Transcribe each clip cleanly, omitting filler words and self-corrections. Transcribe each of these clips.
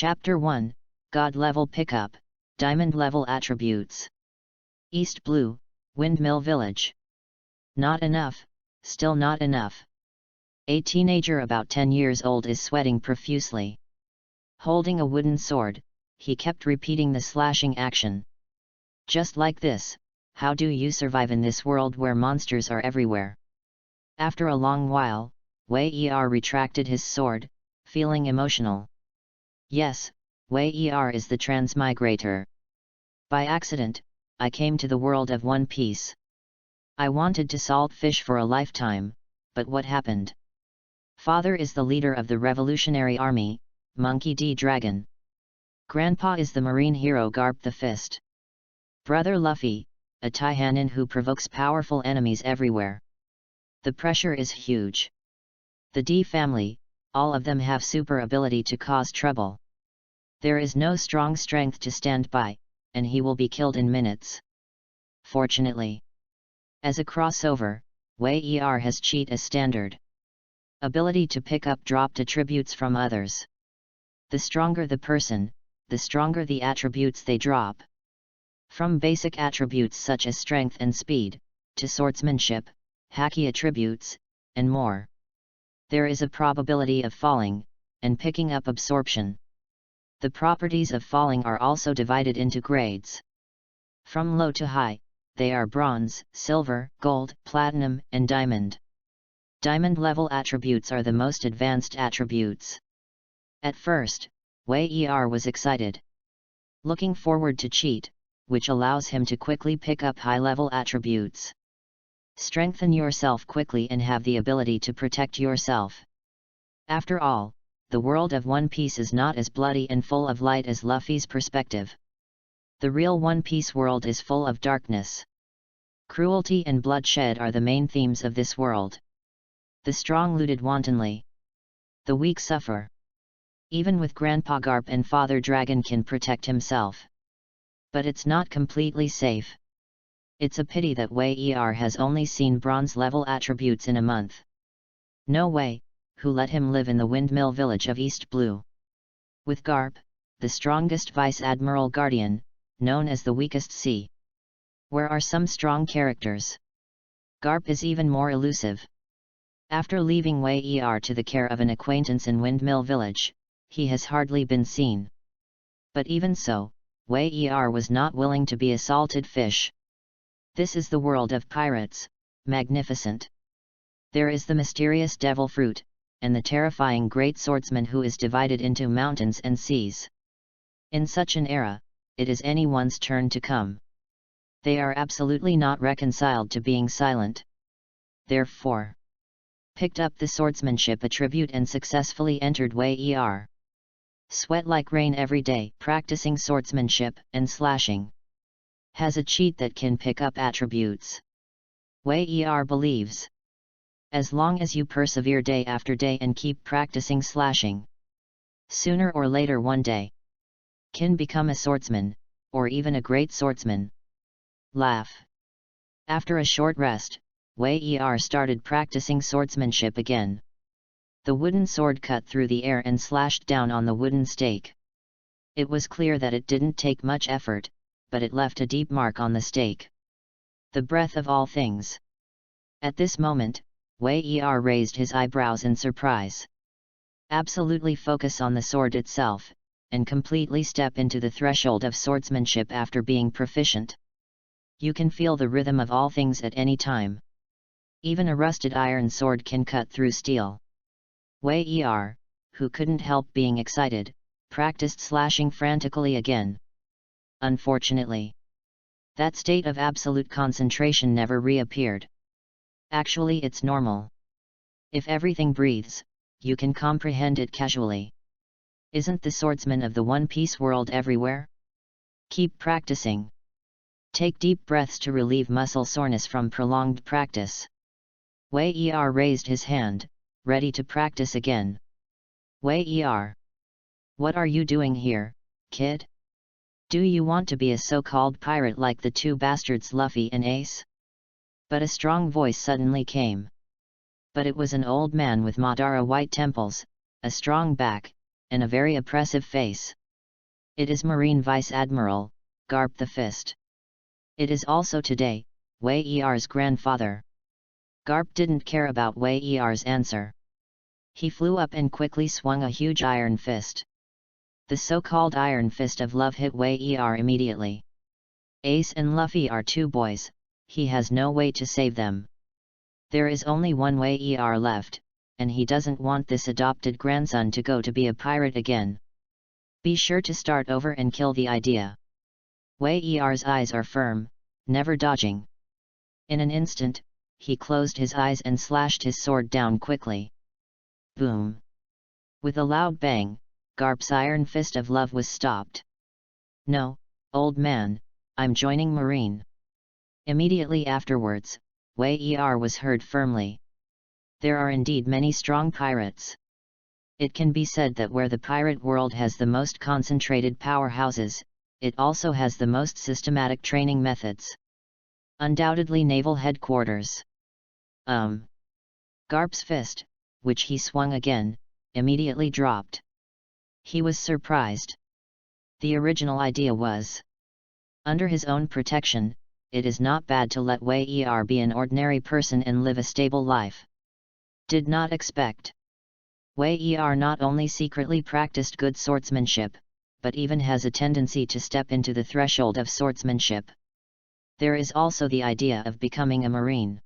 Chapter 1, God Level Pickup, Diamond Level Attributes. East Blue, Windmill Village. Not enough, still not enough. A teenager about 10 years old is sweating profusely. Holding a wooden sword, he kept repeating the slashing action. Just like this, how do you survive in this world where monsters are everywhere? After a long while, Wei-er retracted his sword, feeling emotional. Yes, Wei-er is the transmigrator. By accident, I came to the world of One Piece. I wanted to salt fish for a lifetime, but what happened? Father is the leader of the Revolutionary Army, Monkey D. Dragon. Grandpa is the marine hero Garp the Fist. Brother Luffy, a Taihanin who provokes powerful enemies everywhere. The pressure is huge. The D family, all of them have super ability to cause trouble. There is no strong strength to stand by, and he will be killed in minutes. Fortunately, as a crossover, Wei-er has cheat as standard. Ability to pick up dropped attributes from others. The stronger the person, the stronger the attributes they drop. From basic attributes such as strength and speed, to swordsmanship, haki attributes, and more. There is a probability of falling, and picking up absorption. The properties of falling are also divided into grades. From low to high, they are bronze, silver, gold, platinum, and diamond. Diamond level attributes are the most advanced attributes. At first, Wei-er was excited. Looking forward to cheat, which allows him to quickly pick up high-level attributes. Strengthen yourself quickly and have the ability to protect yourself. After all, the world of One Piece is not as bloody and full of light as Luffy's perspective. The real One Piece world is full of darkness. Cruelty and bloodshed are the main themes of this world. The strong looted wantonly. The weak suffer. Even with Grandpa Garp and Father Dragon can protect himself. But it's not completely safe. It's a pity that Wei-er has only seen bronze level attributes in a month. No way, who let him live in the windmill village of East Blue. With Garp, the strongest Vice Admiral Guardian, known as the weakest sea. Where are some strong characters? Garp is even more elusive. After leaving Wei-er to the care of an acquaintance in Windmill Village, he has hardly been seen. But even so, Wei-er was not willing to be a salted fish. This is the world of pirates, magnificent. There is the mysterious devil fruit, and the terrifying great swordsman who is divided into mountains and seas. In such an era, it is anyone's turn to come. They are absolutely not reconciled to being silent. Therefore, picked up the swordsmanship attribute and successfully entered Wei-er. Sweat like rain every day, practicing swordsmanship and slashing. Has a cheat that can pick up attributes. Wei-er believes. As long as you persevere day after day and keep practicing slashing, sooner or later one day, can become a swordsman, or even a great swordsman. Laugh. After a short rest, Wei-er started practicing swordsmanship again. The wooden sword cut through the air and slashed down on the wooden stake. It was clear that it didn't take much effort, but it left a deep mark on the stake. The breath of all things. At this moment, Wei-er raised his eyebrows in surprise. Absolutely focus on the sword itself, and completely step into the threshold of swordsmanship after being proficient. You can feel the rhythm of all things at any time. Even a rusted iron sword can cut through steel. Wei-er, who couldn't help being excited, practiced slashing frantically again. Unfortunately, that state of absolute concentration never reappeared. Actually, it's normal. If everything breathes, you can comprehend it casually. Isn't the swordsman of the One Piece world everywhere? Keep practicing. Take deep breaths to relieve muscle soreness from prolonged practice. Wei-er raised his hand, ready to practice again. Wei-er, what are you doing here, kid? Do you want to be a so-called pirate like the two bastards Luffy and Ace? But a strong voice suddenly came. But it was an old man with Madara white temples, a strong back, and a very oppressive face. It is Marine Vice Admiral, Garp the Fist. It is also today, Wei Er's grandfather. Garp didn't care about Wei Er's answer. He flew up and quickly swung a huge iron fist. The so-called Iron Fist of Love hit Wei Er immediately. Ace and Luffy are two boys, he has no way to save them. There is only one Wei Er left, and he doesn't want this adopted grandson to go to be a pirate again. Be sure to start over and kill the idea. Wei Er's eyes are firm, never dodging. In an instant, he closed his eyes and slashed his sword down quickly. Boom! With a loud bang, Garp's Iron Fist of Love was stopped. No, old man, I'm joining Marine. Immediately afterwards, Wei Er was heard firmly. There are indeed many strong pirates. It can be said that where the pirate world has the most concentrated powerhouses, it also has the most systematic training methods. Undoubtedly naval headquarters. Garp's fist, which he swung again, immediately dropped. He was surprised. The original idea was, under his own protection, it is not bad to let Wei Er be an ordinary person and live a stable life. Did not expect. Wei Er not only secretly practiced good swordsmanship, but even has a tendency to step into the threshold of swordsmanship. There is also the idea of becoming a Marine.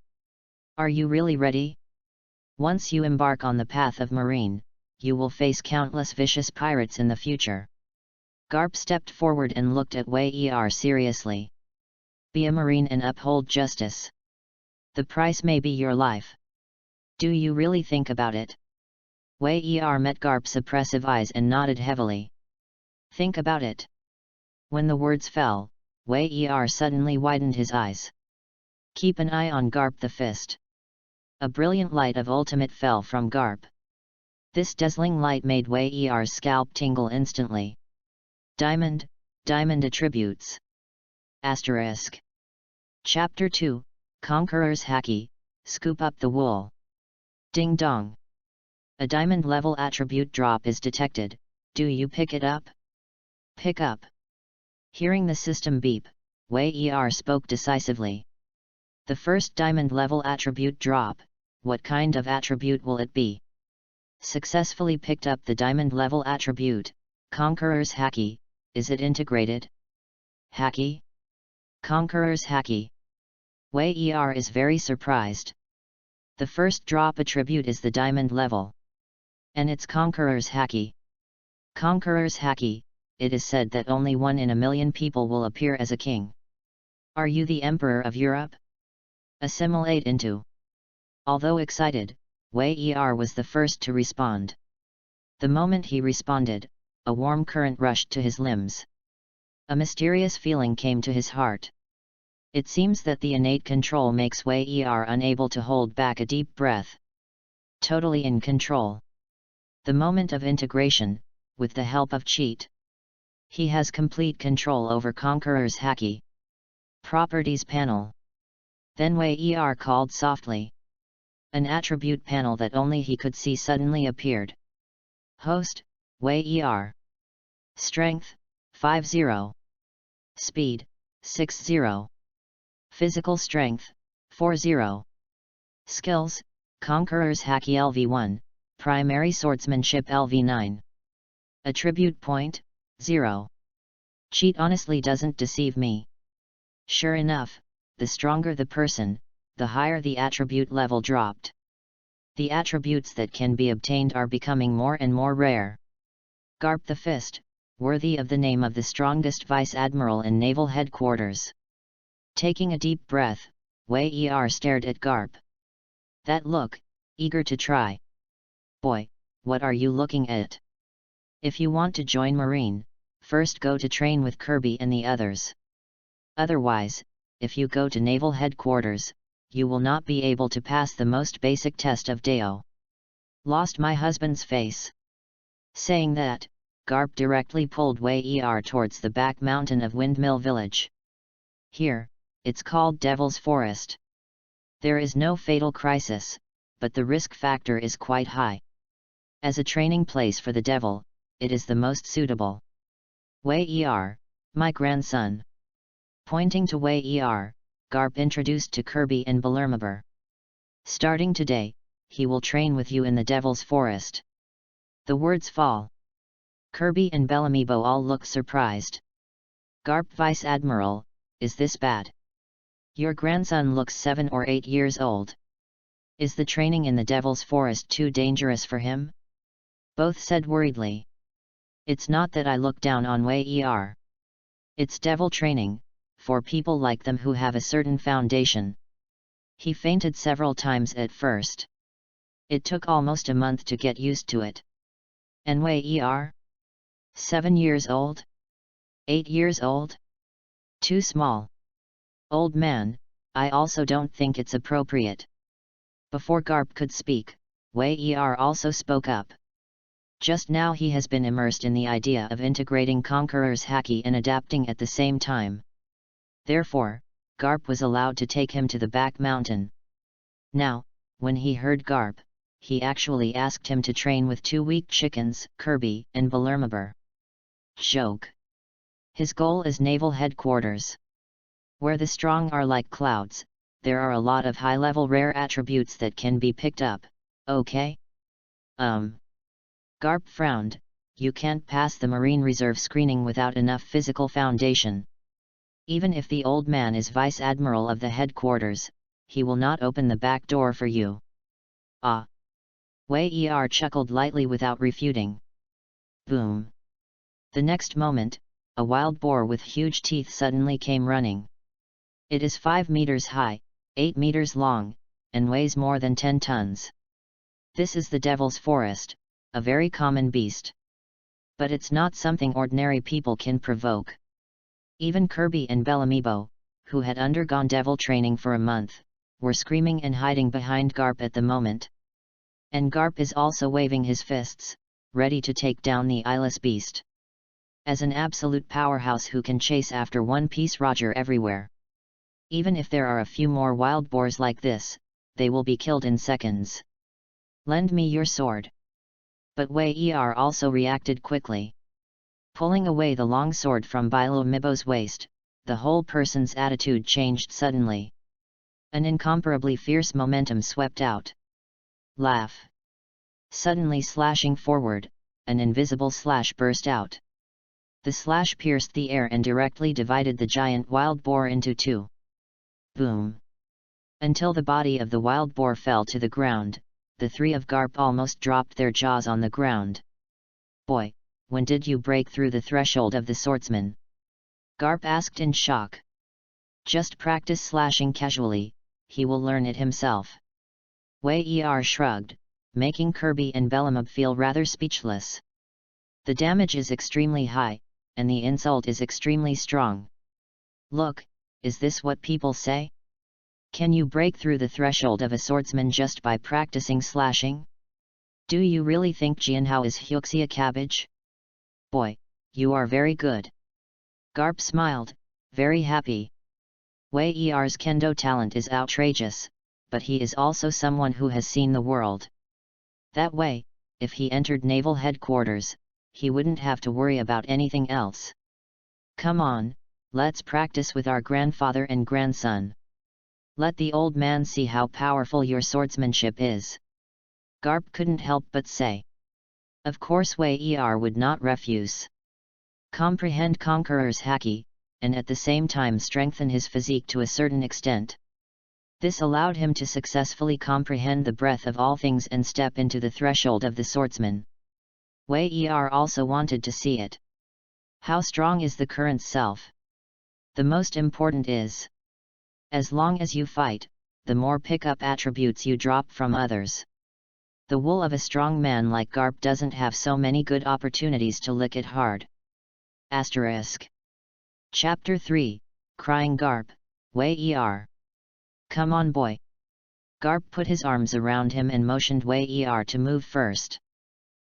Are you really ready? Once you embark on the path of Marine, you will face countless vicious pirates in the future. Garp stepped forward and looked at Wei Er seriously. Be a Marine and uphold justice. The price may be your life. Do you really think about it? Wei Er met Garp's oppressive eyes and nodded heavily. Think about it. When the words fell, Wei Er suddenly widened his eyes. Keep an eye on Garp the Fist. A brilliant light of ultimate fell from Garp. This dazzling light made Wei Er's scalp tingle instantly. Diamond attributes. Asterisk. Chapter 2, Conqueror's Haki, Scoop up the wool. Ding dong. A diamond level attribute drop is detected, do you pick it up? Pick up. Hearing the system beep, Wei Er spoke decisively. The first diamond level attribute drop, what kind of attribute will it be? Successfully picked up the diamond level attribute, Conqueror's Haki, is it integrated? Haki? Conqueror's Haki. Wei Er is very surprised. The first drop attribute is the diamond level. And it's Conqueror's Haki. Conqueror's Haki, it is said that only 1 in a million people will appear as a king. Are you the Emperor of Europe? Assimilate into. Although excited, Wei Er was the first to respond. The moment he responded, a warm current rushed to his limbs. A mysterious feeling came to his heart. It seems that the innate control makes Wei Er unable to hold back a deep breath. Totally in control. The moment of integration, with the help of cheat. He has complete control over Conqueror's Haki. Properties panel. Then Wei Er called softly. An attribute panel that only he could see suddenly appeared. Host, Wei Er. Strength, 50. Speed, 60. Physical strength, 40. Skills, Conqueror's Haki LV1, Primary Swordsmanship LV9. Attribute point, 0. Cheat honestly doesn't deceive me. Sure enough, the stronger the person, the higher the attribute level dropped. The attributes that can be obtained are becoming more and more rare. Garp the Fist, worthy of the name of the strongest Vice Admiral in Naval Headquarters. Taking a deep breath, Wei Er stared at Garp. That look, eager to try. Boy, what are you looking at? If you want to join Marine, first go to train with Kirby and the others. Otherwise, if you go to Naval Headquarters, you will not be able to pass the most basic test of Deo. Lost my husband's face. Saying that, Garp directly pulled Wei Er towards the back mountain of Windmill Village. Here, it's called Devil's Forest. There is no fatal crisis, but the risk factor is quite high. As a training place for the devil, it is the most suitable. Wei my grandson. Pointing to Wei Garp introduced to Kirby and Bellermaber. Starting today, he will train with you in the Devil's Forest. The words fall. Kirby and Bellamebo all look surprised. Garp, Vice Admiral, is this bad? Your grandson looks 7 or 8 years old. Is the training in the Devil's Forest too dangerous for him? Both said worriedly. It's not that I look down on Wei It's devil training, for people like them who have a certain foundation. He fainted several times at first. It took almost a month to get used to it. And Wei 7 years old? 8 years old? Too small. Old man, I also don't think it's appropriate. Before Garp could speak, Wei also spoke up. Just now he has been immersed in the idea of integrating Conqueror's haki and adapting at the same time. Therefore, Garp was allowed to take him to the back mountain. Now, when he heard Garp, he actually asked him to train with 2 weak chickens, Kirby and Bellermaber. Joke. His goal is naval headquarters. Where the strong are like clouds, there are a lot of high-level rare attributes that can be picked up, okay? Garp frowned. You can't pass the Marine Reserve screening without enough physical foundation. Even if the old man is Vice Admiral of the headquarters, he will not open the back door for you. Ah! Wei chuckled lightly without refuting. Boom! The next moment, a wild boar with huge teeth suddenly came running. It is 5 meters high, 8 meters long, and weighs more than 10 tons. This is the Devil's Forest, a very common beast. But it's not something ordinary people can provoke. Even Kirby and Bellamebo, who had undergone devil training for a month, were screaming and hiding behind Garp at the moment. And Garp is also waving his fists, ready to take down the eyeless beast. As an absolute powerhouse who can chase after One Piece Roger everywhere. Even if there are a few more wild boars like this, they will be killed in seconds. Lend me your sword. But Wei also reacted quickly. Pulling away the long sword from Bellamebo's waist, the whole person's attitude changed suddenly. An incomparably fierce momentum swept out. Laugh. Suddenly slashing forward, an invisible slash burst out. The slash pierced the air and directly divided the giant wild boar into 2. Boom! Until the body of the wild boar fell to the ground, the 3 of Garp almost dropped their jaws on the ground. Boy, when did you break through the threshold of the swordsman? Garp asked in shock. Just practice slashing casually, he will learn it himself. Wei shrugged, making Kirby and Bellameb feel rather speechless. The damage is extremely high, and the insult is extremely strong. Look, is this what people say? Can you break through the threshold of a swordsman just by practicing slashing? Do you really think Jianhao is Hyuxia cabbage? Boy, you are very good. Garp smiled, very happy. Wei-er's kendo talent is outrageous, but he is also someone who has seen the world. That way, if he entered naval headquarters, he wouldn't have to worry about anything else. Come on, let's practice with our grandfather and grandson. Let the old man see how powerful your swordsmanship is. Garp couldn't help but say. Of course Wei-er would not refuse. Comprehend Conqueror's haki, and at the same time strengthen his physique to a certain extent. This allowed him to successfully comprehend the breadth of all things and step into the threshold of the swordsman. Wei-er also wanted to see it. How strong is the current self? The most important is, as long as you fight, the more pick-up attributes you drop from others. The wool of a strong man like Garp doesn't have so many good opportunities to lick it hard. Asterisk. Chapter 3, Crying Garp, Wei-er. Come on boy. Garp put his arms around him and motioned Wei-er to move first.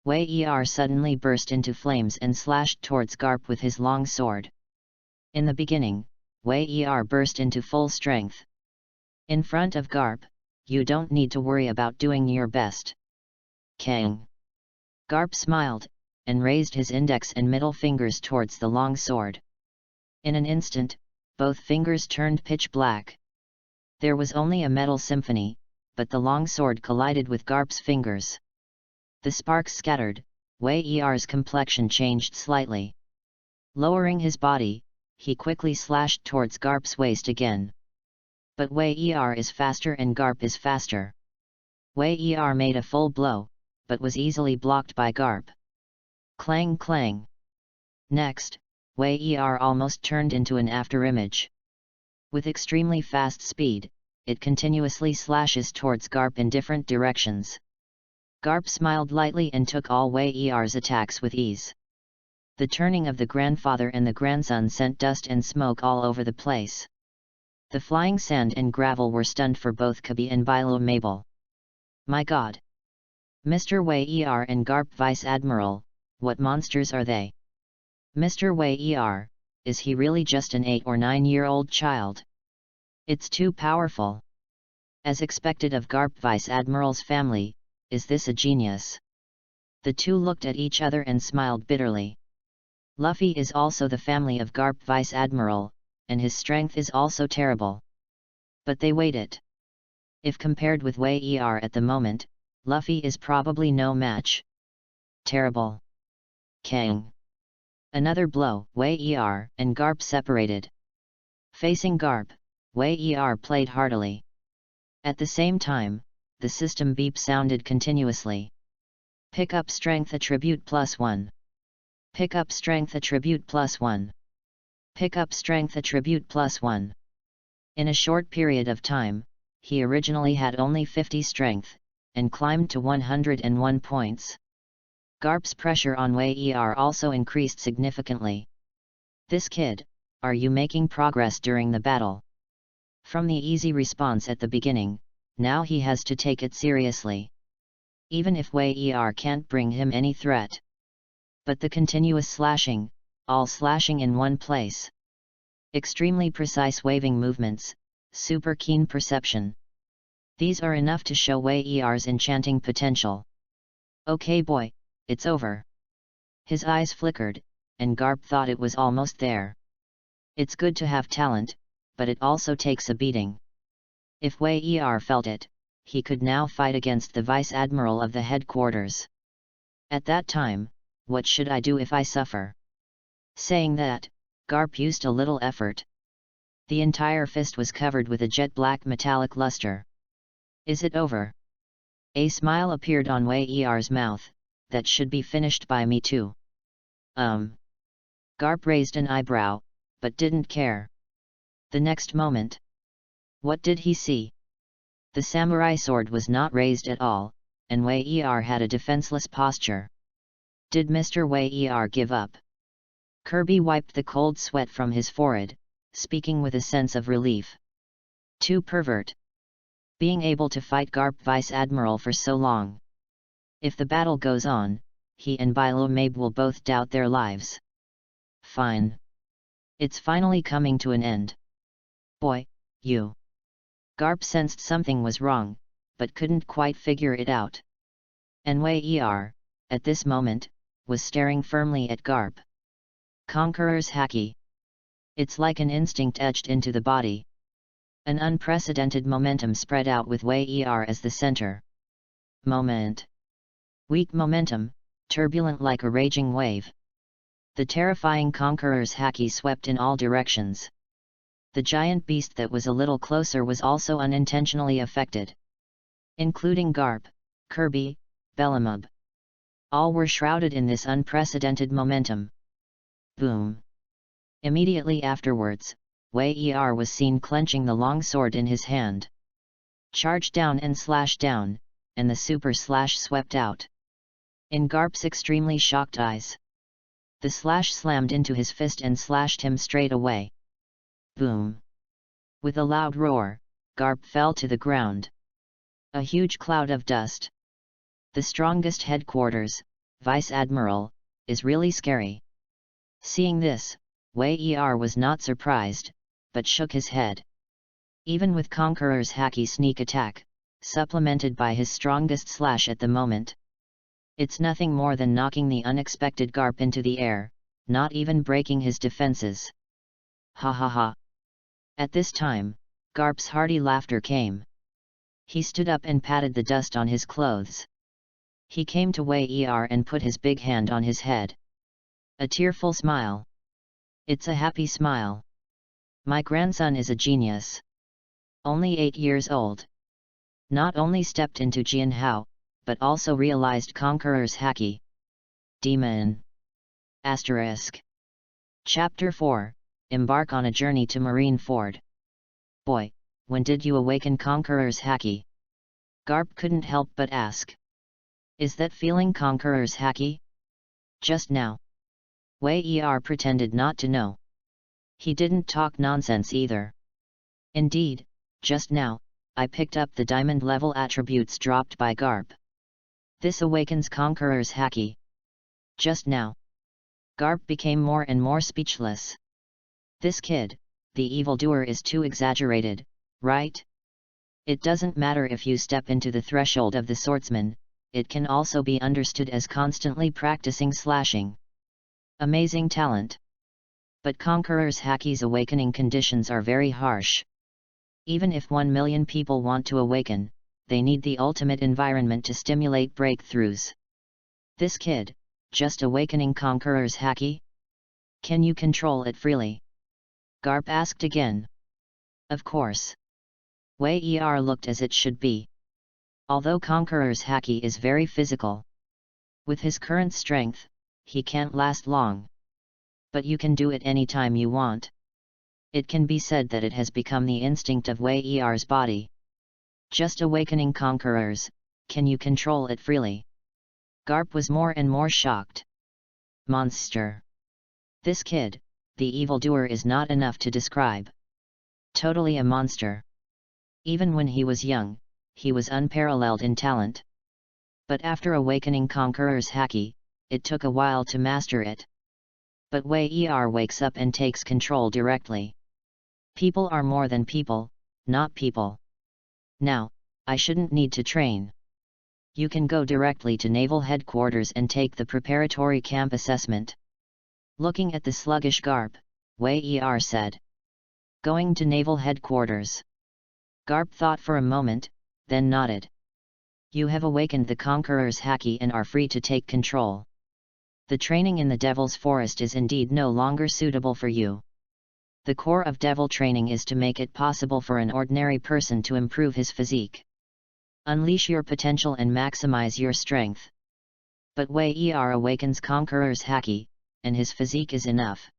Wei-er suddenly burst into flames and slashed towards Garp with his long sword. In the beginning, Wei-er burst into full strength. In front of Garp, you don't need to worry about doing your best. Kang. Garp smiled, and raised his index and middle fingers towards the long sword. In an instant, both fingers turned pitch black. There was only a metal symphony, but the long sword collided with Garp's fingers. The sparks scattered, Wei Er's complexion changed slightly. Lowering his body, he quickly slashed towards Garp's waist again. But Wei Er is faster and Garp is faster. Wei Er made a full blow, but was easily blocked by Garp. Clang clang. Next, Wei Er almost turned into an afterimage. With extremely fast speed, it continuously slashes towards Garp in different directions. Garp smiled lightly and took all Wei Er's attacks with ease. The turning of the grandfather and the grandson sent dust and smoke all over the place. The flying sand and gravel were stunned for both Kobo and Bilo Mabel. My God! Mr. Wei Er and Garp Vice Admiral, what monsters are they? Mr. Wei Er, is he really just an 8 or 9-year-old child? It's too powerful. As expected of Garp Vice Admiral's family, is this a genius? The two looked at each other and smiled bitterly. Luffy is also the family of Garp Vice Admiral, and his strength is also terrible. But they waited. If compared with Wei Er at the moment, Luffy is probably no match. Terrible. Kang. Another blow, Wei Er and Garp separated. Facing Garp, Wei Er played heartily. At the same time, the system beep sounded continuously. Pick up strength attribute +1. Pick up strength attribute +1. Pick up strength attribute +1. In a short period of time, he originally had only 50 strength, and climbed to 101 points. Garp's pressure on Wei Er also increased significantly. This kid, are you making progress during the battle? From the easy response at the beginning, now he has to take it seriously. Even if Wei Er can't bring him any threat. But the continuous slashing, all slashing in one place. Extremely precise waving movements, super keen perception. These are enough to show Wei Er's enchanting potential. Okay boy, it's over. His eyes flickered, and Garp thought it was almost there. It's good to have talent, but it also takes a beating. If Wei Er felt it, he could now fight against the Vice Admiral of the headquarters. At that time, what should I do if I suffer? Saying that, Garp used a little effort. The entire fist was covered with a jet black metallic luster. Is it over? A smile appeared on Wei Er's mouth, that should be finished by me too. Garp raised an eyebrow, but didn't care. The next moment. What did he see? The samurai sword was not raised at all, and Wei Er had a defenseless posture. Did Mr. Wei Er give up? Kirby wiped the cold sweat from his forehead, speaking with a sense of relief. Too pervert. Being able to fight Garp Vice Admiral for so long. If the battle goes on, he and Bilo Mabe will both doubt their lives. Fine. It's finally coming to an end. Boy, you. Garp sensed something was wrong, but couldn't quite figure it out. And Wei Er, at this moment, was staring firmly at Garp. Conqueror's Haki. It's like an instinct etched into the body. An unprecedented momentum spread out with Wei Er as the center. Moment. Weak momentum, turbulent like a raging wave. The terrifying Conqueror's Haki swept in all directions. The giant beast that was a little closer was also unintentionally affected. Including Garp, Kirby, Bellamub. All were shrouded in this unprecedented momentum. Boom! Immediately afterwards, Wei Er was seen clenching the long sword in his hand. Charge down and slash down, and the super slash swept out. In Garp's extremely shocked eyes. The slash slammed into his fist and slashed him straight away. Boom! With a loud roar, Garp fell to the ground. A huge cloud of dust. The strongest headquarters, Vice Admiral, is really scary. Seeing this, Wei Er was not surprised, but shook his head. Even with Conqueror's Haki sneak attack, supplemented by his strongest slash at the moment. It's nothing more than knocking the unexpected Garp into the air, not even breaking his defenses. Ha ha ha. At this time, Garp's hearty laughter came. He stood up and patted the dust on his clothes. He came to Wei Er and put his big hand on his head. A tearful smile. It's a happy smile. My grandson is a genius. Only 8 years old. Not only stepped into Jianhao, but also realized Conqueror's Haki. Demon. Asterisk. Chapter 4, Embark on a Journey to Marineford. Boy, when did you awaken Conqueror's Haki? Garp couldn't help but ask. Is that feeling Conqueror's Haki? Just now. Wei Er pretended not to know. He didn't talk nonsense either. Indeed, just now, I picked up the diamond level attributes dropped by Garp. This awakens Conqueror's Haki. Just now. Garp became more and more speechless. This kid, the evildoer, is too exaggerated, right? It doesn't matter if you step into the threshold of the swordsman, it can also be understood as constantly practicing slashing. Amazing talent. But Conqueror's Haki's awakening conditions are very harsh. Even if 1 million people want to awaken, they need the ultimate environment to stimulate breakthroughs. This kid, just awakening Conqueror's Haki? Can you control it freely? Garp asked again. Of course. Wei Er looked as it should be. Although Conqueror's Haki is very physical. With his current strength, he can't last long. But you can do it anytime you want. It can be said that it has become the instinct of Wei Er's body. Just awakening conquerors, can you control it freely? Garp was more and more shocked. Monster. This kid, the evildoer, is not enough to describe. Totally a monster. Even when he was young, he was unparalleled in talent. But after awakening Conqueror's Haki, it took a while to master it. But Wei Er wakes up and takes control directly. People are more than people, not people. Now, I shouldn't need to train. You can go directly to Naval Headquarters and take the preparatory camp assessment. Looking at the sluggish Garp, Wei Er said. Going to Naval Headquarters. Garp thought for a moment, then nodded. You have awakened the Conqueror's Haki and are free to take control. The training in the Devil's Forest is indeed no longer suitable for you. The core of Devil training is to make it possible for an ordinary person to improve his physique. Unleash your potential and maximize your strength. But Wei Er awakens Conqueror's Haki, and his physique is enough.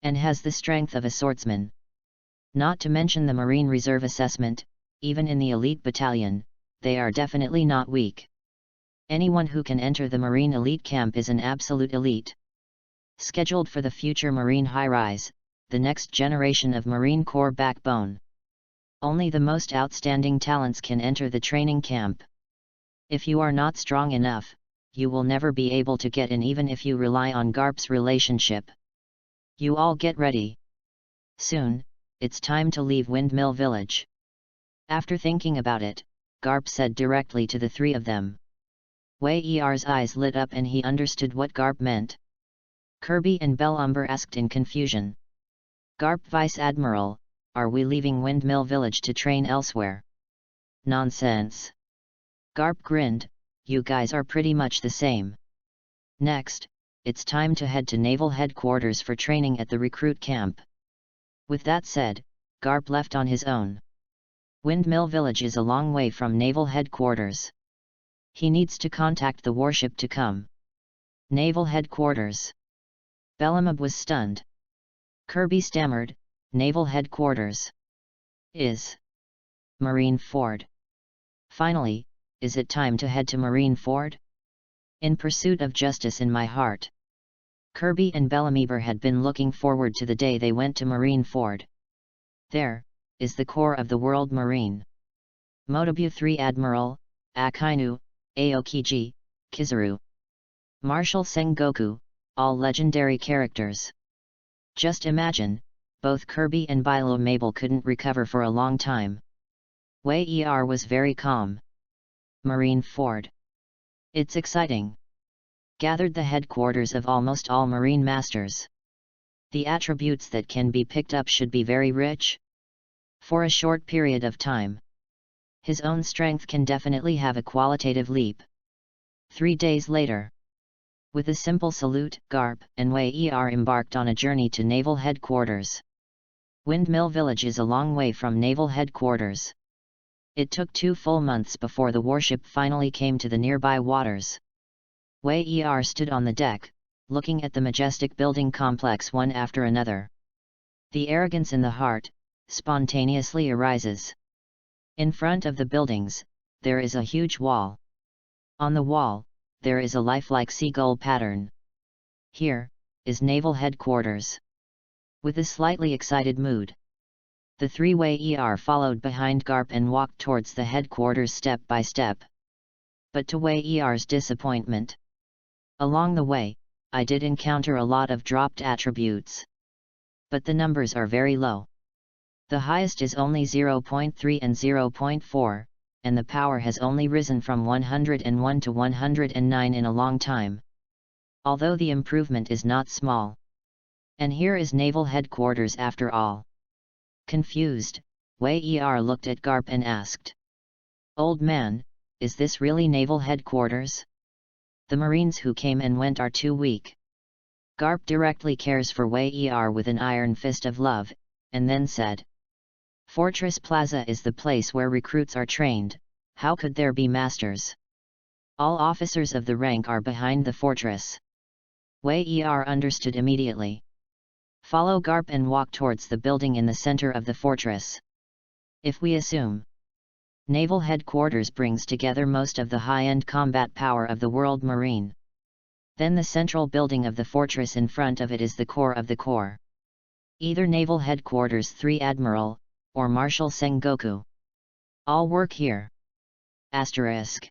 And has the strength of a swordsman. Not to mention the Marine Reserve assessment, even in the elite battalion, they are definitely not weak. Anyone who can enter the Marine Elite Camp is an absolute elite. Scheduled for the future Marine High-Rise, the next generation of Marine Corps backbone. Only the most outstanding talents can enter the training camp. If you are not strong enough, you will never be able to get in even if you rely on Garp's relationship. You all get ready. Soon, it's time to leave Windmill Village. After thinking about it, Garp said directly to the three of them. Wei Er's eyes lit up and he understood what Garp meant. Kirby and Bellumber asked in confusion. Garp Vice Admiral, are we leaving Windmill Village to train elsewhere? Nonsense. Garp grinned, you guys are pretty much the same. Next, it's time to head to Naval Headquarters for training at the recruit camp. With that said, Garp left on his own. Windmill Village is a long way from Naval Headquarters. He needs to contact the warship to come. Naval Headquarters. Bellumub was stunned. Kirby stammered, Naval Headquarters. Is Marineford. Finally, is it time to head to Marineford? In pursuit of justice in my heart. Kirby and Bellumeber had been looking forward to the day they went to Marineford. There, is the core of the world marine. Motobu 3 Admiral, Akainu, Aokiji, Kizaru, Marshal Sengoku, all legendary characters. Just imagine, both Kirby and Bellumeber couldn't recover for a long time. Wei Er was very calm. Marineford. It's exciting. Gathered the headquarters of almost all marine masters. The attributes that can be picked up should be very rich. For a short period of time, his own strength can definitely have a qualitative leap. 3 days later, with a simple salute, Garp and Wei are embarked on a journey to naval headquarters. Windmill Village is a long way from naval headquarters. It took 2 full months before the warship finally came to the nearby waters. Wei stood on the deck, looking at the majestic building complex one after another. The arrogance in the heart spontaneously arises. In front of the buildings, there is a huge wall. On the wall, there is a lifelike seagull pattern. Here is naval headquarters. With a slightly excited mood, the 3 Wei followed behind Garp and walked towards the headquarters step by step. But to Wei's disappointment, along the way, I did encounter a lot of dropped attributes. But the numbers are very low. The highest is only 0.3 and 0.4, and the power has only risen from 101 to 109 in a long time. Although the improvement is not small. And here is naval headquarters after all. Confused, Wei looked at Garp and asked, "Old man, is this really naval headquarters? The marines who came and went are too weak." Garp directly cares for Wei with an iron fist of love, and then said, "Fortress Plaza is the place where recruits are trained. How could there be masters? All officers of the rank are behind the fortress." Wei understood immediately. Follow Garp and walk towards the building in the center of the fortress. If we assume naval headquarters brings together most of the high-end combat power of the world marine, then the central building of the fortress in front of it is the core of the core. Either Naval Headquarters 3 Admiral, or Marshal Sengoku. All work here. Asterisk.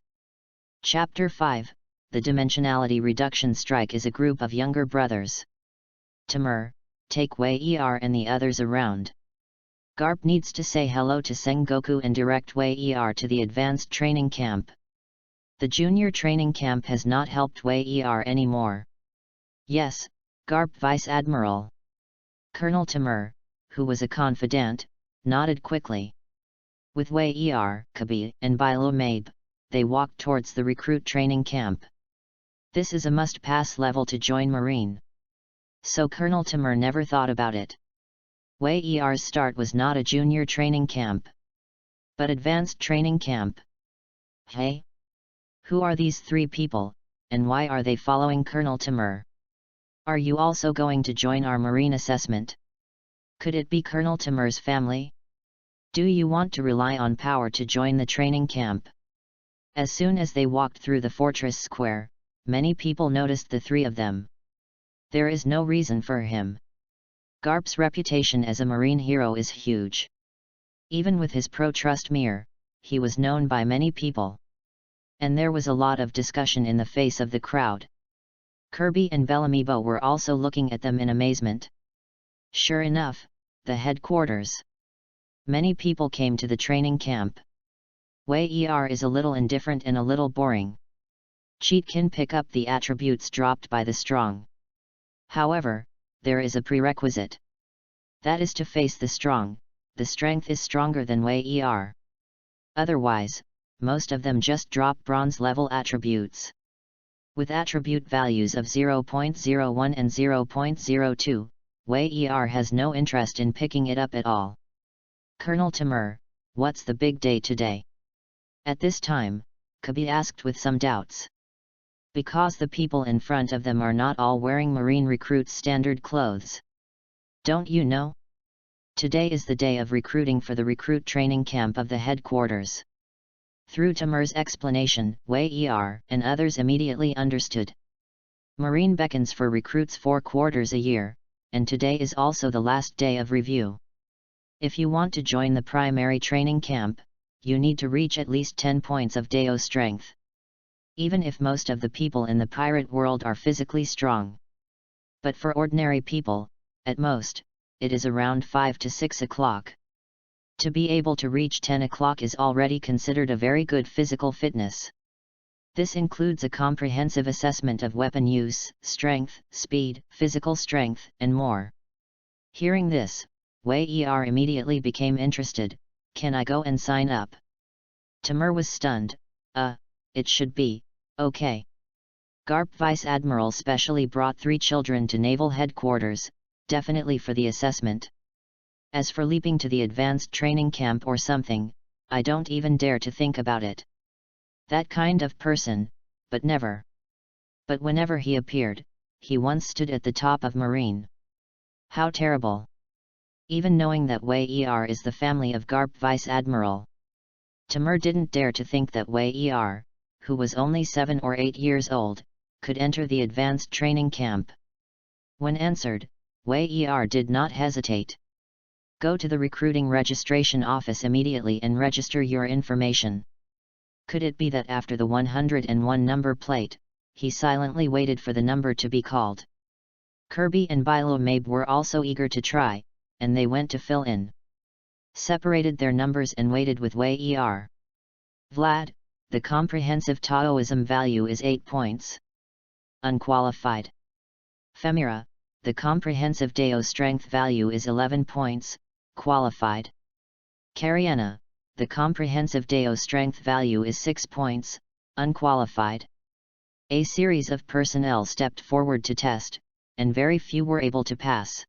Chapter 5, The Dimensionality Reduction Strike is a group of younger brothers. Timur, take Wei and the others around. Garp needs to say hello to Sengoku and direct Wei to the advanced training camp. The junior training camp has not helped Wei anymore. Yes, Garp Vice Admiral. Colonel Timur, who was a confidant, nodded quickly. With Wei Kabi and Bilo Mabe, they walked towards the recruit training camp. This is a must-pass level to join Marine. So Colonel Timur never thought about it. Wei's start was not a junior training camp, but advanced training camp. Hey? Who are these 3 people, and why are they following Colonel Timur? Are you also going to join our Marine assessment? Could it be Colonel Timur's family? Do you want to rely on power to join the training camp? As soon as they walked through the fortress square, many people noticed the 3 of them. There is no reason for him. Garp's reputation as a marine hero is huge. Even with his pro-trust mirror, he was known by many people. And there was a lot of discussion in the face of the crowd. Kirby and Bellamibo were also looking at them in amazement. Sure enough, the headquarters. Many people came to the training camp. Wei is a little indifferent and a little boring. Cheat can pick up the attributes dropped by the strong. However, there is a prerequisite. That is to face the strong. The strength is stronger than Wei. Otherwise, most of them just drop bronze level attributes. With attribute values of 0.01 and 0.02, Wei has no interest in picking it up at all. Colonel Timur, what's the big day today? At this time, Kabi asked with some doubts. Because the people in front of them are not all wearing Marine recruits' standard clothes. Don't you know? Today is the day of recruiting for the recruit training camp of the headquarters. Through Timur's explanation, Wei and others immediately understood. Marine beckons for recruits 4 quarters a year, and today is also the last day of review. If you want to join the primary training camp, you need to reach at least 10 points of Deo strength. Even if most of the people in the pirate world are physically strong. But for ordinary people, at most, it is around 5 to 6 o'clock. To be able to reach 10 o'clock is already considered a very good physical fitness. This includes a comprehensive assessment of weapon use, strength, speed, physical strength, and more. Hearing this, Wei Er immediately became interested. Can I go and sign up? Timur was stunned. It should be okay. Garp Vice Admiral specially brought 3 children to Naval Headquarters, definitely for the assessment. As for leaping to the advanced training camp or something, I don't even dare to think about it. That kind of person, but never. But whenever he appeared, he once stood at the top of Marine. How terrible! Even knowing that Wei Er is the family of Garp Vice Admiral, Timur didn't dare to think that Wei Er, who was only 7 or 8 years old, could enter the advanced training camp. When answered, Wei Er did not hesitate. Go to the recruiting registration office immediately and register your information. Could it be that after the 101 number plate, he silently waited for the number to be called? Kirby and Bilomabe were also eager to try, and they went to fill in. Separated their numbers and waited with Wei Er. Vlad, the comprehensive Taoism value is 8 points. Unqualified. Femira, the comprehensive Dao strength value is 11 points, qualified. Kariana, the comprehensive Dao strength value is 6 points, unqualified. A series of personnel stepped forward to test, and very few were able to pass.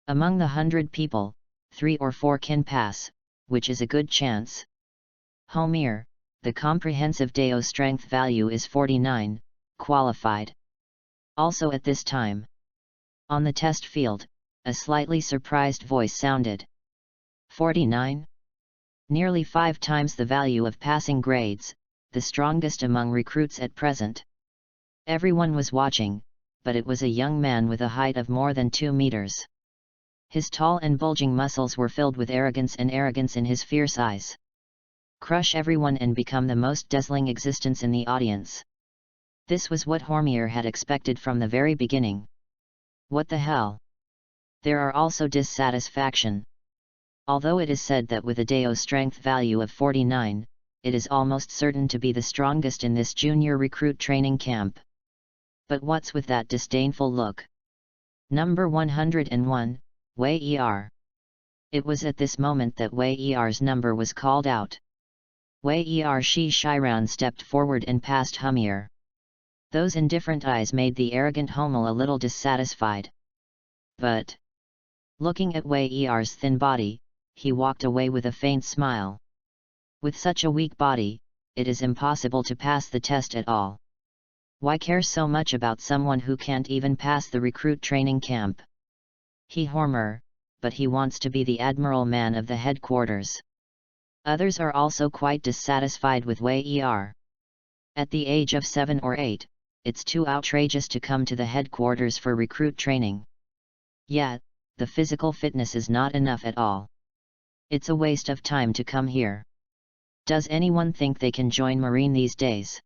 Among the 100 people, 3 or 4 can pass, which is a good chance. Homir, the comprehensive Dao strength value is 49, qualified. Also at this time, on the test field, a slightly surprised voice sounded. 49? Nearly 5 times the value of passing grades, the strongest among recruits at present. Everyone was watching, but it was a young man with a height of more than 2 meters. His tall and bulging muscles were filled with arrogance, and arrogance in his fierce eyes. Crush everyone and become the most dazzling existence in the audience. This was what Hormier had expected from the very beginning. What the hell? There are also dissatisfaction. Although it is said that with a Dao strength value of 49, it is almost certain to be the strongest in this junior recruit training camp. But what's with that disdainful look? Number 101, Wei Er. It was at this moment that Wei Er's number was called out. Wei Er Shi Shiran stepped forward and passed Humir. Those indifferent eyes made the arrogant Homel a little dissatisfied. But, looking at Wei Er's thin body, he walked away with a faint smile. With such a weak body, it is impossible to pass the test at all. Why care so much about someone who can't even pass the recruit training camp? He Hormer, but he wants to be the admiral man of the headquarters. Others are also quite dissatisfied with Wei Er. At the age of 7 or 8, it's too outrageous to come to the headquarters for recruit training. Yet, the physical fitness is not enough at all. It's a waste of time to come here. Does anyone think they can join Marine these days?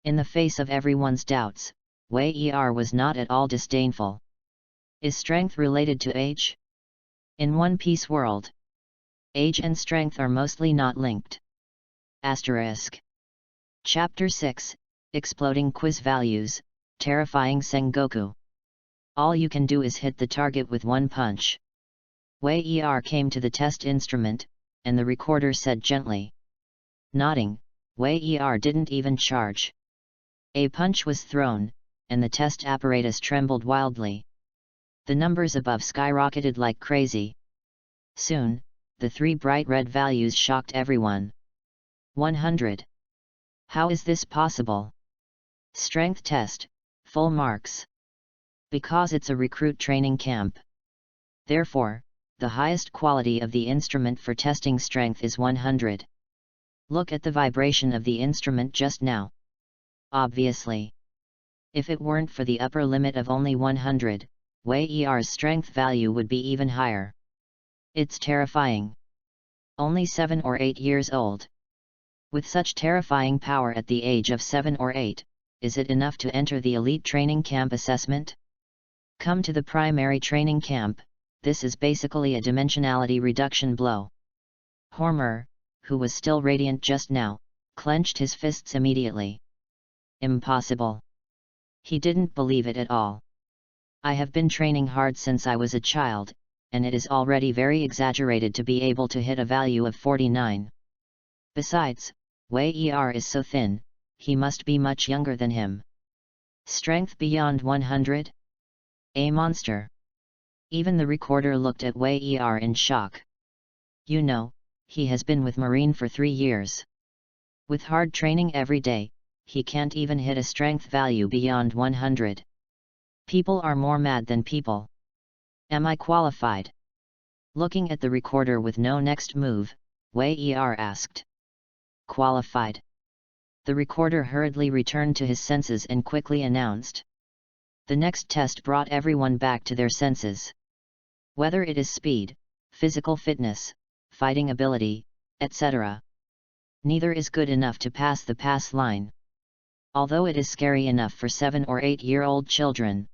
In the face of everyone's doubts, Wei Er was not at all disdainful. Is strength related to age? In One Piece world, age and strength are mostly not linked. Asterisk. Chapter 6, Exploding Quiz Values, Terrifying Sengoku. All you can do is hit the target with one punch. Wei Er came to the test instrument, and the recorder said gently. Nodding, Wei Er didn't even charge. A punch was thrown, and the test apparatus trembled wildly. The numbers above skyrocketed like crazy. Soon, the 3 bright red values shocked everyone. 100. How is this possible? Strength test, full marks. Because it's a recruit training camp. Therefore, the highest quality of the instrument for testing strength is 100. Look at the vibration of the instrument just now. Obviously. If it weren't for the upper limit of only 100, Wei Er's strength value would be even higher. It's terrifying. Only 7 or 8 years old. With such terrifying power at the age of 7 or 8, is it enough to enter the elite training camp assessment? Come to the primary training camp, this is basically a dimensionality reduction blow. Hormer, who was still radiant just now, clenched his fists immediately. Impossible. He didn't believe it at all. I have been training hard since I was a child, and it is already very exaggerated to be able to hit a value of 49. Besides, Wei Er is so thin, he must be much younger than him. Strength beyond 100? A monster. Even the recorder looked at Wei Er in shock. You know, he has been with Marine for 3 years. With hard training every day, he can't even hit a strength value beyond 100. People are more mad than people. Am I qualified? Looking at the recorder with no next move, Wei Er asked. Qualified. The recorder hurriedly returned to his senses and quickly announced. The next test brought everyone back to their senses. Whether it is speed, physical fitness, fighting ability, etc. Neither is good enough to pass the pass line. Although it is scary enough for 7 or 8-year-old children.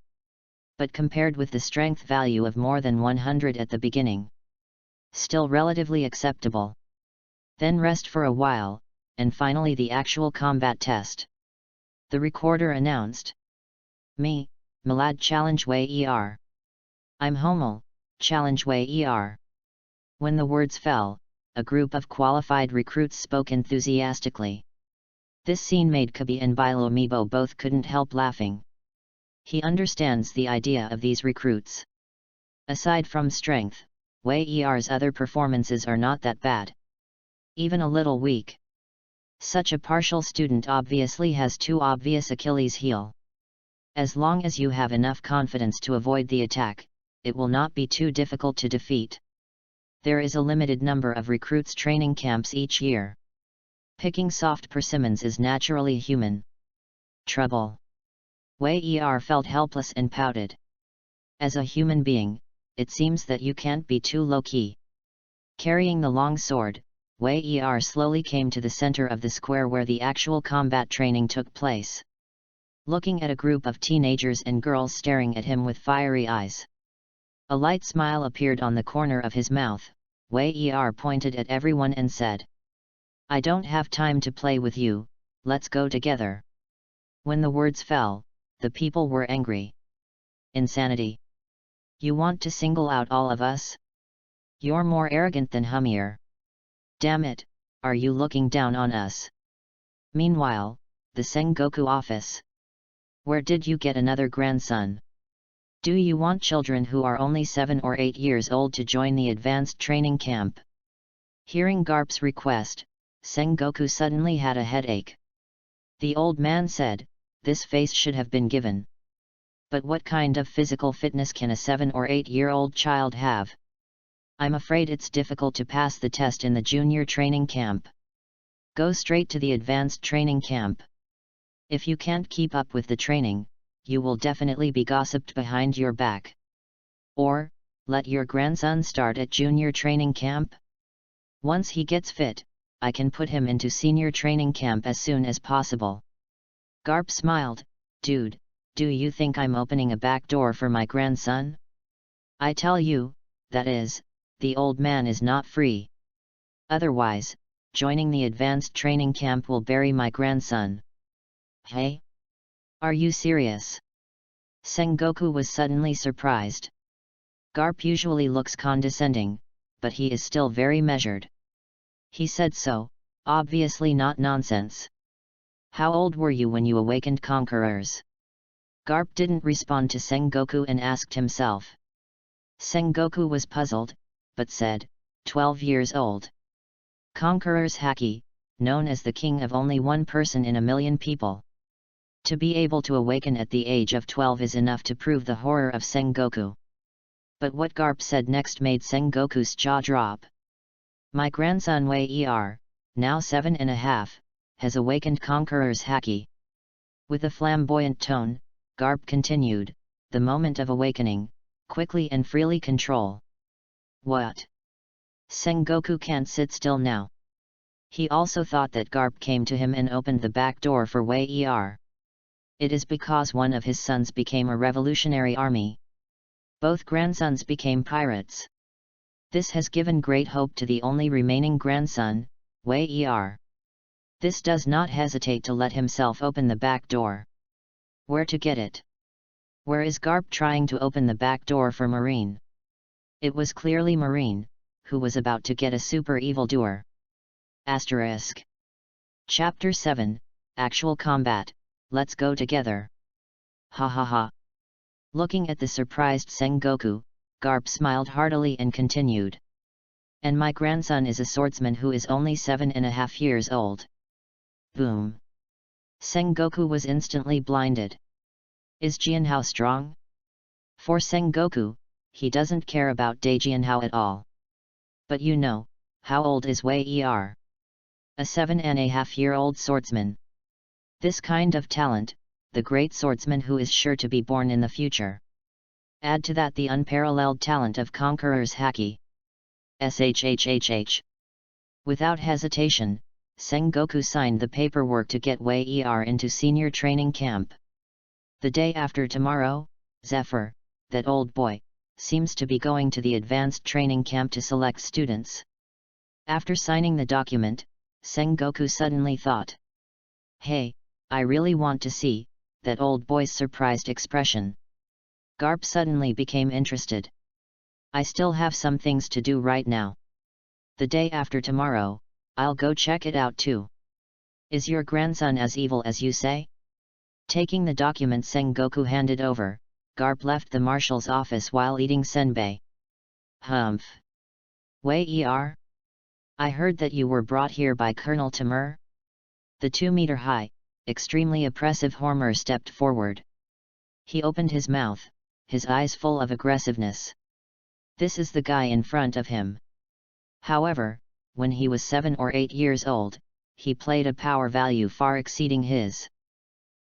But compared with the strength value of more than 100 at the beginning, still relatively acceptable. Then rest for a while, and finally the actual combat test. The recorder announced. Me, Milad challenge Wei Er. I'm Homel, challenge Wei Er. When the words fell, a group of qualified recruits spoke enthusiastically. This scene made Kobo and Bilomibo both couldn't help laughing. He understands the idea of these recruits. Aside from strength, Wei Er's other performances are not that bad. Even a little weak. Such a partial student obviously has 2 obvious Achilles heel. As long as you have enough confidence to avoid the attack, it will not be too difficult to defeat. There is a limited number of recruits training camps each year. Picking soft persimmons is naturally human. Trouble. Wei Er felt helpless and pouted. As a human being, it seems that you can't be too low-key. Carrying the long sword, Wei Er slowly came to the center of the square where the actual combat training took place. Looking at a group of teenagers and girls staring at him with fiery eyes. A light smile appeared on the corner of his mouth. Wei Er pointed at everyone and said, I don't have time to play with you, let's go together. When the words fell, the people were angry. Insanity. You want to single out all of us? You're more arrogant than Humir. Damn it, are you looking down on us? Meanwhile, the Sengoku office. Where did you get another grandson? Do you want children who are only 7 or 8 years old to join the advanced training camp? Hearing Garp's request, Sengoku suddenly had a headache. The old man said, this face should have been given. But what kind of physical fitness can a 7 or 8-year-old child have? I'm afraid it's difficult to pass the test in the junior training camp. Go straight to the advanced training camp. If you can't keep up with the training, you will definitely be gossiped behind your back. Or, let your grandson start at junior training camp? Once he gets fit, I can put him into senior training camp as soon as possible. Garp smiled, dude, do you think I'm opening a back door for my grandson? I tell you, that is, the old man is not free. Otherwise, joining the advanced training camp will bury my grandson. Hey? Are you serious? Sengoku was suddenly surprised. Garp usually looks condescending, but he is still very measured. He said so, obviously not nonsense. How old were you when you awakened conquerors? Garp didn't respond to Sengoku and asked himself. Sengoku was puzzled, but said, 12 years old. Conqueror's haki, known as the king of only one person in a million people. To be able to awaken at the age of 12 is enough to prove the horror of Sengoku. But what Garp said next made Sengoku's jaw drop. My grandson Wei Er, now 7.5, has awakened Conqueror's haki. With a flamboyant tone, Garp continued, the moment of awakening, quickly and freely control. What? Sengoku can't sit still now. He also thought that Garp came to him and opened the back door for Wei Er. It is because one of his sons became a revolutionary army. Both grandsons became pirates. This has given great hope to the only remaining grandson, Wei Er. This does not hesitate to let himself open the back door. Where to get it? Where is Garp trying to open the back door for Marine? It was clearly Marine, who was about to get a super evildoer. Asterisk. Chapter 7, Actual Combat, Let's Go Together. Ha ha ha. Looking at the surprised Sengoku, Garp smiled heartily and continued. And my grandson is a swordsman who is only 7.5 years old. Boom. Sengoku was instantly blinded. Is Jianhao strong? For Sengoku, he doesn't care about Jianhao at all. But you know, how old is Wei Er? A 7.5-year-old swordsman. This kind of talent, the great swordsman who is sure to be born in the future. Add to that the unparalleled talent of Conqueror's Haki. SHHHH. Without hesitation, Sengoku signed the paperwork to get Wei Er into senior training camp. The day after tomorrow, Zephyr, that old boy, seems to be going to the advanced training camp to select students. After signing the document, Sengoku suddenly thought. Hey, I really want to see that old boy's surprised expression. Garp suddenly became interested. I still have some things to do right now. The day after tomorrow, I'll go check it out too. Is your grandson as evil as you say? Taking the document Sengoku handed over, Garp left the marshal's office while eating senbei. Humph. Wei Er? I heard that you were brought here by Colonel Timur? The 2-meter-high, extremely oppressive Hormer stepped forward. He opened his mouth, his eyes full of aggressiveness. This is the guy in front of him. However, when he was 7 or 8 years old, he played a power value far exceeding his.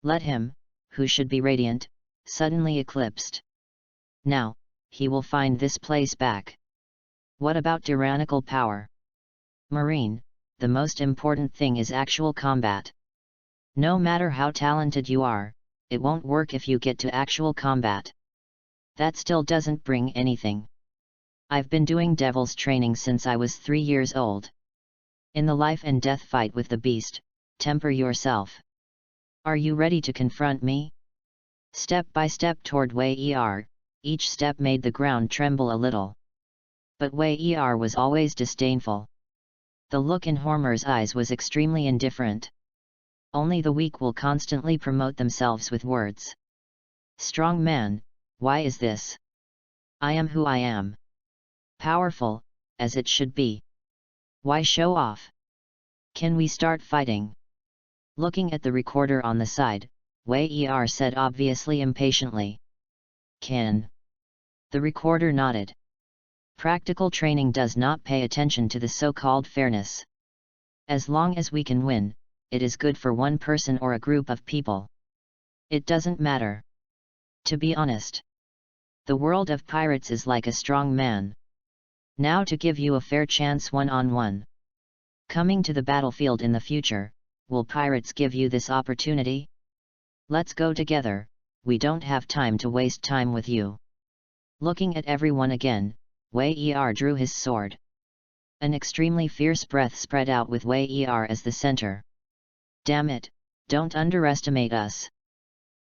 Let him, who should be radiant, suddenly eclipsed. Now, he will find this place back. What about tyrannical power? Marine, the most important thing is actual combat. No matter how talented you are, it won't work if you get to actual combat. That still doesn't bring anything. I've been doing devil's training since I was 3 years old. In the life and death fight with the beast, temper yourself. Are you ready to confront me? Step by step toward Wei Er, each step made the ground tremble a little. But Wei Er was always disdainful. The look in Hormer's eyes was extremely indifferent. Only the weak will constantly promote themselves with words. Strong man, why is this? I am who I am. Powerful, as it should be. Why show off? Can we start fighting? Looking at the recorder on the side, Wei Er said obviously impatiently. Can. The recorder nodded. Practical training does not pay attention to the so-called fairness. As long as we can win, it is good for one person or a group of people. It doesn't matter. To be honest, the world of pirates is like a strong man. Now to give you a fair chance one-on-one. Coming to the battlefield in the future, will pirates give you this opportunity? Let's go together, we don't have time to waste time with you. Looking at everyone again, Wei Er drew his sword. An extremely fierce breath spread out with Wei Er as the center. Damn it, don't underestimate us.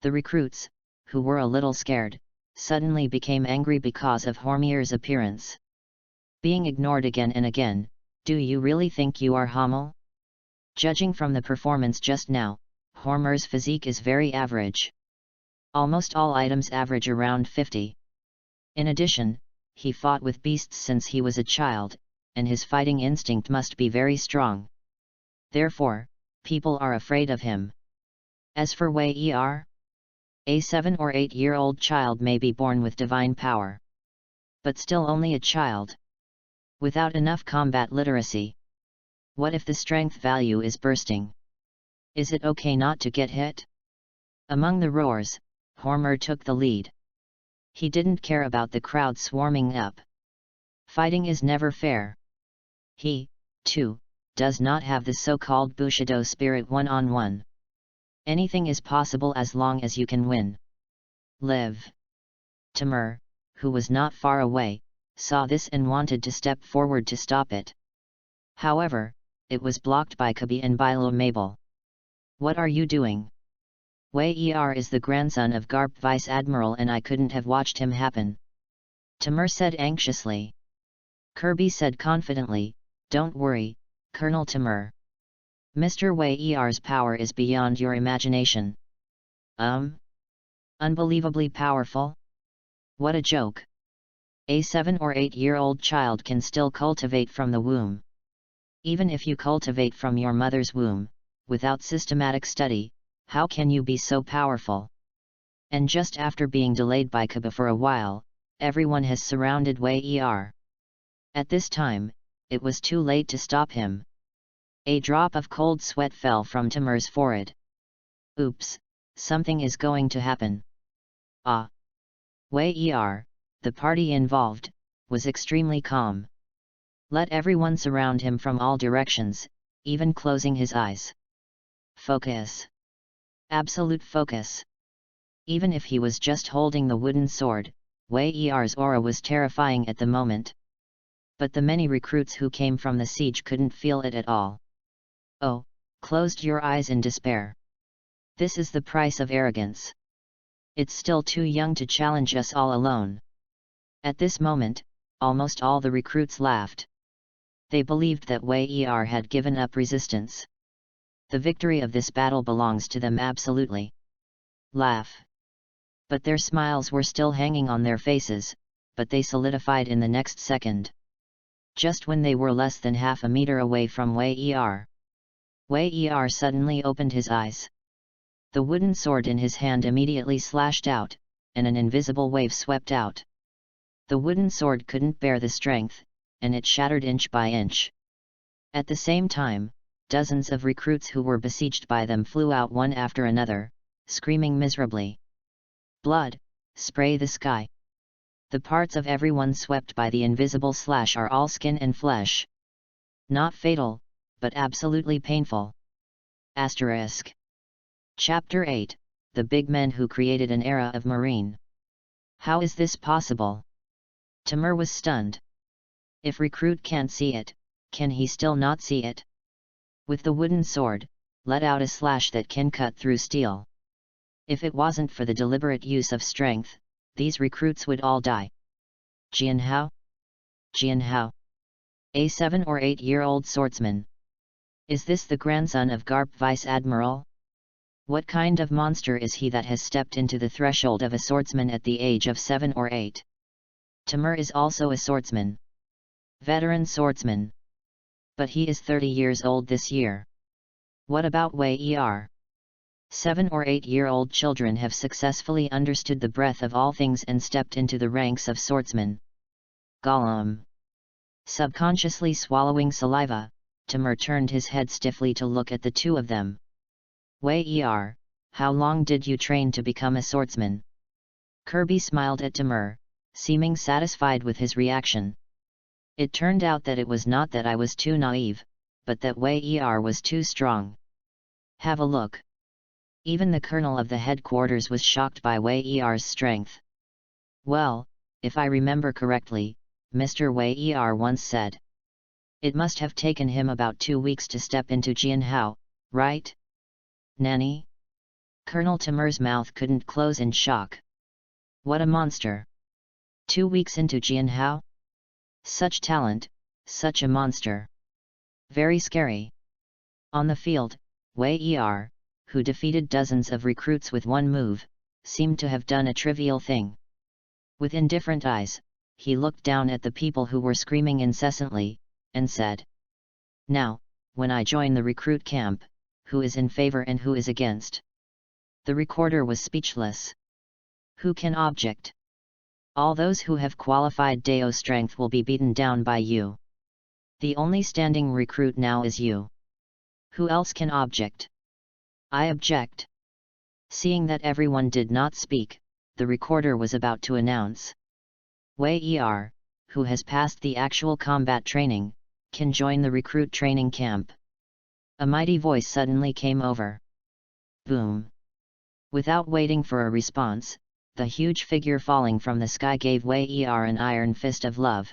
The recruits, who were a little scared, suddenly became angry because of Hormer's appearance. Being ignored again and again, do you really think you are Hummel? Judging from the performance just now, Hormer's physique is very average. Almost all items average around 50. In addition, he fought with beasts since he was a child, and his fighting instinct must be very strong. Therefore, people are afraid of him. As for Wei Er, a 7 or 8-year-old child may be born with divine power. But still only a child. Without enough combat literacy. What if the strength value is bursting? Is it okay not to get hit? Among the roars, Hormer took the lead. He didn't care about the crowd swarming up. Fighting is never fair. He, too, does not have the so-called Bushido spirit one-on-one. Anything is possible as long as you can win. Live. Timur, who was not far away, saw this and wanted to step forward to stop it. However, it was blocked by Kobo and Bilo Mabel. What are you doing? Wei is the grandson of Garp Vice Admiral and I couldn't have watched him happen. Timur said anxiously. Kirby said confidently, don't worry, Colonel Timur. Mr. Wei's power is beyond your imagination. Unbelievably powerful? What a joke. A 7 or 8-year-old child can still cultivate from the womb. Even if you cultivate from your mother's womb, without systematic study, how can you be so powerful? And just after being delayed by Kobo for a while, everyone has surrounded Wei. At this time, it was too late to stop him. A drop of cold sweat fell from Timur's forehead. Oops, something is going to happen. Wei, the party involved, was extremely calm. Let everyone surround him from all directions, even closing his eyes. Focus. Absolute focus. Even if he was just holding the wooden sword, Wei's aura was terrifying at the moment. But the many recruits who came from the siege couldn't feel it at all. Oh, closed your eyes in despair. This is the price of arrogance. It's still too young to challenge us all alone. At this moment, almost all the recruits laughed. They believed that Wei had given up resistance. The victory of this battle belongs to them absolutely. Laugh. But their smiles were still hanging on their faces, but they solidified in the next second. Just when they were less than half a meter away from Wei suddenly opened his eyes. The wooden sword in his hand immediately slashed out, and an invisible wave swept out. The wooden sword couldn't bear the strength, and it shattered inch by inch. At the same time, dozens of recruits who were besieged by them flew out one after another, screaming miserably. Blood, spray the sky. The parts of everyone swept by the invisible slash are all skin and flesh. Not fatal, but absolutely painful. Asterisk. Chapter 8, The Big Men Who Created an Era of Marine. How is this possible? Timur was stunned. If recruit can't see it, can he still not see it? With the wooden sword, let out a slash that can cut through steel. If it wasn't for the deliberate use of strength, these recruits would all die. Jianhao? Jianhao. A 7 or 8-year-old swordsman. Is this the grandson of Garp Vice Admiral? What kind of monster is he that has stepped into the threshold of a swordsman at the age of 7 or 8? Timur is also a swordsman. Veteran swordsman. But he is 30 years old this year. What about Wei? 7 or 8-year-old children have successfully understood the breadth of all things and stepped into the ranks of swordsmen. Gollum. Subconsciously swallowing saliva, Timur turned his head stiffly to look at the two of them. Wei, how long did you train to become a swordsman? Kirby smiled at Timur, seeming satisfied with his reaction. It turned out that it was not that I was too naive, but that Wei was too strong. Have a look. Even the colonel of the headquarters was shocked by Wei's strength. Well, if I remember correctly, Mr. Wei once said. It must have taken him about 2 weeks to step into Jianhao, right? Nanny? Colonel Timur's mouth couldn't close in shock. What a monster! 2 weeks into Jianhao? Such talent, such a monster. Very scary. On the field, Wei, who defeated dozens of recruits with one move, seemed to have done a trivial thing. With indifferent eyes, he looked down at the people who were screaming incessantly, and said, Now, when I join the recruit camp, who is in favor and who is against? The recorder was speechless. Who can object? All those who have qualified Deo strength will be beaten down by you. The only standing recruit now is you. Who else can object? I object. Seeing that everyone did not speak, the recorder was about to announce. Wei, who has passed the actual combat training, can join the recruit training camp. A mighty voice suddenly came over. Boom! Without waiting for a response, the huge figure falling from the sky gave Wei an iron fist of love.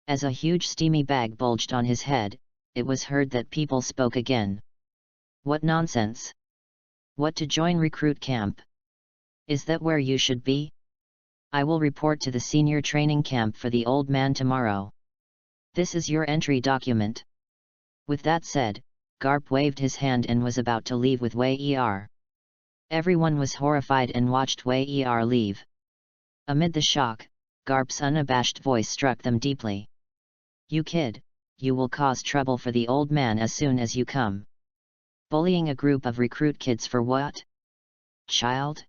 As a huge steamy bag bulged on his head, it was heard that people spoke again. What nonsense! What, to join recruit camp? Is that where you should be? I will report to the senior training camp for the old man tomorrow. This is your entry document. With that said, Garp waved his hand and was about to leave with Wei Er. Everyone was horrified and watched Wei Er leave. Amid the shock, Garp's unabashed voice struck them deeply. You kid, you will cause trouble for the old man as soon as you come. Bullying a group of recruit kids for what? Child?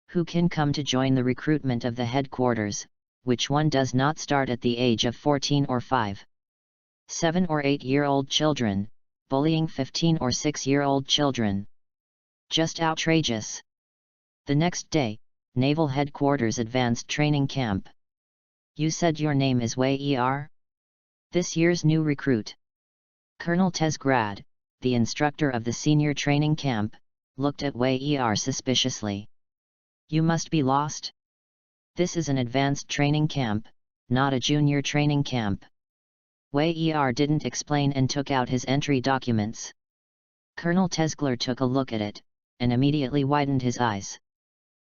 Who can come to join the recruitment of the headquarters, which one does not start at the age of 14 or 5? 7 or 8-year-old children, bullying 15 or 6-year-old children. Just outrageous. The next day, Naval Headquarters Advanced Training Camp. You said your name is Wei Er? This year's new recruit. Colonel Tesgrad, the instructor of the senior training camp, looked at Wei Er suspiciously. You must be lost. This is an advanced training camp, not a junior training camp. Wei Er didn't explain and took out his entry documents. Colonel Tesgler took a look at it, and immediately widened his eyes.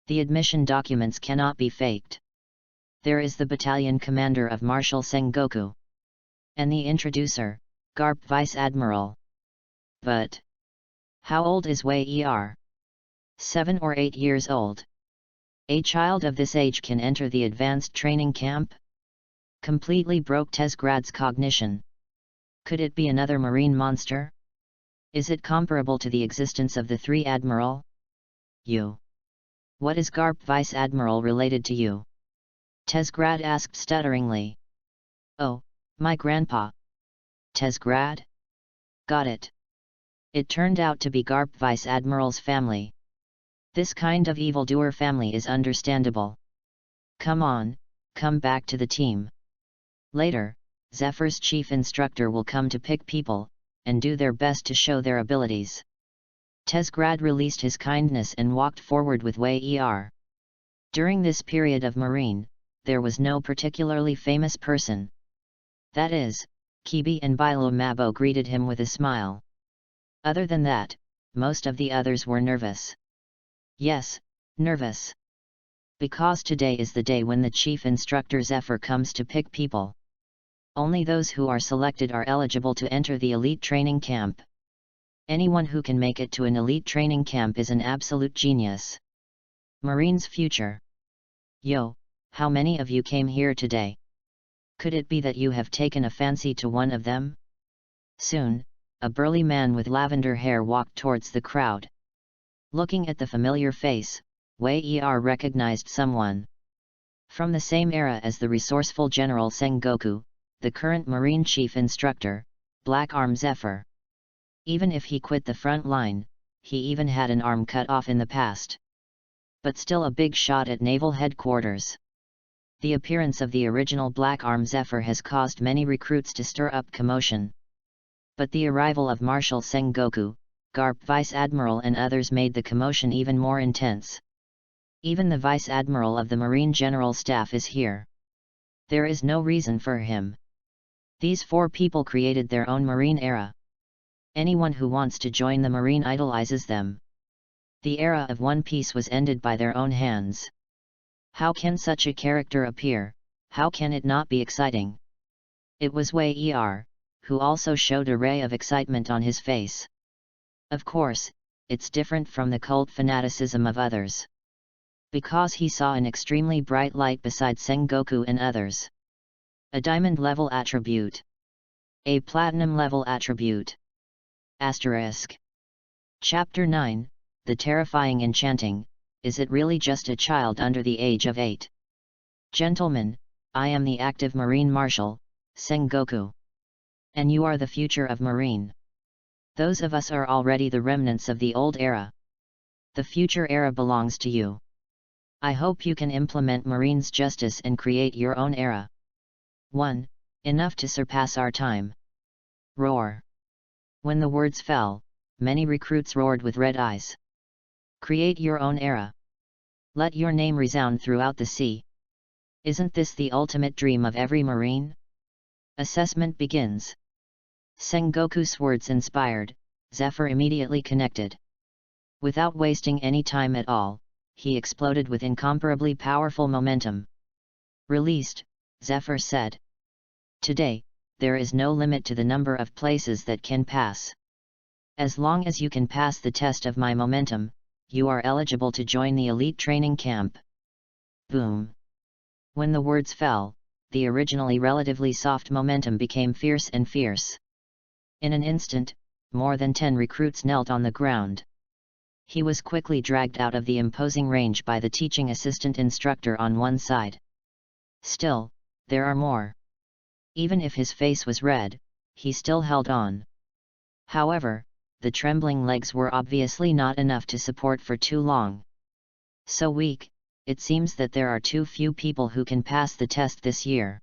The admission documents cannot be faked. There is the battalion commander of Marshal Sengoku. And the introducer, Garp Vice Admiral. But how old is Wei Er? 7 or 8 years old. A child of this age can enter the advanced training camp? Completely broke Tesgrad's cognition. Could it be another marine monster? Is it comparable to the existence of the 3 Admiral? You. What is Garp Vice Admiral related to you? Tesgrad asked stutteringly. Oh, my grandpa. Tesgrad? Got it. It turned out to be Garp Vice Admiral's family. This kind of evildoer family is understandable. Come on, come back to the team. Later, Zephyr's chief instructor will come to pick people, and do their best to show their abilities. Tesgrad released his kindness and walked forward with Wei Er. During this period of Marine, there was no particularly famous person. That is, Kibi and Bilo Mabo greeted him with a smile. Other than that, most of the others were nervous. Yes, nervous. Because today is the day when the chief instructor Zephyr comes to pick people. Only those who are selected are eligible to enter the elite training camp. Anyone who can make it to an elite training camp is an absolute genius. Marine's future. Yo, how many of you came here today? Could it be that you have taken a fancy to one of them? Soon, a burly man with lavender hair walked towards the crowd. Looking at the familiar face, Wei Er recognized someone. From the same era as the resourceful General Sengoku, the current Marine Chief Instructor, Black Arm Zephyr. Even if he quit the front line, he even had an arm cut off in the past. But still a big shot at Naval Headquarters. The appearance of the original Black Arm Zephyr has caused many recruits to stir up commotion. But the arrival of Marshal Sengoku, Garp Vice Admiral and others made the commotion even more intense. Even the Vice Admiral of the Marine General Staff is here. There is no reason for him. These 4 people created their own Marine era. Anyone who wants to join the Marine idolizes them. The era of One Piece was ended by their own hands. How can such a character appear? How can it not be exciting? It was Wei Er, who also showed a ray of excitement on his face. Of course, it's different from the cult fanaticism of others. Because he saw an extremely bright light beside Sengoku and others. A diamond level attribute. A platinum level attribute. Asterisk. Chapter 9, The Terrifying Enchanting, Is It Really Just a Child Under the Age of 8? Gentlemen, I am the active Marine Marshal, Sengoku. And you are the future of Marine. Those of us are already the remnants of the old era. The future era belongs to you. I hope you can implement Marine's justice and create your own era. 1. Enough to surpass our time. Roar. When the words fell, many recruits roared with red eyes. Create your own era. Let your name resound throughout the sea. Isn't this the ultimate dream of every Marine? Assessment begins. Sengoku's words inspired, Zephyr immediately connected. Without wasting any time at all, he exploded with incomparably powerful momentum. Released, Zephyr said. Today, there is no limit to the number of places that can pass. As long as you can pass the test of my momentum, you are eligible to join the elite training camp. Boom. When the words fell, the originally relatively soft momentum became fierce and fierce. In an instant, more than 10 recruits knelt on the ground. He was quickly dragged out of the imposing range by the teaching assistant instructor on one side. Still, there are more. Even if his face was red, he still held on. However, the trembling legs were obviously not enough to support for too long. So weak, it seems that there are too few people who can pass the test this year.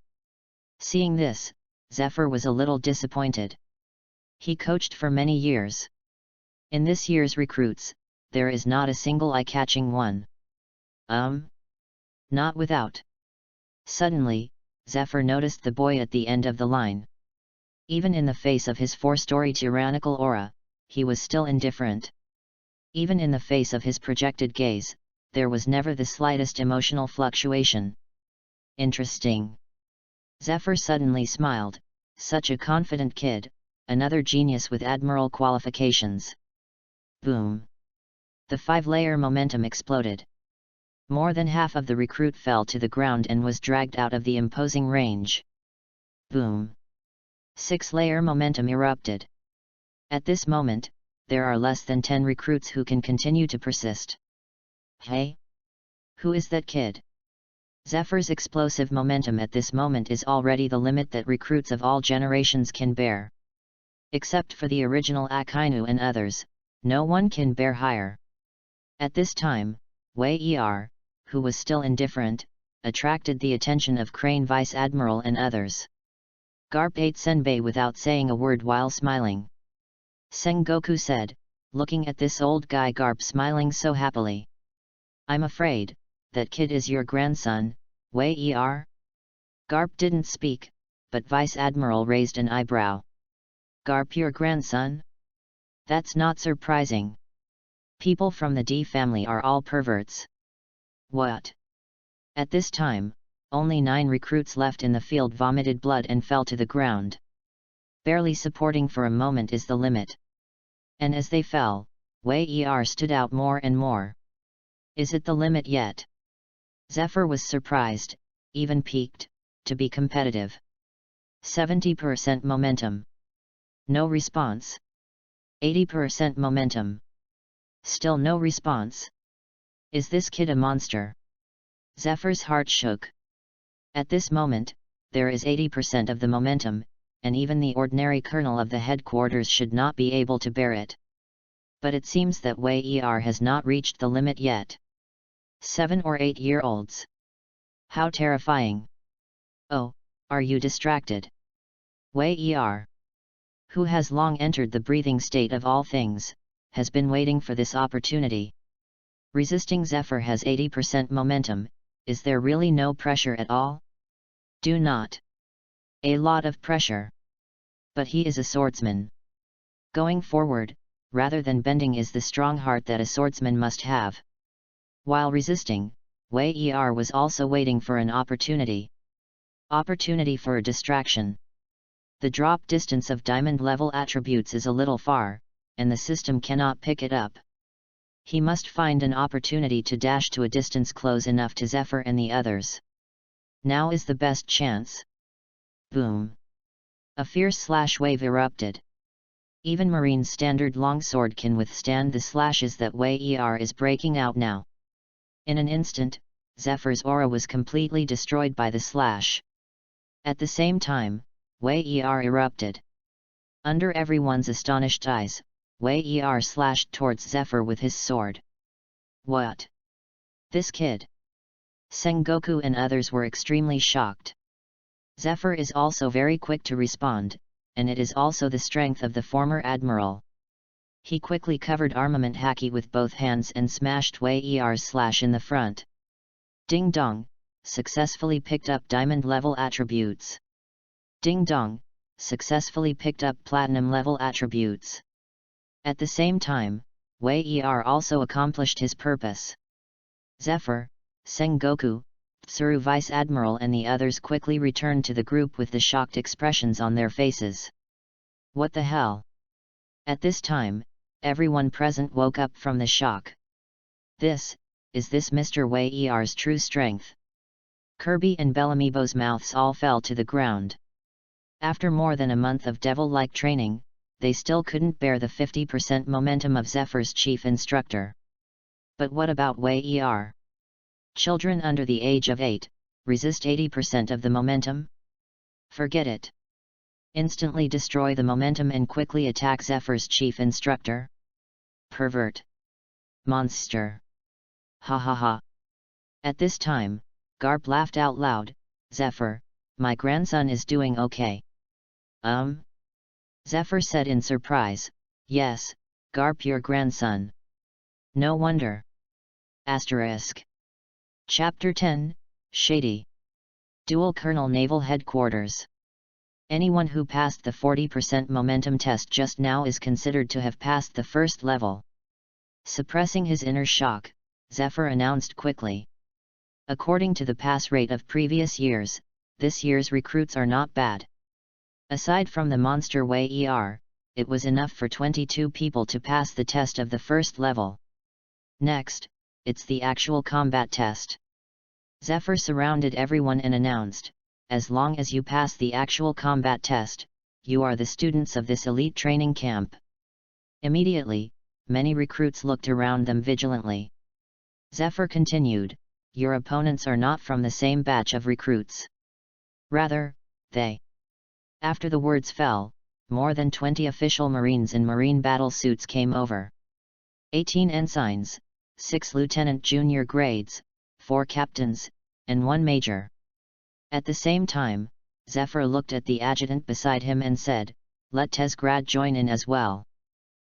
Seeing this, Zephyr was a little disappointed. He coached for many years. In this year's recruits, there is not a single eye-catching one. Not without. Suddenly, Zephyr noticed the boy at the end of the line. Even in the face of his 4-story tyrannical aura, he was still indifferent. Even in the face of his projected gaze, there was never the slightest emotional fluctuation. Interesting. Zephyr suddenly smiled, such a confident kid, another genius with admiral qualifications. Boom. The 5-layer momentum exploded. More than half of the recruit fell to the ground and was dragged out of the imposing range. Boom. 6-layer momentum erupted. At this moment, there are less than 10 recruits who can continue to persist. Hey? Who is that kid? Zephyr's explosive momentum at this moment is already the limit that recruits of all generations can bear. Except for the original Akainu and others, no one can bear higher. At this time, Wei Er, who was still indifferent, attracted the attention of Crane Vice Admiral and others. Garp ate senbei without saying a word while smiling. Sengoku said, looking at this old guy. Garp smiling so happily. I'm afraid, that kid is your grandson, Wei Er? Garp didn't speak, but Vice Admiral raised an eyebrow. Garp, your grandson? That's not surprising. People from the D family are all perverts. What? At this time, only 9 recruits left in the field vomited blood and fell to the ground. Barely supporting for a moment is the limit. And as they fell, Wei Er stood out more and more. Is it the limit yet? Zephyr was surprised, even piqued, to be competitive. 70% momentum. No response. 80% momentum. Still no response. Is this kid a monster? Zephyr's heart shook. At this moment, there is 80% of the momentum, and even the ordinary colonel of the headquarters should not be able to bear it. But it seems that Wei Er has not reached the limit yet. 7 or 8-year-olds. How terrifying. Oh, are you distracted? Wei Er, who has long entered the breathing state of all things, has been waiting for this opportunity. Resisting Zephyr has 80% momentum. Is there really no pressure at all? Do not. A lot of pressure. But he is a swordsman. Going forward, rather than bending, is the strong heart that a swordsman must have. While resisting, Wei Er was also waiting for an opportunity. Opportunity for a distraction. The drop distance of diamond-level attributes is a little far, and the system cannot pick it up. He must find an opportunity to dash to a distance close enough to Zephyr and the others. Now is the best chance. Boom. A fierce slash wave erupted. Even Marine's standard longsword can withstand the slashes that Wei Er is breaking out now. In an instant, Zephyr's aura was completely destroyed by the slash. At the same time, Wei Er erupted. Under everyone's astonished eyes, Wei Er slashed towards Zephyr with his sword. What? This kid? Sengoku and others were extremely shocked. Zephyr is also very quick to respond, and it is also the strength of the former admiral. He quickly covered armament haki with both hands and smashed Wei Er's slash in the front. Ding dong, successfully picked up diamond level attributes. Ding dong, successfully picked up platinum level attributes. At the same time, Wei Er also accomplished his purpose. Zephyr, Sengoku, Tsuru Vice Admiral and the others quickly returned to the group with the shocked expressions on their faces. What the hell? At this time, everyone present woke up from the shock. Is this Mr. Wei Er's true strength? Kirby and Bellamebo's mouths all fell to the ground. After more than a month of devil-like training, they still couldn't bear the 50% momentum of Zephyr's chief instructor. But what about Wei Er? Children under the age of 8, resist 80% of the momentum? Forget it. Instantly destroy the momentum and quickly attack Zephyr's chief instructor. Pervert. Monster. Ha ha ha. At this time, Garp laughed out loud. Zephyr, my grandson is doing okay. Zephyr said in surprise. Yes, Garp, your grandson. No wonder. Asterisk. Chapter 10, Shady. Dual Colonel Naval Headquarters. Anyone who passed the 40% momentum test just now is considered to have passed the first level. Suppressing his inner shock, Zephyr announced quickly. According to the pass rate of previous years, this year's recruits are not bad. Aside from the monster Wei Er, it was enough for 22 people to pass the test of the first level. Next, it's the actual combat test. Zephyr surrounded everyone and announced, as long as you pass the actual combat test, you are the students of this elite training camp. Immediately, many recruits looked around them vigilantly. Zephyr continued, your opponents are not from the same batch of recruits. Rather, they. After the words fell, more than 20 official Marines in Marine battle suits came over. 18 ensigns, 6 lieutenant junior grades, 4 captains, and 1 major. At the same time, Zephyr looked at the adjutant beside him and said, let Tesgrad join in as well.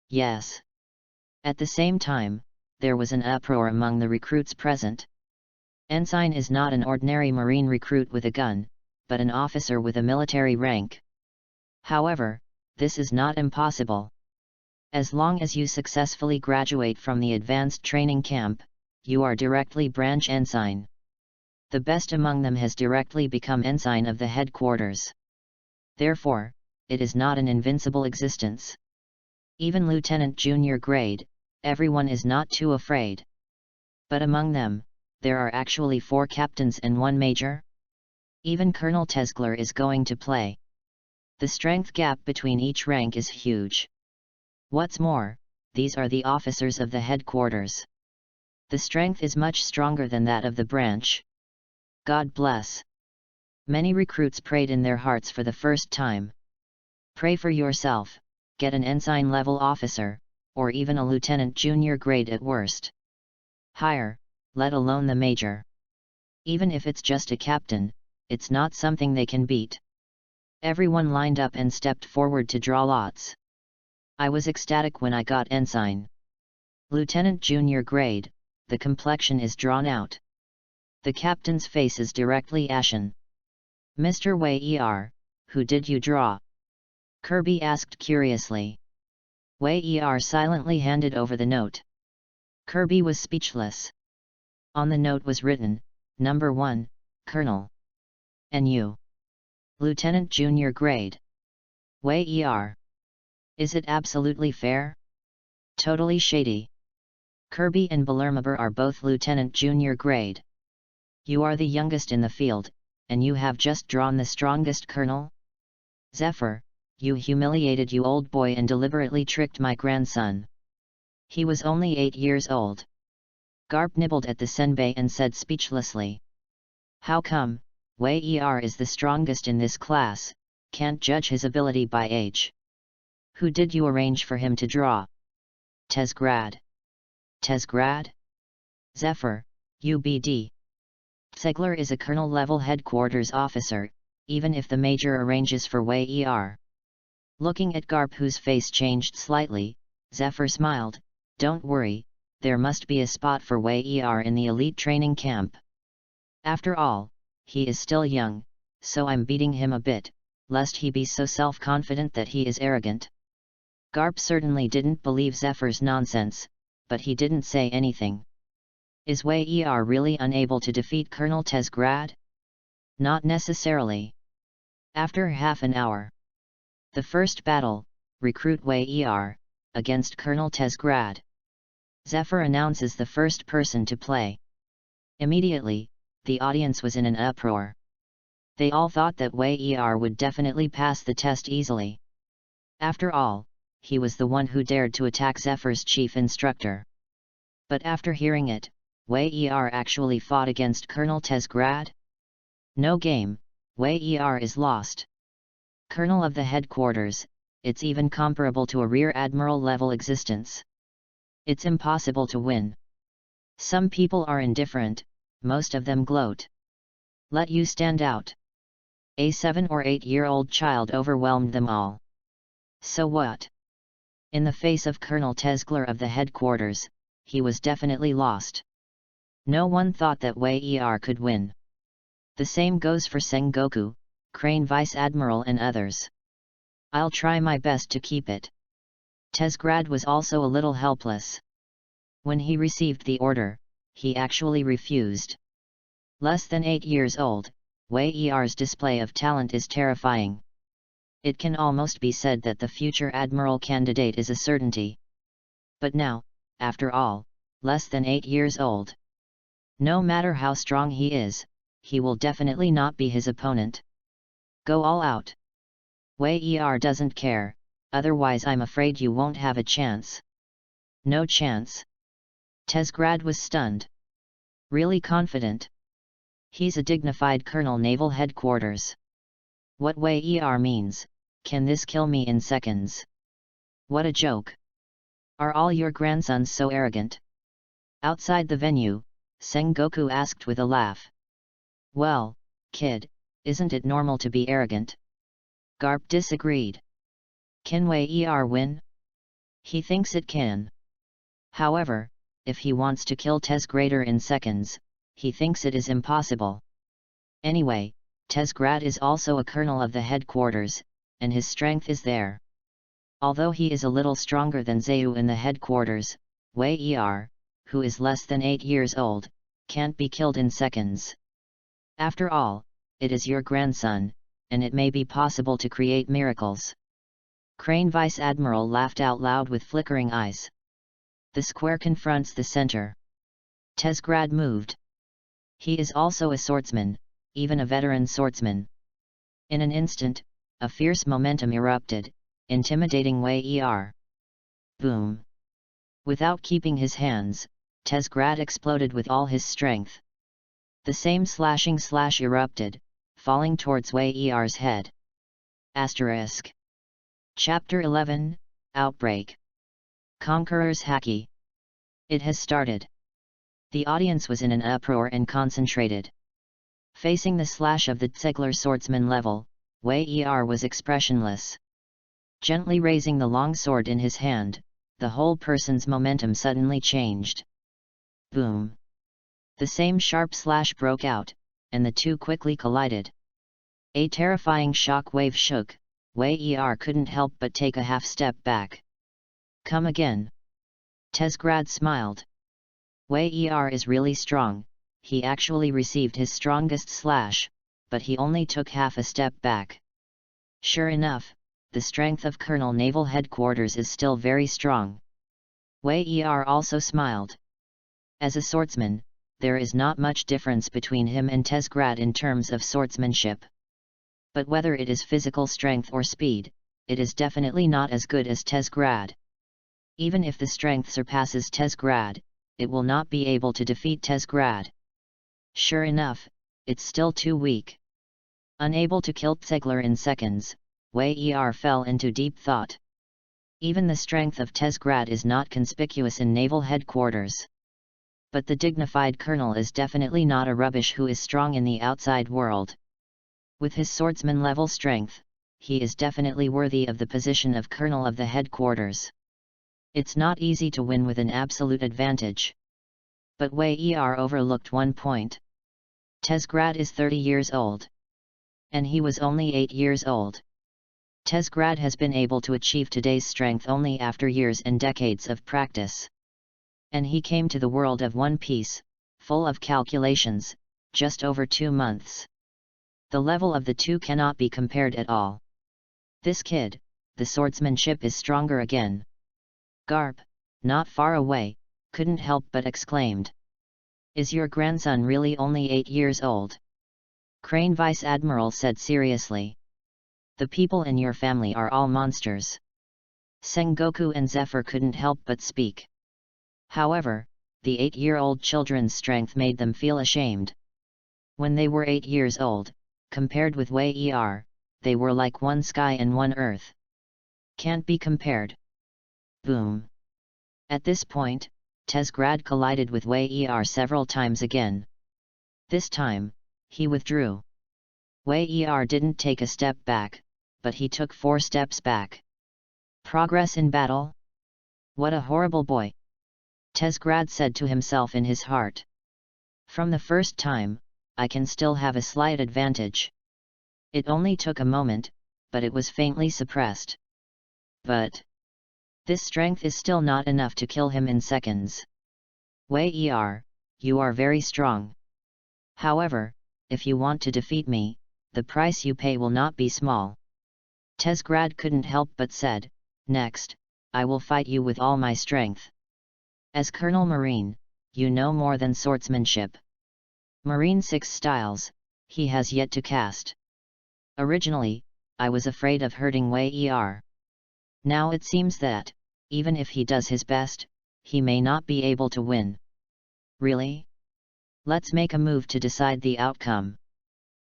Yes. At the same time, there was an uproar among the recruits present. Ensign is not an ordinary Marine recruit with a gun, but an officer with a military rank. However, this is not impossible. As long as you successfully graduate from the advanced training camp, you are directly branch ensign. The best among them has directly become ensign of the headquarters. Therefore, it is not an invincible existence. Even lieutenant junior grade, everyone is not too afraid. But among them, there are actually 4 captains and 1 major. Even Colonel Tesgler is going to play. The strength gap between each rank is huge. What's more, these are the officers of the headquarters. The strength is much stronger than that of the branch. God bless. Many recruits prayed in their hearts for the first time. Pray for yourself, get an ensign level officer, or even a lieutenant junior grade at worst. Higher, let alone the major. Even if it's just a captain, it's not something they can beat. Everyone lined up and stepped forward to draw lots. I was ecstatic when I got ensign. Lieutenant junior grade, the complexion is drawn out. The captain's face is directly ashen. Mr. Wei Er, who did you draw? Kirby asked curiously. Wei Er silently handed over the note. Kirby was speechless. On the note was written, Number 1, Colonel. And you? Lieutenant junior grade. Wei Er. Is it absolutely fair? Totally shady. Kirby and Bellermaber are both lieutenant junior grade. You are the youngest in the field, and you have just drawn the strongest colonel? Zephyr, you humiliated you old boy and deliberately tricked my grandson. He was only 8 years old. Garp nibbled at the senbei and said speechlessly. How come, Wei Er is the strongest in this class, can't judge his ability by age? Who did you arrange for him to draw? Tesgrad. Tesgrad? Zephyr, UBD. Tesgler is a colonel-level headquarters officer, even if the major arranges for Wei Er. Looking at Garp whose face changed slightly, Zephyr smiled, don't worry, there must be a spot for Wei Er in the elite training camp. After all, he is still young, so I'm beating him a bit, lest he be so self-confident that he is arrogant. Garp certainly didn't believe Zephyr's nonsense, but he didn't say anything. Is Wei really unable to defeat Colonel Tezgrad? Not necessarily. After half an hour. The first battle, Recruit Wei against Colonel Tezgrad. Zephyr announces the first person to play. Immediately, the audience was in an uproar. They all thought that Wei would definitely pass the test easily. After all, he was the one who dared to attack Zephyr's chief instructor. But after hearing it, Wei actually fought against Colonel Tezgrad? No game, Wei is lost. Colonel of the headquarters, it's even comparable to a rear admiral level existence. It's impossible to win. Some people are indifferent, most of them gloat. Let you stand out. A 7 or 8-year-old child overwhelmed them all. So what? In the face of Colonel Tezgler of the headquarters, he was definitely lost. No one thought that Wei could win. The same goes for Sengoku, Crane Vice Admiral and others. I'll try my best to keep it. Tezgrad was also a little helpless. When he received the order, he actually refused. Less than 8 years old, Wei display of talent is terrifying. It can almost be said that the future admiral candidate is a certainty. But now, after all, less than 8 years old. No matter how strong he is, he will definitely not be his opponent. Go all out. Wei doesn't care, otherwise I'm afraid you won't have a chance. No chance. Tezgrad was stunned. Really confident. He's a dignified colonel naval headquarters. What Wei means, can this kill me in seconds? What a joke. Are all your grandsons so arrogant? Outside the venue, Sengoku asked with a laugh. Well, kid, isn't it normal to be arrogant? Garp disagreed. Can Wei win? He thinks it can. However, if he wants to kill Tezgrad in seconds, he thinks it is impossible. Anyway, Tezgrad is also a colonel of the headquarters, and his strength is there. Although he is a little stronger than Zeu in the headquarters, Wei who is less than 8 years old, can't be killed in seconds. After all, it is your grandson, and it may be possible to create miracles. Crane Vice Admiral laughed out loud with flickering eyes. The square confronts the center. Tezgrad moved. He is also a swordsman, even a veteran swordsman. In an instant, a fierce momentum erupted, intimidating Wei Boom! Without keeping his hands, Tezgrad exploded with all his strength. The same slashing slash erupted, falling towards Wei's head. Asterisk. Chapter 11, Outbreak. Conqueror's Haki. It has started. The audience was in an uproar and concentrated. Facing the slash of the Tezgler swordsman level, Wei was expressionless. Gently raising the long sword in his hand, the whole person's momentum suddenly changed. Boom! The same sharp slash broke out, and the two quickly collided. A terrifying shock wave shook. Wei couldn't help but take a half step back. Come again. Tezgrad smiled. Wei is really strong, he actually received his strongest slash, but he only took half a step back. Sure enough, the strength of Colonel Naval Headquarters is still very strong. Wei also smiled. As a swordsman, there is not much difference between him and Tezgrad in terms of swordsmanship. But whether it is physical strength or speed, it is definitely not as good as Tezgrad. Even if the strength surpasses Tezgrad, it will not be able to defeat Tezgrad. Sure enough, it's still too weak. Unable to kill Tezgler in seconds, Wei fell into deep thought. Even the strength of Tezgrad is not conspicuous in naval headquarters. But the dignified colonel is definitely not a rubbish who is strong in the outside world. With his swordsman-level strength, he is definitely worthy of the position of colonel of the headquarters. It's not easy to win with an absolute advantage. But Wei overlooked one point. Tezgrad is 30 years old. And he was only 8 years old. Tesgrad has been able to achieve today's strength only after years and decades of practice. And he came to the world of One Piece, full of calculations, just over 2 months. The level of the two cannot be compared at all. This kid, the swordsmanship is stronger again. Garp, not far away, couldn't help but exclaimed. Is your grandson really only 8 years old? Crane Vice Admiral said seriously. The people in your family are all monsters. Sengoku and Zephyr couldn't help but speak. However, the 8-year-old children's strength made them feel ashamed. When they were 8 years old, compared with Wei Er, they were like one sky and one earth. Can't be compared. Boom. At this point, Tesgrad collided with Wei Er several times again. This time, he withdrew. Wei Er didn't take a step back, but he took 4 steps back. Progress in battle? What a horrible boy! Tesgrad said to himself in his heart. From the first time, I can still have a slight advantage. It only took a moment, but it was faintly suppressed. But this strength is still not enough to kill him in seconds. Wei Er, you are very strong. However, if you want to defeat me, the price you pay will not be small. Tesgrad couldn't help but said, next, I will fight you with all my strength. As Colonel Marine, you know more than swordsmanship. Marine 6 styles, he has yet to cast. Originally, I was afraid of hurting Wei Er. Now it seems that, even if he does his best, he may not be able to win. Really? Let's make a move to decide the outcome.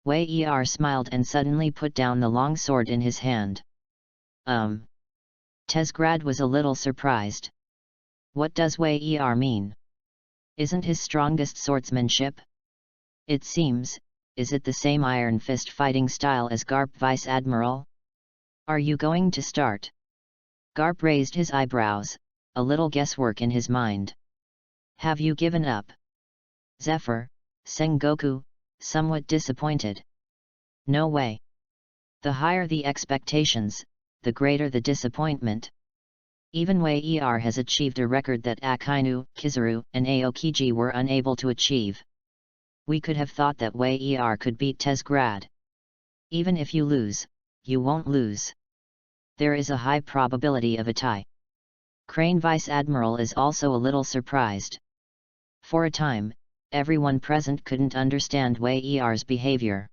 Wei Er smiled and suddenly put down the long sword in his hand. Tesgrad was a little surprised. What does Wei Er mean? Isn't his strongest swordsmanship? It seems, is it the same iron fist fighting style as Garp Vice Admiral? Are you going to start? Garp raised his eyebrows, a little guesswork in his mind. Have you given up? Zephyr, Sengoku, somewhat disappointed. No way. The higher the expectations, the greater the disappointment. Even Wei Er has achieved a record that Akainu, Kizaru, and Aokiji were unable to achieve. We could have thought that Wei Er could beat Tesgrad. Even if you lose, you won't lose. There is a high probability of a tie. Crane Vice Admiral is also a little surprised. For a time, everyone present couldn't understand Wei Er's behavior.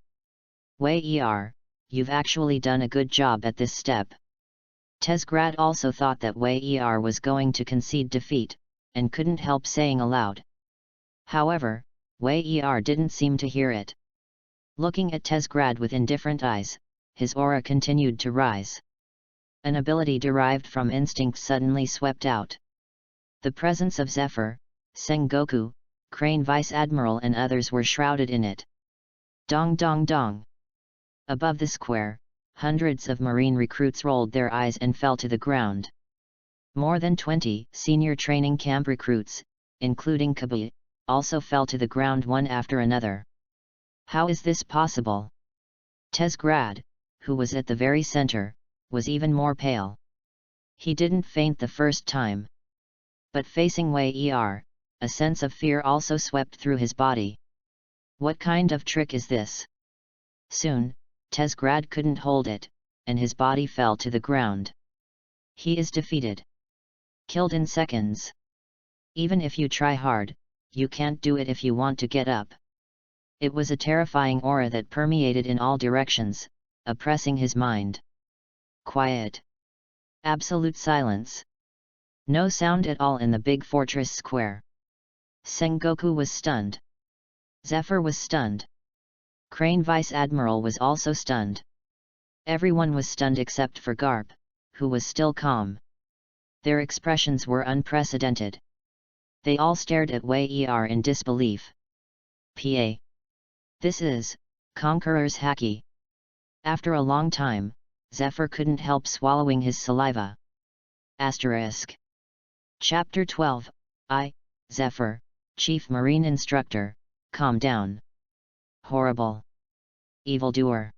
Wei Er, you've actually done a good job at this step. Tesgrad also thought that Wei Er was going to concede defeat, and couldn't help saying aloud. However, Wei Er didn't seem to hear it. Looking at Tesgrad with indifferent eyes, his aura continued to rise. An ability derived from instinct suddenly swept out. The presence of Zephyr, Sengoku, Crane Vice Admiral and others were shrouded in it. Dong dong dong. Above the square, hundreds of Marine recruits rolled their eyes and fell to the ground. More than 20 senior training camp recruits, including Kobo, also fell to the ground one after another. How is this possible? Tesgrad, who was at the very center, was even more pale. He didn't faint the first time. But facing Wei Er, a sense of fear also swept through his body. What kind of trick is this? Soon, Tesgrad couldn't hold it, and his body fell to the ground. He is defeated. Killed in seconds. Even if you try hard, you can't do it if you want to get up. It was a terrifying aura that permeated in all directions, oppressing his mind. Quiet. Absolute silence. No sound at all in the big fortress square. Sengoku was stunned. Zephyr was stunned. Crane Vice Admiral was also stunned. Everyone was stunned except for Garp, who was still calm. Their expressions were unprecedented. They all stared at Wei Er in disbelief. Pa. This is Conqueror's Haki. After a long time, Zephyr couldn't help swallowing his saliva. Asterisk. Chapter 12, Zephyr, Chief Marine Instructor, calm down. Horrible. Evildoer.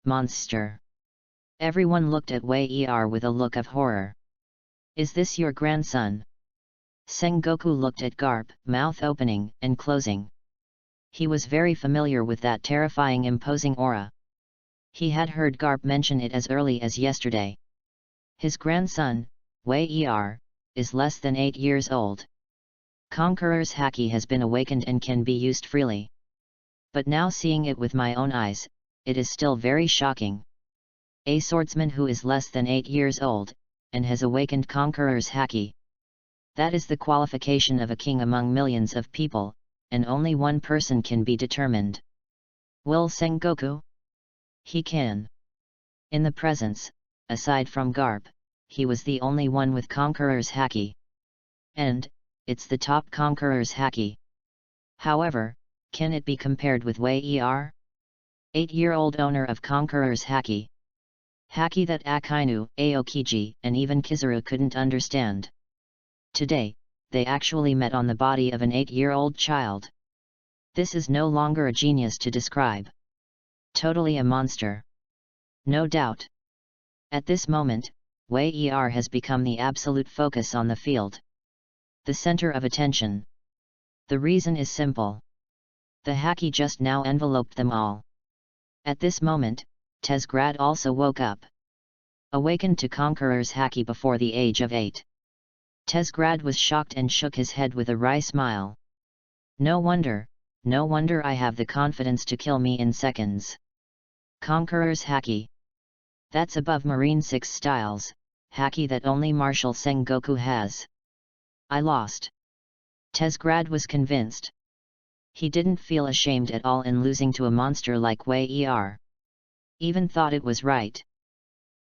monster. Everyone looked at Wei Er with a look of horror. Is this your grandson? Sengoku looked at Garp, mouth opening and closing. He was very familiar with that terrifying imposing aura. He had heard Garp mention it as early as yesterday. His grandson, Wei Er, is less than 8 years old. Conqueror's Haki has been awakened and can be used freely. But now seeing it with my own eyes, it is still very shocking. A swordsman who is less than 8 years old, and has awakened Conqueror's Haki. That is the qualification of a king among millions of people, and only one person can be determined. Will Sengoku? He can. In the presence, aside from Garp, he was the only one with Conqueror's Haki. And, it's the top Conqueror's Haki. However, can it be compared with Wei Er? 8-year-old owner of Conqueror's Haki. Haki that Akainu, Aokiji, and even Kizaru couldn't understand. Today, they actually met on the body of an 8-year-old child. This is no longer a genius to describe. Totally a monster. No doubt. At this moment, Wei Er has become the absolute focus on the field. The center of attention. The reason is simple. The Haki just now enveloped them all. At this moment, Tezgrad also woke up. Awakened to Conqueror's Haki before the age of 8. Tezgrad was shocked and shook his head with a wry smile. No wonder I have the confidence to kill me in seconds. Conqueror's Haki. That's above Marine 6 styles, Haki that only Martial Sengoku has. I lost. Tezgrad was convinced. He didn't feel ashamed at all in losing to a monster like Wei Er. Even thought it was right.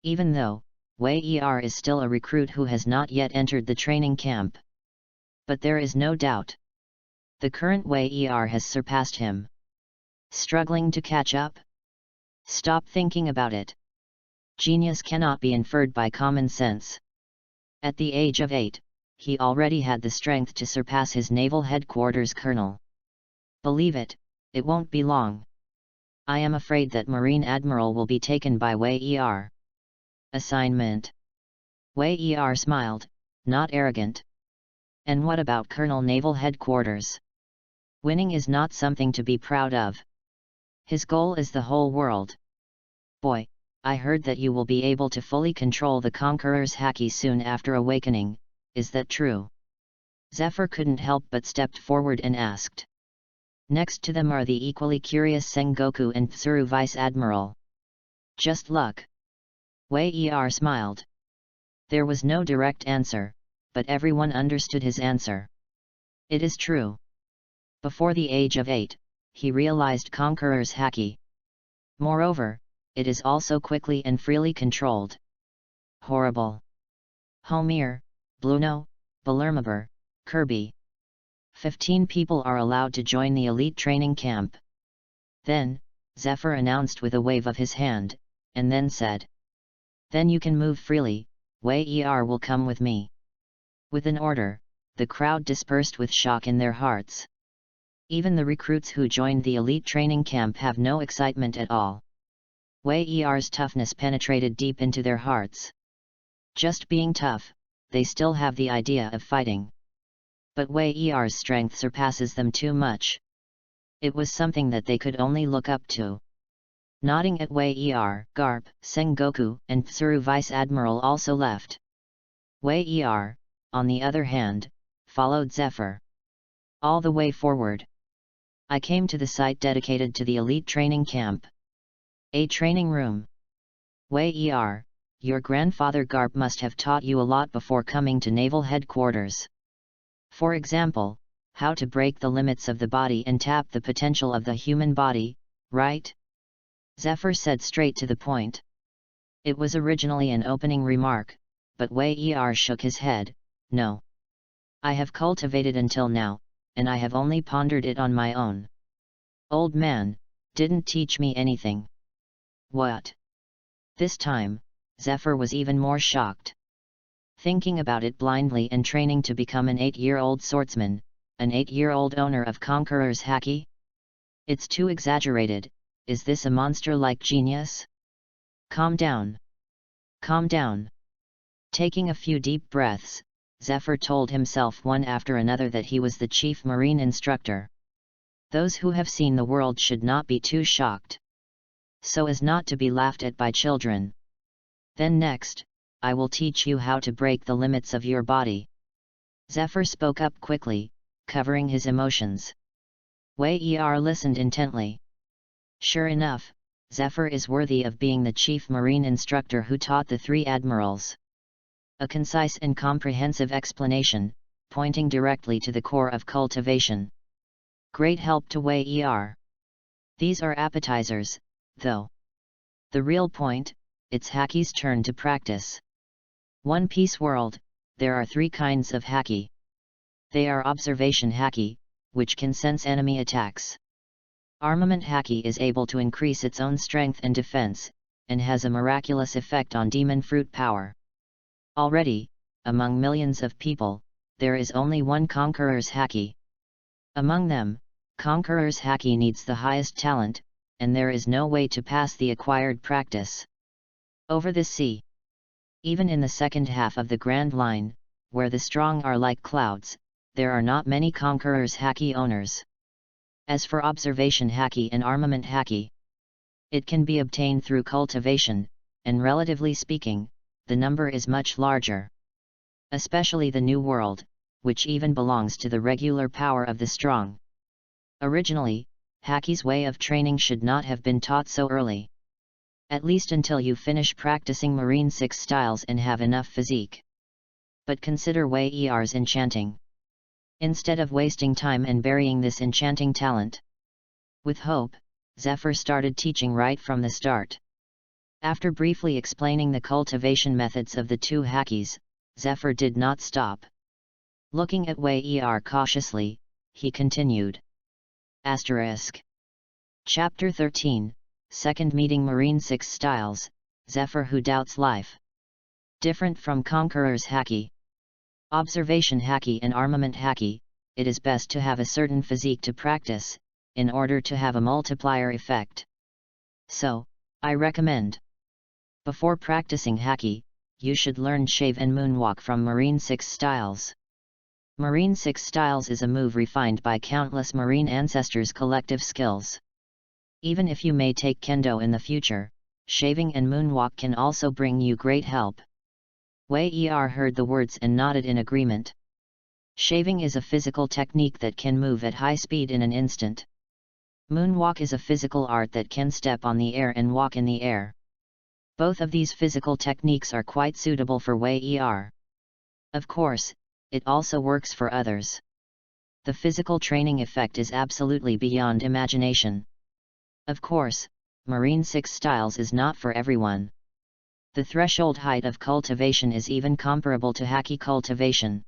Even though, Wei Er is still a recruit who has not yet entered the training camp. But there is no doubt. The current Wei Er has surpassed him. Struggling to catch up? Stop thinking about it. Genius cannot be inferred by common sense. At the age of 8, he already had the strength to surpass his naval headquarters colonel. Believe it, it won't be long. I am afraid that Marine Admiral will be taken by Wei Er. Assignment. Wei Er smiled, not arrogant. And what about Colonel Naval Headquarters? Winning is not something to be proud of. His goal is the whole world. Boy, I heard that you will be able to fully control the Conqueror's Haki soon after awakening, is that true? Zephyr couldn't help but stepped forward and asked. Next to them are the equally curious Sengoku and Tsuru Vice Admiral. Just luck. Wei Er smiled. There was no direct answer, but everyone understood his answer. It is true. Before the age of 8, he realized Conqueror's Haki. Moreover, it is also quickly and freely controlled. Horrible. Homir, Bluno, Balermaber, Kirby. 15 people are allowed to join the elite training camp. Then, Zephyr announced with a wave of his hand, and then said. Then you can move freely, Wei Er will come with me. With an order, the crowd dispersed with shock in their hearts. Even the recruits who joined the elite training camp have no excitement at all. Wei Er's toughness penetrated deep into their hearts. Just being tough, they still have the idea of fighting. But Wei Er's strength surpasses them too much. It was something that they could only look up to. Nodding at Wei Er, Garp, Sengoku, and Tsuru Vice Admiral also left. Wei Er, on the other hand, followed Zephyr. All the way forward. I came to the site dedicated to the elite training camp. A training room. Wei Er, your grandfather Garp must have taught you a lot before coming to naval headquarters. For example, how to break the limits of the body and tap the potential of the human body, right? Zephyr said straight to the point. It was originally an opening remark, but Wei Er shook his head, no. I have cultivated until now, and I have only pondered it on my own. Old man, didn't teach me anything. What? This time, Zephyr was even more shocked. Thinking about it blindly and training to become an 8-year-old swordsman, an 8-year-old owner of Conqueror's Haki? It's too exaggerated. Is this a monster-like genius? Calm down. Calm down. Taking a few deep breaths, Zephyr told himself one after another that he was the chief marine instructor. Those who have seen the world should not be too shocked, so as not to be laughed at by children. Then next, I will teach you how to break the limits of your body. Zephyr spoke up quickly, covering his emotions. Wei Er listened intently. Sure enough, Zephyr is worthy of being the chief marine instructor who taught the three admirals. A concise and comprehensive explanation, pointing directly to the core of cultivation. Great help to Wei Er. These are appetizers, though. The real point, it's Haki's turn to practice. One Piece world, there are three kinds of Haki. They are observation Haki, which can sense enemy attacks. Armament Haki is able to increase its own strength and defense, and has a miraculous effect on demon fruit power. Already, among millions of people, there is only one Conqueror's Haki. Among them, Conqueror's Haki needs the highest talent, and there is no way to pass the acquired practice. Over the sea. Even in the second half of the Grand Line, where the strong are like clouds, there are not many Conqueror's Haki owners. As for observation Haki and armament Haki, it can be obtained through cultivation, and relatively speaking, the number is much larger. Especially the New World, which even belongs to the regular power of the strong. Originally, Haki's way of training should not have been taught so early. At least until you finish practicing Marine 6 styles and have enough physique. But consider Wei Er's enchanting. Instead of wasting time and burying this enchanting talent. With hope, Zephyr started teaching right from the start. After briefly explaining the cultivation methods of the two Hakis, Zephyr did not stop. Looking at Wei Er cautiously, he continued. Asterisk. Chapter 13, Second Meeting Marine 6 Styles, Zephyr Who Doubts Life. Different from Conqueror's Haki. Observation Haki and armament Haki, it is best to have a certain physique to practice, in order to have a multiplier effect. So, I recommend. Before practicing Haki, you should learn Shave and Moonwalk from Marine 6 Styles. Marine 6 Styles is a move refined by countless marine ancestors' collective skills. Even if you may take Kendo in the future, shaving and moonwalk can also bring you great help. Wei Er heard the words and nodded in agreement. Shaving is a physical technique that can move at high speed in an instant. Moonwalk is a physical art that can step on the air and walk in the air. Both of these physical techniques are quite suitable for Wei Er. Of course, it also works for others. The physical training effect is absolutely beyond imagination. Of course, Marine 6 Styles is not for everyone. The threshold height of cultivation is even comparable to Haki cultivation.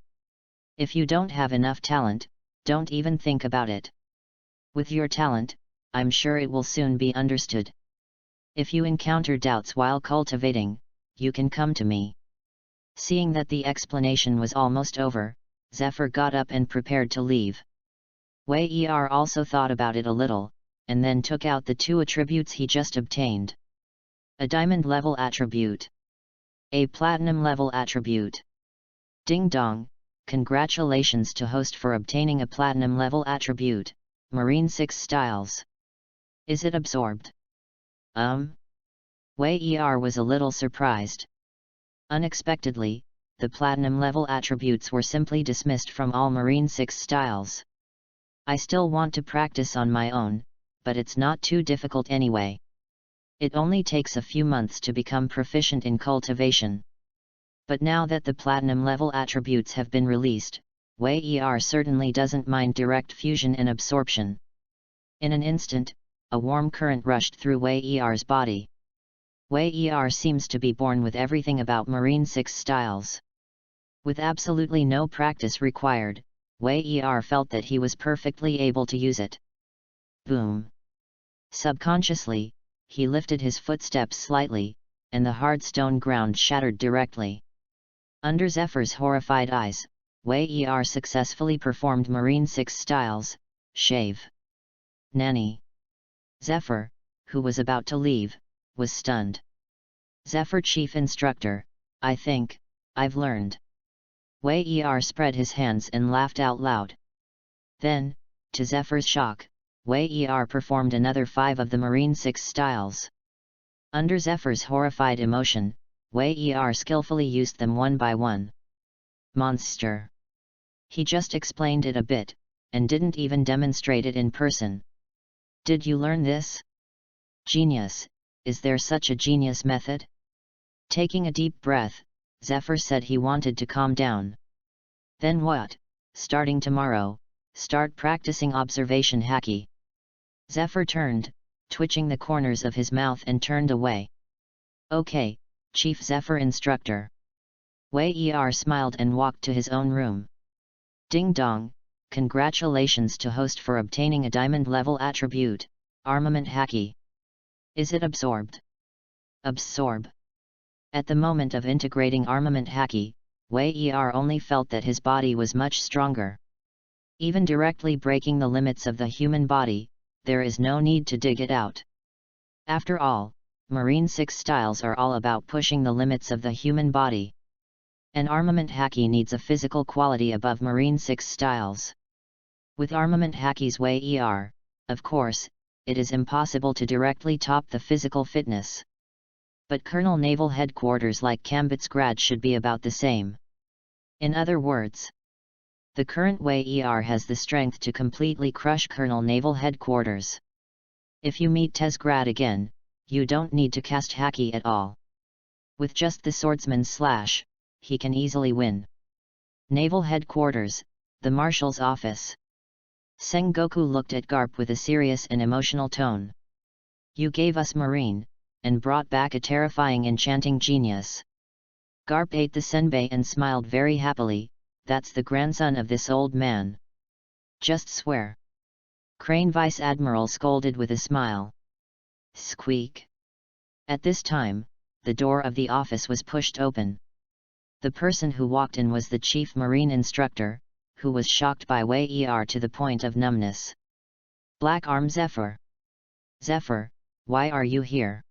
If you don't have enough talent, don't even think about it. With your talent, I'm sure it will soon be understood. If you encounter doubts while cultivating, you can come to me. Seeing that the explanation was almost over, Zephyr got up and prepared to leave. Wei Er also thought about it a little, and then took out the two attributes he just obtained. A diamond level attribute. A platinum level attribute. Ding dong, congratulations to host for obtaining a platinum level attribute, Marine 6 Styles. Is it absorbed? Wei Er was a little surprised. Unexpectedly, the platinum level attributes were simply dismissed from all Marine 6 Styles. I still want to practice on my own, but it's not too difficult anyway. It only takes a few months to become proficient in cultivation. But now that the platinum level attributes have been released, Wei Er certainly doesn't mind direct fusion and absorption. In an instant, a warm current rushed through Wei Er's body. Wei Er seems to be born with everything about Marine 6 Styles. With absolutely no practice required, Wei Er felt that he was perfectly able to use it. Boom! Subconsciously, he lifted his footsteps slightly, and the hard stone ground shattered directly. Under Zephyr's horrified eyes, Wei Er successfully performed Marine 6 Styles, Shave. Nanny! Zephyr, who was about to leave, was stunned. Zephyr Chief Instructor, I think, I've learned. Wei Er spread his hands and laughed out loud. Then, to Zephyr's shock, Wei Er performed another 5 of the Marine 6 styles. Under Zephyr's horrified emotion, Wei Er skillfully used them one by one. Monster! He just explained it a bit, and didn't even demonstrate it in person. Did you learn this? Genius! Is there such a genius method? Taking a deep breath, Zephyr said he wanted to calm down. Then what? Starting tomorrow, start practicing observation haki. Zephyr turned, twitching the corners of his mouth and turned away. Okay, Chief Zephyr Instructor. Wei Er smiled and walked to his own room. Ding dong, congratulations to host for obtaining a diamond level attribute, Armament Haki. Is it absorbed? Absorb. At the moment of integrating Armament Haki, Wei Er only felt that his body was much stronger. Even directly breaking the limits of the human body, there is no need to dig it out. After all, Marine 6 styles are all about pushing the limits of the human body. An Armament Haki needs a physical quality above Marine 6 styles. With Armament Haki's Wei Er, of course, it is impossible to directly top the physical fitness. But Colonel Naval Headquarters like Kambitsgrad should be about the same. In other words, the current Wei Er has the strength to completely crush Colonel Naval Headquarters. If you meet Tesgrad again, you don't need to cast Haki at all. With just the swordsman's slash, he can easily win. Naval Headquarters, the Marshal's office. Sengoku looked at Garp with a serious and emotional tone. You gave us Marine, and brought back a terrifying enchanting genius. Garp ate the senbei and smiled very happily. That's the grandson of this old man. Just swear. Crane Vice Admiral scolded with a smile. Squeak. At this time, the door of the office was pushed open. The person who walked in was the Chief Marine Instructor, who was shocked by Wei Er to the point of numbness. Black Arm Zephyr. Zephyr, why are you here?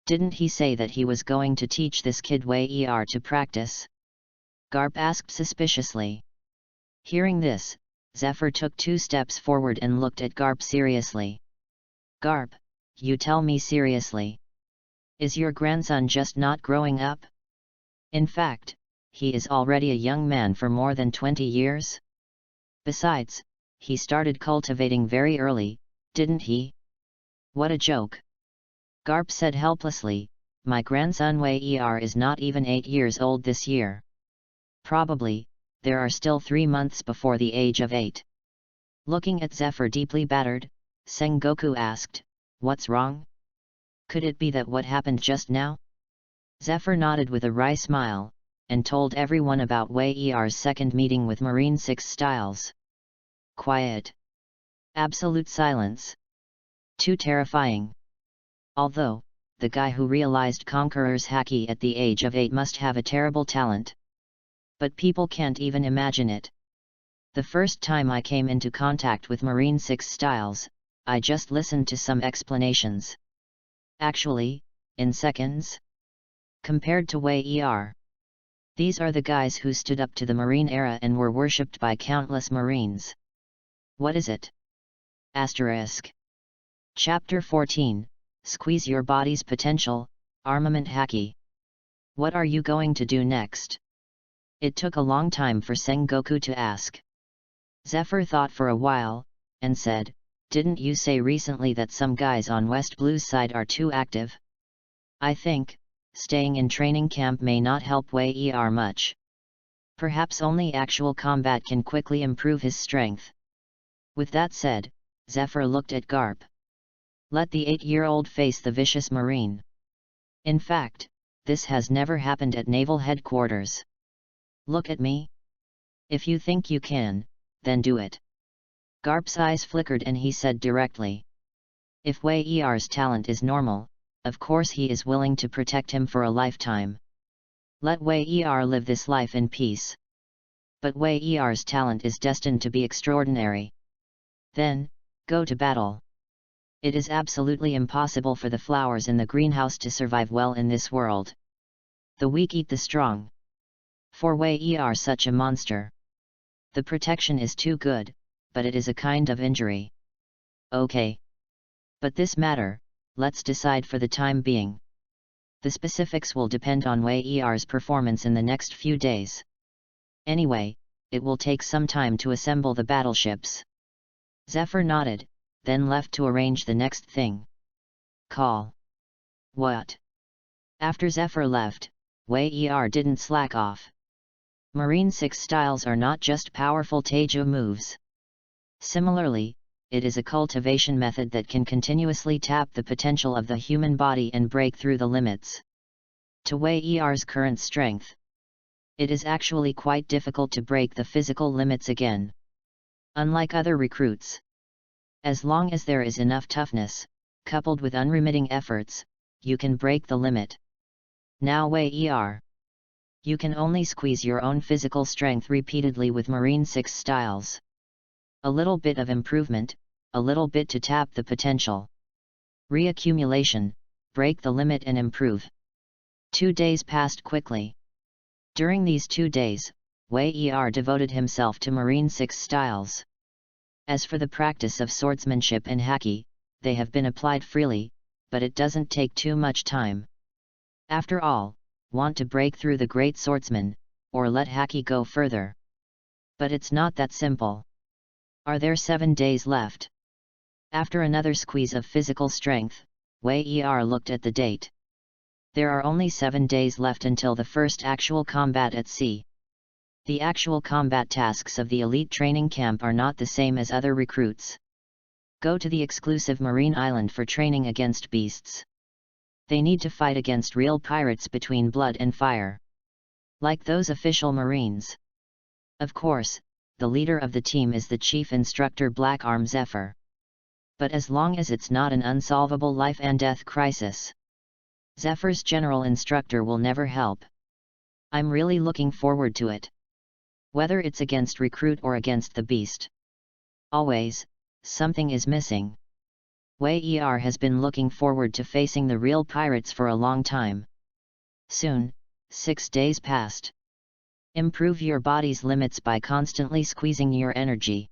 Didn't he say that he was going to teach this kid Wei Er to practice? Garp asked suspiciously. Hearing this, Zephyr took 2 steps forward and looked at Garp seriously. Garp, you tell me seriously. Is your grandson just not growing up? In fact, he is already a young man for more than 20 years? Besides, he started cultivating very early, didn't he? What a joke! Garp said helplessly, my grandson Wei Er is not even 8 years old this year. Probably, there are still 3 months before the age of 8. Looking at Zephyr deeply battered, Sengoku asked, what's wrong? Could it be that what happened just now? Zephyr nodded with a wry smile, and told everyone about Wei Er's second meeting with Marine 6 styles. Quiet. Absolute silence. Too terrifying. Although, the guy who realized Conqueror's Haki at the age of 8 must have a terrible talent. But people can't even imagine it. The first time I came into contact with Marine 6 styles, I just listened to some explanations. Actually, in seconds. Compared to Wei Er. These are the guys who stood up to the Marine era and were worshipped by countless Marines. What is it? Asterisk. Chapter 14, Squeeze Your Body's Potential, Armament Haki. What are you going to do next? It took a long time for Sengoku to ask. Zephyr thought for a while, and said, didn't you say recently that some guys on West Blue's side are too active? I think, staying in training camp may not help Wei Er much. Perhaps only actual combat can quickly improve his strength. With that said, Zephyr looked at Garp. Let the 8-year-old face the vicious Marine. In fact, this has never happened at Naval Headquarters. Look at me. If you think you can, then do it. Garp's eyes flickered and he said directly. If Wei Er's talent is normal, of course he is willing to protect him for a lifetime. Let Wei Er live this life in peace. But Wei Er's talent is destined to be extraordinary. Then, go to battle. It is absolutely impossible for the flowers in the greenhouse to survive well in this world. The weak eat the strong. For we are such a monster. The protection is too good, but it is a kind of injury. Okay. But this matter, let's decide for the time being. The specifics will depend on we's performance in the next few days. Anyway, it will take some time to assemble the battleships. Zephyr nodded, then left to arrange the next thing. Call. What? After Zephyr left, we didn't slack off. Marine 6 styles are not just powerful Teiju moves. Similarly, it is a cultivation method that can continuously tap the potential of the human body and break through the limits. To we's current strength, it is actually quite difficult to break the physical limits again. Unlike other recruits. As long as there is enough toughness, coupled with unremitting efforts, you can break the limit. Now you can only squeeze your own physical strength repeatedly with Marine 6 styles. A little bit of improvement, a little bit to tap the potential. Reaccumulation, break the limit and improve. 2 days passed quickly. During these 2 days, we devoted himself to Marine 6 styles. As for the practice of swordsmanship and haki, they have been applied freely, but it doesn't take too much time. After all, want to break through the great swordsman, or let haki go further. But it's not that simple. Are there 7 days left? After another squeeze of physical strength, we looked at the date. There are only 7 days left until the first actual combat at sea. The actual combat tasks of the elite training camp are not the same as other recruits. Go to the exclusive marine island for training against beasts. They need to fight against real pirates between blood and fire. Like those official marines. Of course, the leader of the team is the chief instructor Black Arm Zephyr. But as long as it's not an unsolvable life and death crisis, Zephyr's general instructor will never help. I'm really looking forward to it. Whether it's against recruit or against the beast. Always, something is missing. We has been looking forward to facing the real pirates for a long time. Soon, 6 days passed. Improve your body's limits by constantly squeezing your energy.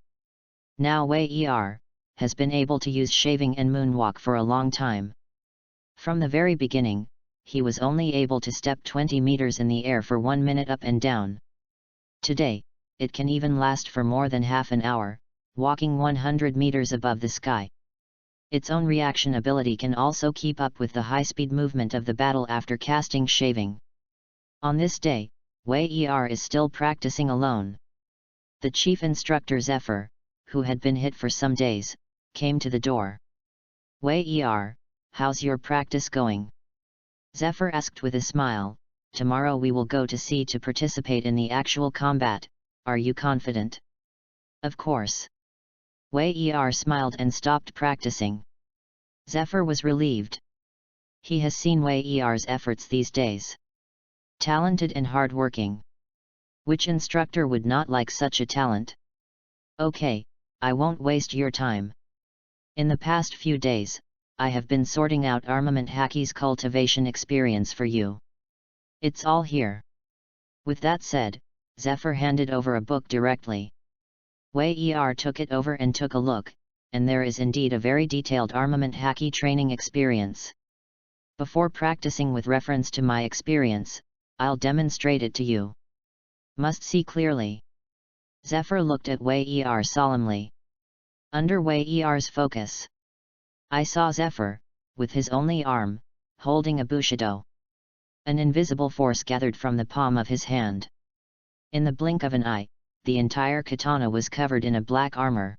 Now we has been able to use shaving and moonwalk for a long time. From the very beginning, he was only able to step 20 meters in the air for 1 minute up and down. Today, it can even last for more than half an hour, walking 100 meters above the sky. Its own reaction ability can also keep up with the high-speed movement of the battle after casting shaving. On this day, we is still practicing alone. The chief instructor Zephyr, who had been hit for some days, came to the door. We how's your practice going? Zephyr asked with a smile. Tomorrow we will go to sea to participate in the actual combat, are you confident? Of course. We smiled and stopped practicing. Zephyr was relieved. He has seen we's efforts these days. Talented and hard-working. Which instructor would not like such a talent? Okay, I won't waste your time. In the past few days, I have been sorting out armament haki's cultivation experience for you. It's all here. With that said, Zephyr handed over a book directly. We took it over and took a look, and there is indeed a very detailed armament haki training experience. Before practicing with reference to my experience, I'll demonstrate it to you. Must see clearly. Zephyr looked at we solemnly. Under we's focus, I saw Zephyr, with his only arm, holding a bushido. An invisible force gathered from the palm of his hand. In the blink of an eye, the entire katana was covered in a black armor.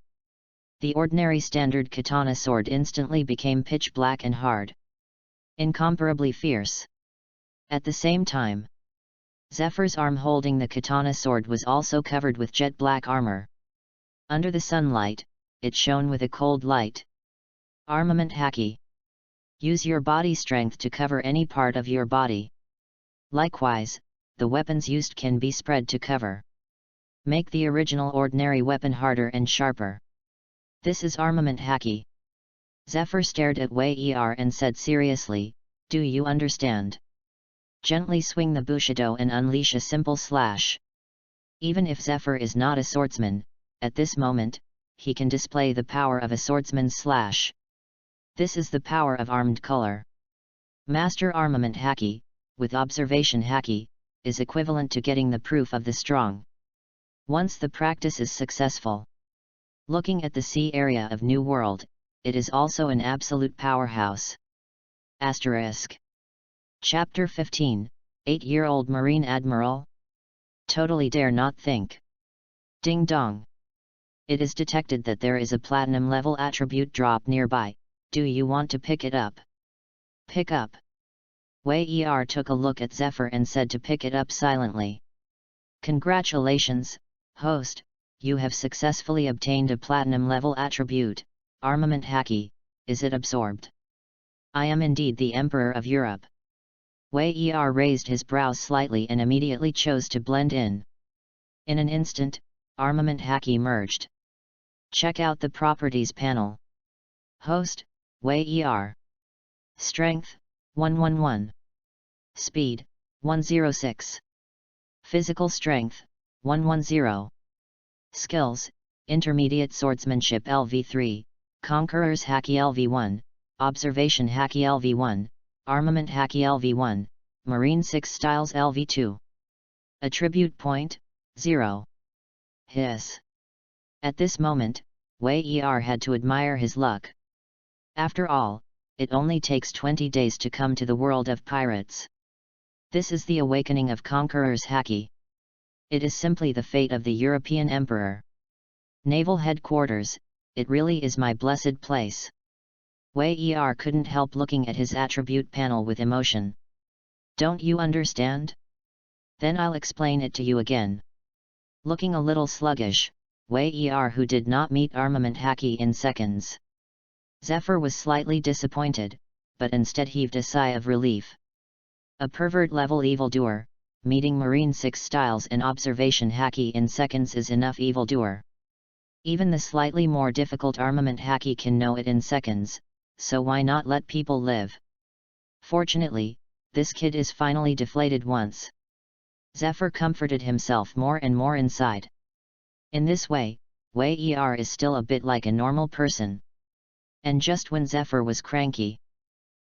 The ordinary standard katana sword instantly became pitch black and hard. Incomparably fierce. At the same time, Zephyr's arm holding the katana sword was also covered with jet black armor. Under the sunlight, it shone with a cold light. Armament haki. Use your body strength to cover any part of your body. Likewise, the weapons used can be spread to cover. Make the original ordinary weapon harder and sharper. This is armament haki. Zephyr stared at Wei Er and said seriously, "Do you understand? Gently swing the Bushido and unleash a simple slash." Even if Zephyr is not a swordsman, at this moment, he can display the power of a swordsman's slash. This is the power of armed color. Master armament haki, with observation haki, is equivalent to getting the proof of the strong. Once the practice is successful. Looking at the sea area of New World, it is also an absolute powerhouse. Asterisk. Chapter 15, 8-year-old Marine Admiral? Totally dare not think. Ding dong. It is detected that there is a platinum level attribute drop nearby. Do you want to pick it up? Pick up. Wei Er took a look at Zephyr and said to pick it up silently. Congratulations, host, you have successfully obtained a platinum level attribute, armament haki. Is it absorbed? I am indeed the Emperor of Europe. Wei Er raised his brows slightly and immediately chose to blend in. In an instant, armament haki merged. Check out the properties panel. Host, Wei Er. Strength, 111. Speed, 106. Physical strength, 110. Skills, Intermediate Swordsmanship LV3, Conqueror's Haki LV1, Observation Haki LV1, Armament Haki LV1, Marine 6 Styles LV2. Attribute point, 0. Hiss. At this moment, Wei Er had to admire his luck. After all, it only takes 20 days to come to the world of pirates. This is the awakening of Conqueror's Haki. It is simply the fate of the European Emperor. Naval headquarters, it really is my blessed place. Wei Er couldn't help looking at his attribute panel with emotion. Don't you understand? Then I'll explain it to you again. Looking a little sluggish, Wei Er who did not meet armament haki in seconds. Zephyr was slightly disappointed, but instead heaved a sigh of relief. A pervert-level evildoer, meeting Marine 6 styles and observation haki in seconds is enough evildoer. Even the slightly more difficult armament haki can know it in seconds, so why not let people live? Fortunately, this kid is finally deflated once. Zephyr comforted himself more and more inside. In this way, Wei Er is still a bit like a normal person. And just when Zephyr was cranky,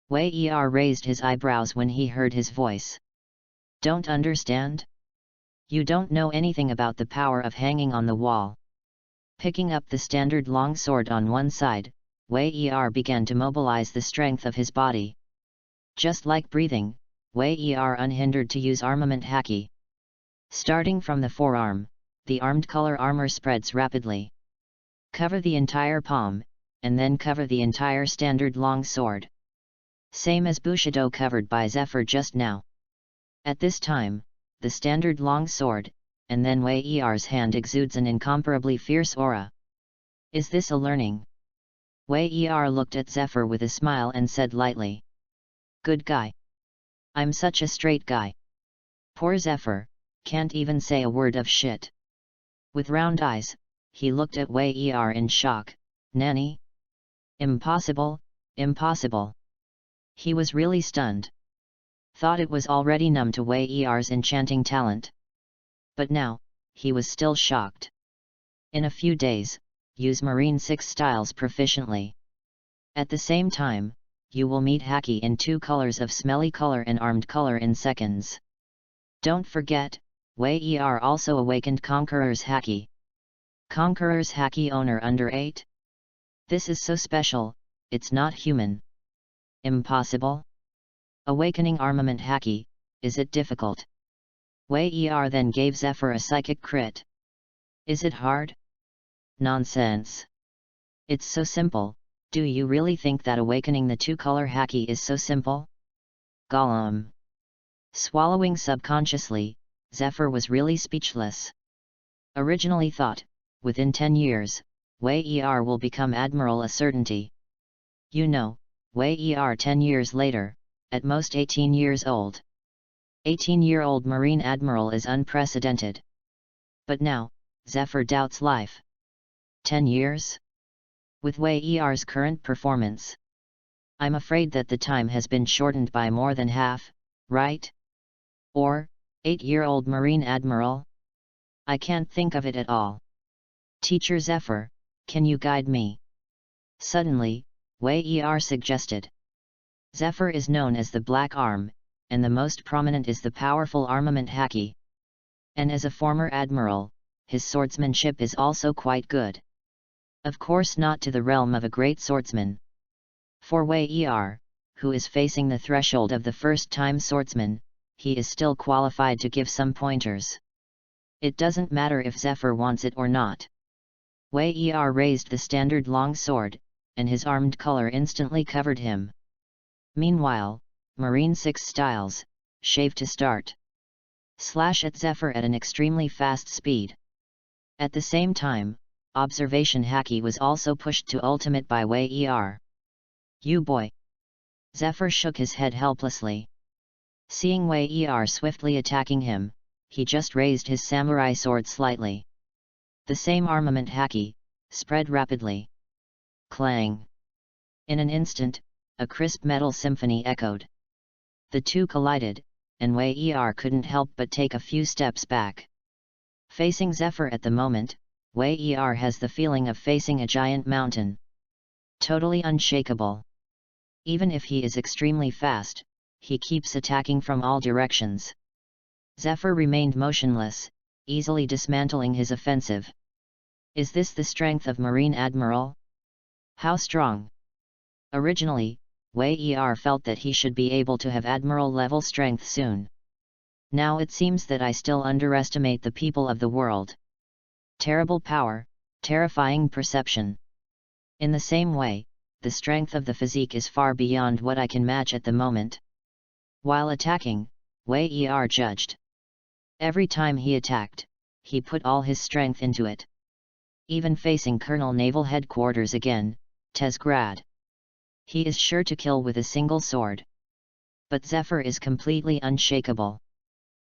Wei Er raised his eyebrows when he heard his voice. Don't understand? You don't know anything about the power of hanging on the wall. Picking up the standard long sword on one side, Wei Er began to mobilize the strength of his body. Just like breathing, Wei Er unhindered to use armament haki. Starting from the forearm, the armed color armor spreads rapidly. Cover the entire palm, and then cover the entire standard long sword. Same as Bushido covered by Zephyr just now. At this time, the standard long sword, and then Wei Er's hand exudes an incomparably fierce aura. Is this a learning? Wei Er looked at Zephyr with a smile and said lightly. Good guy. I'm such a straight guy. Poor Zephyr, can't even say a word of shit. With round eyes, he looked at Wei Er in shock. Nanny? Impossible, impossible. He was really stunned. Thought it was already numb to Wei Er's enchanting talent. But now, he was still shocked. In a few days, use Marine 6 styles proficiently. At the same time, you will meet haki in 2 colors of smelly color and armed color in seconds. Don't forget, Wei Er also awakened Conqueror's haki. Conqueror's haki owner under 8? This is so special, it's not human. Impossible? Awakening armament haki, is it difficult? Wei Er then gave Zephyr a psychic crit. Is it hard? Nonsense. It's so simple. Do you really think that awakening the 2-color haki is so simple? Gollum. Swallowing subconsciously, Zephyr was really speechless. Originally thought, within 10 years, Wei Er will become Admiral a certainty. You know, Wei Er 10 years later, at most 18 years old. 18-year-old Marine Admiral is unprecedented. But now, Zephyr doubts life. 10 years? with Wei Er's current performance. I'm afraid that the time has been shortened by more than half, right? Or, 8-year-old Marine Admiral? I can't think of it at all. Teacher Zephyr, can you guide me? Suddenly, Wei Er suggested. Zephyr is known as the Black Arm, and the most prominent is the powerful armament Haki. And as a former admiral, his swordsmanship is also quite good. Of course not to the realm of a great swordsman. For Wei Er, who is facing the threshold of the first-time swordsman, he is still qualified to give some pointers. It doesn't matter if Zephyr wants it or not. Wei Er raised the standard long sword, and his armed color instantly covered him. Meanwhile, Marine 6 styles, shave to start. Slash at Zephyr at an extremely fast speed. At the same time, observation Haki was also pushed to ultimate by Wei Er. You boy! Zephyr shook his head helplessly. Seeing Wei Er swiftly attacking him, he just raised his samurai sword slightly. The same armament Haki, spread rapidly. Clang! In an instant, a crisp metal symphony echoed. The two collided, and Wei Er couldn't help but take a few steps back. Facing Zephyr at the moment, Wei Er has the feeling of facing a giant mountain. Totally unshakable. Even if he is extremely fast, he keeps attacking from all directions. Zephyr remained motionless, easily dismantling his offensive. Is this the strength of Marine Admiral? How strong? Originally, Wei Er felt that he should be able to have Admiral-level strength soon. Now it seems that I still underestimate the people of the world. Terrible power, terrifying perception. In the same way, the strength of the physique is far beyond what I can match at the moment. While attacking, Wei Er judged. Every time he attacked, he put all his strength into it. Even facing Colonel Naval Headquarters again, Tezgrad. He is sure to kill with a single sword. But Zephyr is completely unshakable.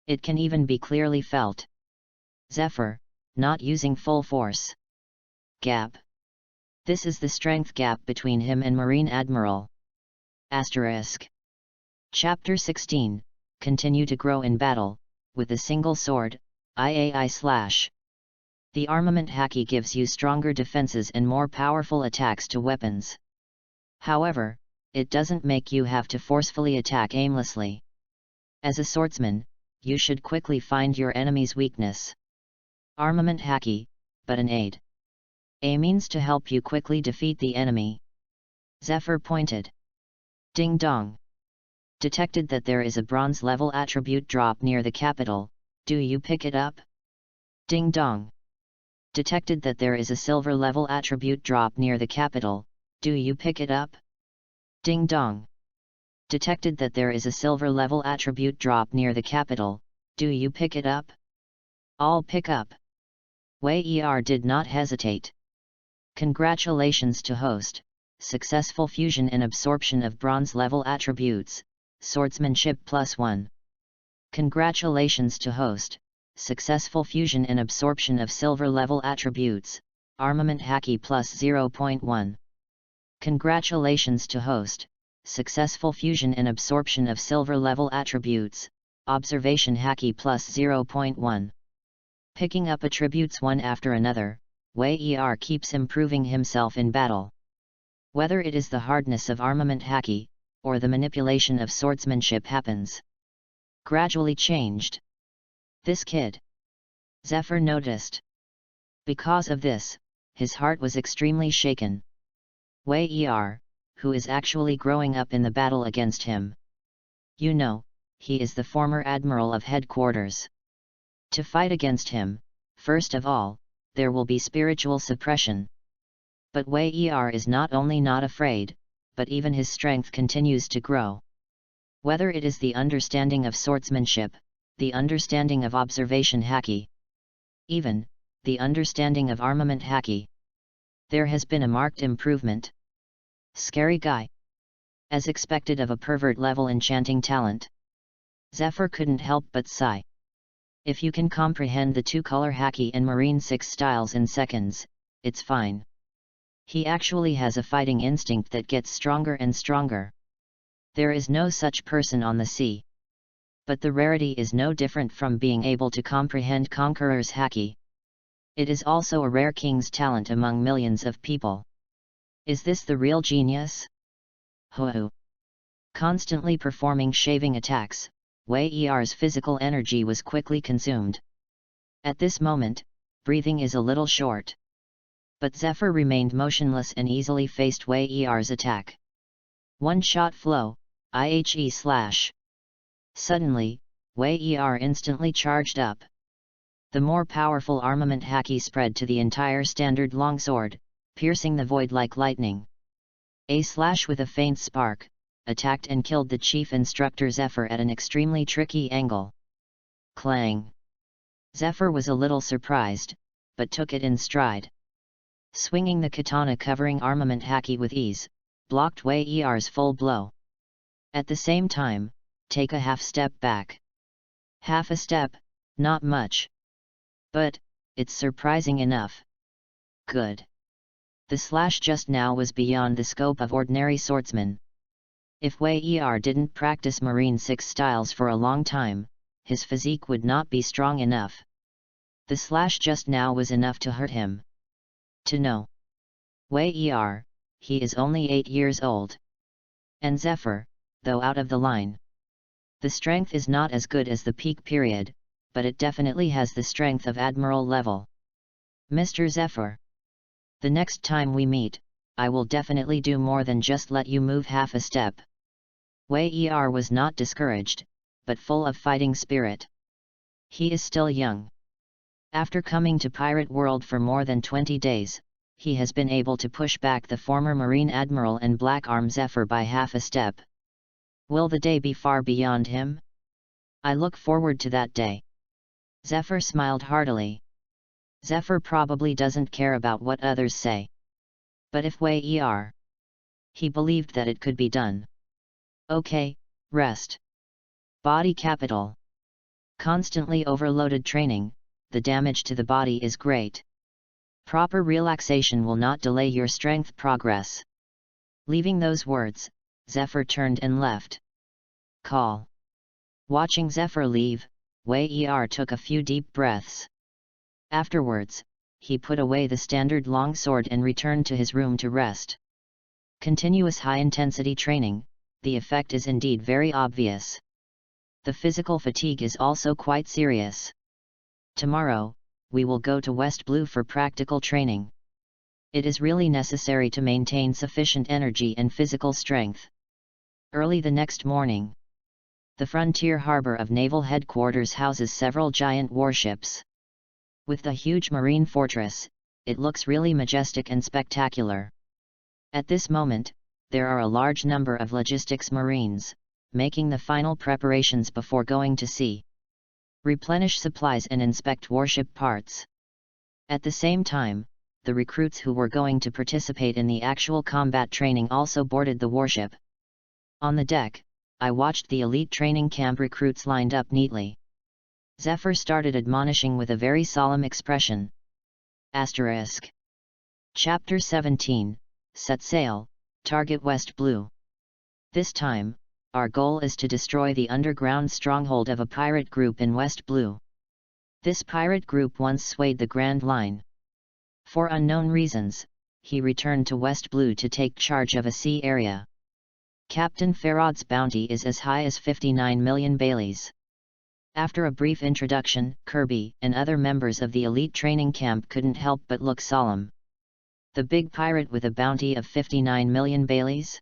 It can even be clearly felt. Zephyr, not using full force. Gap. This is the strength gap between him and Marine Admiral. Asterisk. Chapter 16, continue to grow in battle, with a single sword, IAI/. The armament Haki gives you stronger defenses and more powerful attacks to weapons. However, it doesn't make you have to forcefully attack aimlessly. As a swordsman, you should quickly find your enemy's weakness. Armament Haki, but an aid. A means to help you quickly defeat the enemy. Zephyr pointed. Ding dong. Detected that there is a bronze-level attribute drop near the capital, do you pick it up? Ding dong. Detected that there is a silver-level attribute drop near the capital, do you pick it up? Ding dong. Detected that there is a silver-level attribute drop near the capital, do you pick it up? All pick up. Wei Er did not hesitate. Congratulations to host, successful fusion and absorption of bronze-level attributes, swordsmanship +1. Congratulations to host, successful fusion and absorption of silver-level attributes, armament Haki +0.1. Congratulations to host, successful fusion and absorption of silver-level attributes, observation Haki +0.1. Picking up attributes one after another, Wei Er keeps improving himself in battle. Whether it is the hardness of armament Haki, or the manipulation of swordsmanship happens. Gradually changed. This kid. Zephyr noticed. Because of this, his heart was extremely shaken. Wei Er, who is actually growing up in the battle against him. You know, he is the former admiral of headquarters. To fight against him, first of all, there will be spiritual suppression. But Wei Er is not only not afraid, but even his strength continues to grow. Whether it is the understanding of swordsmanship, the understanding of observation Haki, even the understanding of armament Haki, there has been a marked improvement. Scary guy. As expected of a pervert-level enchanting talent. Zephyr couldn't help but sigh. If you can comprehend the two-color Haki and Marine 6 styles in seconds, it's fine. He actually has a fighting instinct that gets stronger and stronger. There is no such person on the sea. But the rarity is no different from being able to comprehend Conqueror's haki. It is also a rare king's talent among millions of people. Is this the real genius? Hoo. Constantly performing shaving attacks, Wei Er's physical energy was quickly consumed. At this moment, breathing is a little short. But Zephyr remained motionless and easily faced Wei Er's attack. One-shot flow, IHE/. Suddenly, Wei Er instantly charged up. The more powerful armament haki spread to the entire standard longsword, piercing the void like lightning. A/ with a faint spark, attacked and killed the chief instructor Zephyr at an extremely tricky angle. Clang! Zephyr was a little surprised, but took it in stride. Swinging the katana covering armament haki with ease, blocked Wei Er's full blow. At the same time, take a half step back. Half a step, not much. But, it's surprising enough. Good. The slash just now was beyond the scope of ordinary swordsmen. If Wei Er didn't practice Marine 6 styles for a long time, his physique would not be strong enough. The slash just now was enough to hurt him. To know Wei Er, he is only 8 years old. And Zephyr, though out of the line. The strength is not as good as the peak period, but it definitely has the strength of Admiral level. Mr. Zephyr. The next time we meet, I will definitely do more than just let you move half a step. Wei Er was not discouraged, but full of fighting spirit. He is still young. After coming to Pirate World for more than 20 days, he has been able to push back the former Marine Admiral and Black Arm Zephyr by half a step. Will the day be far beyond him? I look forward to that day. Zephyr smiled heartily. Zephyr probably doesn't care about what others say. But if Wei Er, he believed that it could be done. Okay, rest. Body capital. Constantly overloaded training, the damage to the body is great. Proper relaxation will not delay your strength progress. Leaving those words, Zephyr turned and left. Call. Watching Zephyr leave, Wei Er took a few deep breaths. Afterwards, he put away the standard longsword and returned to his room to rest. Continuous high-intensity training, the effect is indeed very obvious. The physical fatigue is also quite serious. Tomorrow, we will go to West Blue for practical training. It is really necessary to maintain sufficient energy and physical strength. Early the next morning, the frontier harbor of Naval Headquarters houses several giant warships. With the huge marine fortress, it looks really majestic and spectacular. At this moment, there are a large number of logistics marines, making the final preparations before going to sea. Replenish supplies and inspect warship parts. At the same time, the recruits who were going to participate in the actual combat training also boarded the warship. On the deck, I watched the elite training camp recruits lined up neatly. Zephyr started admonishing with a very solemn expression. Asterisk. Chapter 17, Set Sail, Target West Blue. This time, our goal is to destroy the underground stronghold of a pirate group in West Blue. This pirate group once swayed the Grand Line. For unknown reasons, he returned to West Blue to take charge of a sea area. Captain Farrod's bounty is as high as 59 million Baileys. After a brief introduction, Kirby and other members of the elite training camp couldn't help but look solemn. The big pirate with a bounty of 59 million Baileys?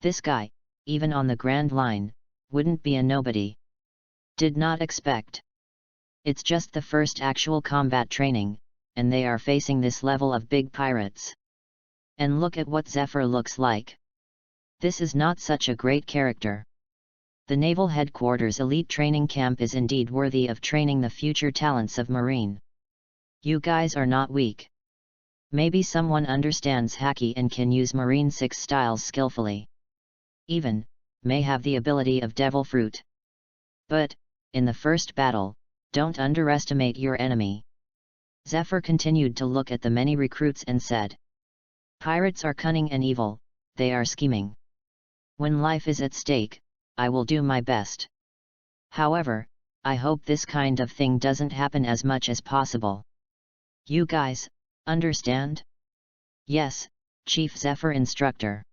This guy, even on the Grand Line, wouldn't be a nobody. Did not expect. It's just the first actual combat training, and they are facing this level of big pirates. And look at what Zephyr looks like. This is not such a great character. The Naval Headquarters Elite Training Camp is indeed worthy of training the future talents of Marine. You guys are not weak. Maybe someone understands haki and can use Marine 6 styles skillfully. Even, may have the ability of Devil Fruit. But, in the first battle, don't underestimate your enemy. Zephyr continued to look at the many recruits and said. Pirates are cunning and evil, they are scheming. When life is at stake, I will do my best. However, I hope this kind of thing doesn't happen as much as possible. You guys, understand? Yes, Chief Zephyr Instructor.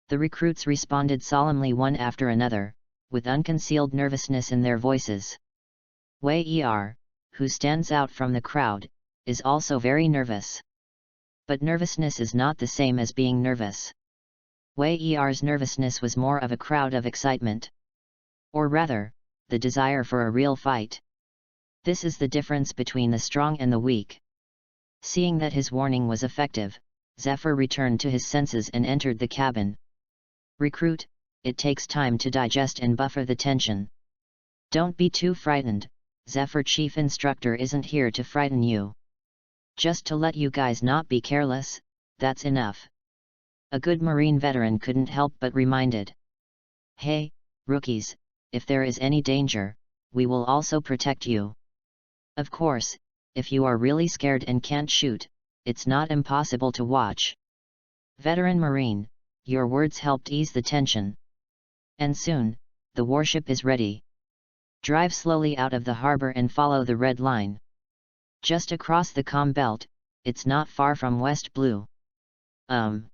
The recruits responded solemnly one after another, with unconcealed nervousness in their voices. Wei Er, who stands out from the crowd, is also very nervous. But nervousness is not the same as being nervous. Wei Er's nervousness was more of a crowd of excitement. Or rather, the desire for a real fight. This is the difference between the strong and the weak. Seeing that his warning was effective, Zephyr returned to his senses and entered the cabin. Recruit, it takes time to digest and buffer the tension. Don't be too frightened, Zephyr Chief Instructor isn't here to frighten you. Just to let you guys not be careless, that's enough. A good Marine veteran couldn't help but reminded. Hey, rookies, if there is any danger, we will also protect you. Of course, if you are really scared and can't shoot, it's not impossible to watch. Veteran Marine, your words helped ease the tension. And soon, the warship is ready. Drive slowly out of the harbor and follow the red line. Just across the comm belt, it's not far from West Blue. On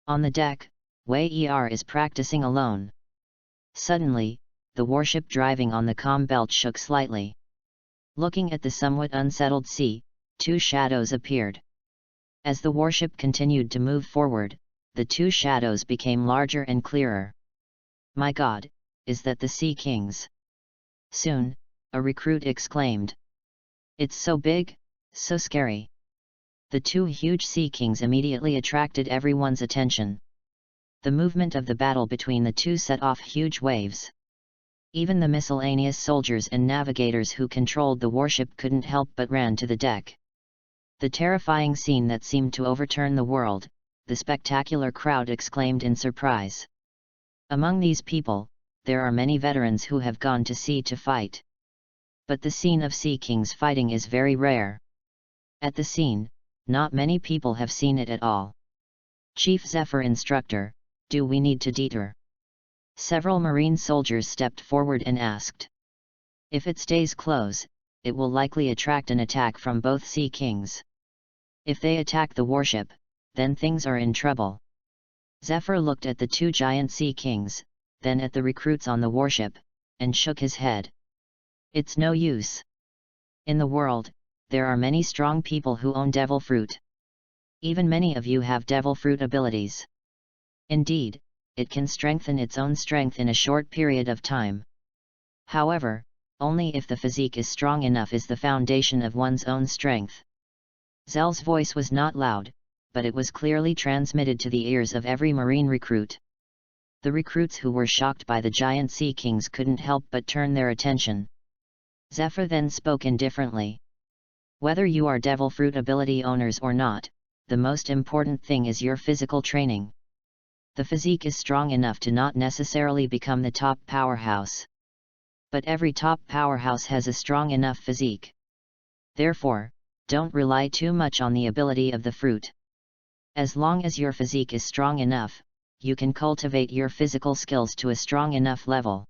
the deck, Wei Er is practicing alone. Suddenly, the warship driving on the comm belt shook slightly. Looking at the somewhat unsettled sea, two shadows appeared. As the warship continued to move forward, the two shadows became larger and clearer. My God, is that the Sea Kings? Soon, a recruit exclaimed. It's so big, so scary. The two huge Sea Kings immediately attracted everyone's attention. The movement of the battle between the two set off huge waves. Even the miscellaneous soldiers and navigators who controlled the warship couldn't help but ran to the deck. The terrifying scene that seemed to overturn the world, the spectacular crowd exclaimed in surprise. Among these people, there are many veterans who have gone to sea to fight. But the scene of Sea Kings fighting is very rare. At the scene, not many people have seen it at all. Chief Zephyr Instructor, do we need to deter? Several Marine soldiers stepped forward and asked. If it stays close, it will likely attract an attack from both Sea Kings. If they attack the warship, then things are in trouble. Zephyr looked at the two giant Sea Kings, then at the recruits on the warship, and shook his head. It's no use. In the world, there are many strong people who own devil fruit. Even many of you have devil fruit abilities. Indeed, it can strengthen its own strength in a short period of time. However, only if the physique is strong enough is the foundation of one's own strength. Zell's voice was not loud, but it was clearly transmitted to the ears of every Marine recruit. The recruits who were shocked by the giant Sea Kings couldn't help but turn their attention. Zephyr then spoke indifferently. Whether you are devil fruit ability owners or not, the most important thing is your physical training. The physique is strong enough to not necessarily become the top powerhouse. But every top powerhouse has a strong enough physique. Therefore, don't rely too much on the ability of the fruit. As long as your physique is strong enough, you can cultivate your physical skills to a strong enough level.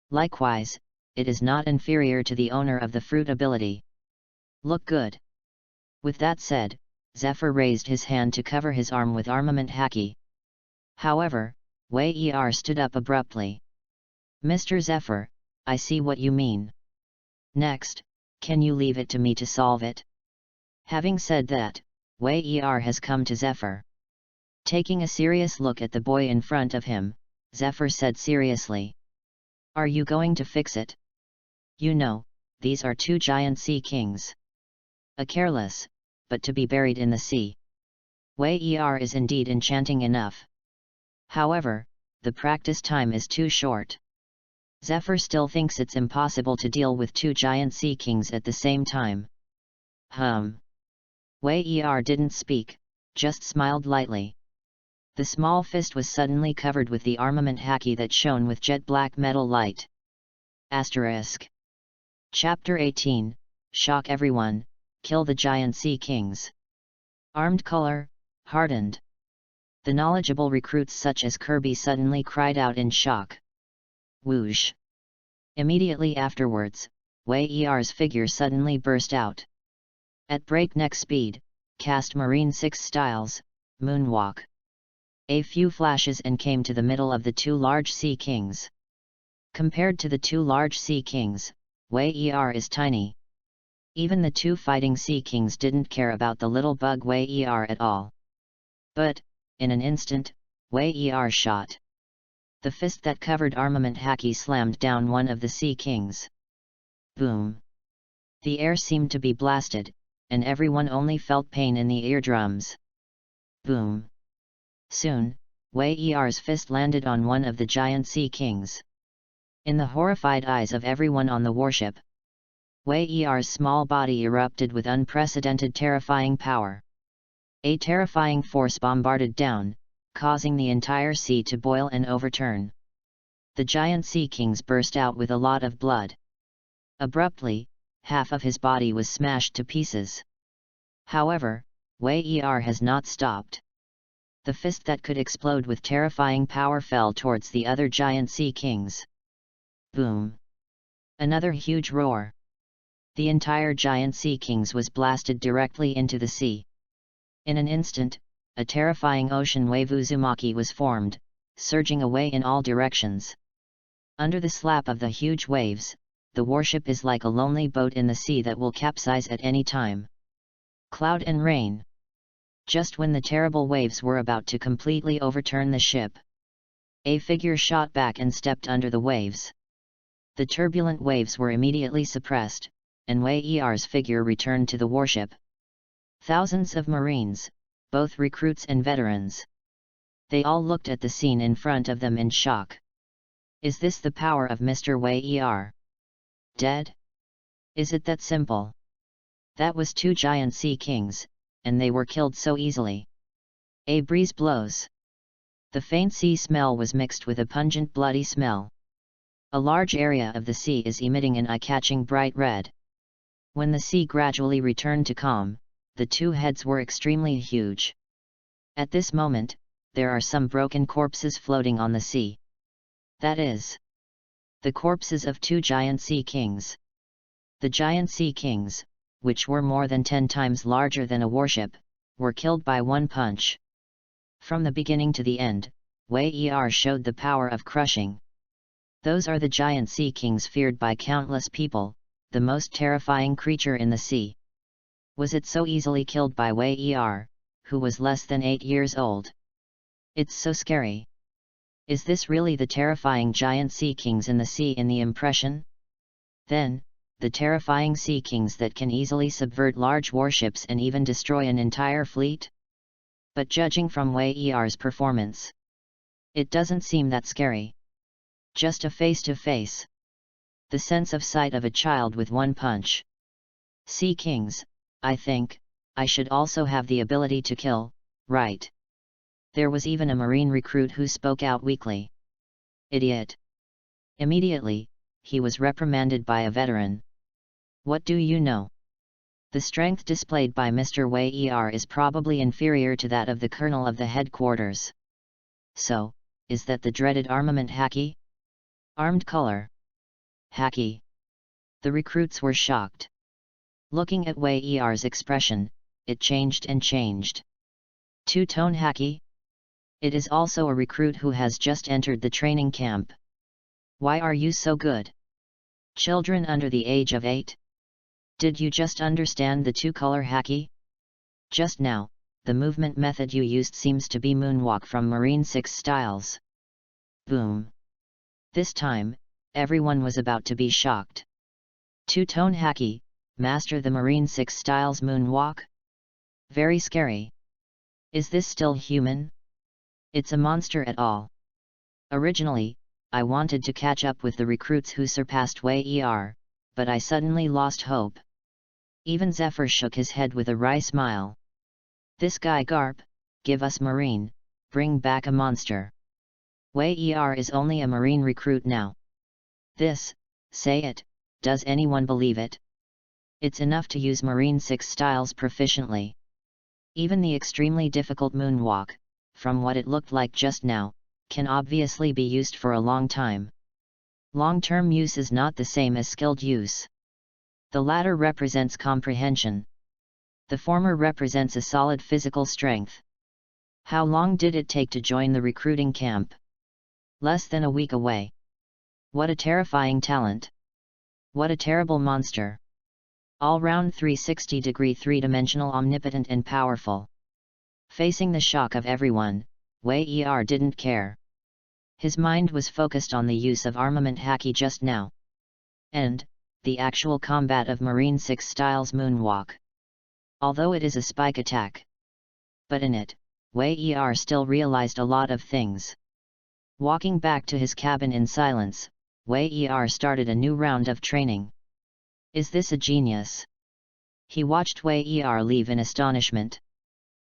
Likewise, it is not inferior to the owner of the fruit ability. Look good. With that said, Zephyr raised his hand to cover his arm with armament haki. However, Wei Er stood up abruptly. Mr. Zephyr, I see what you mean. Next, can you leave it to me to solve it? Having said that, Wei Er has come to Zephyr. Taking a serious look at the boy in front of him, Zephyr said seriously. Are you going to fix it? You know, these are two giant Sea Kings. A careless, but to be buried in the sea. Wei Er is indeed enchanting enough. However, the practice time is too short. Zephyr still thinks it's impossible to deal with two giant Sea Kings at the same time. Wei Er didn't speak, just smiled lightly. The small fist was suddenly covered with the armament haki that shone with jet black metal light. Asterisk. Chapter 18, Shock everyone, kill the giant Sea Kings. Armed color, hardened. The knowledgeable recruits such as Kirby suddenly cried out in shock. Whoosh! Immediately afterwards, Wei Er's figure suddenly burst out. At breakneck speed, cast Marine 6 styles, moonwalk. A few flashes and came to the middle of the two large sea kings. Compared to the two large sea kings, Wei Er is tiny. Even the two fighting sea kings didn't care about the little bug Wei Er at all. But, in an instant, Wei Er shot. The fist that covered armament haki slammed down one of the sea kings. Boom! The air seemed to be blasted, and everyone only felt pain in the eardrums. Boom! Soon, Wei Er's fist landed on one of the giant sea kings. In the horrified eyes of everyone on the warship, Wei Er's small body erupted with unprecedented terrifying power. A terrifying force bombarded down, causing the entire sea to boil and overturn. The giant sea kings burst out with a lot of blood. Abruptly, half of his body was smashed to pieces. However, Wei Er has not stopped. The fist that could explode with terrifying power fell towards the other giant sea kings. Boom! Another huge roar. The entire giant sea kings was blasted directly into the sea. In an instant, a terrifying ocean wave Uzumaki was formed, surging away in all directions. Under the slap of the huge waves, the warship is like a lonely boat in the sea that will capsize at any time. Cloud and rain. Just when the terrible waves were about to completely overturn the ship, a figure shot back and stepped under the waves. The turbulent waves were immediately suppressed, and Wei Er's figure returned to the warship. Thousands of Marines, both recruits and veterans. They all looked at the scene in front of them in shock. Is this the power of Mr. Wei Er? Dead? Is it that simple? That was two giant sea kings, and they were killed so easily. A breeze blows. The faint sea smell was mixed with a pungent bloody smell. A large area of the sea is emitting an eye-catching bright red. When the sea gradually returned to calm, the two heads were extremely huge. At this moment, there are some broken corpses floating on the sea. That is, the corpses of two giant sea kings. The giant sea kings, which were more than 10 times larger than a warship, were killed by one punch. From the beginning to the end, Wei Er showed the power of crushing. Those are the giant sea kings feared by countless people, the most terrifying creature in the sea. Was it so easily killed by Wei Er, who was less than 8 years old? It's so scary. Is this really the terrifying giant sea kings in the sea in the impression? Then, the terrifying sea kings that can easily subvert large warships and even destroy an entire fleet? But judging from Wei Er's performance, it doesn't seem that scary. Just a face-to-face. The sense of sight of a child with one punch. Sea kings, I think, I should also have the ability to kill, right? There was even a Marine recruit who spoke out weakly. Idiot! Immediately, he was reprimanded by a veteran. What do you know? The strength displayed by Mr. Wei Er is probably inferior to that of the colonel of the headquarters. So, is that the dreaded armament haki? Armed color. Haki. The recruits were shocked. Looking at Wei Er's expression, it changed and changed. Two-tone haki? It is also a recruit who has just entered the training camp. Why are you so good? Children under the age of 8? Did you just understand the two-color haki? Just now, the movement method you used seems to be moonwalk from Marine 6 styles. Boom! This time, everyone was about to be shocked. Two-tone haki, master the Marine 6 styles moonwalk? Very scary. Is this still human? It's a monster at all. Originally, I wanted to catch up with the recruits who surpassed Wei Er, but I suddenly lost hope. Even Zephyr shook his head with a wry smile. This guy Garp, give us Marine, bring back a monster. Wei Er is only a Marine recruit now. This, say it, does anyone believe it? It's enough to use Marine 6 styles proficiently. Even the extremely difficult moonwalk, from what it looked like just now, can obviously be used for a long time. Long-term use is not the same as skilled use. The latter represents comprehension. The former represents a solid physical strength. How long did it take to join the recruiting camp? Less than a week away. What a terrifying talent! What a terrible monster! All-round 360-degree three-dimensional, omnipotent and powerful. Facing the shock of everyone, Wei Er didn't care. His mind was focused on the use of armament haki just now. And the actual combat of Marine 6 Styles Moonwalk. Although it is a spike attack. But in it, Wei Er still realized a lot of things. Walking back to his cabin in silence, Wei Er started a new round of training. Is this a genius? He watched Wei Er leave in astonishment.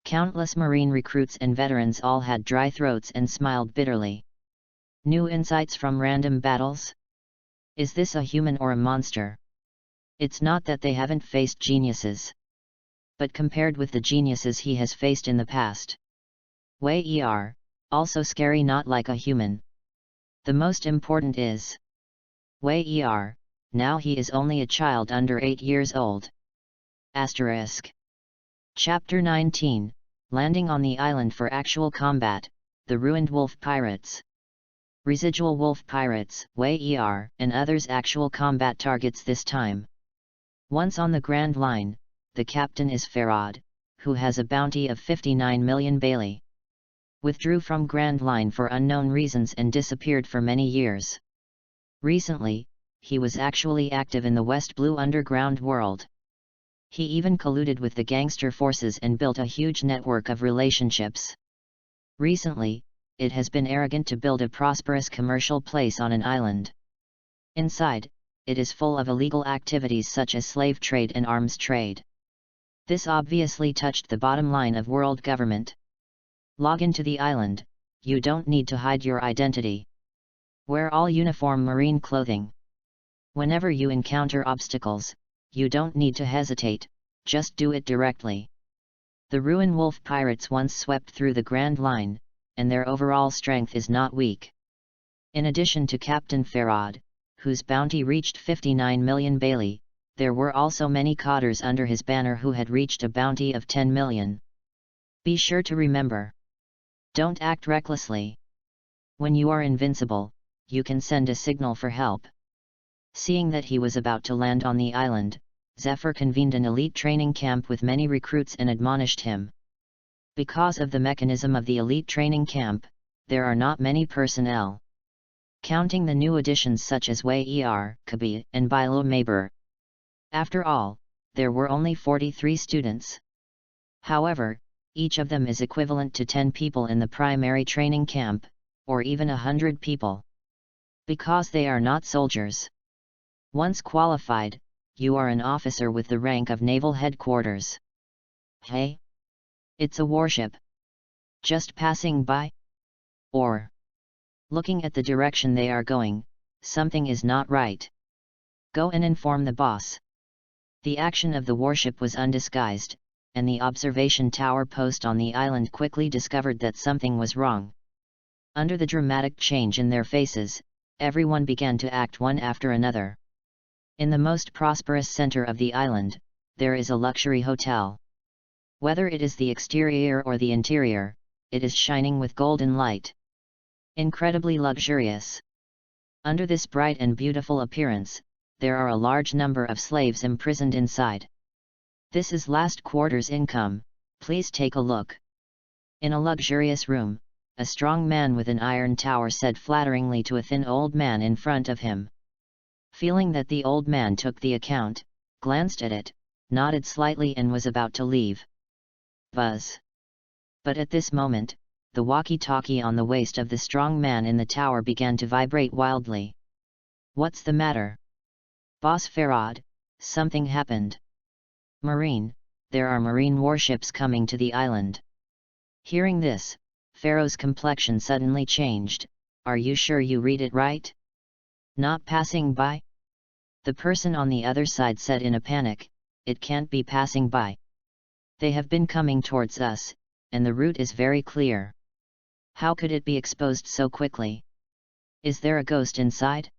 Countless Marine recruits and veterans all had dry throats and smiled bitterly. New insights from random battles? Is this a human or a monster? It's not that they haven't faced geniuses. But compared with the geniuses he has faced in the past, Wei Er, also scary, not like a human. The most important is Wei Er, now he is only a child under 8 years old. Asterisk. Chapter 19, Landing on the Island for Actual Combat, The Ruined Wolf Pirates. Residual Wolf Pirates, Wei Er, and others actual combat targets this time. Once on the Grand Line, the captain is Farad, who has a bounty of 59 million Bailey. Withdrew from Grand Line for unknown reasons and disappeared for many years. Recently, he was actually active in the West Blue underground world. He even colluded with the gangster forces and built a huge network of relationships. Recently, it has been arrogant to build a prosperous commercial place on an island. Inside, it is full of illegal activities such as slave trade and arms trade. This obviously touched the bottom line of world government. Log into the island, you don't need to hide your identity. Wear all uniform marine clothing. Whenever you encounter obstacles, you don't need to hesitate, just do it directly. The Ruin Wolf Pirates once swept through the Grand Line, and their overall strength is not weak. In addition to Captain Farad, whose bounty reached 59 million Bailey, there were also many cotters under his banner who had reached a bounty of 10 million. Be sure to remember. Don't act recklessly. When you are invincible, you can send a signal for help. Seeing that he was about to land on the island, Zephyr convened an elite training camp with many recruits and admonished him. Because of the mechanism of the elite training camp, there are not many personnel. Counting the new additions such as Wei Er, Kobo, and Bilo Maber. After all, there were only 43 students. However, each of them is equivalent to 10 people in the primary training camp, or even 100 people. Because they are not soldiers. Once qualified, you are an officer with the rank of Naval Headquarters. Hey? It's a warship. Just passing by? Or, looking at the direction they are going, something is not right. Go and inform the boss. The action of the warship was undisguised, and the observation tower post on the island quickly discovered that something was wrong. Under the dramatic change in their faces, everyone began to act one after another. In the most prosperous center of the island, there is a luxury hotel. Whether it is the exterior or the interior, it is shining with golden light. Incredibly luxurious. Under this bright and beautiful appearance, there are a large number of slaves imprisoned inside. This is last quarter's income, please take a look. In a luxurious room, a strong man with an iron tower said flatteringly to a thin old man in front of him. Feeling that the old man took the account, glanced at it, nodded slightly and was about to leave. Buzz. But at this moment, the walkie-talkie on the waist of the strong man in the tower began to vibrate wildly. What's the matter? Boss Farad, something happened. Marine, there are marine warships coming to the island. Hearing this, Pharaoh's complexion suddenly changed. Are you sure you read it right? Not passing by? The person on the other side said in a panic, it can't be passing by. They have been coming towards us, and the route is very clear. How could it be exposed so quickly? Is there a ghost inside?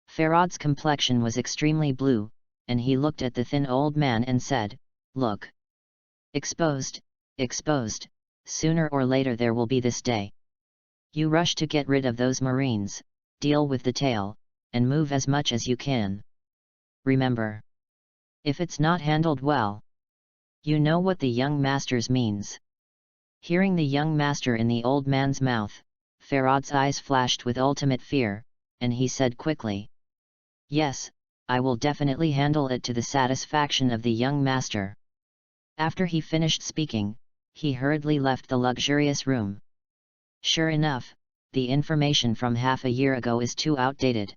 Ferod's complexion was extremely blue, and he looked at the thin old man and said, "Look. Exposed, exposed, sooner or later there will be this day. You rush to get rid of those marines, deal with the tail, and move as much as you can. Remember. If it's not handled well, you know what the young master's means." Hearing the young master in the old man's mouth, Ferod's eyes flashed with ultimate fear, and he said quickly, "Yes, I will definitely handle it to the satisfaction of the young master." After he finished speaking, he hurriedly left the luxurious room. Sure enough, the information from half a year ago is too outdated.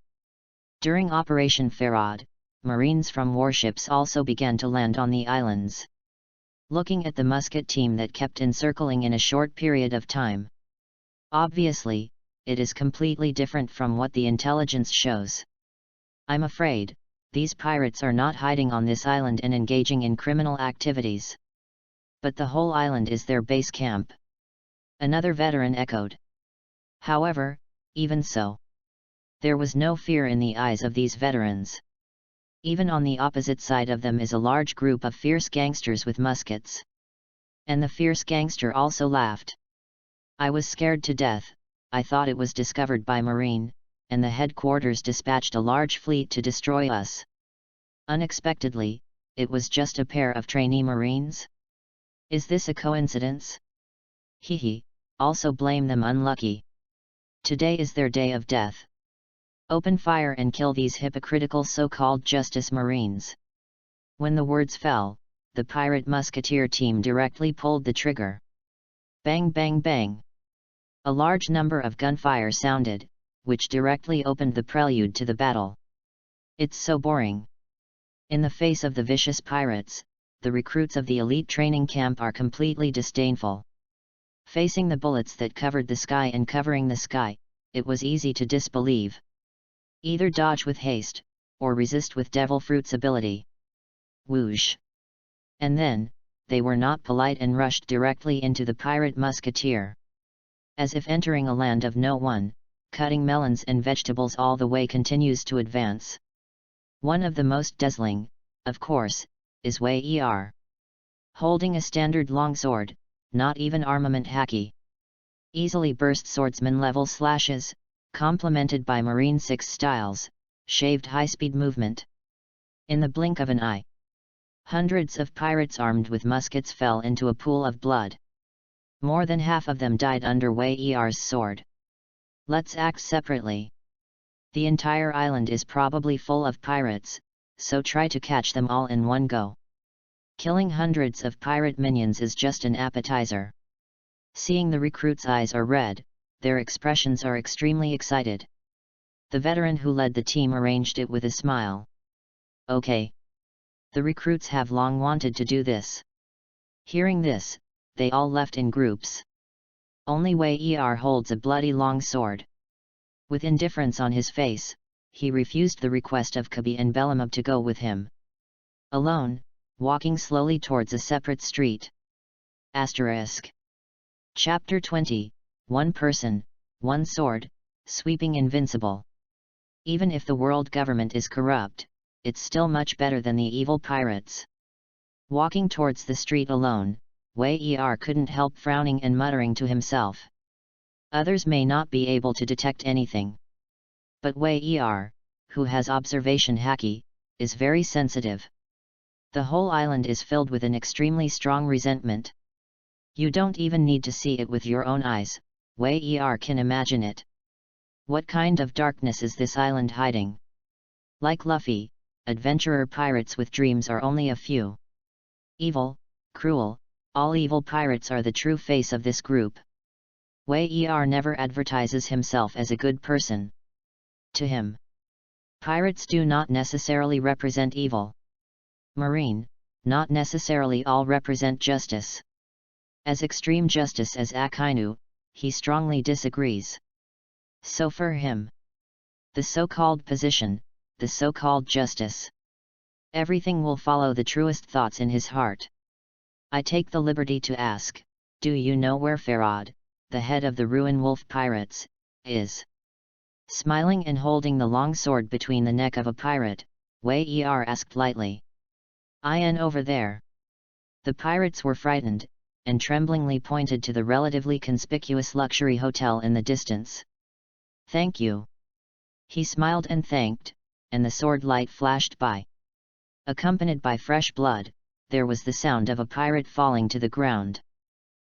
During Operation Ferod, Marines from warships also began to land on the islands. Looking at the musket team that kept encircling in a short period of time. Obviously, it is completely different from what the intelligence shows. I'm afraid, these pirates are not hiding on this island and engaging in criminal activities. But the whole island is their base camp. Another veteran echoed. However, even so, there was no fear in the eyes of these veterans. Even on the opposite side of them is a large group of fierce gangsters with muskets. And the fierce gangster also laughed. "I was scared to death. I thought it was discovered by Marine, and the headquarters dispatched a large fleet to destroy us. Unexpectedly, it was just a pair of trainee Marines? Is this a coincidence? Hehe, also blame them unlucky. Today is their day of death. Open fire and kill these hypocritical so-called Justice Marines." When the words fell, the pirate musketeer team directly pulled the trigger. Bang bang bang! A large number of gunfire sounded, which directly opened the prelude to the battle. It's so boring. In the face of the vicious pirates, the recruits of the elite training camp are completely disdainful. Facing the bullets that covered the sky and covering the sky, it was easy to disbelieve. Either dodge with haste, or resist with devil fruit's ability. Whoosh! And then, they were not polite and rushed directly into the pirate musketeer. As if entering a land of no one, cutting melons and vegetables all the way continues to advance. One of the most dazzling, of course, is Wei Er. Holding a standard longsword, not even armament hacky. Easily burst swordsman level slashes, complemented by Marine 6 styles, shaved high-speed movement. In the blink of an eye, hundreds of pirates armed with muskets fell into a pool of blood. More than half of them died under Wei Er's sword. Let's act separately. The entire island is probably full of pirates, so try to catch them all in one go. Killing hundreds of pirate minions is just an appetizer. Seeing the recruits' eyes are red, their expressions are extremely excited. The veteran who led the team arranged it with a smile. Okay. The recruits have long wanted to do this. Hearing this, they all left in groups. Only Wei Er holds a bloody long sword. With indifference on his face, he refused the request of Kobo and Belamub to go with him. Alone, walking slowly towards a separate street. Asterisk. Chapter 20, One Person, One Sword, Sweeping Invincible. Even if the world government is corrupt, it's still much better than the evil pirates. Walking towards the street alone, Wei Er couldn't help frowning and muttering to himself. Others may not be able to detect anything. But Wei Er, who has observation haki, is very sensitive. The whole island is filled with an extremely strong resentment. You don't even need to see it with your own eyes, Wei Er can imagine it. What kind of darkness is this island hiding? Like Luffy, adventurer pirates with dreams are only a few. Evil, cruel, all evil pirates are the true face of this group. Wei Er never advertises himself as a good person. To him, pirates do not necessarily represent evil. Marine, not necessarily all represent justice. As extreme justice as Akainu, he strongly disagrees. So for him, the so-called position, the so-called justice, everything will follow the truest thoughts in his heart. I take the liberty to ask, do you know where Farad, the head of the Ruin Wolf Pirates, is? Smiling and holding the long sword between the neck of a pirate, Wei Er asked lightly. In over there. The pirates were frightened, and tremblingly pointed to the relatively conspicuous luxury hotel in the distance. Thank you. He smiled and thanked, and the sword light flashed by. Accompanied by fresh blood, there was the sound of a pirate falling to the ground.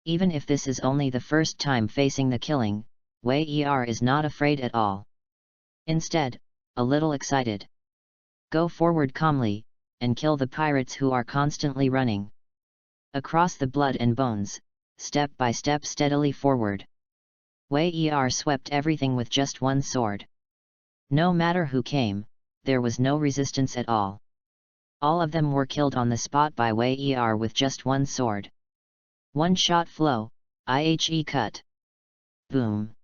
Even if this is only the first time facing the killing, Wei Er is not afraid at all. Instead, a little excited. Go forward calmly, and kill the pirates who are constantly running. Across the blood and bones, step by step steadily forward. Wei Er swept everything with just one sword. No matter who came, there was no resistance at all. All of them were killed on the spot by Wei Er with just one sword. One shot flow, IHE cut. Boom.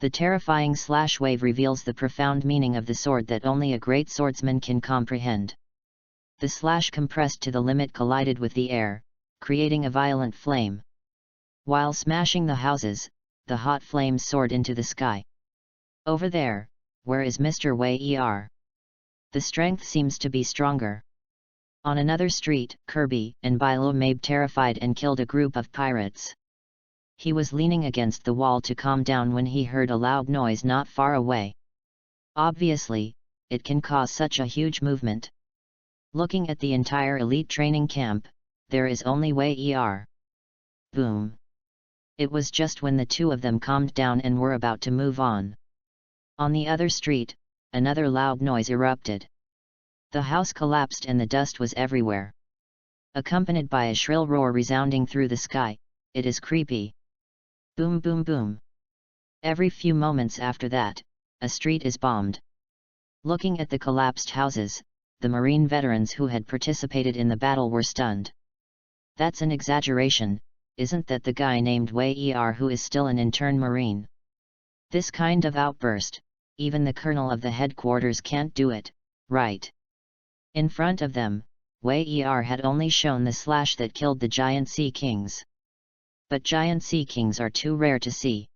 The terrifying slash wave reveals the profound meaning of the sword that only a great swordsman can comprehend. The slash compressed to the limit collided with the air, creating a violent flame. While smashing the houses, the hot flames soared into the sky. Over there, where is Mr. Wei Er? The strength seems to be stronger. On another street, Kirby and Bilo Mabe terrified and killed a group of pirates. He was leaning against the wall to calm down when he heard a loud noise not far away. Obviously, it can cause such a huge movement. Looking at the entire elite training camp, there is only Wei Er. Boom. It was just when the two of them calmed down and were about to move on. On the other street, another loud noise erupted. The house collapsed and the dust was everywhere. Accompanied by a shrill roar resounding through the sky, it is creepy. Boom boom boom. Every few moments after that, a street is bombed. Looking at the collapsed houses, the Marine veterans who had participated in the battle were stunned. That's an exaggeration, isn't that the guy named Wei Er who is still an intern Marine? This kind of outburst, even the colonel of the headquarters can't do it, right? In front of them, Wei Er had only shown the slash that killed the giant sea kings. But giant sea kings are too rare to see.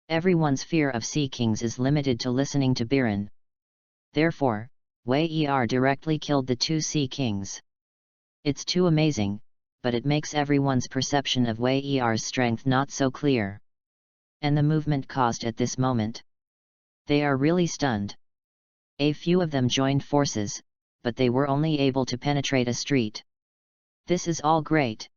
Everyone's fear of sea kings is limited to listening to Biren. Therefore, Wei Er directly killed the two sea kings. It's too amazing, but it makes everyone's perception of Wei Er's strength not so clear. And the movement caused at this moment. They are really stunned. A few of them joined forces, but they were only able to penetrate a street. This is all great.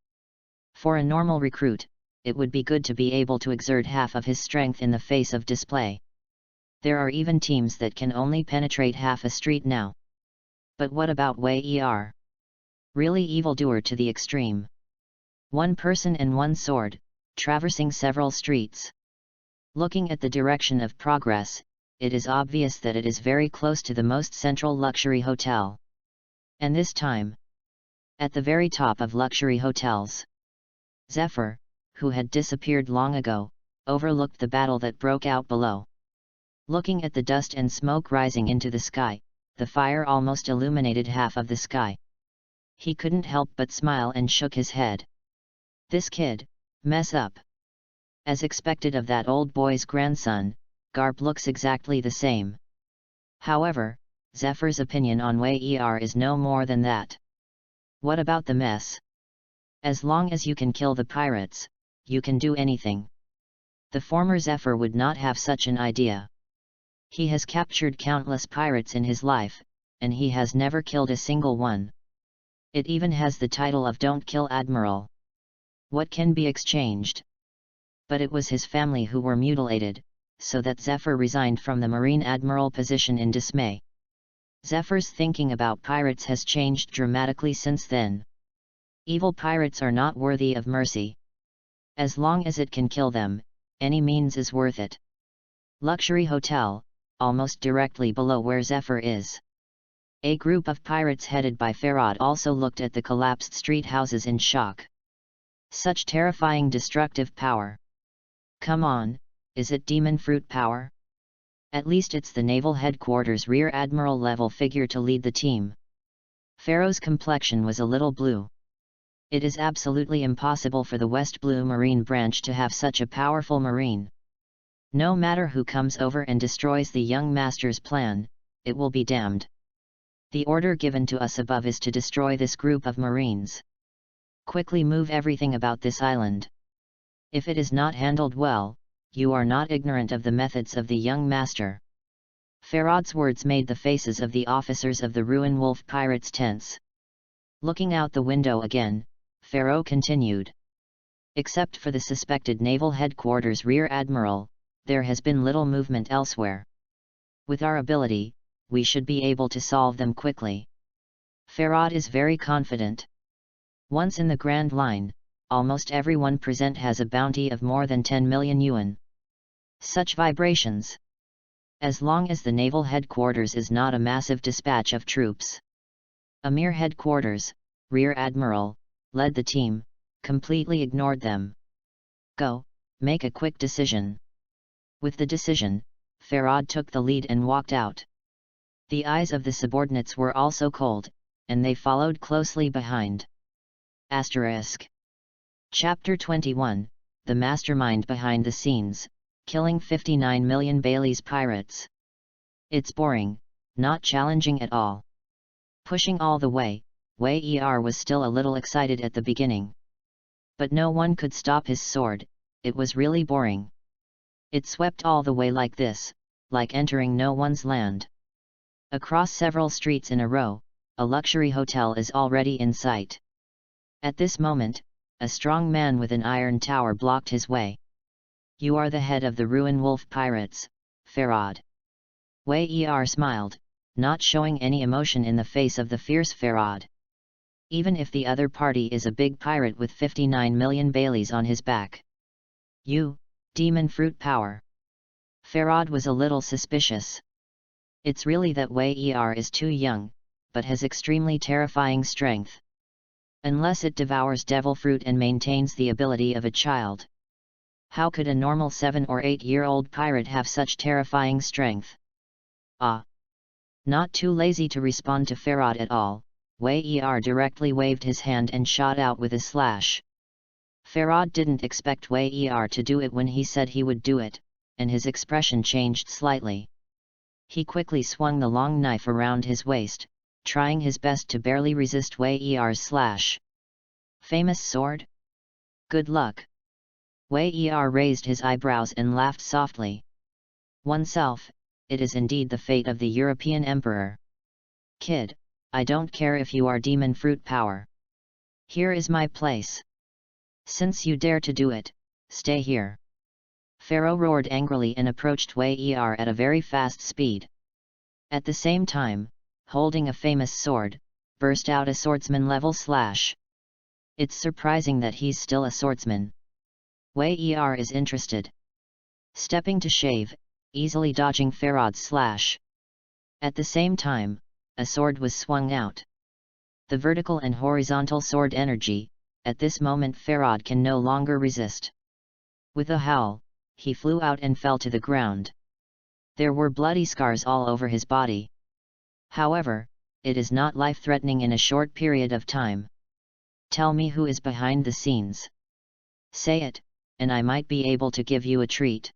For a normal recruit, it would be good to be able to exert half of his strength in the face of display. There are even teams that can only penetrate half a street now. But what about Wei Er? Really evildoer to the extreme. One person and one sword, traversing several streets. Looking at the direction of progress, it is obvious that it is very close to the most central luxury hotel. And this time, at the very top of luxury hotels, Zephyr, who had disappeared long ago, overlooked the battle that broke out below. Looking at the dust and smoke rising into the sky, the fire almost illuminated half of the sky. He couldn't help but smile and shook his head. This kid, mess up. As expected of that old boy's grandson, Garp looks exactly the same. However, Zephyr's opinion on Wei Er is no more than that. What about the mess? As long as you can kill the pirates, you can do anything. The former Zephyr would not have such an idea. He has captured countless pirates in his life, and he has never killed a single one. It even has the title of Don't Kill Admiral. What can be exchanged? But it was his family who were mutilated, so that Zephyr resigned from the Marine Admiral position in dismay. Zephyr's thinking about pirates has changed dramatically since then. Evil pirates are not worthy of mercy. As long as it can kill them, any means is worth it. Luxury hotel, almost directly below where Zephyr is. A group of pirates headed by Farad also looked at the collapsed street houses in shock. Such terrifying destructive power. Come on, is it demon fruit power? At least it's the naval headquarters rear admiral level figure to lead the team. Pharaoh's complexion was a little blue. It is absolutely impossible for the West Blue Marine branch to have such a powerful marine. No matter who comes over and destroys the young master's plan, it will be damned. The order given to us above is to destroy this group of marines. Quickly move everything about this island. If it is not handled well, you are not ignorant of the methods of the young master. Ferod's words made the faces of the officers of the Ruin Wolf pirates tense. Looking out the window again, Ferod continued. Except for the suspected naval headquarters rear admiral, there has been little movement elsewhere. With our ability, we should be able to solve them quickly. Ferod is very confident. Once in the Grand Line, almost everyone present has a bounty of more than 10 million yuan. Such vibrations. As long as the naval headquarters is not a massive dispatch of troops. Amir headquarters, Rear Admiral, led the team, completely ignored them. Go, make a quick decision. With the decision, Ferod took the lead and walked out. The eyes of the subordinates were also cold, and they followed closely behind. Asterisk. Chapter 21, The Mastermind Behind the Scenes, Killing 59 Million Bailey's Pirates. It's boring, not challenging at all. Pushing all the way, Wei Er was still a little excited at the beginning. But no one could stop his sword, it was really boring. It swept all the way like this, like entering no one's land. Across several streets in a row, a luxury hotel is already in sight. At this moment, a strong man with an iron tower blocked his way. You are the head of the Ruin Wolf pirates, Ferod. Wei Er smiled, not showing any emotion in the face of the fierce Ferod. Even if the other party is a big pirate with 59 million Baileys on his back. You, demon fruit power. Ferod was a little suspicious. It's really that Wei Er is too young, but has extremely terrifying strength. Unless it devours devil fruit and maintains the ability of a child. How could a normal 7 or 8-year-old pirate have such terrifying strength? Ah! Not too lazy to respond to Ferod at all, Wei Er directly waved his hand and shot out with a slash. Ferod didn't expect Wei Er to do it when he said he would do it, and his expression changed slightly. He quickly swung the long knife around his waist, trying his best to barely resist Wei Er's slash. Famous sword? Good luck. Wei Er raised his eyebrows and laughed softly. Oneself, it is indeed the fate of the European emperor. Kid, I don't care if you are demon fruit power. Here is my place. Since you dare to do it, stay here. Ferod roared angrily and approached Wei Er at a very fast speed. At the same time, holding a famous sword, burst out a swordsman-level slash. It's surprising that he's still a swordsman. Wei Er is interested. Stepping to shave, easily dodging Ferod's slash. At the same time, a sword was swung out. The vertical and horizontal sword energy, at this moment Ferod can no longer resist. With a howl, he flew out and fell to the ground. There were bloody scars all over his body. However, it is not life-threatening in a short period of time. Tell me who is behind the scenes. Say it, and I might be able to give you a treat.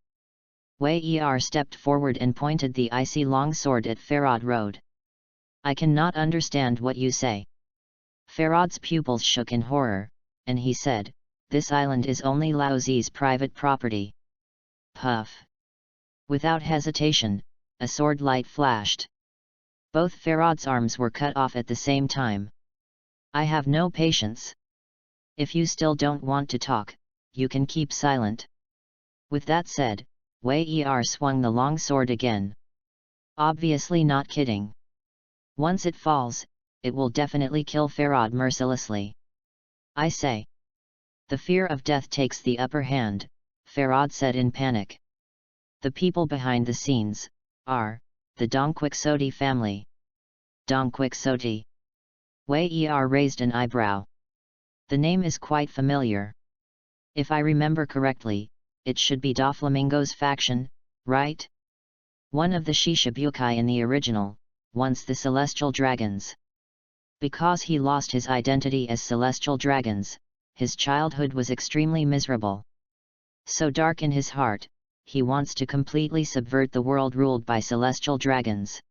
Wei Er stepped forward and pointed the icy long sword at Ferod Road. I cannot understand what you say. Ferod's pupils shook in horror, and he said, this island is only Lao Zi's private property. Puff. Without hesitation, a sword light flashed. Both Ferod's arms were cut off at the same time. I have no patience. If you still don't want to talk, you can keep silent. With that said, Wei Er swung the long sword again. Obviously not kidding. Once it falls, it will definitely kill Ferod mercilessly. I say. The fear of death takes the upper hand, Ferod said in panic. The people behind the scenes are the Dongquixote family. Dongquixote. Wei Er raised an eyebrow. The name is quite familiar. If I remember correctly, it should be Doflamingo's faction, right? One of the Shishibukai in the original, once the Celestial Dragons. Because he lost his identity as celestial dragons, his childhood was extremely miserable. So dark in his heart, he wants to completely subvert the world ruled by celestial dragons.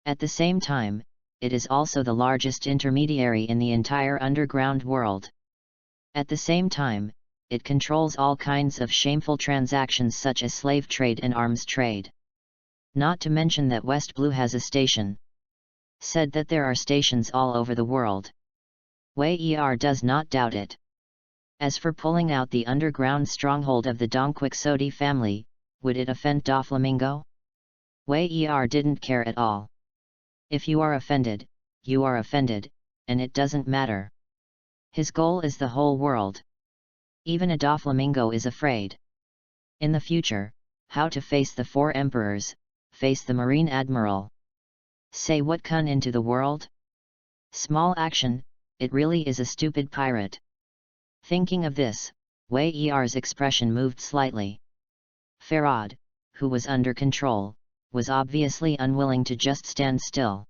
At the same time, it is also the largest intermediary in the entire underground world. At the same time, it controls all kinds of shameful transactions such as slave trade and arms trade. Not to mention that West Blue has a station. Said that there are stations all over the world. Wei does not doubt it. As for pulling out the underground stronghold of the Dongquixote family, would it offend Doflamingo? Wei didn't care at all. If you are offended, you are offended, and it doesn't matter. His goal is the whole world. Even a Doflamingo is afraid. In the future, how to face the 4 emperors, face the Marine Admiral. Say what can into the world? Small action, it really is a stupid pirate. Thinking of this, Wei-er's expression moved slightly. Farad, who was under control, was obviously unwilling to just stand still.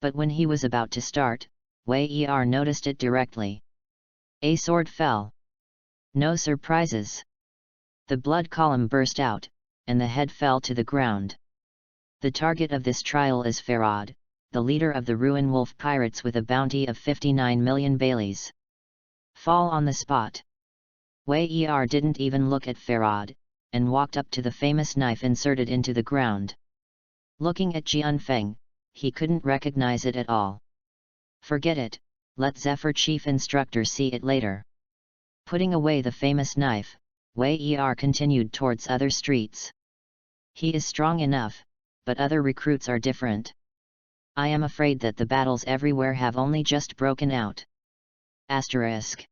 But when he was about to start, Wei-er noticed it directly. A sword fell. No surprises. The blood column burst out, and the head fell to the ground. The target of this trial is Farad, the leader of the Ruin Wolf pirates with a bounty of 59 million Baileys. Fall on the spot. Wei-er didn't even look at Farad, and walked up to the famous knife inserted into the ground. Looking at Jianfeng, he couldn't recognize it at all. Forget it, let Zephyr Chief Instructor see it later. Putting away the famous knife, Wei-er continued towards other streets. He is strong enough, but other recruits are different. I am afraid that the battles everywhere have only just broken out. Asterisk.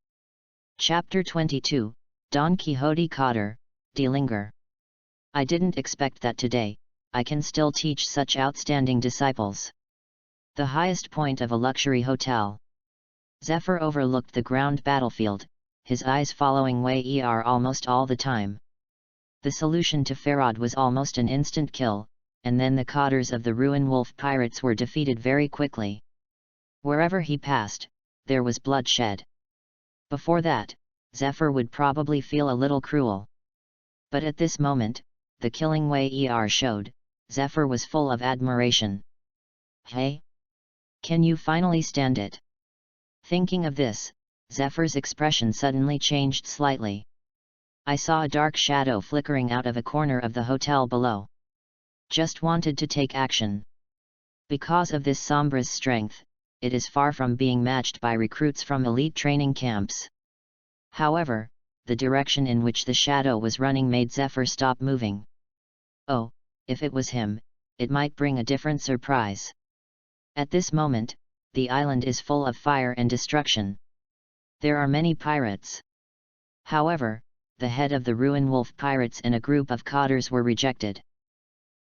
Chapter 22, Don Quixote Cotter, Delinger. I didn't expect that today, I can still teach such outstanding disciples. The highest point of a luxury hotel. Zephyr overlooked the ground battlefield, his eyes following Wei-er almost all the time. The solution to Farad was almost an instant kill, and then the cotters of the Ruin Wolf pirates were defeated very quickly. Wherever he passed, there was bloodshed. Before that, Zephyr would probably feel a little cruel. But at this moment, the killing Wei-er showed, Zephyr was full of admiration. Hey? Can you finally stand it? Thinking of this, Zephyr's expression suddenly changed slightly. I saw a dark shadow flickering out of a corner of the hotel below. Just wanted to take action. Because of this sombra's strength, it is far from being matched by recruits from elite training camps. However, the direction in which the shadow was running made Zephyr stop moving. Oh, if it was him, it might bring a different surprise. At this moment, the island is full of fire and destruction. There are many pirates. However, the head of the Ruin Wolf pirates and a group of cotters were rejected.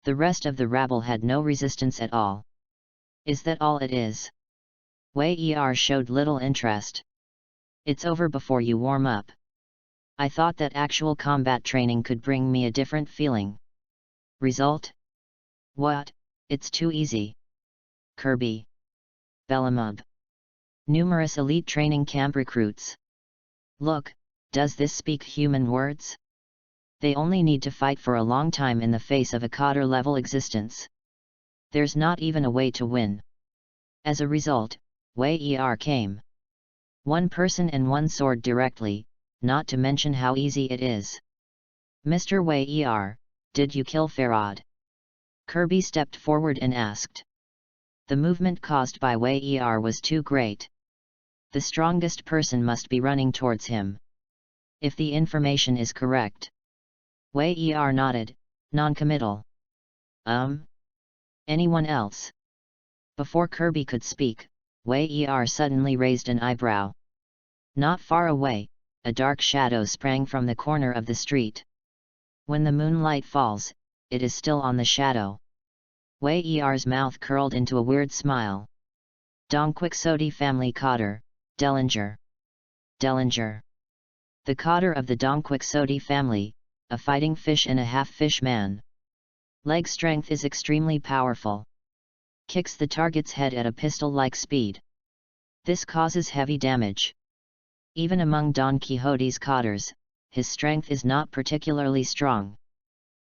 The rest of the rabble had no resistance at all. Is that all it is? Wei-er showed little interest. It's over before you warm up. I thought that actual combat training could bring me a different feeling. Result? What? It's too easy. Kirby. Bellamub. Numerous elite training camp recruits. Look, does this speak human words? They only need to fight for a long time in the face of a cotter-level existence. There's not even a way to win. As a result, Wei-er came. One person and one sword directly, not to mention how easy it is. Mr. Wei-er, did you kill Farad? Kirby stepped forward and asked. The movement caused by Wei-er was too great. The strongest person must be running towards him. If the information is correct. Wei-er nodded, non-committal. Anyone else? Before Kirby could speak, Wei-er suddenly raised an eyebrow. Not far away, a dark shadow sprang from the corner of the street. When the moonlight falls, it is still on the shadow. Wei-er's mouth curled into a weird smile. Dongquixote family cotter, Delinger. Delinger. The cotter of the Dongquixote family, a fighting fish and a half-fish man. Leg strength is extremely powerful. Kicks the target's head at a pistol-like speed. This causes heavy damage. Even among Don Quixote's cotters, his strength is not particularly strong.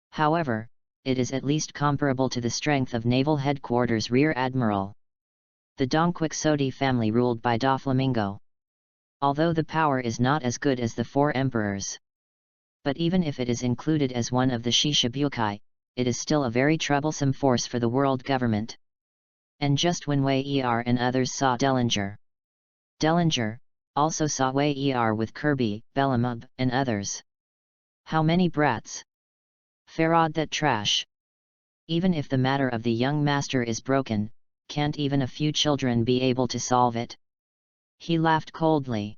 However, it is at least comparable to the strength of Naval Headquarters Rear Admiral. The Don Quixote family ruled by Doflamingo. Although the power is not as good as the four emperors. But even if it is included as one of the Shishibukai, it is still a very troublesome force for the world government. And just when Wei Er and others saw Dellinger also saw Wei Er with Kirby, Bellamub, and others. How many brats? Farod that trash. Even if the matter of the young master is broken, can't even a few children be able to solve it? He laughed coldly.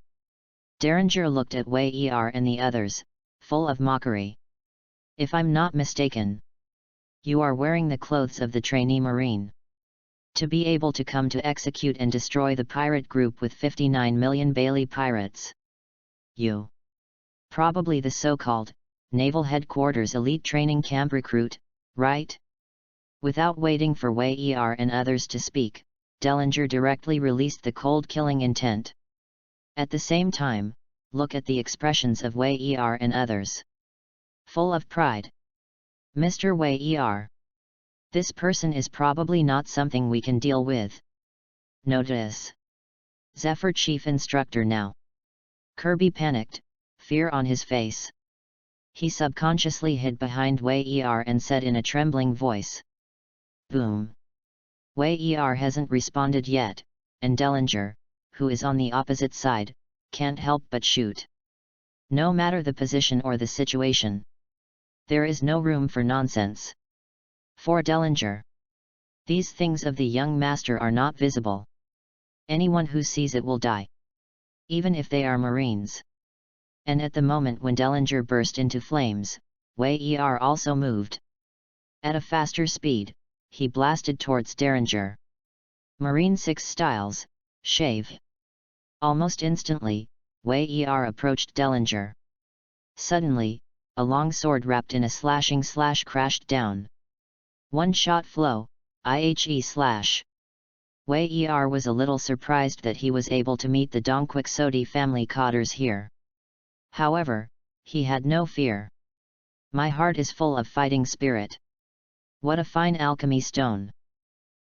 Derringer looked at Wei Er and the others, full of mockery. If I'm not mistaken, you are wearing the clothes of the trainee marine. To be able to come to execute and destroy the pirate group with 59 million Bailey pirates. You. Probably the so-called Naval Headquarters Elite Training Camp recruit, right? Without waiting for Wei Er and others to speak, Dellinger directly released the cold killing intent. At the same time, look at the expressions of Wei Er and others. Full of pride. Mr. Wei Er. This person is probably not something we can deal with. Notice. Zephyr Chief Instructor now. Kirby panicked, fear on his face. He subconsciously hid behind Wei Er and said in a trembling voice. Boom. Wei Er hasn't responded yet, and Dellinger, who is on the opposite side, can't help but shoot. No matter the position or the situation. There is no room for nonsense. For Dellinger, these things of the young master are not visible. Anyone who sees it will die. Even if they are Marines. And at the moment when Dellinger burst into flames, Wei Er also moved. At a faster speed, he blasted towards Derringer. Marine 6 styles, shave. Almost instantly, Wei Er approached Dellinger. Suddenly, a long sword wrapped in a slashing slash crashed down. One-shot flow, IHE slash. Wei Er was a little surprised that he was able to meet the Don Quixote family cotters here. However, he had no fear. My heart is full of fighting spirit. What a fine alchemy stone.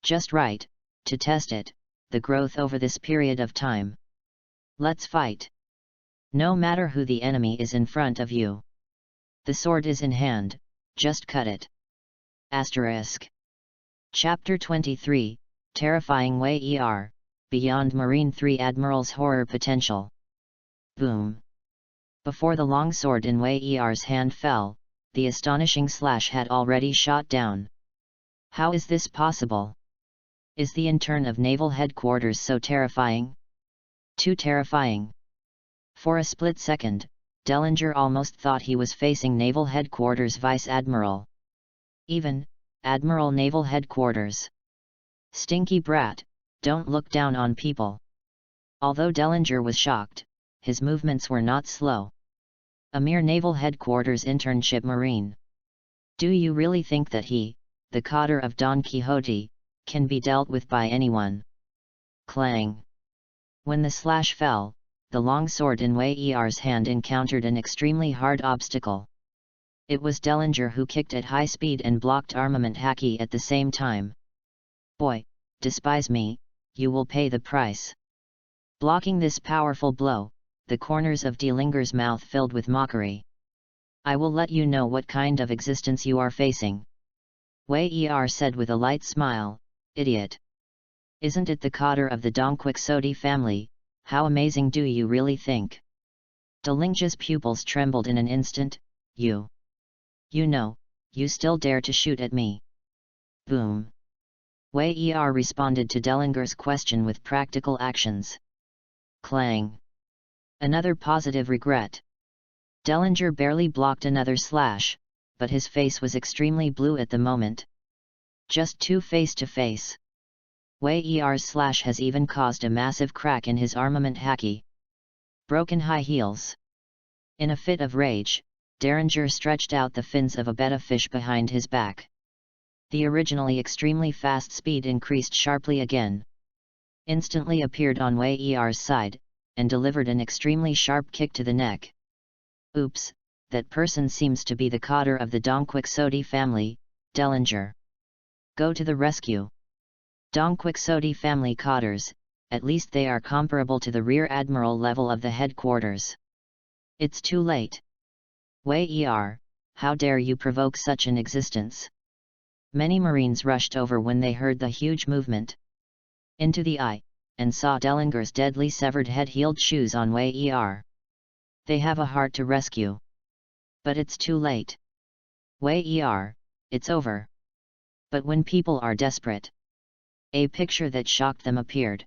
Just right, to test it, the growth over this period of time. Let's fight. No matter who the enemy is in front of you. The sword is in hand, just cut it. Asterisk. Chapter 23, Terrifying Wei Er, Beyond Marine 3 Admiral's Horror Potential. Boom. Before the long sword in Wei Er's hand fell, the astonishing slash had already shot down. How is this possible? Is the intern of Naval Headquarters so terrifying? Too terrifying. For a split second, Dellinger almost thought he was facing Naval Headquarters Vice Admiral. Even, Admiral Naval Headquarters. Stinky brat, don't look down on people. Although Dellinger was shocked, his movements were not slow. A mere Naval Headquarters internship Marine. Do you really think that he, the cotter of Don Quixote, can be dealt with by anyone? Clang. When the slash fell, the long sword in Wei Er's hand encountered an extremely hard obstacle. It was Dellinger who kicked at high speed and blocked armament Haki at the same time. Boy, despise me, you will pay the price. Blocking this powerful blow, the corners of Dellinger's mouth filled with mockery. I will let you know what kind of existence you are facing. Wei Er said with a light smile, idiot. Isn't it the cotter of the Don Quixote family? How amazing do you really think? Dellinger's pupils trembled in an instant. You know, you still dare to shoot at me. Boom. Wei Er responded to Dellinger's question with practical actions. Clang. Another positive regret. Dellinger barely blocked another slash, but his face was extremely blue at the moment. Just two face-to-face. Wei Er's slash has even caused a massive crack in his armament Haki. Broken high heels. In a fit of rage, Derringer stretched out the fins of a betta fish behind his back. The originally extremely fast speed increased sharply again. instantly appeared on Wei Er's side, and delivered an extremely sharp kick to the neck. Oops, that person seems to be the cotter of the Dong Quixote family, Dellinger. Go to the rescue. Dong Quixote family cotters, at least they are comparable to the Rear Admiral level of the headquarters. It's too late. Wei Er, how dare you provoke such an existence? Many Marines rushed over when they heard the huge movement. Into the eye, and saw Dellinger's deadly severed head heeled shoes on Wei Er. They have a heart to rescue. But it's too late. Wei Er, it's over. But when people are desperate, a picture that shocked them appeared.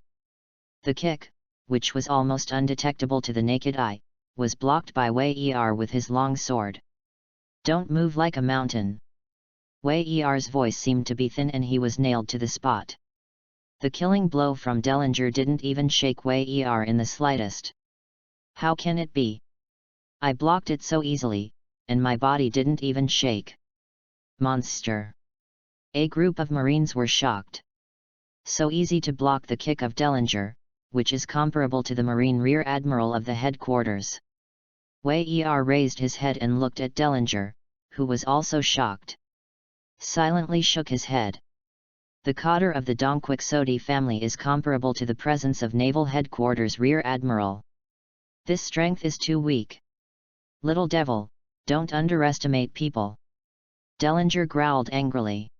The kick, which was almost undetectable to the naked eye, was blocked by Wei Er with his long sword. Don't move like a mountain. Wei Er's voice seemed to be thin and he was nailed to the spot. The killing blow from Dellinger didn't even shake Wei Er in the slightest. How can it be? I blocked it so easily, and my body didn't even shake. Monster! A group of Marines were shocked. So easy to block the kick of Dellinger, which is comparable to the Marine Rear Admiral of the headquarters. Wei Er raised his head and looked at Dellinger, who was also shocked. Silently shook his head. The cotter of the Dong Quixote family is comparable to the presence of Naval Headquarters Rear Admiral. This strength is too weak. Little devil, don't underestimate people. Dellinger growled angrily.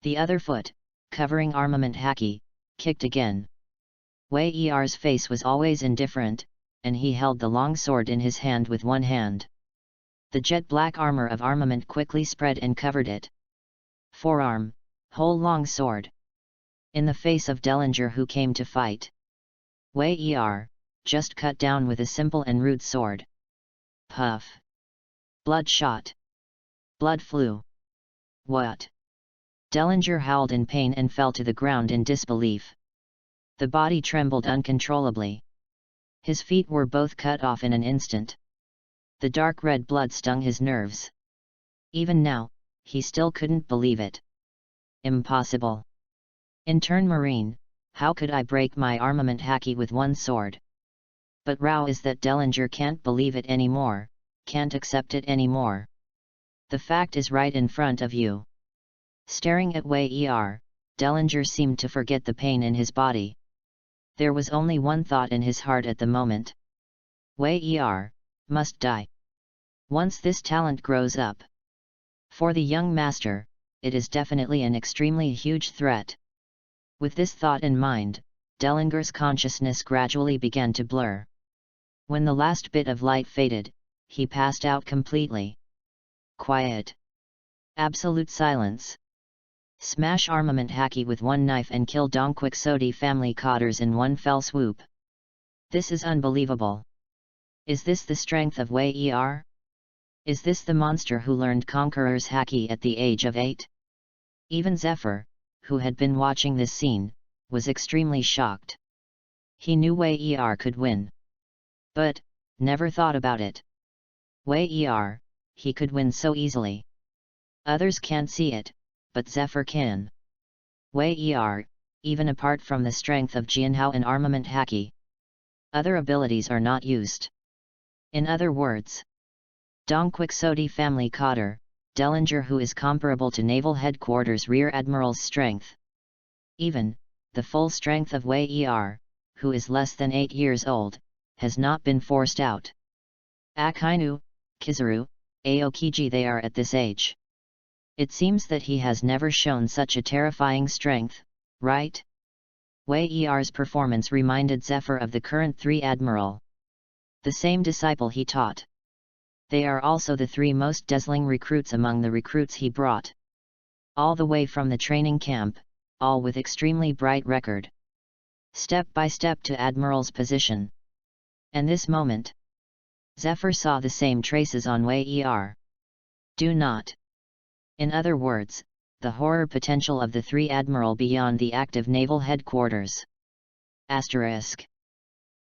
The other foot, covering armament haki, kicked again. Wei Er's face was always indifferent, and he held the long sword in his hand with one hand. The jet-black armor of armament quickly spread and covered it. Forearm, whole long sword. In the face of Dellinger who came to fight. Wei Er, just cut down with a simple and rude sword. Puff. Blood shot. Blood flew. What? Dellinger howled in pain and fell to the ground in disbelief. The body trembled uncontrollably. His feet were both cut off in an instant. The dark red blood stung his nerves. Even now, he still couldn't believe it. Impossible. Intern Marine, how could I break my armament haki with one sword? But row is that Dellinger can't believe it anymore, can't accept it anymore. The fact is right in front of you. Staring at Wei Er, Dellinger seemed to forget the pain in his body. There was only one thought in his heart at the moment. Wei Er must die. Once this talent grows up. For the young master, it is definitely an extremely huge threat. With this thought in mind, Dellinger's consciousness gradually began to blur. When the last bit of light faded, he passed out completely. Quiet. Absolute silence. Smash armament haki with one knife and kill Dong Quixote family cotters in one fell swoop. This is unbelievable. Is this the strength of Wei Er? Is this the monster who learned Conqueror's haki at the age of 8? Even Zephyr, who had been watching this scene, was extremely shocked. He knew Wei Er could win. But, never thought about it. Wei Er, he could win so easily. Others can't see it, but Zephyr can. Wei Er, even apart from the strength of Jianhao and armament haki, other abilities are not used. In other words, Dong Quixote family cotter, Dellinger who is comparable to Naval Headquarters Rear Admiral's strength. Even, the full strength of Wei Er, who is less than 8 years old, has not been forced out. Akainu, Kizaru, Aokiji they are at this age. It seems that he has never shown such a terrifying strength, right? Wei Er's performance reminded Zephyr of the current 3 Admiral. The same disciple he taught. They are also the 3 most dazzling recruits among the recruits he brought. All the way from the training camp, all with extremely bright record. Step by step to Admiral's position. And this moment, Zephyr saw the same traces on Wei Er. Do not. In other words, the horror potential of the 3 Admiral beyond the active naval headquarters. Asterisk.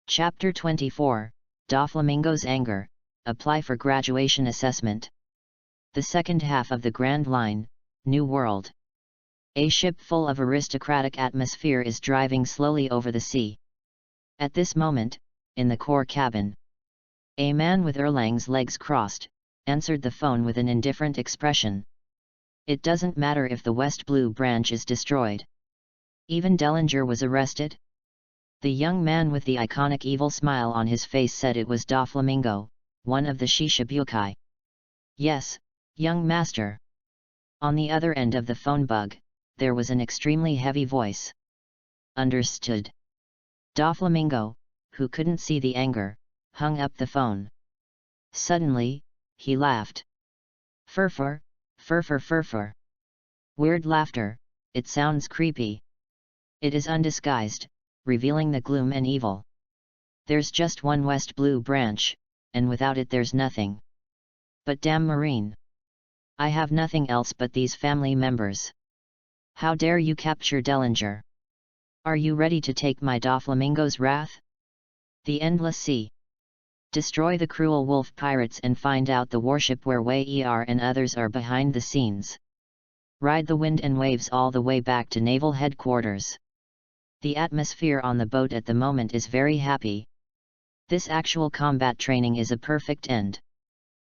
Chapter 24, Doflamingo's Anger, Apply for Graduation Assessment. The second half of the Grand Line, New World. A ship full of aristocratic atmosphere is driving slowly over the sea. At this moment, in the core cabin, a man with Erlang's legs crossed, answered the phone with an indifferent expression. It doesn't matter if the West Blue branch is destroyed. Even Dellinger was arrested? The young man with the iconic evil smile on his face said it was Doflamingo, one of the Shishibukai. Yes, young master. On the other end of the phone bug, there was an extremely heavy voice. Understood. Doflamingo, who couldn't see the anger, hung up the phone. Suddenly, he laughed. Furfur, furfur furfur. Weird laughter, it sounds creepy. It is undisguised, revealing the gloom and evil. There's just one West Blue branch, and without it there's nothing. But damn Marine! I have nothing else but these family members. How dare you capture Dellinger? Are you ready to take my Doflamingo's wrath? The Endless Sea. Destroy the cruel wolf pirates and find out the warship where Wei Er and others are behind the scenes. Ride the wind and waves all the way back to naval headquarters. The atmosphere on the boat at the moment is very happy. This actual combat training is a perfect end.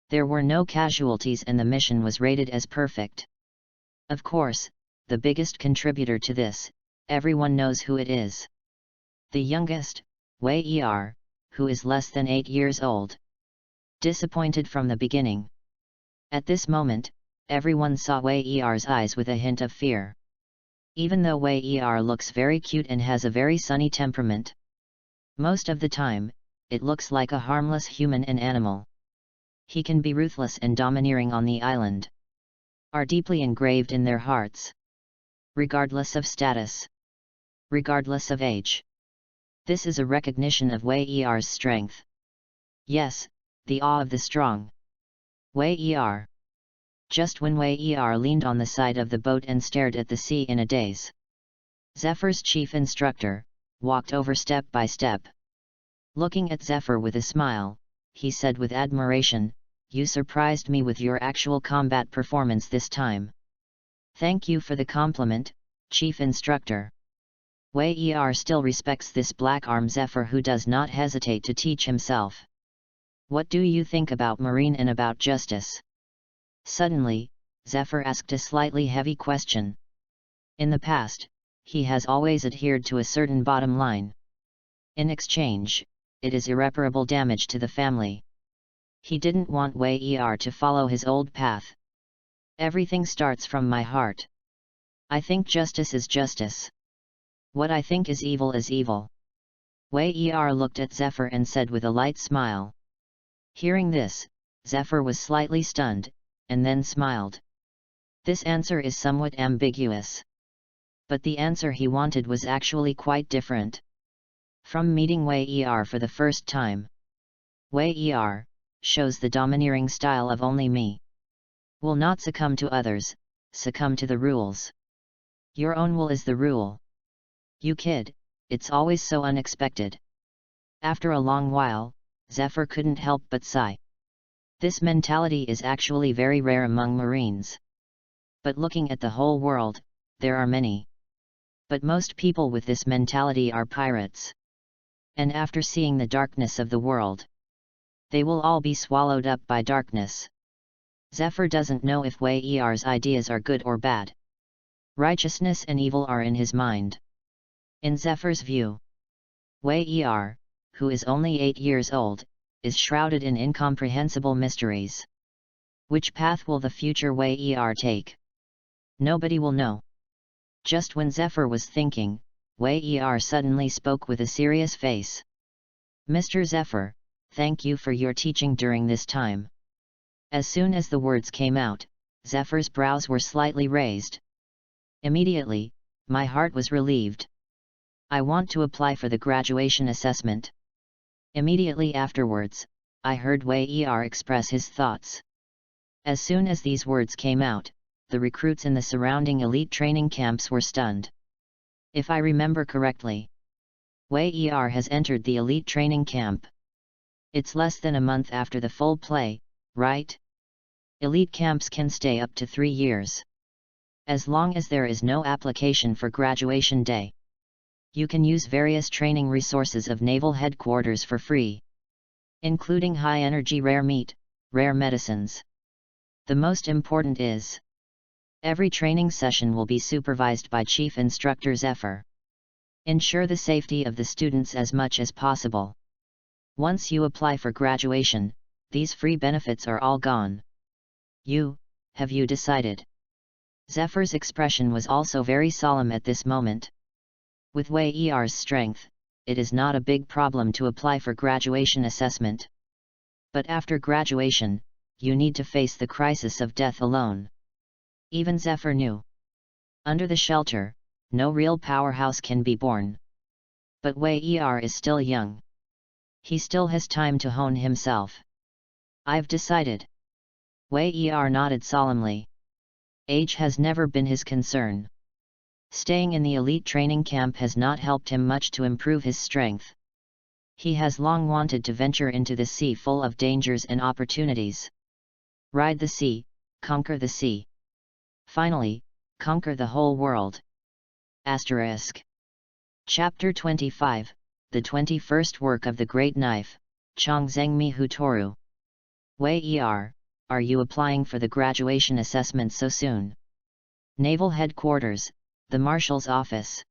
There were no casualties and the mission was rated as perfect. Of course, the biggest contributor to this, everyone knows who it is. The youngest, Wei Er, who is less than 8 years old. Disappointed from the beginning. At this moment, everyone saw Wei Er's eyes with a hint of fear. Even though Wei Er looks very cute and has a very sunny temperament, most of the time, it looks like a harmless human and animal. He can be ruthless and domineering on the island. Are deeply engraved in their hearts. Regardless of status. Regardless of age. This is a recognition of Wei Er's strength. Yes, the awe of the strong. Wei Er. Just when Wei Er leaned on the side of the boat and stared at the sea in a daze, Zephyr's chief instructor walked over step by step. Looking at Zephyr with a smile, he said with admiration, "You surprised me with your actual combat performance this time." "Thank you for the compliment, chief instructor." Wei Er still respects this black arm Zephyr who does not hesitate to teach himself. "What do you think about Marine and about justice?" Suddenly, Zephyr asked a slightly heavy question. In the past, he has always adhered to a certain bottom line. In exchange, it is irreparable damage to the family. He didn't want Wei Er to follow his old path. "Everything starts from my heart. I think justice is justice. What I think is evil is evil." Wei Er looked at Zephyr and said with a light smile. Hearing this, Zephyr was slightly stunned, and then smiled. This answer is somewhat ambiguous. But the answer he wanted was actually quite different. From meeting Wei Er for the first time, Wei Er shows the domineering style of only me. Will not succumb to others, succumb to the rules. Your own will is the rule. You kid, it's always so unexpected. After a long while, Zephyr couldn't help but sigh. This mentality is actually very rare among Marines. But looking at the whole world, there are many. But most people with this mentality are pirates. And after seeing the darkness of the world, they will all be swallowed up by darkness. Zephyr doesn't know if Wei Er's ideas are good or bad. Righteousness and evil are in his mind. In Zephyr's view, Wei Er, who is only 8 years old, is shrouded in incomprehensible mysteries. Which path will the future Wei Er take? Nobody will know. Just when Zephyr was thinking, Wei Er suddenly spoke with a serious face. "Mr. Zephyr, thank you for your teaching during this time." As soon as the words came out, Zephyr's brows were slightly raised. Immediately, my heart was relieved. I want to apply for the graduation assessment. Immediately afterwards, I heard Wei Er express his thoughts. As soon as these words came out, the recruits in the surrounding elite training camps were stunned. If I remember correctly, Wei Er has entered the elite training camp. It's less than a month after the full play, right? Elite camps can stay up to 3 years. As long as there is no application for graduation day, you can use various training resources of Naval Headquarters for free, including high-energy rare meat, rare medicines. The most important is, every training session will be supervised by Chief Instructor Zephyr. Ensure the safety of the students as much as possible. Once you apply for graduation, these free benefits are all gone. Have you decided? Zephyr's expression was also very solemn at this moment. With Wei Er's strength, it is not a big problem to apply for graduation assessment. But after graduation, you need to face the crisis of death alone. Even Zephyr knew. Under the shelter, no real powerhouse can be born. But Wei Er is still young. He still has time to hone himself. I've decided. Wei Er nodded solemnly. Age has never been his concern. Staying in the elite training camp has not helped him much to improve his strength. He has long wanted to venture into the sea full of dangers and opportunities. Ride the sea, conquer the sea. Finally, conquer the whole world. Asterisk. Chapter 25, the 21st work of the Great Knife, Chongzhengmi Hutoru. Wei Er, are you applying for the graduation assessment so soon? Naval Headquarters, the Marshal's office.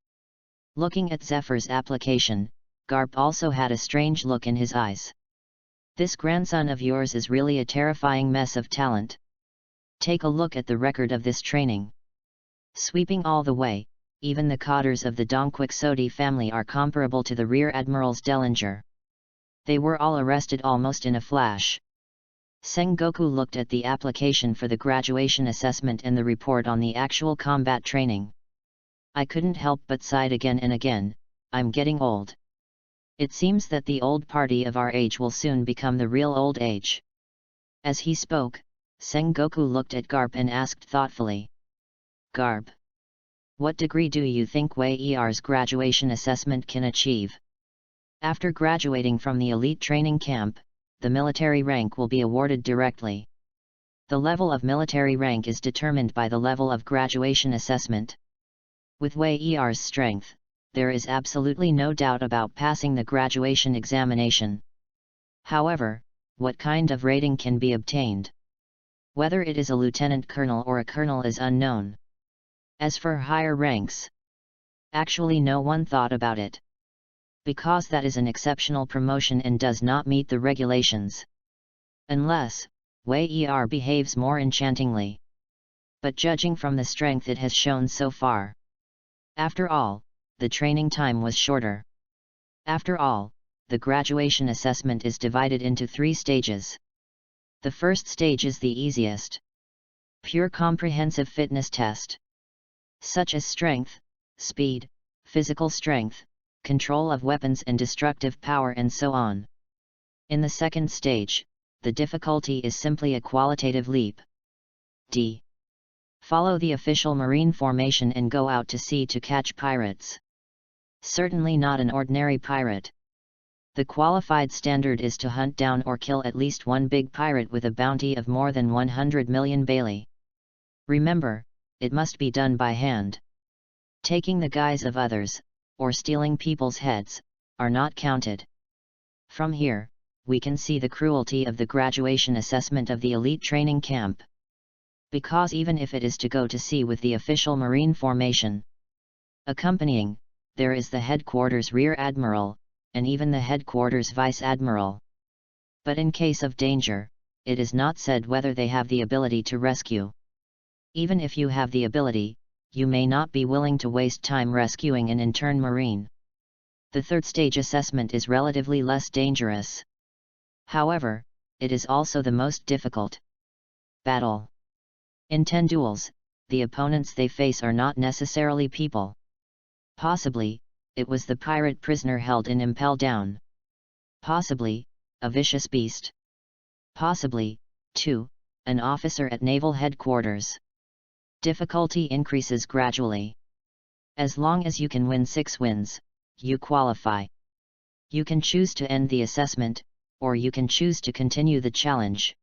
Looking at Zephyr's application, Garp also had a strange look in his eyes. This grandson of yours is really a terrifying mess of talent. Take a look at the record of this training. Sweeping all the way, even the cotters of the Donquixote family are comparable to the Rear Admiral's Dellinger. They were all arrested almost in a flash. Sengoku looked at the application for the graduation assessment and the report on the actual combat training. I couldn't help but sighed again and again. I'm getting old. It seems that the old party of our age will soon become the real old age. As he spoke, Sengoku looked at Garp and asked thoughtfully. Garp, what degree do you think Wei Er's graduation assessment can achieve? After graduating from the elite training camp, the military rank will be awarded directly. The level of military rank is determined by the level of graduation assessment. With Wei Er's strength, there is absolutely no doubt about passing the graduation examination. However, what kind of rating can be obtained? Whether it is a lieutenant colonel or a colonel is unknown. As for higher ranks, actually no one thought about it. Because that is an exceptional promotion and does not meet the regulations. Unless, Wei Er behaves more enchantingly. But judging from the strength it has shown so far. After all, the training time was shorter. After all, the graduation assessment is divided into 3 stages. The first stage is the easiest. Pure comprehensive fitness test. Such as strength, speed, physical strength, control of weapons and destructive power and so on. In the second stage, the difficulty is simply a qualitative leap. D. Follow the official marine formation and go out to sea to catch pirates. Certainly not an ordinary pirate. The qualified standard is to hunt down or kill at least one big pirate with a bounty of more than 100 million Bailey. Remember, it must be done by hand. Taking the guise of others, or stealing people's heads, are not counted. From here, we can see the cruelty of the graduation assessment of the elite training camp. Because even if it is to go to sea with the official marine formation, accompanying, there is the headquarters rear admiral, and even the headquarters vice admiral. But in case of danger, it is not said whether they have the ability to rescue. Even if you have the ability, you may not be willing to waste time rescuing an intern marine. The third stage assessment is relatively less dangerous. However, it is also the most difficult. Battle. In 10 duels, the opponents they face are not necessarily people. Possibly, it was the pirate prisoner held in Impel Down. Possibly, a vicious beast. Possibly, too, an officer at naval headquarters. Difficulty increases gradually. As long as you can win 6 wins, you qualify. You can choose to end the assessment, or you can choose to continue the challenge.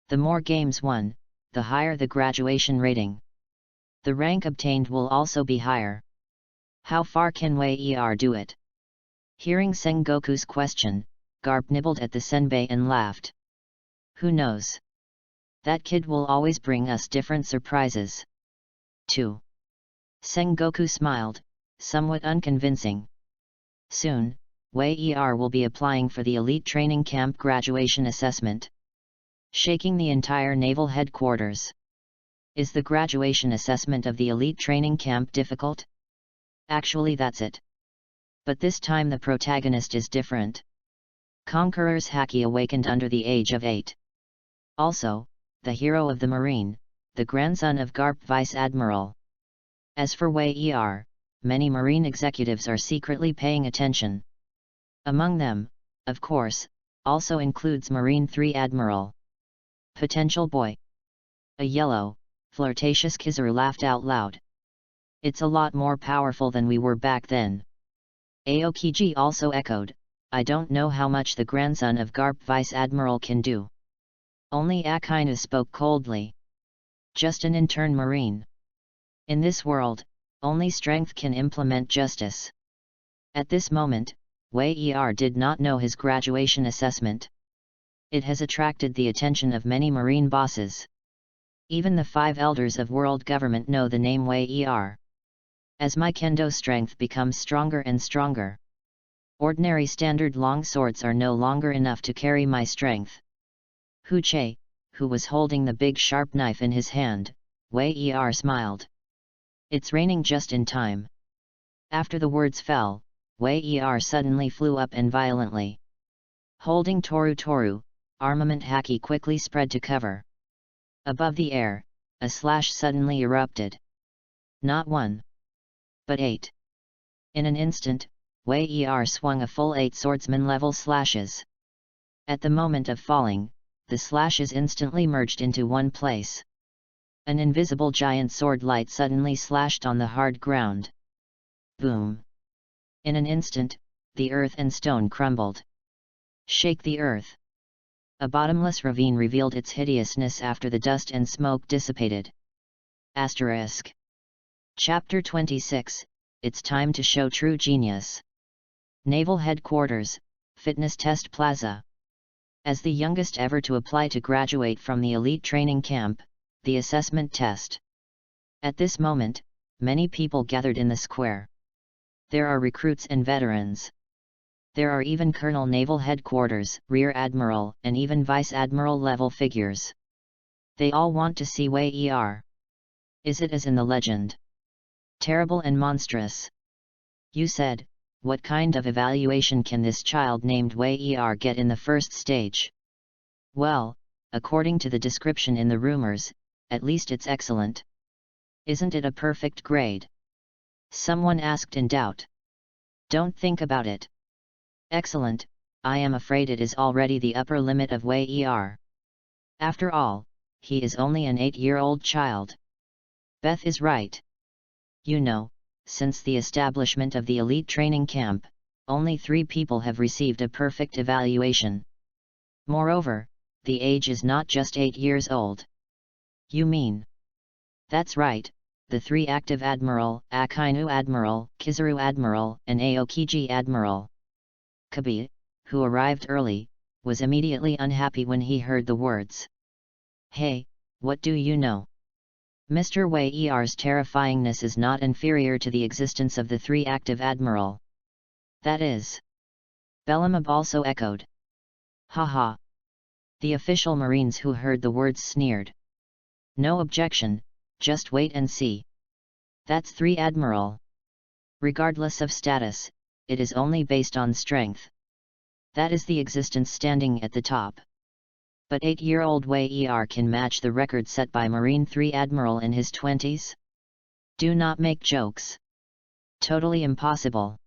The more games won, the higher the graduation rating. the rank obtained will also be higher. How far can Wei Er do it? Hearing Sengoku's question, Garp nibbled at the senbei and laughed. Who knows? That kid will always bring us different surprises. 2. Sengoku smiled, somewhat unconvincing. Soon, Wei Er will be applying for the elite training camp graduation assessment. Shaking the entire naval headquarters. Is the graduation assessment of the elite training camp difficult? Actually, that's it. But this time the protagonist is different. Conqueror's Haki awakened under the age of 8. Also, the hero of the Marine, the grandson of Garp Vice Admiral. As for Wei Er, many Marine executives are secretly paying attention. Among them, of course, also includes Marine 3 Admiral. Potential boy. A yellow, flirtatious Kizaru laughed out loud. It's a lot more powerful than we were back then. Aokiji also echoed, I don't know how much the grandson of Garp Vice Admiral can do. Only Akainu spoke coldly. Just an intern Marine. In this world, only strength can implement justice. At this moment, Wei Er did not know his graduation assessment. It has attracted the attention of many Marine bosses. Even the 5 elders of world government know the name Wei Er. As my kendo strength becomes stronger and stronger, ordinary standard long swords are no longer enough to carry my strength. Hu Che, who was holding the big sharp knife in his hand, Wei Er smiled. It's raining just in time. After the words fell, Wei Er suddenly flew up and violently. Holding Toru, armament Haki quickly spread to cover. Above the air, a slash suddenly erupted. Not 1, but 8. In an instant, Wei Er swung a full 8 swordsman-level slashes. At the moment of falling, the slashes instantly merged into one place. An invisible giant sword light suddenly slashed on the hard ground. Boom! In an instant, the earth and stone crumbled. Shake the earth! A bottomless ravine revealed its hideousness after the dust and smoke dissipated. Asterisk. Chapter 26, It's time to show true genius. Naval Headquarters, Fitness Test Plaza. As the youngest ever to apply to graduate from the elite training camp, the assessment test. At this moment, many people gathered in the square. There are recruits and veterans. There are even Colonel Naval Headquarters, Rear Admiral, and even Vice Admiral level figures. They all want to see Wei Er. Is it as in the legend? Terrible and monstrous. You said, what kind of evaluation can this child named Wei Er get in the first stage? Well, according to the description in the rumors, at least it's excellent. Isn't it a perfect grade? Someone asked in doubt. Don't think about it. Excellent, I am afraid it is already the upper limit of Wei Er. After all, he is only an 8-year-old child. Beth is right. You know, since the establishment of the elite training camp, only 3 people have received a perfect evaluation. Moreover, the age is not just 8 years old. You mean? That's right, the 3 active Admiral, Akainu Admiral, Kizaru Admiral, and Aokiji Admiral. Kabi, who arrived early, was immediately unhappy when he heard the words. Hey, what do you know? Mr. Wei Er's terrifyingness is not inferior to the existence of the 3 active Admiral. That is. Bellamab also echoed. Haha. The official Marines who heard the words sneered. No objection, just wait and see. That's 3 Admiral. Regardless of status, it is only based on strength. That is the existence standing at the top. But 8-year-old Wei Er can match the record set by Marine 3 Admiral in his 20s? Do not make jokes. Totally impossible.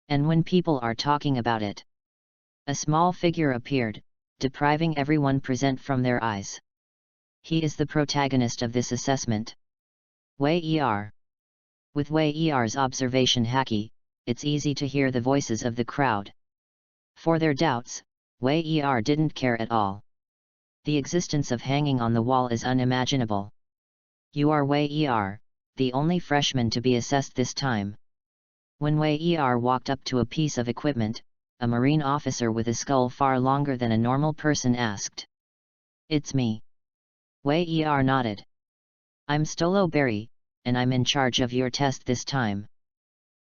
And when people are talking about it, a small figure appeared, depriving everyone present from their eyes. He is the protagonist of this assessment. Wei Er. With Wei Er's observation Haki, it's easy to hear the voices of the crowd. For their doubts, Wei Er didn't care at all. The existence of hanging on the wall is unimaginable. You are Wei Er, the only freshman to be assessed this time. When Wei Er walked up to a piece of equipment, a marine officer with a skull far longer than a normal person asked. "It's me." Wei Er nodded. "I'm Stolo Berry, and I'm in charge of your test this time."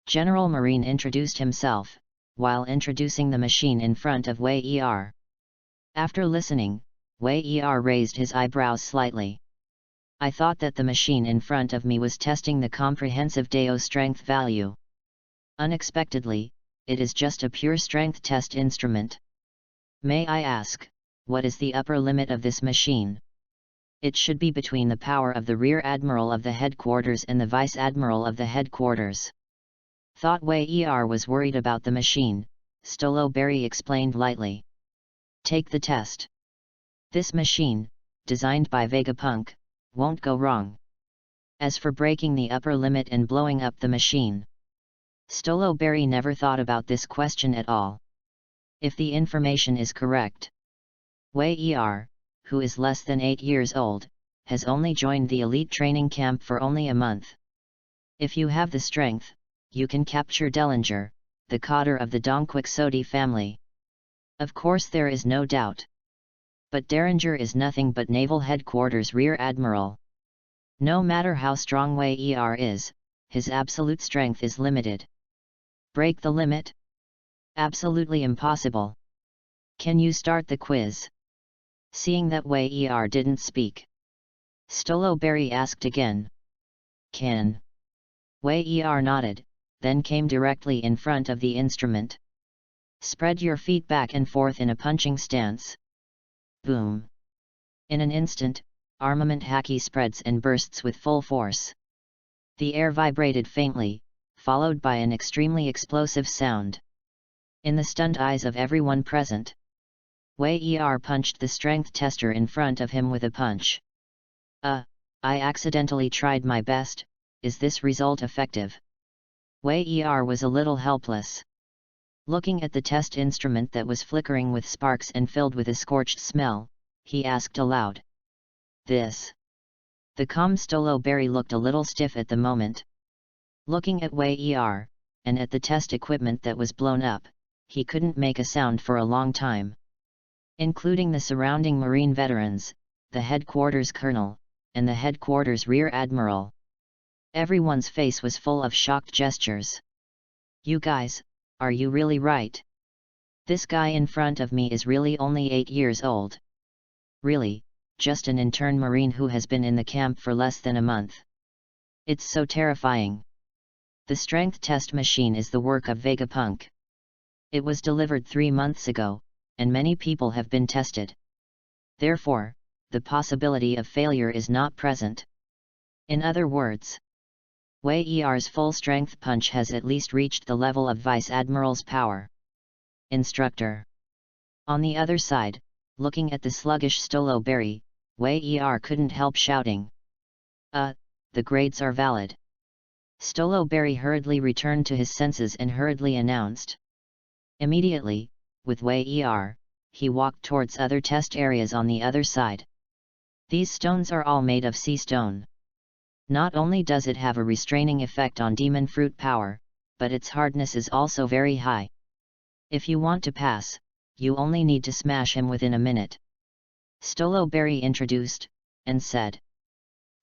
General Marine introduced himself, while introducing the machine in front of Wei Er. After listening, Wei Er raised his eyebrows slightly. "I thought that the machine in front of me was testing the comprehensive Dao strength value. Unexpectedly, it is just a pure strength test instrument. May I ask, what is the upper limit of this machine?" "It should be between the power of the Rear Admiral of the headquarters and the Vice Admiral of the headquarters." Thought Wei Er was worried about the machine, Stolo Berry explained lightly. "Take the test. This machine, designed by Vegapunk, won't go wrong. As for breaking the upper limit and blowing up the machine..." Stolo Berry never thought about this question at all. If the information is correct, Wei Er, who is less than 8 years old, has only joined the elite training camp for only a month. If you have the strength, you can capture Dellinger, the cotter of the Donquixote family. Of course, there is no doubt. But Derringer is nothing but Naval Headquarters Rear Admiral. No matter how strong Wei Er is, his absolute strength is limited. Break the limit? Absolutely impossible. Can you start the quiz? Seeing that Wei Er didn't speak, Stolo Berry asked again. Can? Wei Er nodded, then came directly in front of the instrument. Spread your feet back and forth in a punching stance. Boom! In an instant, armament haki spreads and bursts with full force. The air vibrated faintly, followed by an extremely explosive sound. In the stunned eyes of everyone present, Wei Er punched the strength tester in front of him with a punch. I accidentally tried my best, is this result effective?" Wei Er was a little helpless. Looking at the test instrument that was flickering with sparks and filled with a scorched smell, he asked aloud. "This?" The calm Stolo Berry looked a little stiff at the moment. Looking at Wei Er, and at the test equipment that was blown up, he couldn't make a sound for a long time. Including the surrounding Marine veterans, the headquarters colonel, and the headquarters Rear Admiral. Everyone's face was full of shocked gestures. "You guys, are you really right? This guy in front of me is really only 8 years old. Really, just an intern Marine who has been in the camp for less than a month. It's so terrifying. The strength test machine is the work of Vegapunk. It was delivered 3 months ago, and many people have been tested. Therefore, the possibility of failure is not present. In other words, Wei Er's full-strength punch has at least reached the level of Vice Admiral's power." Instructor. On the other side, looking at the sluggish Stolo Berry, Wei Er couldn't help shouting. The grades are valid." Stolo Berry hurriedly returned to his senses and hurriedly announced. Immediately, with Wei Er, he walked towards other test areas on the other side. These stones are all made of sea stone. Not only does it have a restraining effect on demon fruit power, but its hardness is also very high. If you want to pass, you only need to smash him within a minute. Stolo Berry introduced, and said.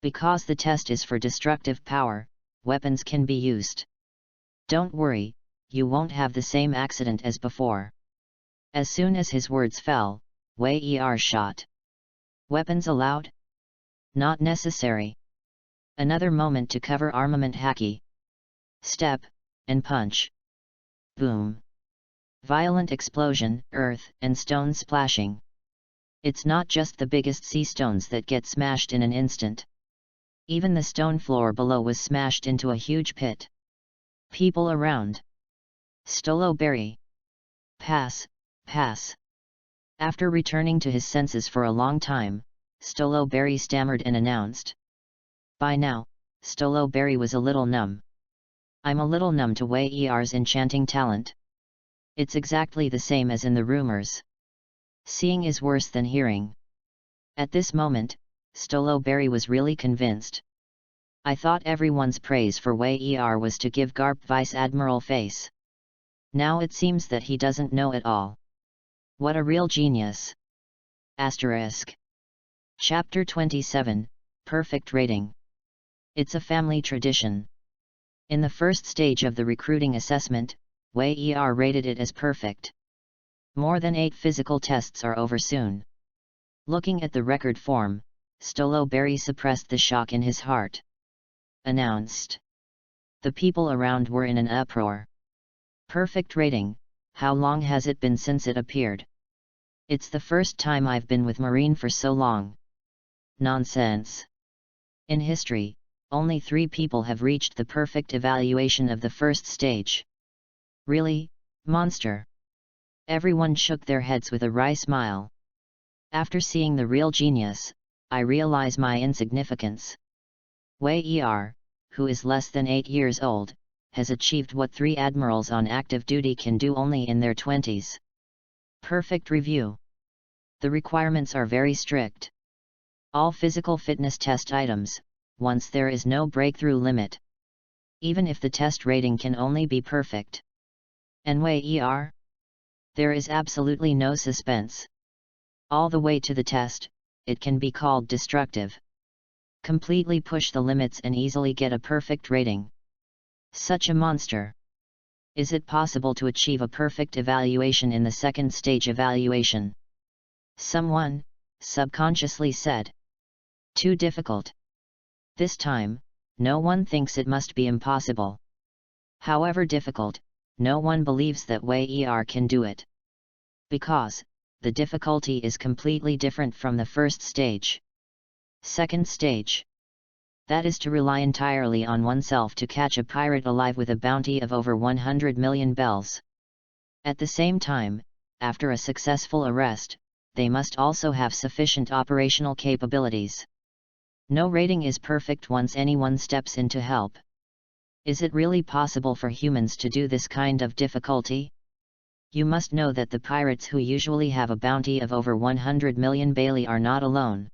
Because the test is for destructive power, weapons can be used. Don't worry, you won't have the same accident as before. As soon as his words fell, Wei Er shot. Weapons allowed? Not necessary. Another moment to cover armament haki. Step, and punch. Boom. Violent explosion, earth and stones splashing. It's not just the biggest sea stones that get smashed in an instant. Even the stone floor below was smashed into a huge pit. People around. Stolo Berry. Pass, pass. After returning to his senses for a long time, Stolo Berry stammered and announced. By now, Stolo Berry was a little numb. I'm a little numb to Wei Er's enchanting talent. It's exactly the same as in the rumors. Seeing is worse than hearing. At this moment, Stolo Berry was really convinced. I thought everyone's praise for Wei Er was to give Garp Vice Admiral face. Now it seems that he doesn't know it all. What a real genius! Asterisk. Chapter 27, Perfect Rating. It's a family tradition. In the first stage of the recruiting assessment, Wei Er rated it as perfect. More than 8 physical tests are over soon. Looking at the record form, Stoloberry suppressed the shock in his heart. Announced. The people around were in an uproar. Perfect rating, how long has it been since it appeared? It's the first time I've been with Marine for so long. Nonsense. In history, only 3 people have reached the perfect evaluation of the first stage. Really, monster? Everyone shook their heads with a wry smile. After seeing the real genius, I realize my insignificance. Wei Er, who is less than 8 years old, has achieved what 3 admirals on active duty can do only in their 20s. Perfect review. The requirements are very strict. All physical fitness test items, once there is no breakthrough limit. Even if the test rating can only be perfect. And Wei Er? There is absolutely no suspense. All the way to the test, it can be called destructive. Completely push the limits and easily get a perfect rating. Such a monster. Is it possible to achieve a perfect evaluation in the second stage evaluation? Someone, subconsciously said. Too difficult. This time, no one thinks it must be impossible. However difficult, no one believes that Wei Er can do it. Because, the difficulty is completely different from the first stage. Second stage. That is to rely entirely on oneself to catch a pirate alive with a bounty of over 100 million bells. At the same time, after a successful arrest, they must also have sufficient operational capabilities. No rating is perfect once anyone steps in to help. Is it really possible for humans to do this kind of difficulty? You must know that the pirates who usually have a bounty of over 100 million Bailey are not alone.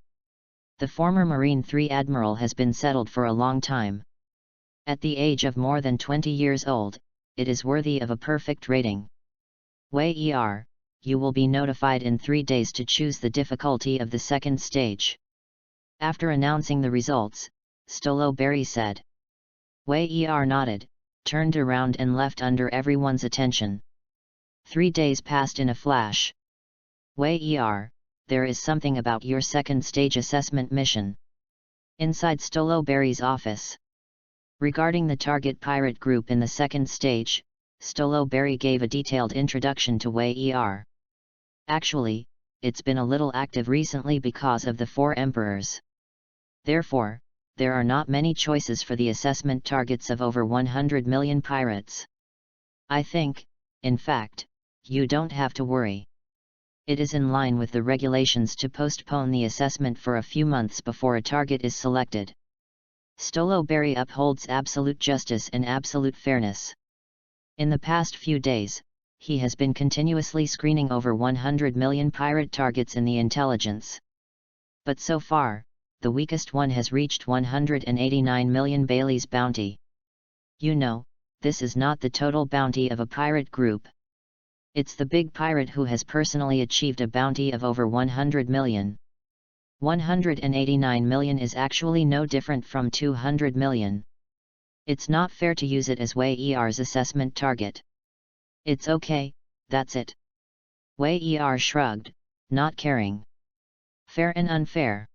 The former Marine 3 Admiral has been settled for a long time. At the age of more than 20 years old, it is worthy of a perfect rating. Wei Er, you will be notified in 3 days to choose the difficulty of the second stage. After announcing the results, Stoloberry said. Wei Er nodded, turned around and left under everyone's attention. 3 days passed in a flash. Wei Er, there is something about your second stage assessment mission. Inside Stoloberry's office. Regarding the target pirate group in the second stage, Stoloberry gave a detailed introduction to Wei Er. Actually, it's been a little active recently because of the 4 emperors. Therefore, there are not many choices for the assessment targets of over 100 million pirates. I think, in fact, you don't have to worry. It is in line with the regulations to postpone the assessment for a few months before a target is selected. Stoloberry upholds absolute justice and absolute fairness. In the past few days, he has been continuously screening over 100 million pirate targets in the intelligence. But so far, the weakest one has reached 189 million Bailey's bounty. You know, this is not the total bounty of a pirate group. It's the big pirate who has personally achieved a bounty of over 100 million. 189 million is actually no different from 200 million. It's not fair to use it as Wei Er's assessment target. It's okay, that's it. Wei Er shrugged, not caring. Fair and unfair.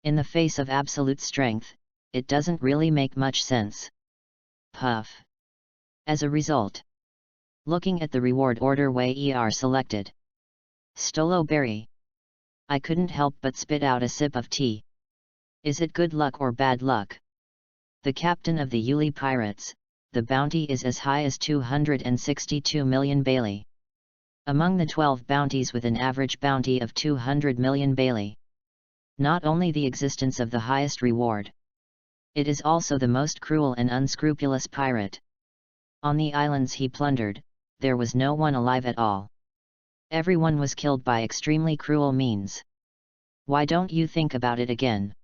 In the face of absolute strength, it doesn't really make much sense. Puff. As a result, looking at the reward order Wei Er selected. Stoloberry. I couldn't help but spit out a sip of tea. Is it good luck or bad luck? The captain of the Yuli pirates, the bounty is as high as 262 million Bailey. Among the 12 bounties with an average bounty of 200 million Bailey. Not only the existence of the highest reward. It is also the most cruel and unscrupulous pirate. On the islands he plundered, there was no one alive at all. Everyone was killed by extremely cruel means. Why don't you think about it again?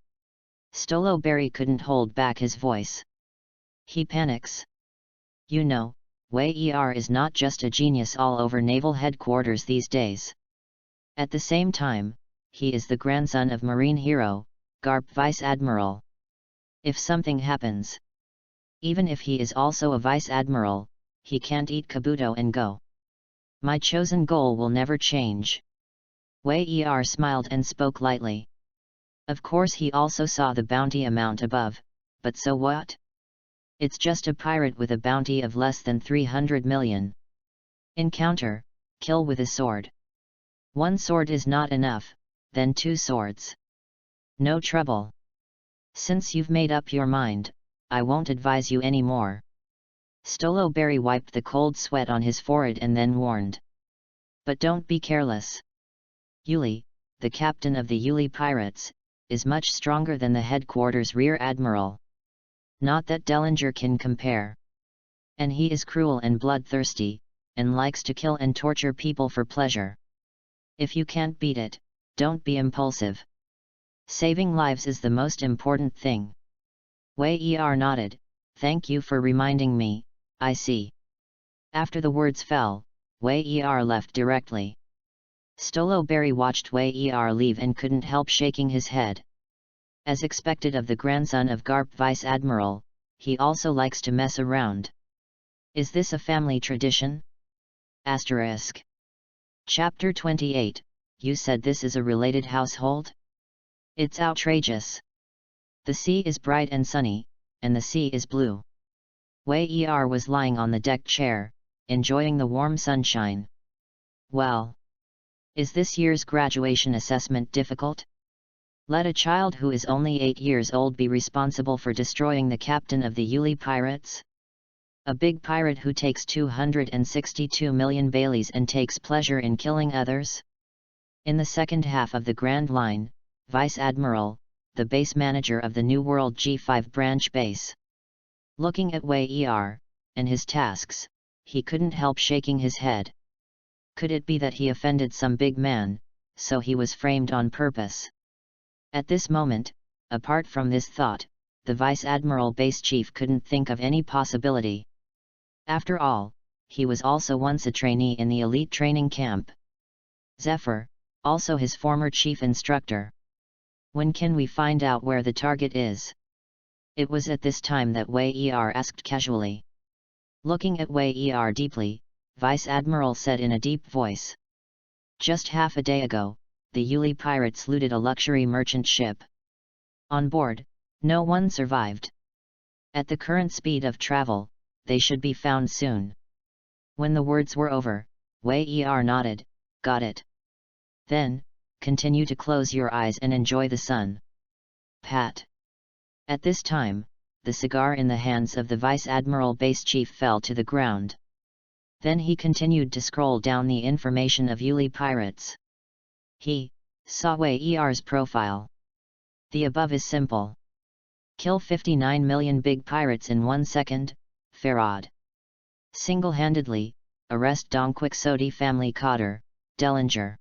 Stoloberry couldn't hold back his voice. He panics. You know, Wei Er is not just a genius all over naval headquarters these days. At the same time, he is the grandson of marine hero, Garp Vice Admiral. If something happens, even if he is also a Vice Admiral, he can't eat Kabuto and go. My chosen goal will never change. Wei Er smiled and spoke lightly. Of course he also saw the bounty amount above, but so what? It's just a pirate with a bounty of less than 300 million. Encounter, kill with a sword. One sword is not enough, then 2 swords. No trouble. Since you've made up your mind, I won't advise you anymore. Stoloberry wiped the cold sweat on his forehead and then warned. But don't be careless. Yuli, the captain of the Yuli pirates, is much stronger than the headquarters rear admiral. Not that Dellinger can compare. And he is cruel and bloodthirsty, and likes to kill and torture people for pleasure. If you can't beat it, don't be impulsive. Saving lives is the most important thing. Wei Er nodded. Thank you for reminding me, I see. After the words fell, Wei Er left directly. Stoloberry watched Wei Er leave and couldn't help shaking his head. As expected of the grandson of Garp Vice Admiral, he also likes to mess around. Is this a family tradition? Asterisk. Chapter 28, You said this is a related household? It's outrageous. The sea is bright and sunny, and the sea is blue. Wei Er was lying on the deck chair, enjoying the warm sunshine. Well, is this year's graduation assessment difficult? Let a child who is only 8 years old be responsible for destroying the captain of the Yuli pirates? A big pirate who takes 262 million Baileys and takes pleasure in killing others? In the second half of the Grand Line, Vice Admiral, the base manager of the New World G5 branch base. Looking at Wei Er, and his tasks, he couldn't help shaking his head. Could it be that he offended some big man, so he was framed on purpose? At this moment, apart from this thought, the Vice Admiral base chief couldn't think of any possibility. After all, he was also once a trainee in the elite training camp. Zephyr, also his former chief instructor. When can we find out where the target is? It was at this time that Wei Er asked casually. Looking at Wei Er deeply, Vice Admiral said in a deep voice. Just half a day ago, the Yuli pirates looted a luxury merchant ship. On board, no one survived. At the current speed of travel, they should be found soon. When the words were over, Wei Er nodded. Got it. Then, continue to close your eyes and enjoy the sun. Pat. At this time, the cigar in the hands of the Vice Admiral base chief fell to the ground. Then he continued to scroll down the information of Yuli pirates. He saw Wei Er's profile. The above is simple. Kill 59 million big pirates in 1 second, Farad. Single-handedly, arrest Dong Quixote family cotter, Dellinger.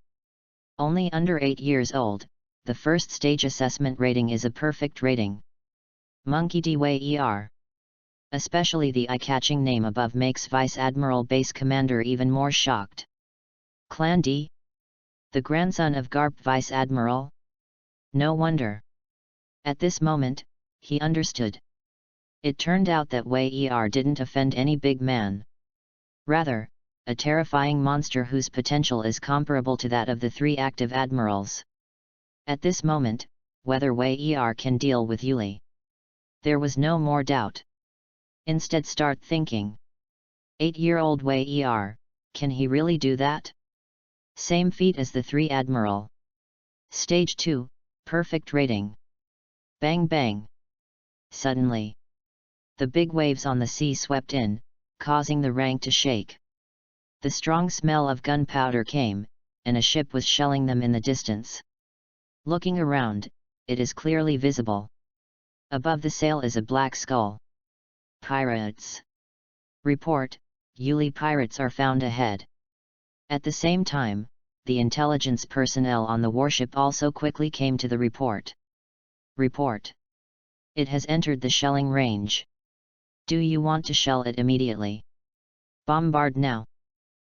Only under 8 years old, the first stage assessment rating is a perfect rating. Monkey D. Wei Er. Especially the eye-catching name above makes Vice Admiral Base Commander even more shocked. Clan D? The grandson of Garp Vice Admiral? No wonder. At this moment, he understood. It turned out that Wei Er didn't offend any big man. Rather, a terrifying monster whose potential is comparable to that of the 3 active admirals. At this moment, whether Wei Er can deal with Yuli. There was no more doubt. Instead start thinking. 8-year-old Wei Er, can he really do that? Same feat as the 3 admiral. Stage 2, perfect rating. Bang bang. Suddenly, the big waves on the sea swept in, causing the rank to shake. The strong smell of gunpowder came, and a ship was shelling them in the distance. Looking around, it is clearly visible. Above the sail is a black skull. Pirates. Report, Yuli pirates are found ahead. At the same time, the intelligence personnel on the warship also quickly came to the report. Report. It has entered the shelling range. Do you want to shell it immediately? Bombard now.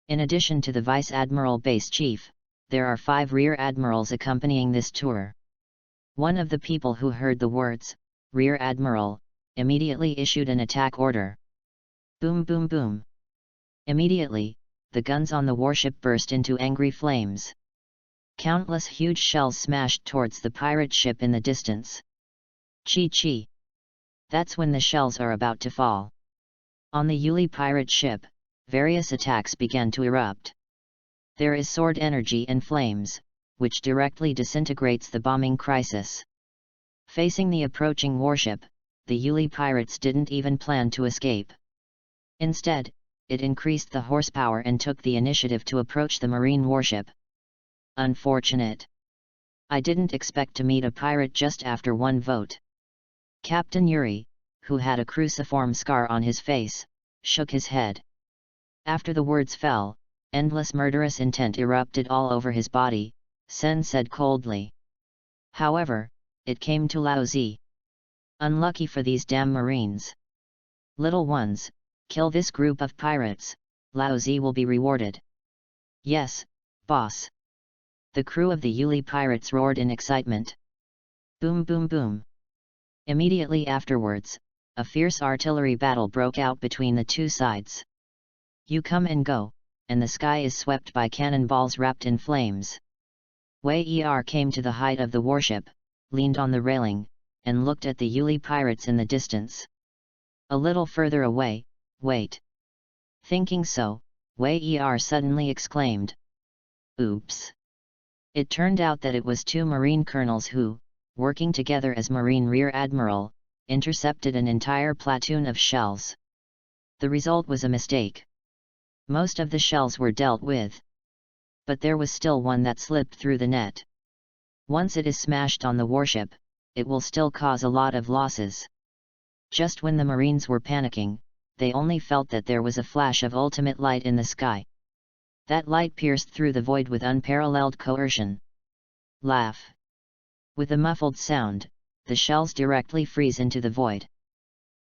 In addition to the Vice Admiral Base Chief, there are 5 Rear Admirals accompanying this tour. One of the people who heard the words, Rear Admiral, immediately issued an attack order. Boom boom boom. Immediately, the guns on the warship burst into angry flames. Countless huge shells smashed towards the pirate ship in the distance. Chi chi. That's when the shells are about to fall. On the Yuli pirate ship, various attacks began to erupt. There is sword energy and flames, which directly disintegrates the bombing crisis. Facing the approaching warship, the Yuli pirates didn't even plan to escape. Instead, it increased the horsepower and took the initiative to approach the marine warship. Unfortunate. I didn't expect to meet a pirate just after one vote. Captain Yuri, who had a cruciform scar on his face, shook his head. After the words fell, endless murderous intent erupted all over his body, Sen said coldly. However, it came to Lao Zi. Unlucky for these damn marines. Little ones, kill this group of pirates, Lao Zi will be rewarded. Yes, boss. The crew of the Yuli pirates roared in excitement. Boom boom boom. Immediately afterwards, a fierce artillery battle broke out between the two sides. You come and go, and the sky is swept by cannonballs wrapped in flames. Wei Er came to the height of the warship, leaned on the railing, and looked at the Yuli pirates in the distance. A little further away, wait. Thinking so, Wei Er suddenly exclaimed. Oops! It turned out that it was 2 Marine colonels who, working together as Marine Rear Admiral, intercepted an entire platoon of shells. The result was a mistake. Most of the shells were dealt with. But there was still one that slipped through the net. Once it is smashed on the warship, it will still cause a lot of losses. Just when the Marines were panicking, they only felt that there was a flash of ultimate light in the sky. That light pierced through the void with unparalleled coercion. Laugh. With a muffled sound, the shells directly freeze into the void.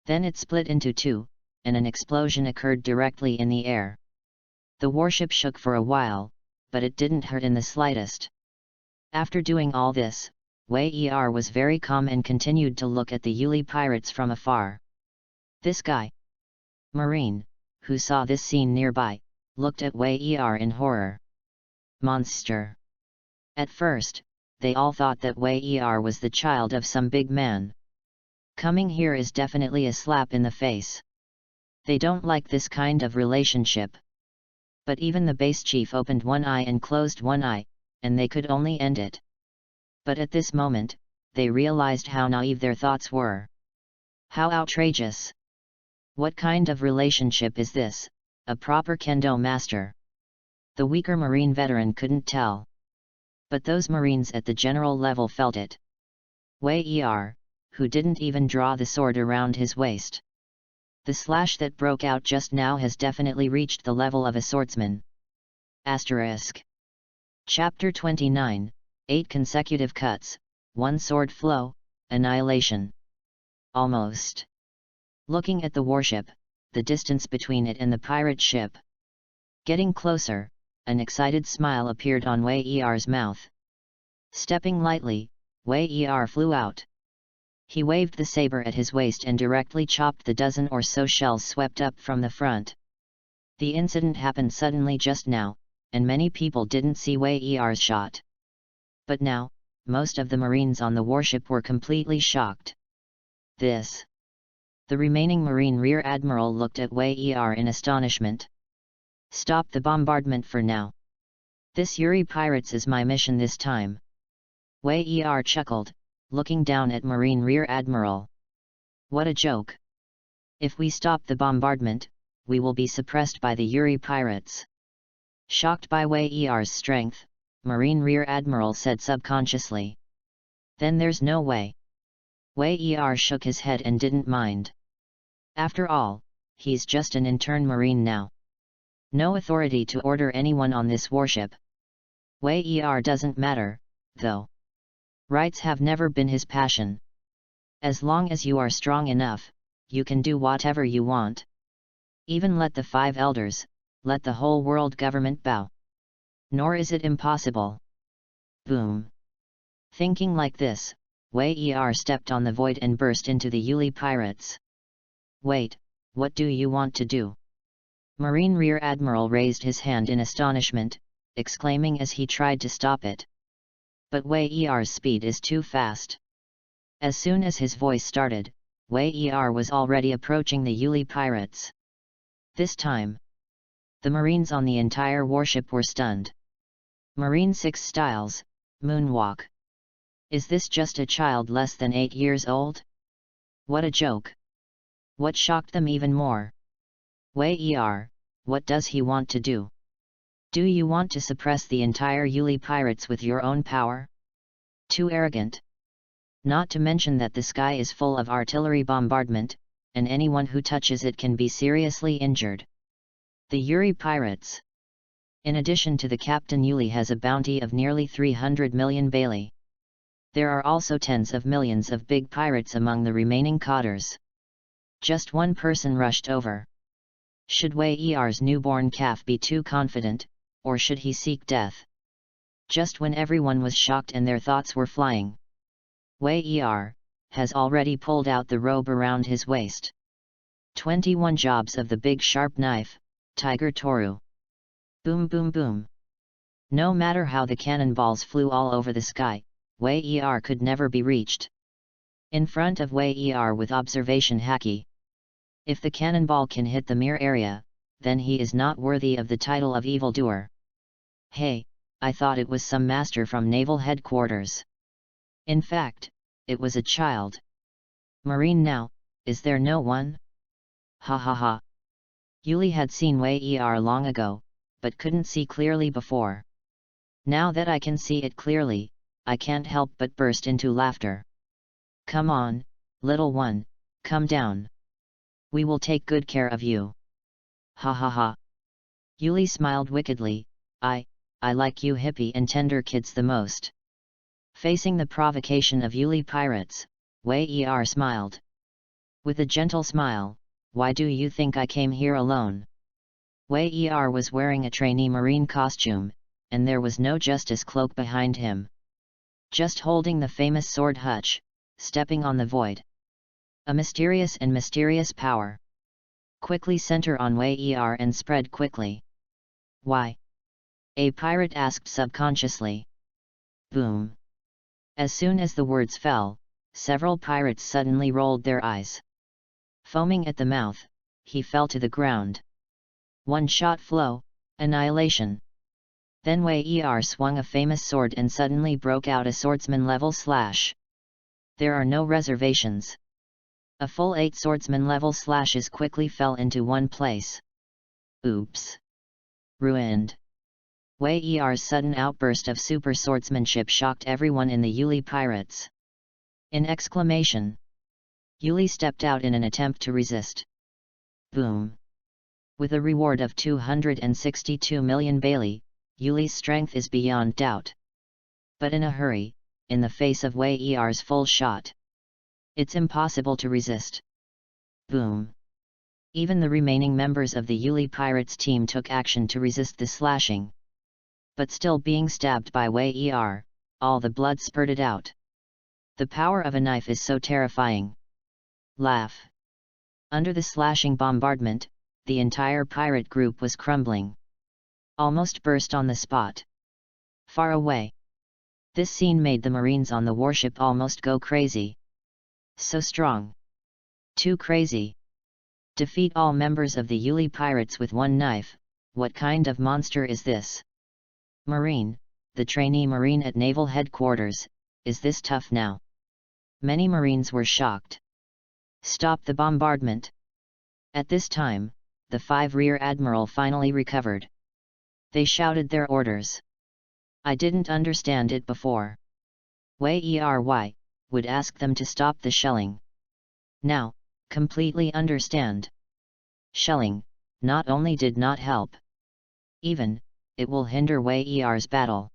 Then it split into 2, and an explosion occurred directly in the air. The warship shook for a while, but it didn't hurt in the slightest. After doing all this, Wei Er was very calm and continued to look at the Yuli pirates from afar. This guy, Marine, who saw this scene nearby, looked at Wei Er in horror. Monster! At first, they all thought that Wei Er was the child of some big man. Coming here is definitely a slap in the face. They don't like this kind of relationship. But even the base chief opened one eye and closed one eye, and they could only end it. But at this moment, they realized how naive their thoughts were. How outrageous! What kind of relationship is this, a proper kendo master? The weaker Marine veteran couldn't tell. But those Marines at the general level felt it. Wei Er, who didn't even draw the sword around his waist. The slash that broke out just now has definitely reached the level of a swordsman. Asterisk. Chapter 29, 8 consecutive cuts, 1 sword flow, annihilation. Almost. Looking at the warship, the distance between it and the pirate ship. Getting closer, an excited smile appeared on Wei Er's mouth. Stepping lightly, Wei Er flew out. He waved the saber at his waist and directly chopped the dozen or so shells swept up from the front. The incident happened suddenly just now, and many people didn't see Wei Er's shot. But now, most of the Marines on the warship were completely shocked. This. The remaining Marine Rear Admiral looked at Wei Er in astonishment. Stop the bombardment for now. This Yuri pirates is my mission this time. Wei Er chuckled, looking down at Marine Rear Admiral. What a joke! If we stop the bombardment, we will be suppressed by the Yuri pirates. Shocked by Wei Er's strength, Marine Rear Admiral said subconsciously. Then there's no way. Wei Er shook his head and didn't mind. After all, he's just an intern Marine now. No authority to order anyone on this warship. Wei Er doesn't matter, though. Rights have never been his passion. As long as you are strong enough, you can do whatever you want. Even let the 5 elders, let the whole world government bow. Nor is it impossible. Boom. Thinking like this, Wei Er stepped on the void and burst into the Yuli pirates. Wait, what do you want to do? Marine Rear Admiral raised his hand in astonishment, exclaiming as he tried to stop it. But Wei Er's speed is too fast. As soon as his voice started, Wei Er was already approaching the Yuli pirates. This time, the Marines on the entire warship were stunned. Marine 6 styles, moonwalk. Is this just a child less than 8 years old? What a joke! What shocked them even more? Wei Er, what does he want to do? Do you want to suppress the entire Yuli pirates with your own power? Too arrogant. Not to mention that the sky is full of artillery bombardment, and anyone who touches it can be seriously injured. The Yuri pirates. In addition to the Captain Yuli has a bounty of nearly 300 million Bailey. There are also tens of millions of big pirates among the remaining cotters. Just one person rushed over. Should Wei Er's newborn calf be too confident, or should he seek death? Just when everyone was shocked and their thoughts were flying, Wei Er has already pulled out the robe around his waist. 21 jobs of the big sharp knife, Tiger Toru. Boom boom boom. No matter how the cannonballs flew all over the sky, Wei Er could never be reached. In front of Wei Er with observation haki. If the cannonball can hit the mere area, then he is not worthy of the title of evildoer. Hey, I thought it was some master from naval headquarters. In fact, it was a child. Marine now, is there no one? Ha ha ha. Yuli had seen Wei Er long ago, but couldn't see clearly before. Now that I can see it clearly, I can't help but burst into laughter. Come on, little one, come down. We will take good care of you. Ha ha ha. Yuli smiled wickedly. I like you hippie and tender kids the most. Facing the provocation of Yuli pirates, Wei Er smiled. With a gentle smile, why do you think I came here alone? Wei Er was wearing a trainee marine costume, and there was no justice cloak behind him. Just holding the famous sword hutch, stepping on the void. A mysterious and mysterious power. Quickly center on Wei Er and spread quickly. Why? A pirate asked subconsciously. Boom. As soon as the words fell, several pirates suddenly rolled their eyes. Foaming at the mouth, he fell to the ground. One shot flow, annihilation. Then Wei Er swung a famous sword and suddenly broke out a swordsman-level slash. There are no reservations. A full 8 swordsman-level slashes quickly fell into one place. Oops! Ruined. Wei Er's sudden outburst of super swordsmanship shocked everyone in the Yuli pirates. In exclamation, Yuli stepped out in an attempt to resist. Boom! With a reward of 262 million Bailey, Yuli's strength is beyond doubt. But in a hurry, in the face of Wei Er's full shot, it's impossible to resist. Boom! Even the remaining members of the Yuli pirates team took action to resist the slashing. But still being stabbed by Wei Er, all the blood spurted out. The power of a knife is so terrifying. Laugh. Under the slashing bombardment, the entire pirate group was crumbling. Almost burst on the spot. Far away. This scene made the Marines on the warship almost go crazy. So strong. Too crazy. Defeat all members of the Yuli pirates with one knife, what kind of monster is this? Marine, the trainee Marine at naval headquarters, is this tough now? Many Marines were shocked. Stop the bombardment. At this time, the 5 Rear Admiral finally recovered. They shouted their orders. I didn't understand it before. Wei Er would ask them to stop the shelling. Now, completely understand. Shelling, not only did not help. Even, it will hinder Wei Er's battle.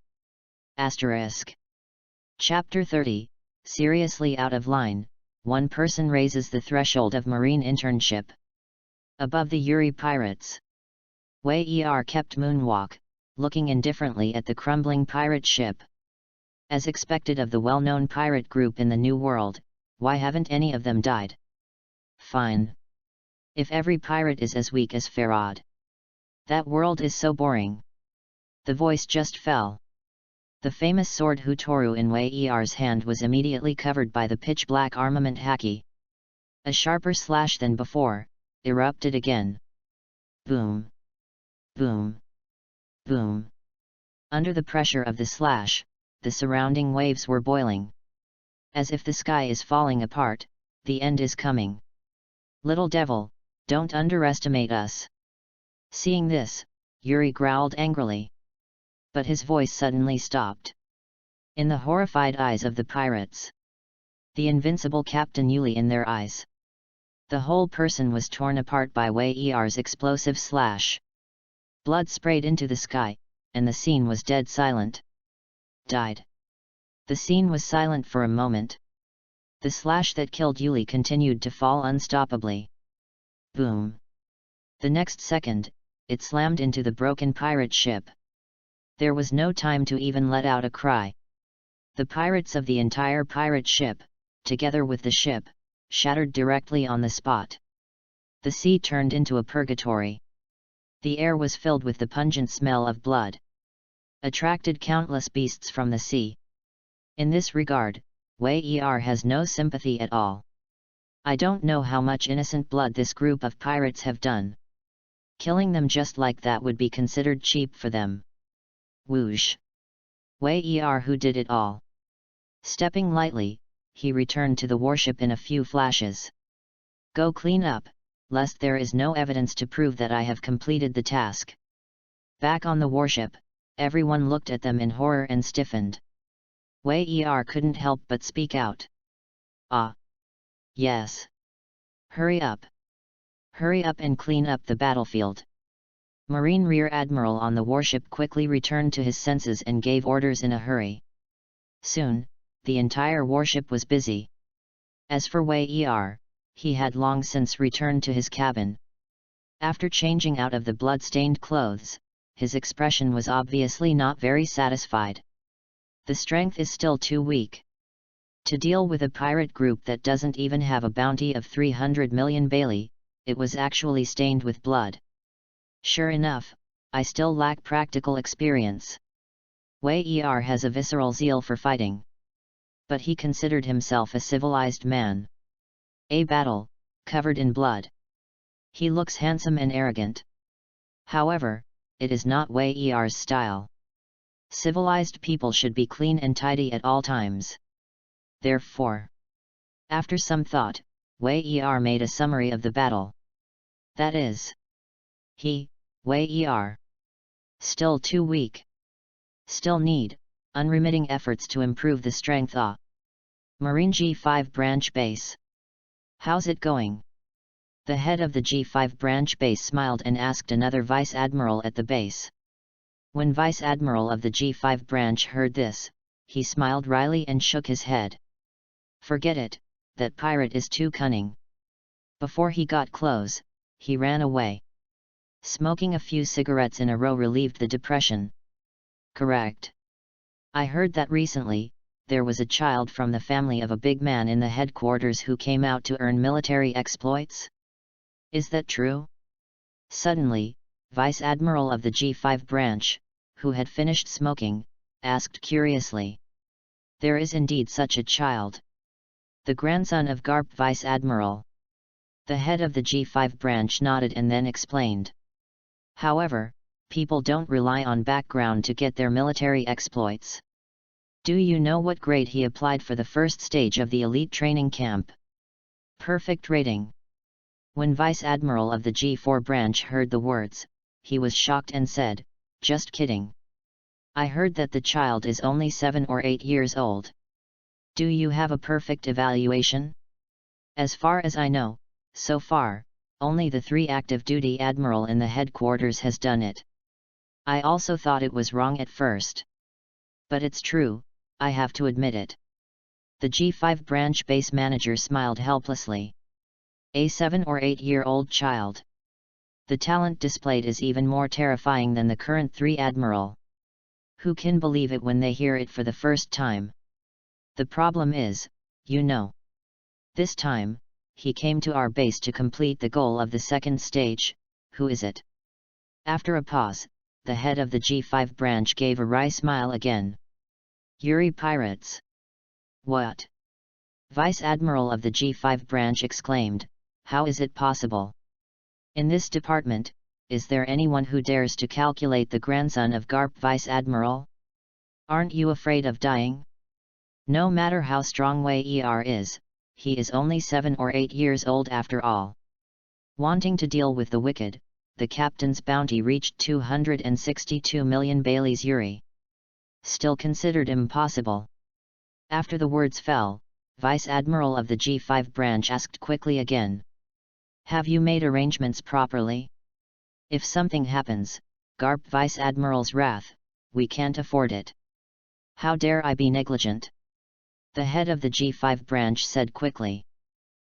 Asterisk. Chapter 30, Seriously Out of Line, one person raises the threshold of marine internship. Above the Yuri pirates, Wei Er kept moonwalk, looking indifferently at the crumbling pirate ship. As expected of the well-known pirate group in the New World, why haven't any of them died? Fine. If every pirate is as weak as Farad. That world is so boring. The voice just fell. The famous sword Hutoru in Wei Er's hand was immediately covered by the pitch-black armament haki. A sharper slash than before, erupted again. Boom. Boom. Boom. Under the pressure of the slash, the surrounding waves were boiling. As if the sky is falling apart, the end is coming. Little devil, don't underestimate us. Seeing this, Yuri growled angrily. But his voice suddenly stopped. In the horrified eyes of the pirates, the invincible Captain Yuli in their eyes, the whole person was torn apart by Wei Er's explosive slash. Blood sprayed into the sky, and the scene was dead silent. Died. The scene was silent for a moment. The slash that killed Yuli continued to fall unstoppably. Boom. The next second, it slammed into the broken pirate ship. There was no time to even let out a cry. The pirates of the entire pirate ship, together with the ship, shattered directly on the spot. The sea turned into a purgatory. The air was filled with the pungent smell of blood. Attracted countless beasts from the sea. In this regard, Wei Er has no sympathy at all. I don't know how much innocent blood this group of pirates have done. Killing them just like that would be considered cheap for them. Whoosh! Wei Er who did it all. Stepping lightly, he returned to the warship in a few flashes. Go clean up, lest there is no evidence to prove that I have completed the task. Back on the warship, everyone looked at them in horror and stiffened. Wei Er couldn't help but speak out. Ah! Yes! Hurry up! Hurry up and clean up the battlefield! Marine Rear Admiral on the warship quickly returned to his senses and gave orders in a hurry. Soon, the entire warship was busy. As for Wei Er, he had long since returned to his cabin. After changing out of the blood-stained clothes, his expression was obviously not very satisfied. The strength is still too weak. To deal with a pirate group that doesn't even have a bounty of 300 million Bailey, it was actually stained with blood. Sure enough, I still lack practical experience. Wei Er has a visceral zeal for fighting. But he considered himself a civilized man. A battle, covered in blood. He looks handsome and arrogant. However, it is not Wei Er's style. Civilized people should be clean and tidy at all times. Therefore, after some thought, Wei Er made a summary of the battle. That is, he, Wei Er, still too weak. Still need unremitting efforts to improve the strength. Marine G5 branch base. How's it going? The head of the G5 branch base smiled and asked another vice admiral at the base. When vice admiral of the G5 branch heard this, he smiled wryly and shook his head. Forget it, that pirate is too cunning. Before he got close, he ran away. Smoking a few cigarettes in a row relieved the depression. Correct. I heard that recently, there was a child from the family of a big man in the headquarters who came out to earn military exploits. Is that true? Suddenly, Vice Admiral of the G5 branch, who had finished smoking, asked curiously. There is indeed such a child. The grandson of Garp Vice Admiral. The head of the G5 branch nodded and then explained. However, people don't rely on background to get their military exploits. Do you know what grade he applied for the first stage of the elite training camp? Perfect rating. When Vice Admiral of the G4 branch heard the words, he was shocked and said, "Just kidding. I heard that the child is only 7 or 8 years old. Do you have a perfect evaluation?" As far as I know, so far, only the 3 active duty admiral in the headquarters has done it. I also thought it was wrong at first. But it's true, I have to admit it. The G5 branch base manager smiled helplessly. A 7 or 8-year-old child. The talent displayed is even more terrifying than the current 3 admiral. Who can believe it when they hear it for the first time? The problem is, this time, he came to our base to complete the goal of the second stage. Who is it? After a pause, the head of the G5 branch gave a wry smile again. Yuri pirates. What? Vice Admiral of the G5 branch exclaimed, how is it possible? In this department, is there anyone who dares to calculate the grandson of Garp Vice Admiral? Aren't you afraid of dying? No matter how strong Wei Er is, he is only 7 or 8 years old after all. Wanting to deal with the wicked, the captain's bounty reached 262 million Baileys Yuri. Still considered impossible. After the words fell, Vice Admiral of the G5 branch asked quickly again. Have you made arrangements properly? If something happens, Garp Vice Admiral's wrath, we can't afford it. How dare I be negligent? The head of the G5 branch said quickly.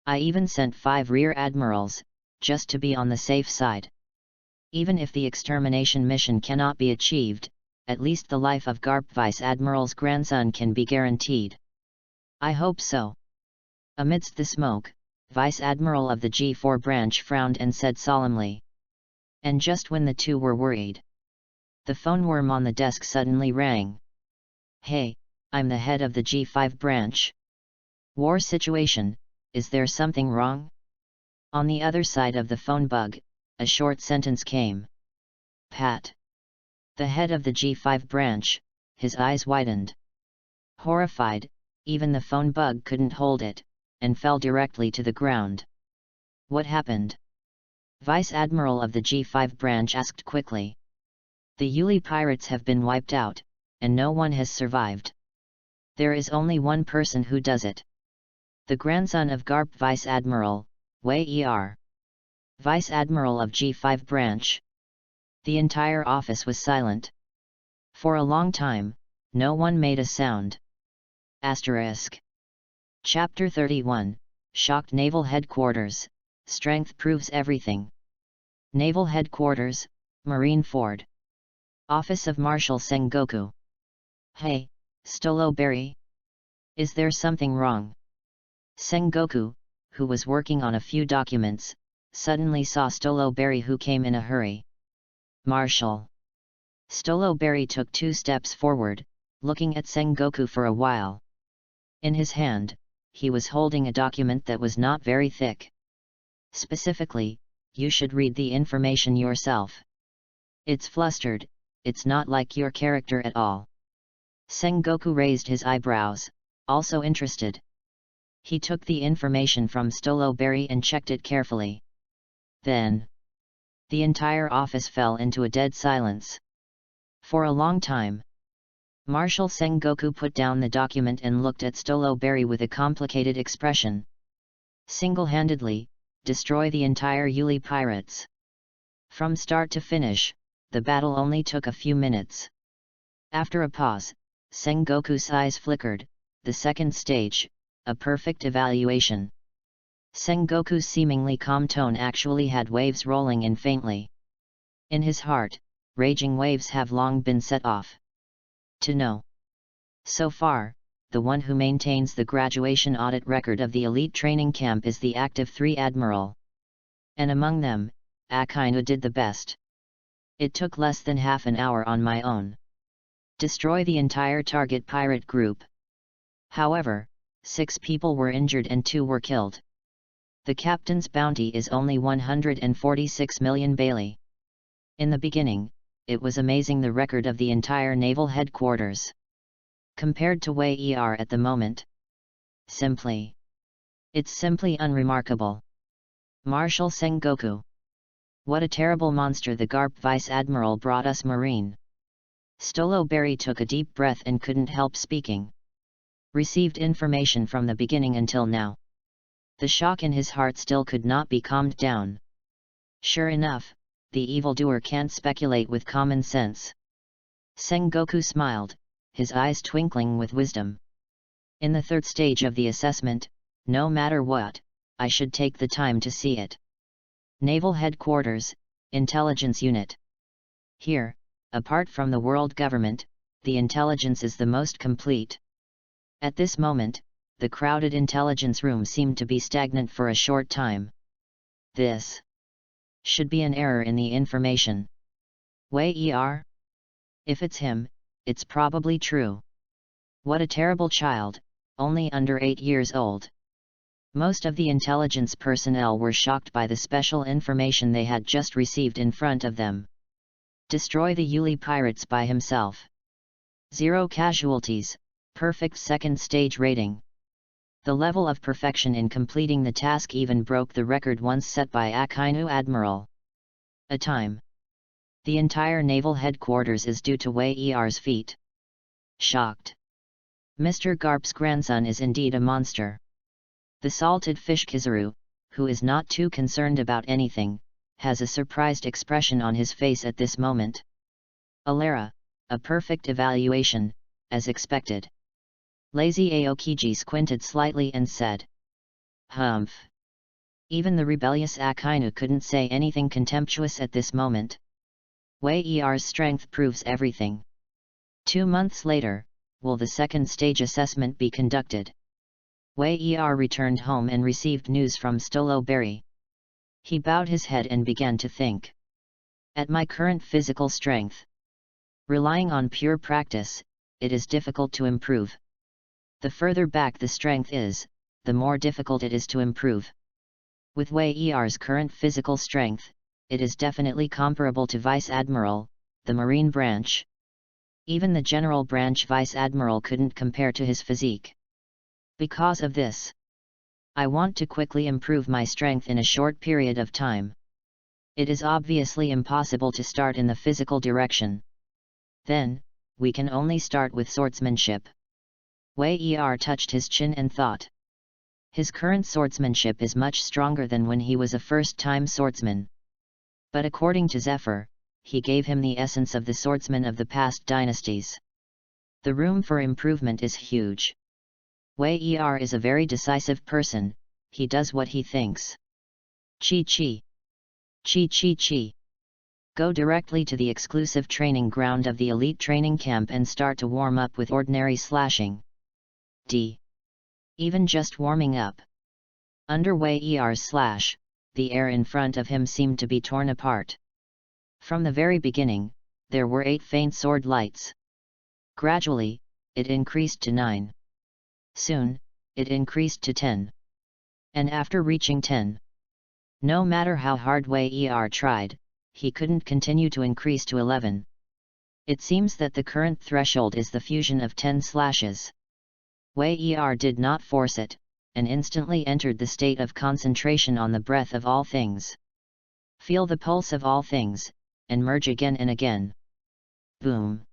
I even sent 5 rear admirals, just to be on the safe side. Even if the extermination mission cannot be achieved, at least the life of Garp Vice Admiral's grandson can be guaranteed. I hope so. Amidst the smoke, Vice Admiral of the G4 branch frowned and said solemnly. And just when the two were worried, the phone worm on the desk suddenly rang. Hey, I'm the head of the G5 branch. War situation, is there something wrong? On the other side of the phone bug, a short sentence came. Pat. The head of the G5 branch, his eyes widened. Horrified, even the phone bug couldn't hold it, and fell directly to the ground. What happened? Vice Admiral of the G5 branch asked quickly. The Yuli pirates have been wiped out, and no one has survived. There is only one person who does it. The grandson of Garp Vice Admiral, Wei Er. Vice Admiral of G5 branch. The entire office was silent. For a long time, no one made a sound. Asterisk. Chapter 31, Shocked Naval Headquarters, Strength Proves Everything. Naval Headquarters, Marine Ford. Office of Marshal Sengoku. Hey, Stoloberry? Is there something wrong? Sengoku, who was working on a few documents, suddenly saw Stoloberry, who came in a hurry. Marshal. Stoloberry took 2 steps forward, looking at Sengoku for a while. In his hand, he was holding a document that was not very thick. Specifically, you should read the information yourself. It's flustered, it's not like your character at all. Sengoku raised his eyebrows, also interested. He took the information from Stoloberry and checked it carefully. Then, the entire office fell into a dead silence. For a long time, Marshal Sengoku put down the document and looked at Stoloberry with a complicated expression. Single-handedly, destroy the entire Yuli pirates. From start to finish, the battle only took a few minutes. After a pause, Sengoku's eyes flickered. The second stage, a perfect evaluation. Sengoku's seemingly calm tone actually had waves rolling in faintly. In his heart, raging waves have long been set off. To know. So far, the one who maintains the graduation audit record of the elite training camp is the active 3 admiral. And among them, Akainu did the best. It took less than half an hour on my own. Destroy the entire target pirate group. However, 6 people were injured and 2 were killed. The captain's bounty is only 146 million Bailey. In the beginning, it was amazing the record of the entire naval headquarters. Compared to Wei Er at the moment. It's simply unremarkable. Marshal Sengoku. What a terrible monster the Garp Vice Admiral brought us Marine. Stoloberry took a deep breath and couldn't help speaking. Received information from the beginning until now. The shock in his heart still could not be calmed down. Sure enough, the evildoer can't speculate with common sense. Sengoku smiled, his eyes twinkling with wisdom. In the third stage of the assessment, no matter what, I should take the time to see it. Naval Headquarters, Intelligence Unit. Here, apart from the world government, the intelligence is the most complete. At this moment, the crowded intelligence room seemed to be stagnant for a short time. This should be an error in the information. Wei Er? If it's him, it's probably true. What a terrible child, only under 8 years old. Most of the intelligence personnel were shocked by the special information they had just received in front of them. Destroy the Yuli pirates by himself. 0 casualties, perfect second stage rating. The level of perfection in completing the task even broke the record once set by Akainu Admiral. A time. The entire naval headquarters is due to Wei Er's feat. Shocked. Mr. Garp's grandson is indeed a monster. The salted fish Kizaru, who is not too concerned about anything, has a surprised expression on his face at this moment. Alara, a perfect evaluation, as expected. Lazy Aokiji squinted slightly and said, "Humph." Even the rebellious Akainu couldn't say anything contemptuous at this moment. Wei Er's strength proves everything. 2 months later, will the second stage assessment be conducted? Wei Er returned home and received news from Stolo Berry. He bowed his head and began to think. At my current physical strength, relying on pure practice, it is difficult to improve. The further back the strength is, the more difficult it is to improve. With Wei Er's current physical strength, it is definitely comparable to Vice Admiral, the Marine branch. Even the General branch Vice Admiral couldn't compare to his physique. Because of this, I want to quickly improve my strength in a short period of time. It is obviously impossible to start in the physical direction. Then, we can only start with swordsmanship. Wei Er touched his chin and thought. His current swordsmanship is much stronger than when he was a first-time swordsman. But according to Zephyr, he gave him the essence of the swordsman of the past dynasties. The room for improvement is huge. Wei Er is a very decisive person, he does what he thinks. Chi chi. Chi chi chi. Go directly to the exclusive training ground of the elite training camp and start to warm up with ordinary slashing. D. Even just warming up. Under Wei Er's slash, the air in front of him seemed to be torn apart. From the very beginning, there were 8 faint sword lights. Gradually, it increased to 9. Soon, it increased to 10. And after reaching 10, no matter how hard Wei Er tried, he couldn't continue to increase to 11. It seems that the current threshold is the fusion of 10 slashes. Wei Er did not force it, and instantly entered the state of concentration on the breath of all things. Feel the pulse of all things, and merge again and again. Boom!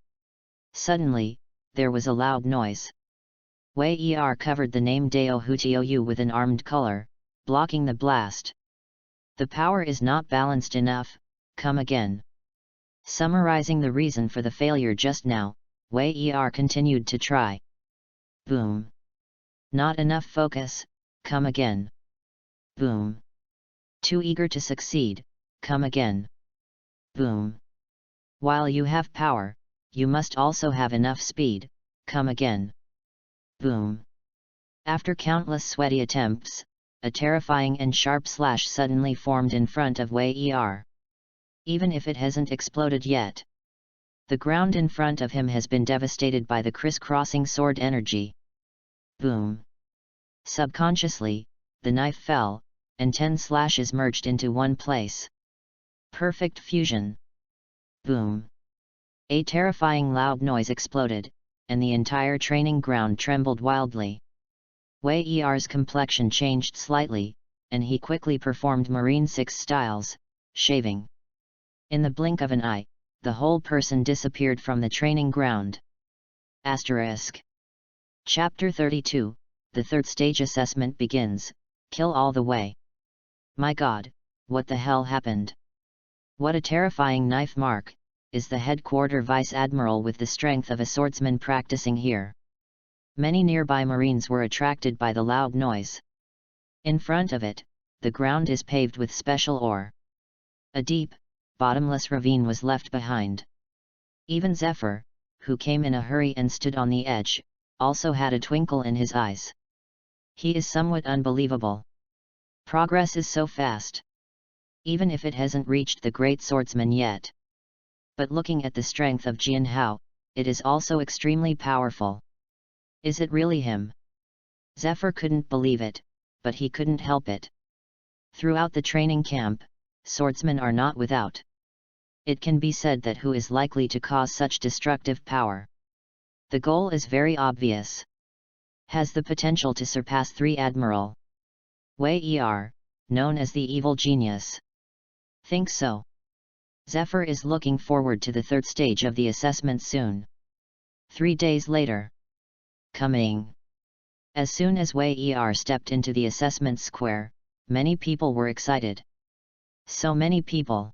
Suddenly, there was a loud noise. Wei Er covered the name Dao Hutioyu with an armed color, blocking the blast. The power is not balanced enough, come again. Summarizing the reason for the failure just now, Wei Er continued to try. Boom! Not enough focus, come again. Boom! Too eager to succeed, come again. Boom! While you have power, you must also have enough speed, come again. Boom! After countless sweaty attempts, a terrifying and sharp slash suddenly formed in front of Wei Er. Even if it hasn't exploded yet, the ground in front of him has been devastated by the crisscrossing sword energy. Boom! Subconsciously, the knife fell, and 10 slashes merged into one place. Perfect fusion. Boom! A terrifying loud noise exploded, and the entire training ground trembled wildly. Wei Er's complexion changed slightly, and he quickly performed Marine 6 styles, shaving. In the blink of an eye, the whole person disappeared from the training ground. Asterisk. Chapter 32, the third stage assessment begins, kill all the way. My god, what the hell happened? What a terrifying knife mark, is the headquarter vice admiral with the strength of a swordsman practicing here. Many nearby Marines were attracted by the loud noise. In front of it, the ground is paved with special ore. A deep, bottomless ravine was left behind. Even Zephyr, who came in a hurry and stood on the edge, also had a twinkle in his eyes. He is somewhat unbelievable. Progress is so fast. Even if it hasn't reached the great swordsman yet. But looking at the strength of Jian Hao, it is also extremely powerful. Is it really him? Zephyr couldn't believe it, but he couldn't help it. Throughout the training camp, swordsmen are not without. It can be said that who is likely to cause such destructive power? The goal is very obvious. Has the potential to surpass 3 Admiral Wei Er, known as the evil genius. Think so. Zephyr is looking forward to the 3rd stage of the assessment soon. 3 days later. Coming. As soon as Wei Er stepped into the assessment square, many people were excited. So many people.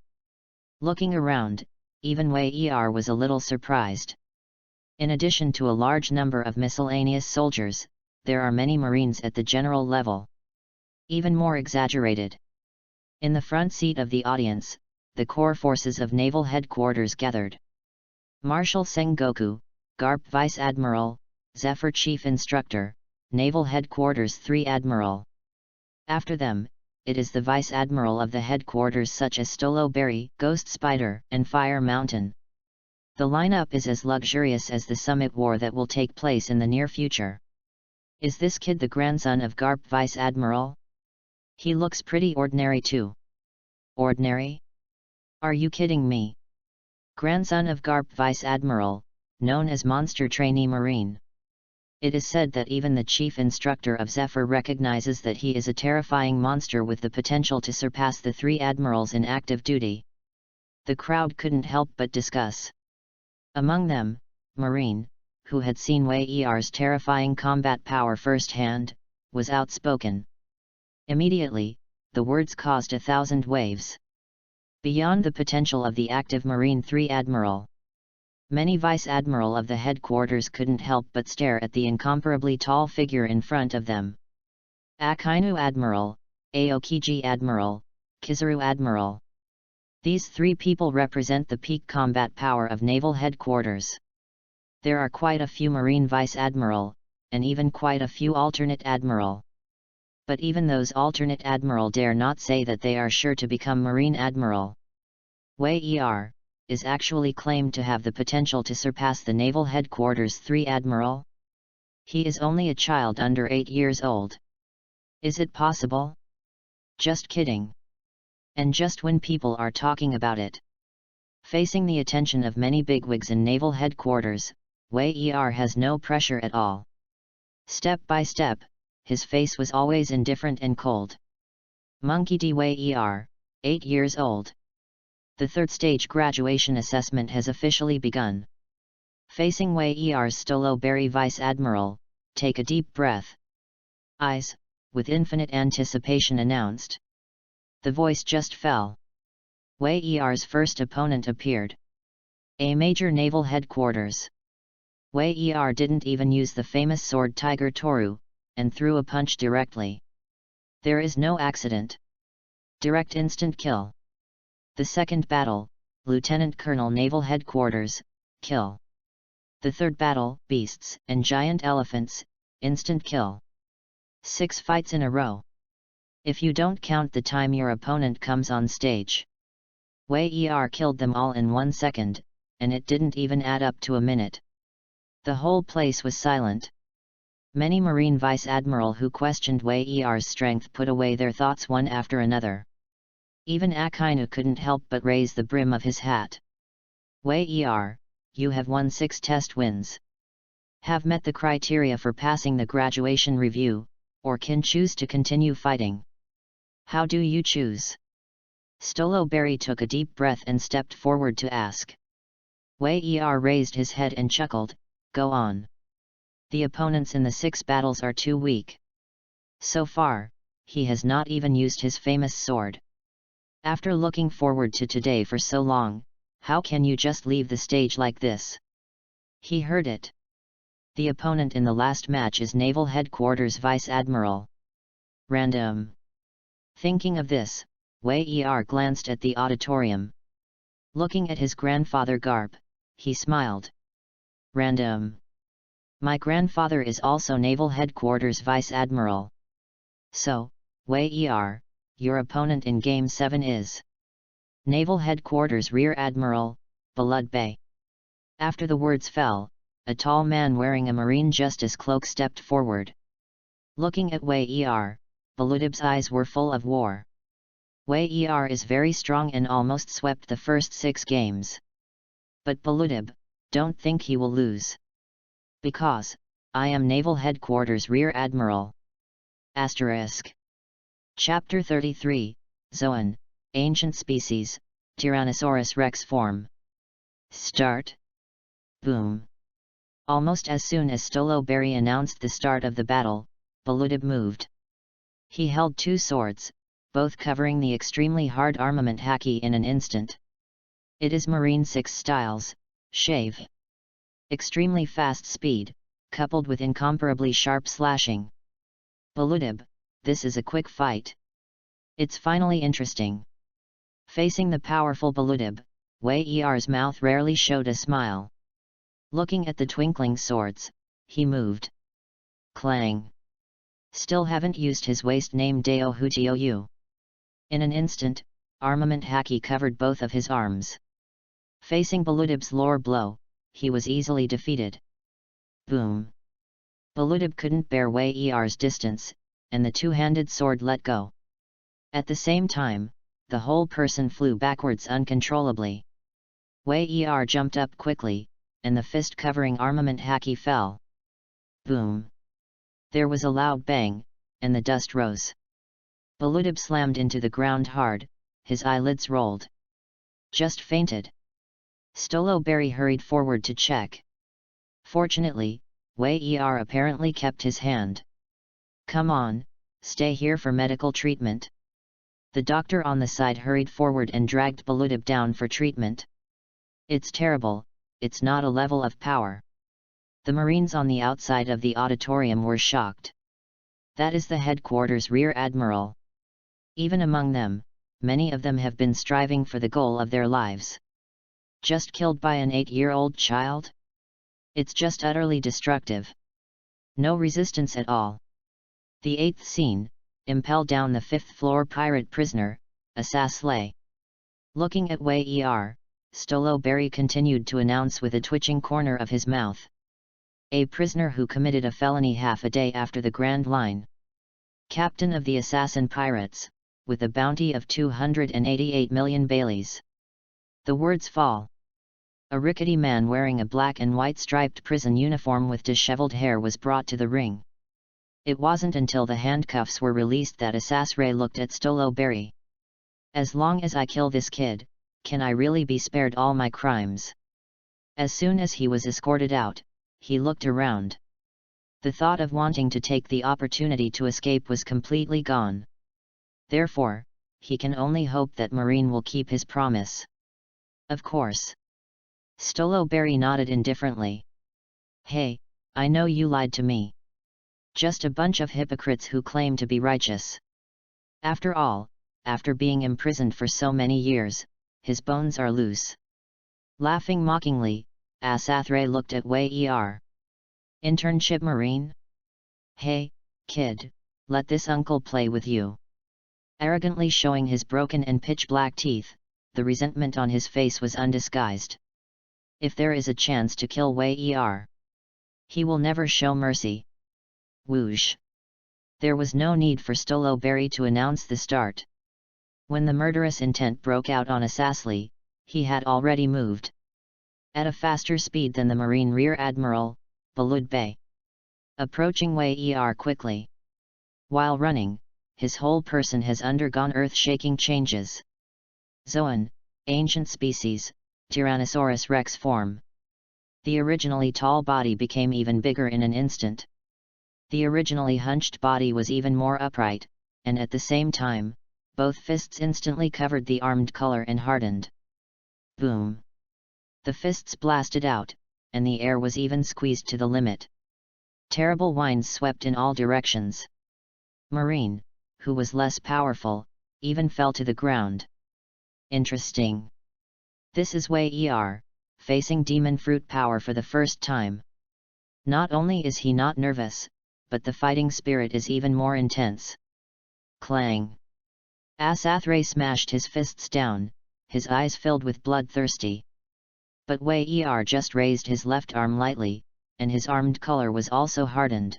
Looking around, even Wei Er was a little surprised. In addition to a large number of miscellaneous soldiers, there are many Marines at the general level. Even more exaggerated. In the front seat of the audience, the core forces of Naval Headquarters gathered. Marshal Sengoku, Garp Vice Admiral, Zephyr Chief Instructor, Naval Headquarters 3 Admiral. After them, it is the Vice Admiral of the headquarters such as Stolo Berry, Ghost Spider, and Fire Mountain. The lineup is as luxurious as the summit war that will take place in the near future. Is this kid the grandson of Garp Vice Admiral? He looks pretty ordinary too. Ordinary? Are you kidding me? Grandson of Garp Vice Admiral, known as Monster Trainee Marine. It is said that even the chief instructor of Zephyr recognizes that he is a terrifying monster with the potential to surpass the 3 admirals in active duty. The crowd couldn't help but discuss. Among them, Marine, who had seen Wei Er's terrifying combat power firsthand, was outspoken. Immediately, the words caused 1,000 waves. Beyond the potential of the active Marine 3 Admiral. Many Vice Admiral of the headquarters couldn't help but stare at the incomparably tall figure in front of them. Akainu Admiral, Aokiji Admiral, Kizaru Admiral. These 3 people represent the peak combat power of naval headquarters. There are quite a few Marine Vice Admiral, and even quite a few alternate Admiral. But even those alternate Admiral dare not say that they are sure to become Marine Admiral. Wei Er is actually claimed to have the potential to surpass the Naval Headquarters 3 Admiral. He is only a child under 8 years old. Is it possible? Just kidding. And just when people are talking about it. Facing the attention of many bigwigs in Naval Headquarters, Wei Er has no pressure at all. Step by step, his face was always indifferent and cold. Monkey D. Wei Er, 8 years old. The 3rd stage graduation assessment has officially begun. Facing Wei Er's Stolo Berry Vice Admiral, take a deep breath. Eyes, with infinite anticipation announced. The voice just fell. Wei Er's first opponent appeared. A major naval headquarters. Wei Er didn't even use the famous sword Tiger Toru, and threw a punch directly. There is no accident. Direct instant kill. The 2nd battle, Lieutenant Colonel Naval Headquarters, kill. The 3rd battle, Beasts and Giant Elephants, instant kill. 6 fights in a row. If you don't count the time your opponent comes on stage. Wei Er killed them all in 1 second, and it didn't even add up to a minute. The whole place was silent. Many Marine Vice Admiral who questioned Wei Er's strength put away their thoughts one after another. Even Akainu couldn't help but raise the brim of his hat. Wei Er, you have won 6 test wins. Have met the criteria for passing the graduation review, or can choose to continue fighting. How do you choose? Stolo Berry took a deep breath and stepped forward to ask. Wei Er raised his head and chuckled, go on. The opponents in the 6 battles are too weak. So far, he has not even used his famous sword. After looking forward to today for so long, how can you just leave the stage like this? He heard it. The opponent in the last match is Naval Headquarters Vice Admiral. Random. Thinking of this, Wei Er glanced at the auditorium. Looking at his grandfather Garp, he smiled. Random. My grandfather is also Naval Headquarters Vice Admiral. So, Wei Er, your opponent in Game 7 is Naval Headquarters Rear Admiral, Balud Bey. After the words fell, a tall man wearing a Marine Justice cloak stepped forward. Looking at Wei Er, Baludib's eyes were full of war. Wei Er is very strong and almost swept the first 6 games. But Baludib, don't think he will lose. Because, I am Naval Headquarters Rear Admiral. Asterisk. Chapter 33, Zoan, Ancient Species, Tyrannosaurus Rex Form. Start. Boom. Almost as soon as Stoloberry announced the start of the battle, Baludib moved. He held 2 swords, both covering the extremely hard armament haki in an instant. It is Marine 6 styles, shave. Extremely fast speed, coupled with incomparably sharp slashing. Baludib, this is a quick fight. It's finally interesting. Facing the powerful Baludib, Wei Er's mouth rarely showed a smile. Looking at the twinkling swords, he moved. Clang. Still haven't used his waste name Deo Hutioyu. In an instant, armament haki covered both of his arms. Facing Baludib's lore blow, he was easily defeated. Boom. Baludib couldn't bear Wei Er's distance, and the two-handed sword let go. At the same time, the whole person flew backwards uncontrollably. Wei Er jumped up quickly, and the fist covering armament haki fell. Boom. There was a loud bang, and the dust rose. Baludib slammed into the ground hard, his eyelids rolled. Just fainted. Stoloberry hurried forward to check. Fortunately, Wei Er apparently kept his hand. Come on, stay here for medical treatment. The doctor on the side hurried forward and dragged Baludib down for treatment. It's terrible, it's not a level of power. The Marines on the outside of the auditorium were shocked. That is the headquarters Rear Admiral. Even among them, many of them have been striving for the goal of their lives. Just killed by an 8-year-old child? It's just utterly destructive. No resistance at all. The 8th scene, impel down the 5th floor pirate prisoner, Assas lay. Looking at Wei Er, Stoloberry continued to announce with a twitching corner of his mouth. A prisoner who committed a felony half a day after the Grand Line. Captain of the assassin pirates, with a bounty of 288 million baileys. The words fall. A rickety man wearing a black and white striped prison uniform with disheveled hair was brought to the ring. It wasn't until the handcuffs were released that Assas Ray looked at Stoloberry. As long as I kill this kid, can I really be spared all my crimes? As soon as he was escorted out, he looked around. The thought of wanting to take the opportunity to escape was completely gone. Therefore, he can only hope that Marine will keep his promise. Of course. Stoloberry nodded indifferently. Hey, I know you lied to me. Just a bunch of hypocrites who claim to be righteous. After all, after being imprisoned for so many years, his bones are loose. Laughing mockingly, Asathray looked at Wei Er. Internship Marine? Hey, kid, let this uncle play with you. Arrogantly showing his broken and pitch-black teeth, the resentment on his face was undisguised. If there is a chance to kill Wei Er, he will never show mercy. Whoosh! There was no need for Stoloberry to announce the start. When the murderous intent broke out on Assasli, he had already moved. At a faster speed than the Marine Rear Admiral, Balud Bey. Approaching Wei Er quickly. While running, his whole person has undergone earth-shaking changes. Zoan, Ancient Species, Tyrannosaurus Rex Form. The originally tall body became even bigger in an instant. The originally hunched body was even more upright, and at the same time, both fists instantly covered the armed color and hardened. Boom! The fists blasted out, and the air was even squeezed to the limit. Terrible winds swept in all directions. Marine, who was less powerful, even fell to the ground. Interesting. This is Wei Er, facing demon fruit power for the first time. Not only is he not nervous, but the fighting spirit is even more intense. Clang! Asathray smashed his fists down, his eyes filled with bloodthirsty. But Wei Er just raised his left arm lightly, and his armed color was also hardened.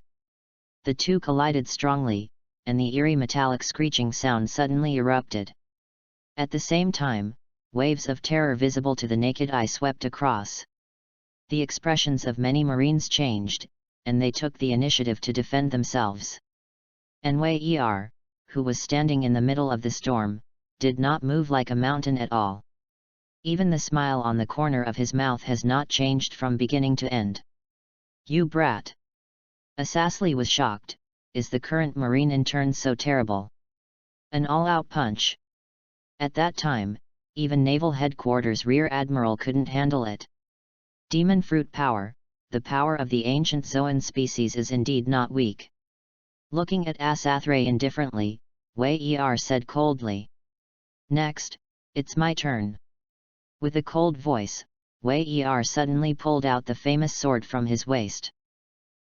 The two collided strongly, and the eerie metallic screeching sound suddenly erupted. At the same time, waves of terror visible to the naked eye swept across. The expressions of many Marines changed, and they took the initiative to defend themselves. And Wei Er, who was standing in the middle of the storm, did not move like a mountain at all. Even the smile on the corner of his mouth has not changed from beginning to end. You brat! Asathray was shocked. Is the current Marine in turn so terrible? An all-out punch. At that time, even Naval Headquarters Rear Admiral couldn't handle it. Demon fruit power, the power of the ancient Zoan species, is indeed not weak. Looking at Asathray indifferently, Wei Er said coldly. Next, it's my turn. With a cold voice, Wei Er suddenly pulled out the famous sword from his waist.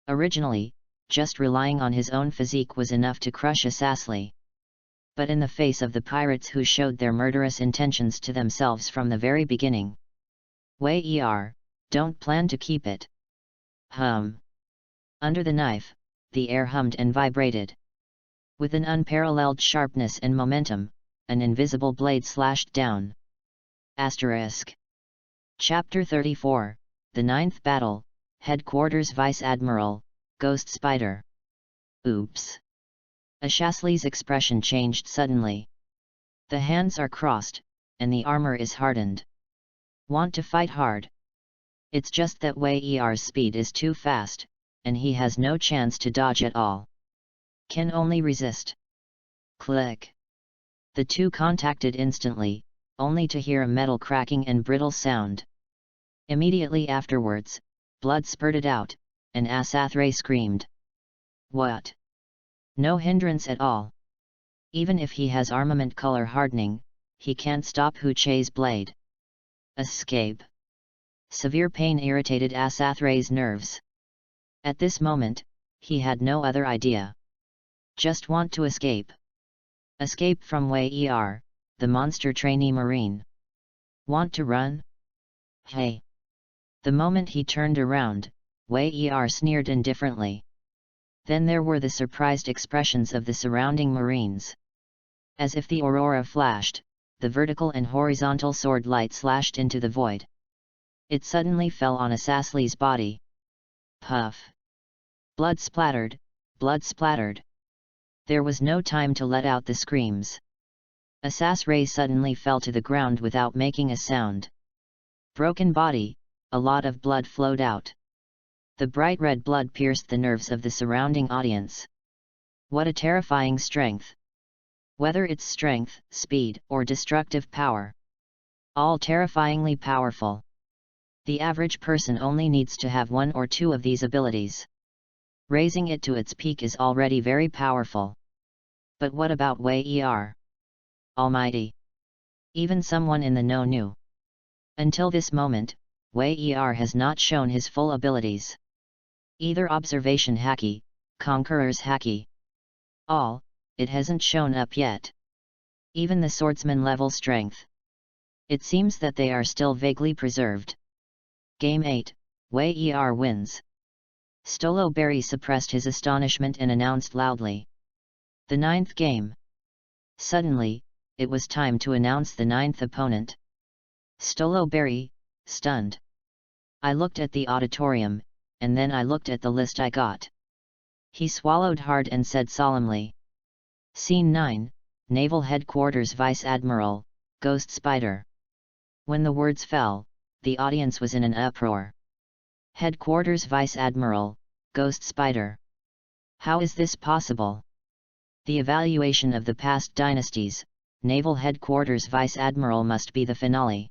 Originally, just relying on his own physique was enough to crush Asathray. But in the face of the pirates who showed their murderous intentions to themselves from the very beginning, Wei Er, don't plan to keep it. Hum. Under the knife, the air hummed and vibrated. With an unparalleled sharpness and momentum, an invisible blade slashed down. Asterisk. Chapter 34, The Ninth Battle, Headquarters Vice Admiral, Ghost Spider. Oops. Asathlay's expression changed suddenly. The hands are crossed, and the armor is hardened. Want to fight hard? It's just that Wei Er's speed is too fast, and he has no chance to dodge at all. Can only resist. Click. The two contacted instantly, only to hear a metal cracking and brittle sound. Immediately afterwards, blood spurted out, and Asathray screamed. What? No hindrance at all. Even if he has armament color hardening, he can't stop Hu Che's blade. Escape. Severe pain irritated Asathray's nerves. At this moment, he had no other idea. Just want to escape. Escape from Wei Er, the monster trainee Marine. Want to run? Hey! The moment he turned around, Wei Er sneered indifferently. Then there were the surprised expressions of the surrounding Marines. As if the aurora flashed, the vertical and horizontal sword light slashed into the void. It suddenly fell on Asathlay's body. Puff! Blood splattered, blood splattered. There was no time to let out the screams. Asathray suddenly fell to the ground without making a sound. Broken body, a lot of blood flowed out. The bright red blood pierced the nerves of the surrounding audience. What a terrifying strength! Whether it's strength, speed, or destructive power. All terrifyingly powerful. The average person only needs to have one or two of these abilities. Raising it to its peak is already very powerful. But what about Wei Er? Almighty! Even someone in the know knew. Until this moment, Wei Er has not shown his full abilities. Either observation haki, conqueror's haki. All, it hasn't shown up yet. Even the swordsman level strength. It seems that they are still vaguely preserved. Game 8, Wei Er wins. Stoloberry suppressed his astonishment and announced loudly. The ninth game. Suddenly, it was time to announce the ninth opponent. Stoloberry, stunned. I looked at the auditorium, and then I looked at the list I got. He swallowed hard and said solemnly. Scene 9, Naval Headquarters Vice Admiral, Ghost Spider. When the words fell, the audience was in an uproar. Headquarters Vice Admiral, Ghost Spider. How is this possible? The evaluation of the past dynasties, Naval Headquarters Vice Admiral must be the finale.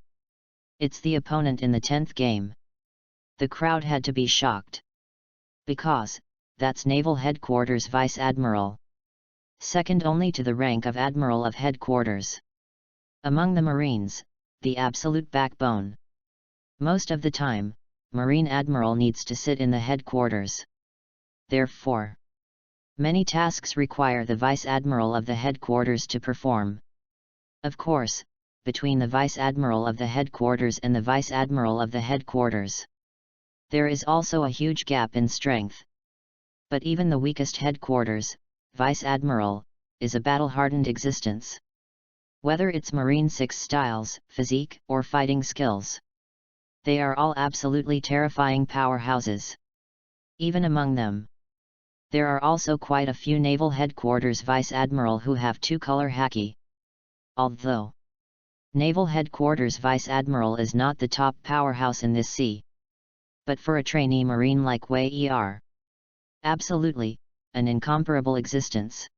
It's the opponent in the 10th game. The crowd had to be shocked. Because, that's Naval Headquarters Vice Admiral. Second only to the rank of Admiral of Headquarters. Among the Marines, the absolute backbone. Most of the time, Marine Admiral needs to sit in the headquarters. Therefore, many tasks require the Vice Admiral of the headquarters to perform. Of course, between the Vice Admiral of the headquarters and the Vice Admiral of the headquarters, there is also a huge gap in strength. But even the weakest headquarters, Vice Admiral, is a battle-hardened existence. Whether it's Marine 6 styles, physique, or fighting skills, they are all absolutely terrifying powerhouses. Even among them, there are also quite a few Naval Headquarters Vice Admiral who have two-color haki. Although Naval Headquarters Vice Admiral is not the top powerhouse in this sea, but for a trainee Marine like Wei Er, absolutely, an incomparable existence.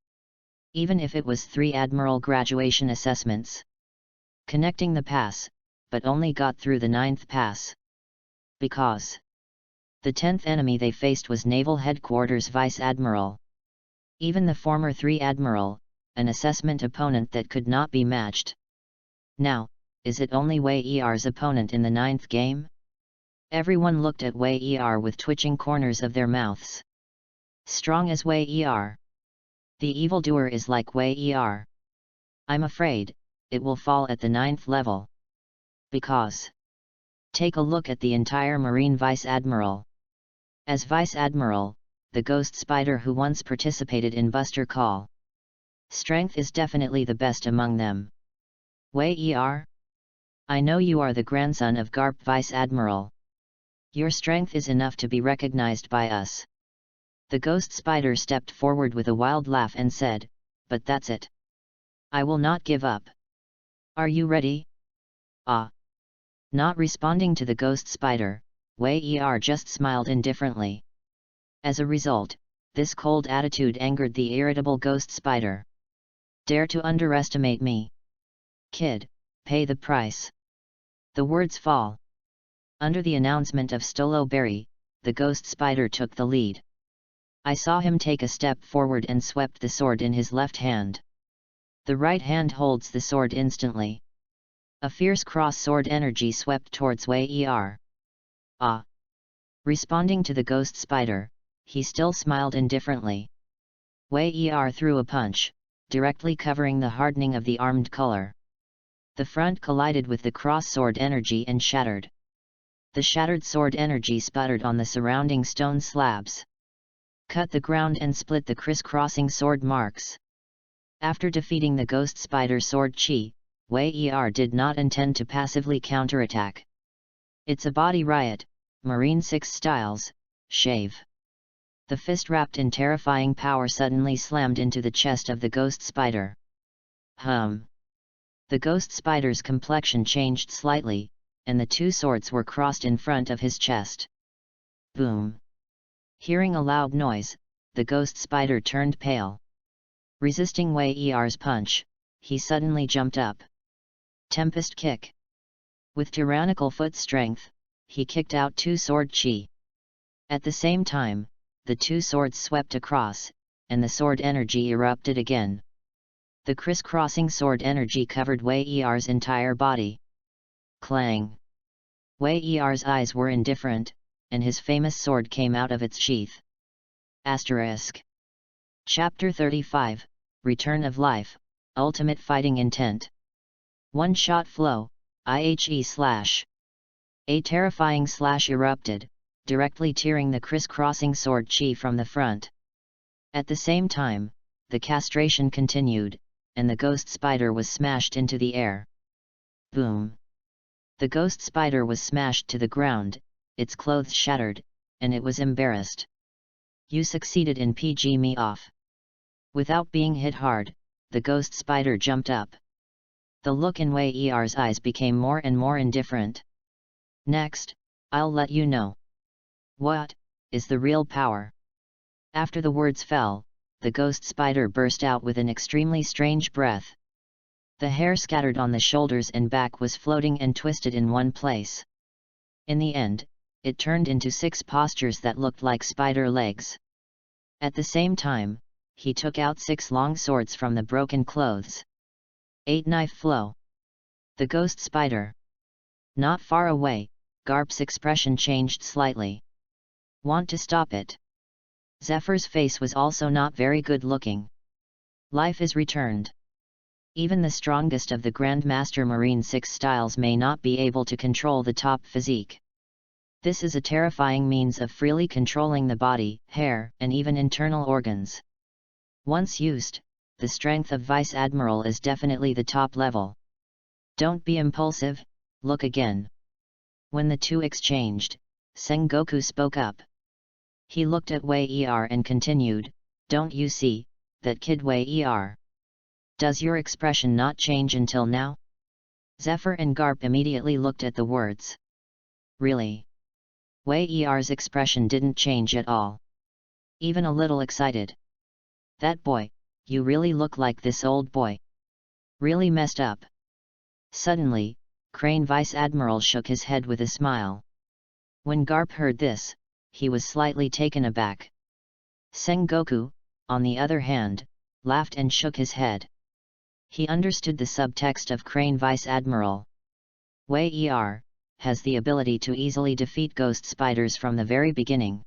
Even if it was 3 Admiral graduation assessments, connecting the pass, but only got through the 9th pass. Because the 10th enemy they faced was Naval Headquarters Vice Admiral. Even the former 3 Admiral, an assessment opponent that could not be matched. Now, is it only Wei Er's opponent in the 9th game? Everyone looked at Wei Er with twitching corners of their mouths. Strong as Wei Er. The evildoer is like Wei Er. I'm afraid, it will fall at the 9th level. Because take a look at the entire Marine Vice Admiral. As Vice Admiral, the Ghost Spider who once participated in Buster Call. Strength is definitely the best among them. Wei Er? I know you are the grandson of Garp Vice Admiral. Your strength is enough to be recognized by us. The Ghost Spider stepped forward with a wild laugh and said, but that's it. I will not give up. Are you ready? Ah. Not responding to the Ghost Spider, Wei Er just smiled indifferently. As a result, this cold attitude angered the irritable Ghost Spider. Dare to underestimate me? Kid, pay the price. The words fall. Under the announcement of Stolo Berry, the Ghost Spider took the lead. I saw him take a step forward and swept the sword in his left hand. The right hand holds the sword instantly. A fierce cross-sword energy swept towards Wei Er. Ah! Responding to the Ghost Spider, he still smiled indifferently. Wei Er threw a punch, directly covering the hardening of the armed color. The front collided with the cross-sword energy and shattered. The shattered sword energy sputtered on the surrounding stone slabs, cut the ground and split the criss-crossing sword marks. After defeating the Ghost Spider sword chi, Wei Er did not intend to passively counterattack. It's a body riot, Marine 6 styles, shave. The fist wrapped in terrifying power suddenly slammed into the chest of the Ghost Spider. The Ghost Spider's complexion changed slightly, and the 2 swords were crossed in front of his chest. Boom! Hearing a loud noise, the Ghost Spider turned pale. Resisting Wei Er's punch, he suddenly jumped up. Tempest kick. With tyrannical foot strength, he kicked out 2 sword chi. At the same time, the 2 swords swept across, and the sword energy erupted again. The criss-crossing sword energy covered Wei Er's entire body. Clang! Wei Er's eyes were indifferent, and his famous sword came out of its sheath. Asterisk. Chapter 35, Return of Life, Ultimate Fighting Intent. One-shot flow, IHE/. A terrifying slash erupted, directly tearing the criss-crossing sword chi from the front. At the same time, the castration continued, and the Ghost Spider was smashed into the air. Boom! The Ghost Spider was smashed to the ground, its clothes shattered, and it was embarrassed. You succeeded in PG me off. Without being hit hard, the Ghost Spider jumped up. The look in Wei Er's eyes became more and more indifferent. Next, I'll let you know what is the real power. After the words fell, the Ghost Spider burst out with an extremely strange breath. The hair scattered on the shoulders and back was floating and twisted in one place. In the end, it turned into 6 postures that looked like spider legs. At the same time, he took out 6 long swords from the broken clothes. 8 knife flow. The ghost spider. Not far away, Garp's expression changed slightly. Want to stop it? Zephyr's face was also not very good looking. Life is returned. Even the strongest of the Grandmaster Marine 6 styles may not be able to control the top physique. This is a terrifying means of freely controlling the body, hair, and even internal organs. Once used, the strength of Vice Admiral is definitely the top level. Don't be impulsive, look again. When the two exchanged, Sengoku spoke up. He looked at Wei Er and continued, "Don't you see, that kid Wei Er? Does your expression not change until now?" Zephyr and Garp immediately looked at the words. Really? Wei Er's expression didn't change at all. Even a little excited. That boy, you really look like this old boy. Really messed up. Suddenly, Crane Vice Admiral shook his head with a smile. When Garp heard this, he was slightly taken aback. Sengoku, on the other hand, laughed and shook his head. He understood the subtext of Crane Vice Admiral. Wei Er has the ability to easily defeat ghost spiders from the very beginning.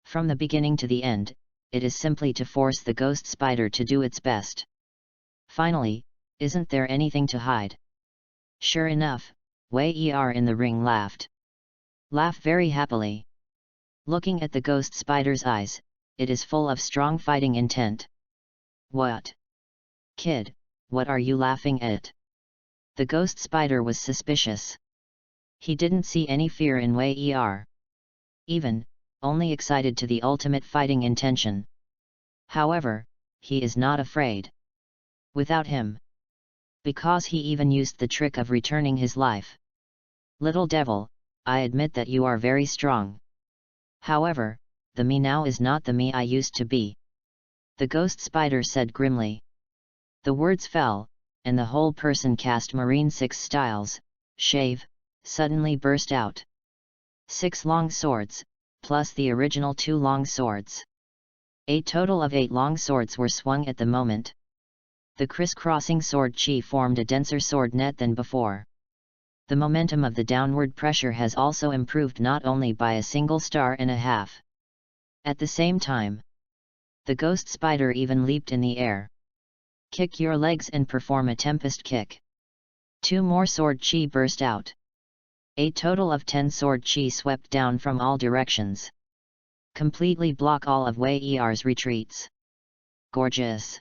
From the beginning to the end, it is simply to force the ghost spider to do its best. Finally, isn't there anything to hide? Sure enough, Wei Er in the ring laughed. Laughed very happily. Looking at the ghost spider's eyes, it is full of strong fighting intent. What? Kid, what are you laughing at? The ghost spider was suspicious. He didn't see any fear in Wei Er. Even, only excited to the ultimate fighting intention. However, he is not afraid. Without him. Because he even used the trick of returning his life. Little devil, I admit that you are very strong. However, the me now is not the me I used to be. The ghost spider said grimly. The words fell, and the whole person cast Marine 6 styles, shave, suddenly burst out. 6 long swords, plus the original 2 long swords. A total of 8 long swords were swung at the moment. The crisscrossing sword chi formed a denser sword net than before. The momentum of the downward pressure has also improved not only by a single star and a half. At the same time, the ghost spider even leaped in the air. Kick your legs and perform a tempest kick. 2 more sword chi burst out. A total of 10 sword chi swept down from all directions. Completely block all of Wei Er's retreats. Gorgeous!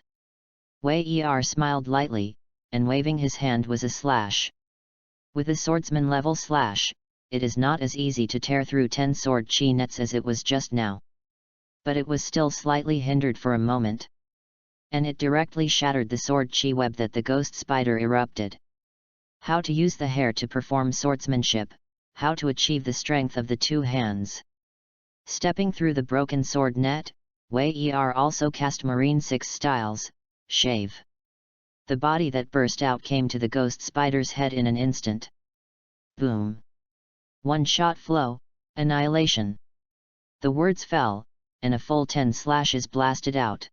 Wei Er smiled lightly, and waving his hand was a slash. With a swordsman-level slash, it is not as easy to tear through 10 sword chi nets as it was just now. But it was still slightly hindered for a moment. And it directly shattered the sword chi web that the ghost spider erupted. How to use the hair to perform swordsmanship, how to achieve the strength of the 2 hands. Stepping through the broken sword net, Wei Er also cast Marine 6 styles, shave. The body that burst out came to the ghost spider's head in an instant. Boom! One-shot flow, annihilation. The words fell, and a full 10 slashes blasted out.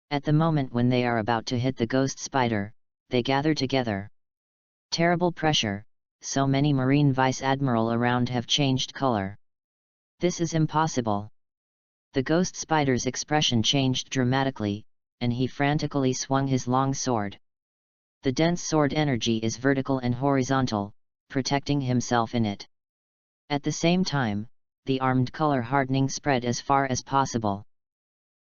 At the moment when they are about to hit the ghost spider, they gather together. Terrible pressure, so many Marine Vice Admiral around have changed color. This is impossible. The ghost spider's expression changed dramatically, and he frantically swung his long sword. The dense sword energy is vertical and horizontal, protecting himself in it. At the same time, the armed color hardening spread as far as possible.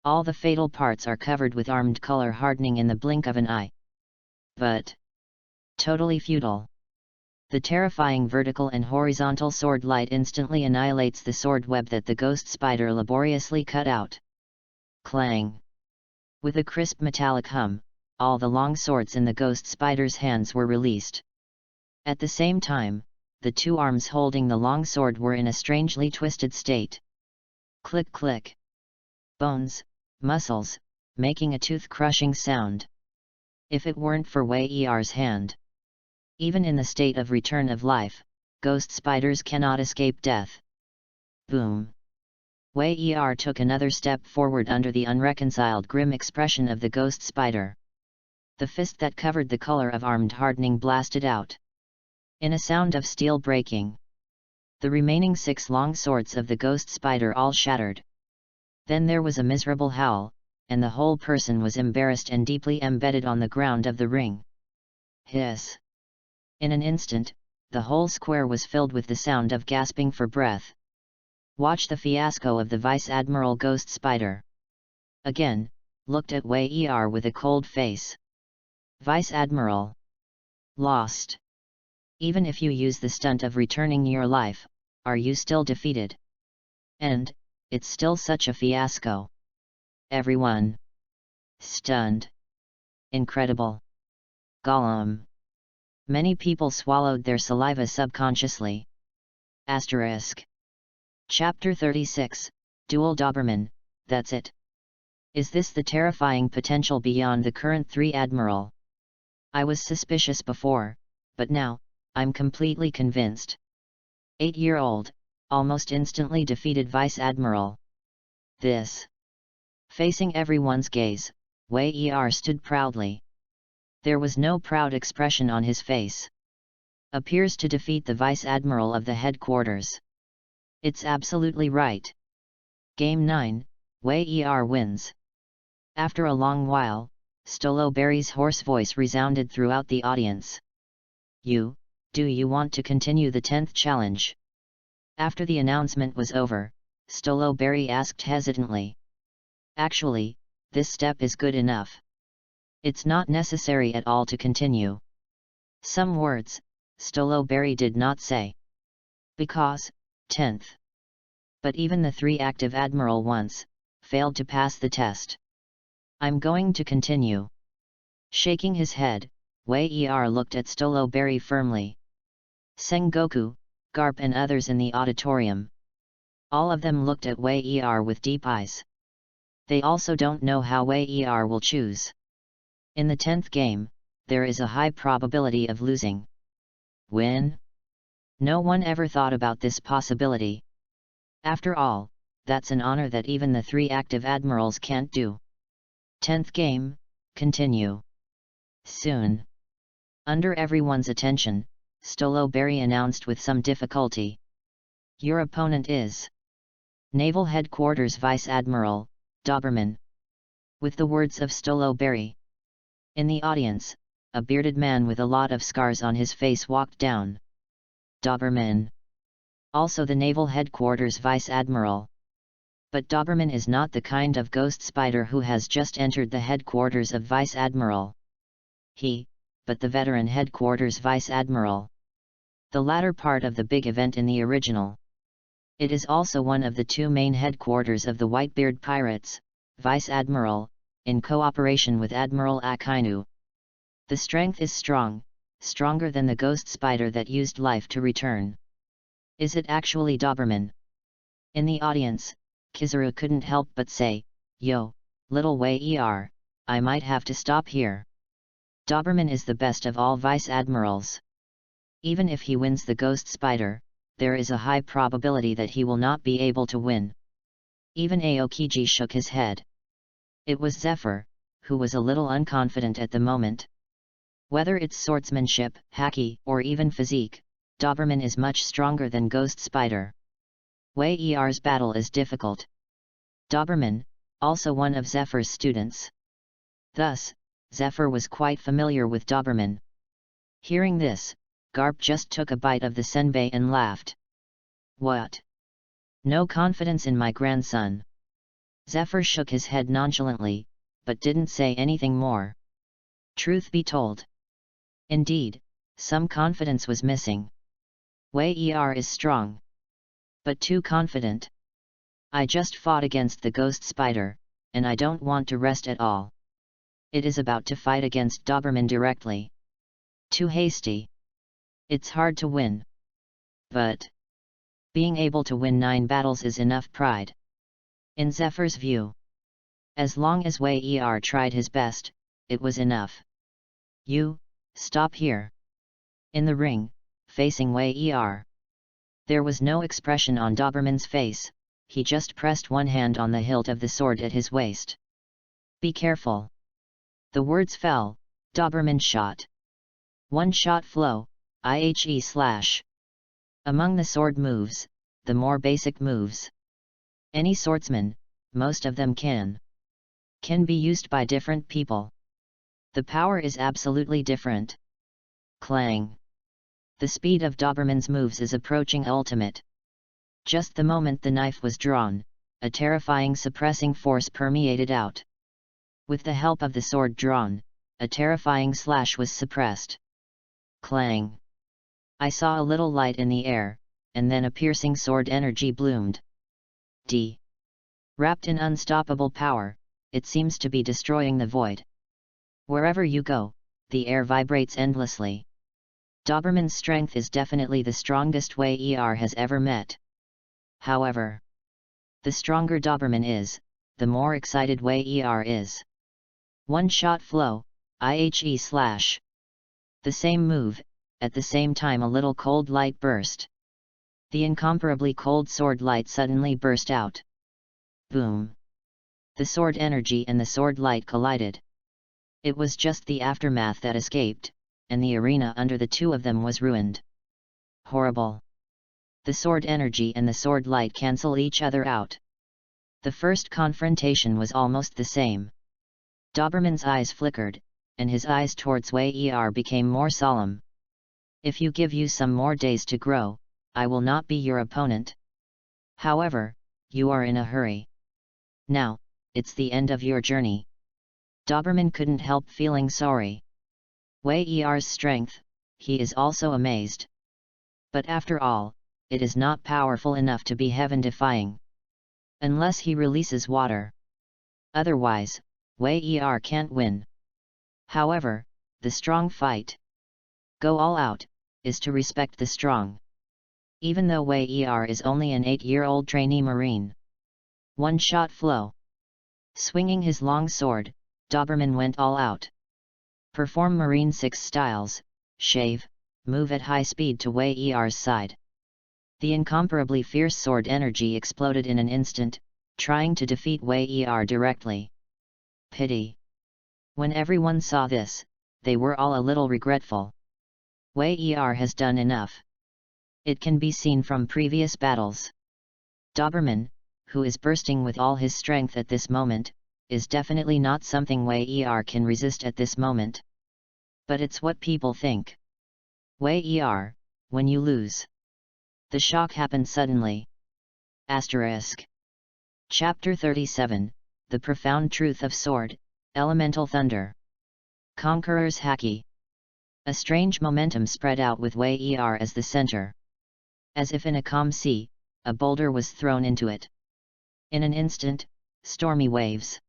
All the fatal parts are covered with armed color hardening in the blink of an eye. But totally futile. The terrifying vertical and horizontal sword light instantly annihilates the sword web that the ghost spider laboriously cut out. Clang! With a crisp metallic hum, all the long swords in the ghost spider's hands were released. At the same time, the 2 arms holding the long sword were in a strangely twisted state. Click click. Bones, muscles, making a tooth-crushing sound. If it weren't for Wei Er's hand. Even in the state of return of life, ghost spiders cannot escape death. Boom! Wei Er took another step forward under the unreconciled grim expression of the ghost spider. The fist that covered the color of armed hardening blasted out in a sound of steel breaking. The remaining 6 long swords of the ghost spider all shattered. Then there was a miserable howl, and the whole person was embarrassed and deeply embedded on the ground of the ring. Hiss! In an instant, the whole square was filled with the sound of gasping for breath. Watch the fiasco of the Vice Admiral Ghost Spider. Again, looked at Wei Er with a cold face. Vice Admiral. Lost. Even if you use the stunt of returning your life, are you still defeated? And, it's still such a fiasco. Everyone. Stunned. Incredible. Gollum. Many people swallowed their saliva subconsciously. Asterisk. Chapter 36, Dual Doberman, that's it. Is this the terrifying potential beyond the current 3 Admiral? I was suspicious before, but now, I'm completely convinced. 8-year-old, almost instantly defeated Vice Admiral. This. Facing everyone's gaze, Wei Er stood proudly. There was no proud expression on his face. Appears to defeat the Vice Admiral of the headquarters. It's absolutely right. Game 9, Wei Er wins. After a long while, Stoloberry's hoarse voice resounded throughout the audience. Do you want to continue the 10th challenge? After the announcement was over, Stoloberry asked hesitantly. Actually, this step is good enough. It's not necessary at all to continue. Some words, Stoloberry did not say. Because, 10th. But even the 3 active Admiral once, failed to pass the test. I'm going to continue. Shaking his head, Wei Er looked at Stoloberry firmly. Sengoku, Garp and others in the auditorium. All of them looked at Wei Er with deep eyes. They also don't know how Wei Er will choose. In the 10th game, there is a high probability of losing. Win? No one ever thought about this possibility. After all, that's an honor that even the 3 active admirals can't do. 10th game, continue. Soon. Under everyone's attention, Stoloberry announced with some difficulty. Your opponent is Naval Headquarters Vice Admiral, Doberman. With the words of Stoloberry. In the audience, a bearded man with a lot of scars on his face walked down. Doberman. Also the Naval Headquarters Vice Admiral. But Doberman is not the kind of ghost spider who has just entered the headquarters of Vice Admiral. But the veteran Headquarters Vice Admiral. The latter part of the big event in the original. It is also one of the 2 main headquarters of the Whitebeard Pirates, Vice Admiral, in cooperation with Admiral Akainu. The strength is strong, stronger than the ghost spider that used life to return. Is it actually Doberman? In the audience, Kizaru couldn't help but say, Yo, little Wei Er, I might have to stop here. Doberman is the best of all Vice Admirals. Even if he wins the ghost spider, there is a high probability that he will not be able to win. Even Aokiji shook his head. It was Zephyr, who was a little unconfident at the moment. Whether it's swordsmanship, haki, or even physique, Doberman is much stronger than Ghost Spider. Wei Er's battle is difficult. Doberman, also one of Zephyr's students. Thus, Zephyr was quite familiar with Doberman. Hearing this, Garp just took a bite of the senbei and laughed. What? No confidence in my grandson. Zephyr shook his head nonchalantly, but didn't say anything more. Truth be told. Indeed, some confidence was missing. Wei Er is strong. But too confident. I just fought against the ghost spider, and I don't want to rest at all. It is about to fight against Doberman directly. Too hasty. It's hard to win. But being able to win 9 battles is enough pride. In Zephyr's view. As long as Wei Er tried his best, it was enough. You, stop here. In the ring, facing Wei Er. There was no expression on Doberman's face, he just pressed one hand on the hilt of the sword at his waist. "Be careful." The words fell. Doberman shot. One shot flow, IHE/. Among the sword moves, the more basic moves. Any swordsman, most of them can be used by different people. The power is absolutely different. Clang. The speed of Doberman's moves is approaching ultimate. Just the moment the knife was drawn, a terrifying suppressing force permeated out. With the help of the sword drawn, a terrifying slash was suppressed. Clang. I saw a little light in the air, and then a piercing sword energy bloomed. Wrapped in unstoppable power, it seems to be destroying the void. Wherever you go, the air vibrates endlessly. Doberman's strength is definitely the strongest Wei has ever met. However, the stronger Doberman is, the more excited Wei is. One shot flow, IHE/. The same move, at the same time a little cold light burst. The incomparably cold sword light suddenly burst out. Boom! The sword energy and the sword light collided. It was just the aftermath that escaped, and the arena under the two of them was ruined. Horrible! The sword energy and the sword light cancel each other out. The first confrontation was almost the same. Doberman's eyes flickered, and his eyes towards Wei became more solemn. "If you give you some more days to grow, I will not be your opponent. However, you are in a hurry. Now, it's the end of your journey." Doberman couldn't help feeling sorry. Wei-er's strength, he is also amazed. But after all, it is not powerful enough to be heaven-defying. Unless he releases water. Otherwise, Wei-er can't win. However, the strong fight. Go all out, is to respect the strong. Even though Wei-er is only an 8-year-old trainee marine. One shot flow. Swinging his long sword, Doberman went all out. Perform Marine 6 styles, shave, move at high speed to Wei-er's side. The incomparably fierce sword energy exploded in an instant, trying to defeat Wei-er directly. Pity. When everyone saw this, they were all a little regretful. Wei-er has done enough. It can be seen from previous battles. Doberman, who is bursting with all his strength at this moment, is definitely not something Wei-er can resist at this moment. But it's what people think. Wei-er, when you lose. The shock happened suddenly. ***. Chapter 37, The Profound Truth of Sword, Elemental Thunder. Conqueror's Haki. A strange momentum spread out with Wei-er as the center. As if in a calm sea, a boulder was thrown into it. In an instant, stormy waves.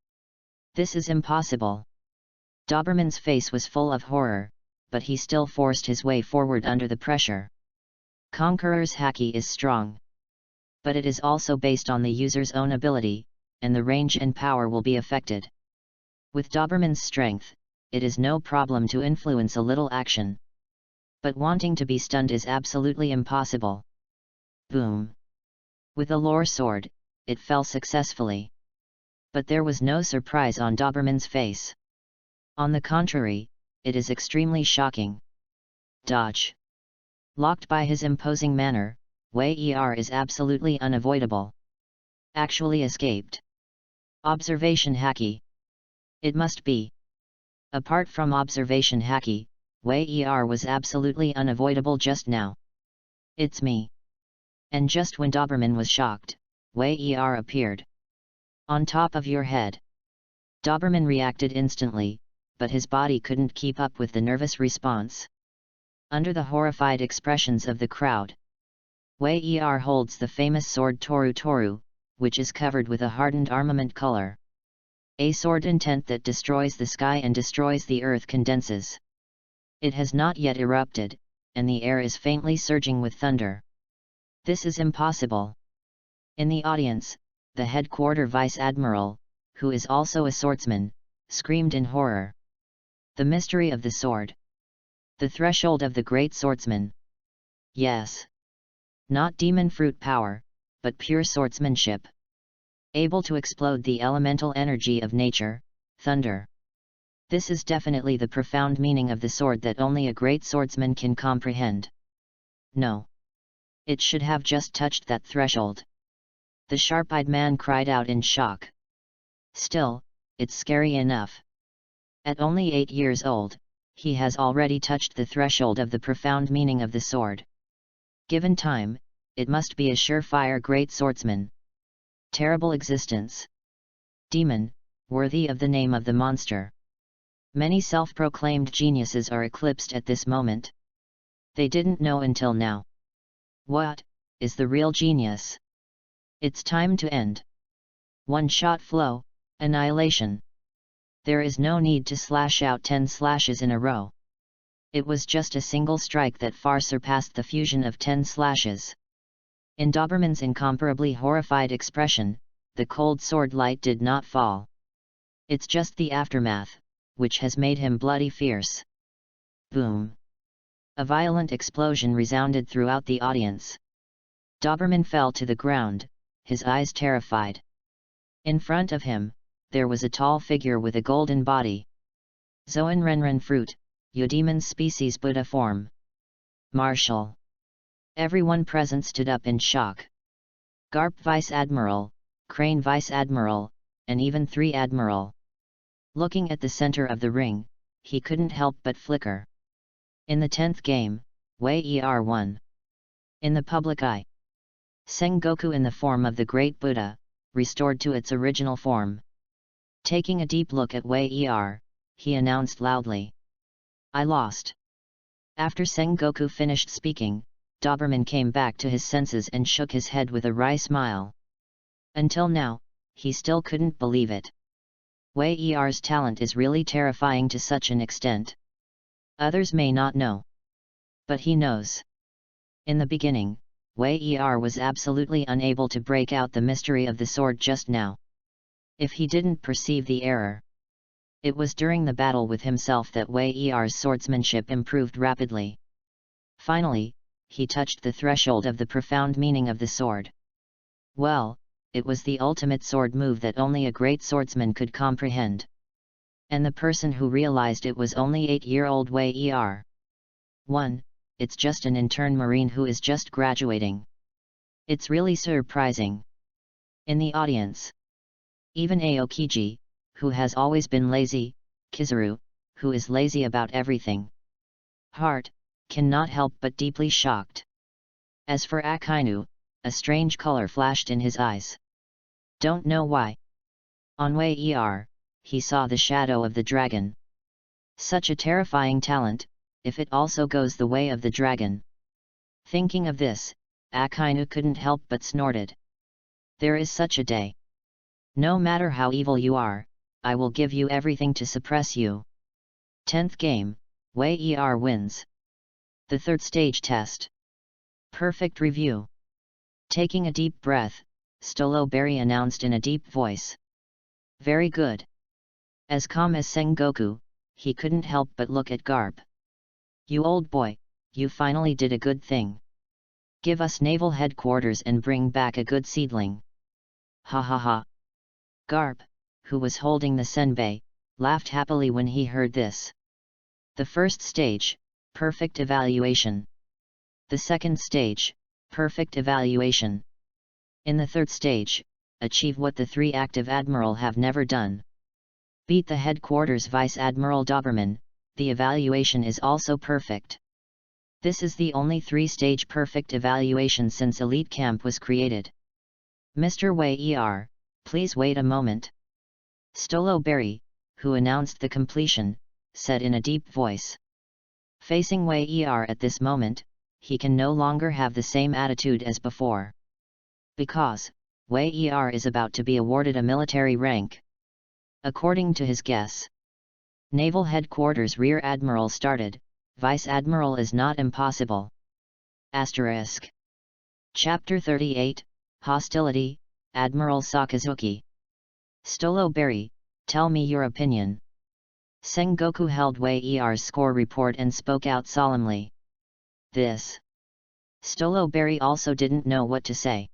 This is impossible. Doberman's face was full of horror, but he still forced his way forward under the pressure. Conqueror's Haki is strong. But it is also based on the user's own ability, and the range and power will be affected. With Doberman's strength, it is no problem to influence a little action. But wanting to be stunned is absolutely impossible. Boom! With a lore sword, it fell successfully. But there was no surprise on Doberman's face. On the contrary, it is extremely shocking. Dodge. Locked by his imposing manner, Wei-er is absolutely unavoidable. Actually escaped. Observation Haki. It must be. Apart from observation Haki, Wei-er was absolutely unavoidable just now. It's me. And just when Doberman was shocked, Wei-er appeared. On top of your head. Doberman reacted instantly, but his body couldn't keep up with the nervous response. Under the horrified expressions of the crowd, Wei-er holds the famous sword Toru Toru, which is covered with a hardened armament color. A sword intent that destroys the sky and destroys the earth condenses. It has not yet erupted, and the air is faintly surging with thunder. This is impossible. In the audience, the headquarter vice admiral, who is also a swordsman, screamed in horror. The mystery of the sword. The threshold of the great swordsman. Yes. Not demon fruit power, but pure swordsmanship. Able to explode the elemental energy of nature, thunder. This is definitely the profound meaning of the sword that only a great swordsman can comprehend. No. It should have just touched that threshold. The sharp-eyed man cried out in shock. Still, it's scary enough. At only 8 years old, he has already touched the threshold of the profound meaning of the sword. Given time, it must be a surefire great swordsman. Terrible existence. Demon, worthy of the name of the monster. Many self-proclaimed geniuses are eclipsed at this moment. They didn't know until now. What is the real genius? It's time to end. One-shot flow, annihilation. There is no need to slash out 10 slashes in a row. It was just a single strike that far surpassed the fusion of 10 slashes. In Doberman's incomparably horrified expression, the cold sword light did not fall. It's just the aftermath, which has made him bloody fierce. Boom! A violent explosion resounded throughout the audience. Doberman fell to the ground, his eyes terrified. In front of him, there was a tall figure with a golden body. Zoan Renren fruit, Eudemon species Buddha form. Marshal. Everyone present stood up in shock. Garp Vice Admiral, Crane Vice Admiral, and even 3 Admiral. Looking at the center of the ring, he couldn't help but flicker. In the 10th game, Wei Er won. In the public eye. Sengoku in the form of the Great Buddha, restored to its original form. Taking a deep look at Wei Er, he announced loudly. I lost. After Sengoku finished speaking, Doberman came back to his senses and shook his head with a wry smile. Until now, he still couldn't believe it. Wei Er's talent is really terrifying to such an extent. Others may not know. But he knows. In the beginning, Wei Er was absolutely unable to break out the mystery of the sword just now. If he didn't perceive the error. It was during the battle with himself that Wei Er's swordsmanship improved rapidly. Finally, he touched the threshold of the profound meaning of the sword. Well, it was the ultimate sword move that only a great swordsman could comprehend. And the person who realized it was only 8-year-old Wei Er. 1. It's just an intern marine who is just graduating. It's really surprising. In the audience. Even Aokiji, who has always been lazy, Kizaru, who is lazy about everything. Heart, cannot help but deeply shocked. As for Akainu, a strange color flashed in his eyes. Don't know why. On Wei Er, he saw the shadow of the dragon. Such a terrifying talent, if it also goes the way of the dragon. Thinking of this, Akainu couldn't help but snorted. There is such a day. No matter how evil you are, I will give you everything to suppress you. 10th game, Wei Er wins. The 3rd stage test. Perfect review. Taking a deep breath, Stoloberry announced in a deep voice. Very good. As calm as Sengoku, he couldn't help but look at Garp. You old boy, you finally did a good thing. Give us naval headquarters and bring back a good seedling. Ha ha ha. Garp, who was holding the senbei, laughed happily when he heard this. The 1st stage, perfect evaluation. The 2nd stage, perfect evaluation. In the 3rd stage, achieve what the 3 active admiral have never done. Beat the headquarters Vice Admiral Doberman, the evaluation is also perfect. This is the only 3-stage perfect evaluation since Elite Camp was created. Mr. Wei Er, please wait a moment. Stoloberry, who announced the completion, said in a deep voice. Facing Wei Er at this moment, he can no longer have the same attitude as before. Because, Wei Er is about to be awarded a military rank. According to his guess. Naval Headquarters Rear Admiral started, Vice Admiral is not impossible. Asterisk. Chapter 38, Hostility, Admiral Sakazuki. Stoloberry, tell me your opinion. Sengoku held Wei Er's score report and spoke out solemnly. This. Stoloberry also didn't know what to say.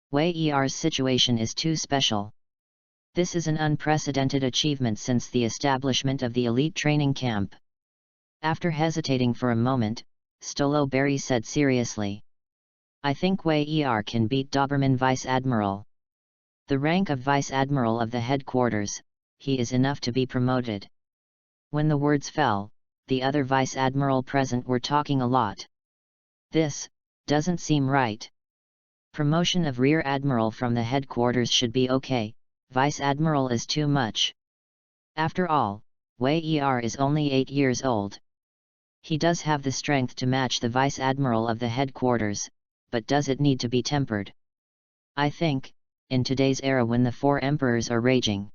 Wei Er's situation is too special. This is an unprecedented achievement since the establishment of the elite training camp. After hesitating for a moment, Stoloberry said seriously. I think Wei Er can beat Doberman Vice Admiral. The rank of Vice Admiral of the headquarters, he is enough to be promoted. When the words fell, the other Vice Admiral present were talking a lot. This doesn't seem right. Promotion of Rear Admiral from the headquarters should be okay, Vice Admiral is too much. After all, Wei Er is only 8 years old. He does have the strength to match the Vice Admiral of the headquarters, but does it need to be tempered? I think, in today's era when the 4 emperors are raging,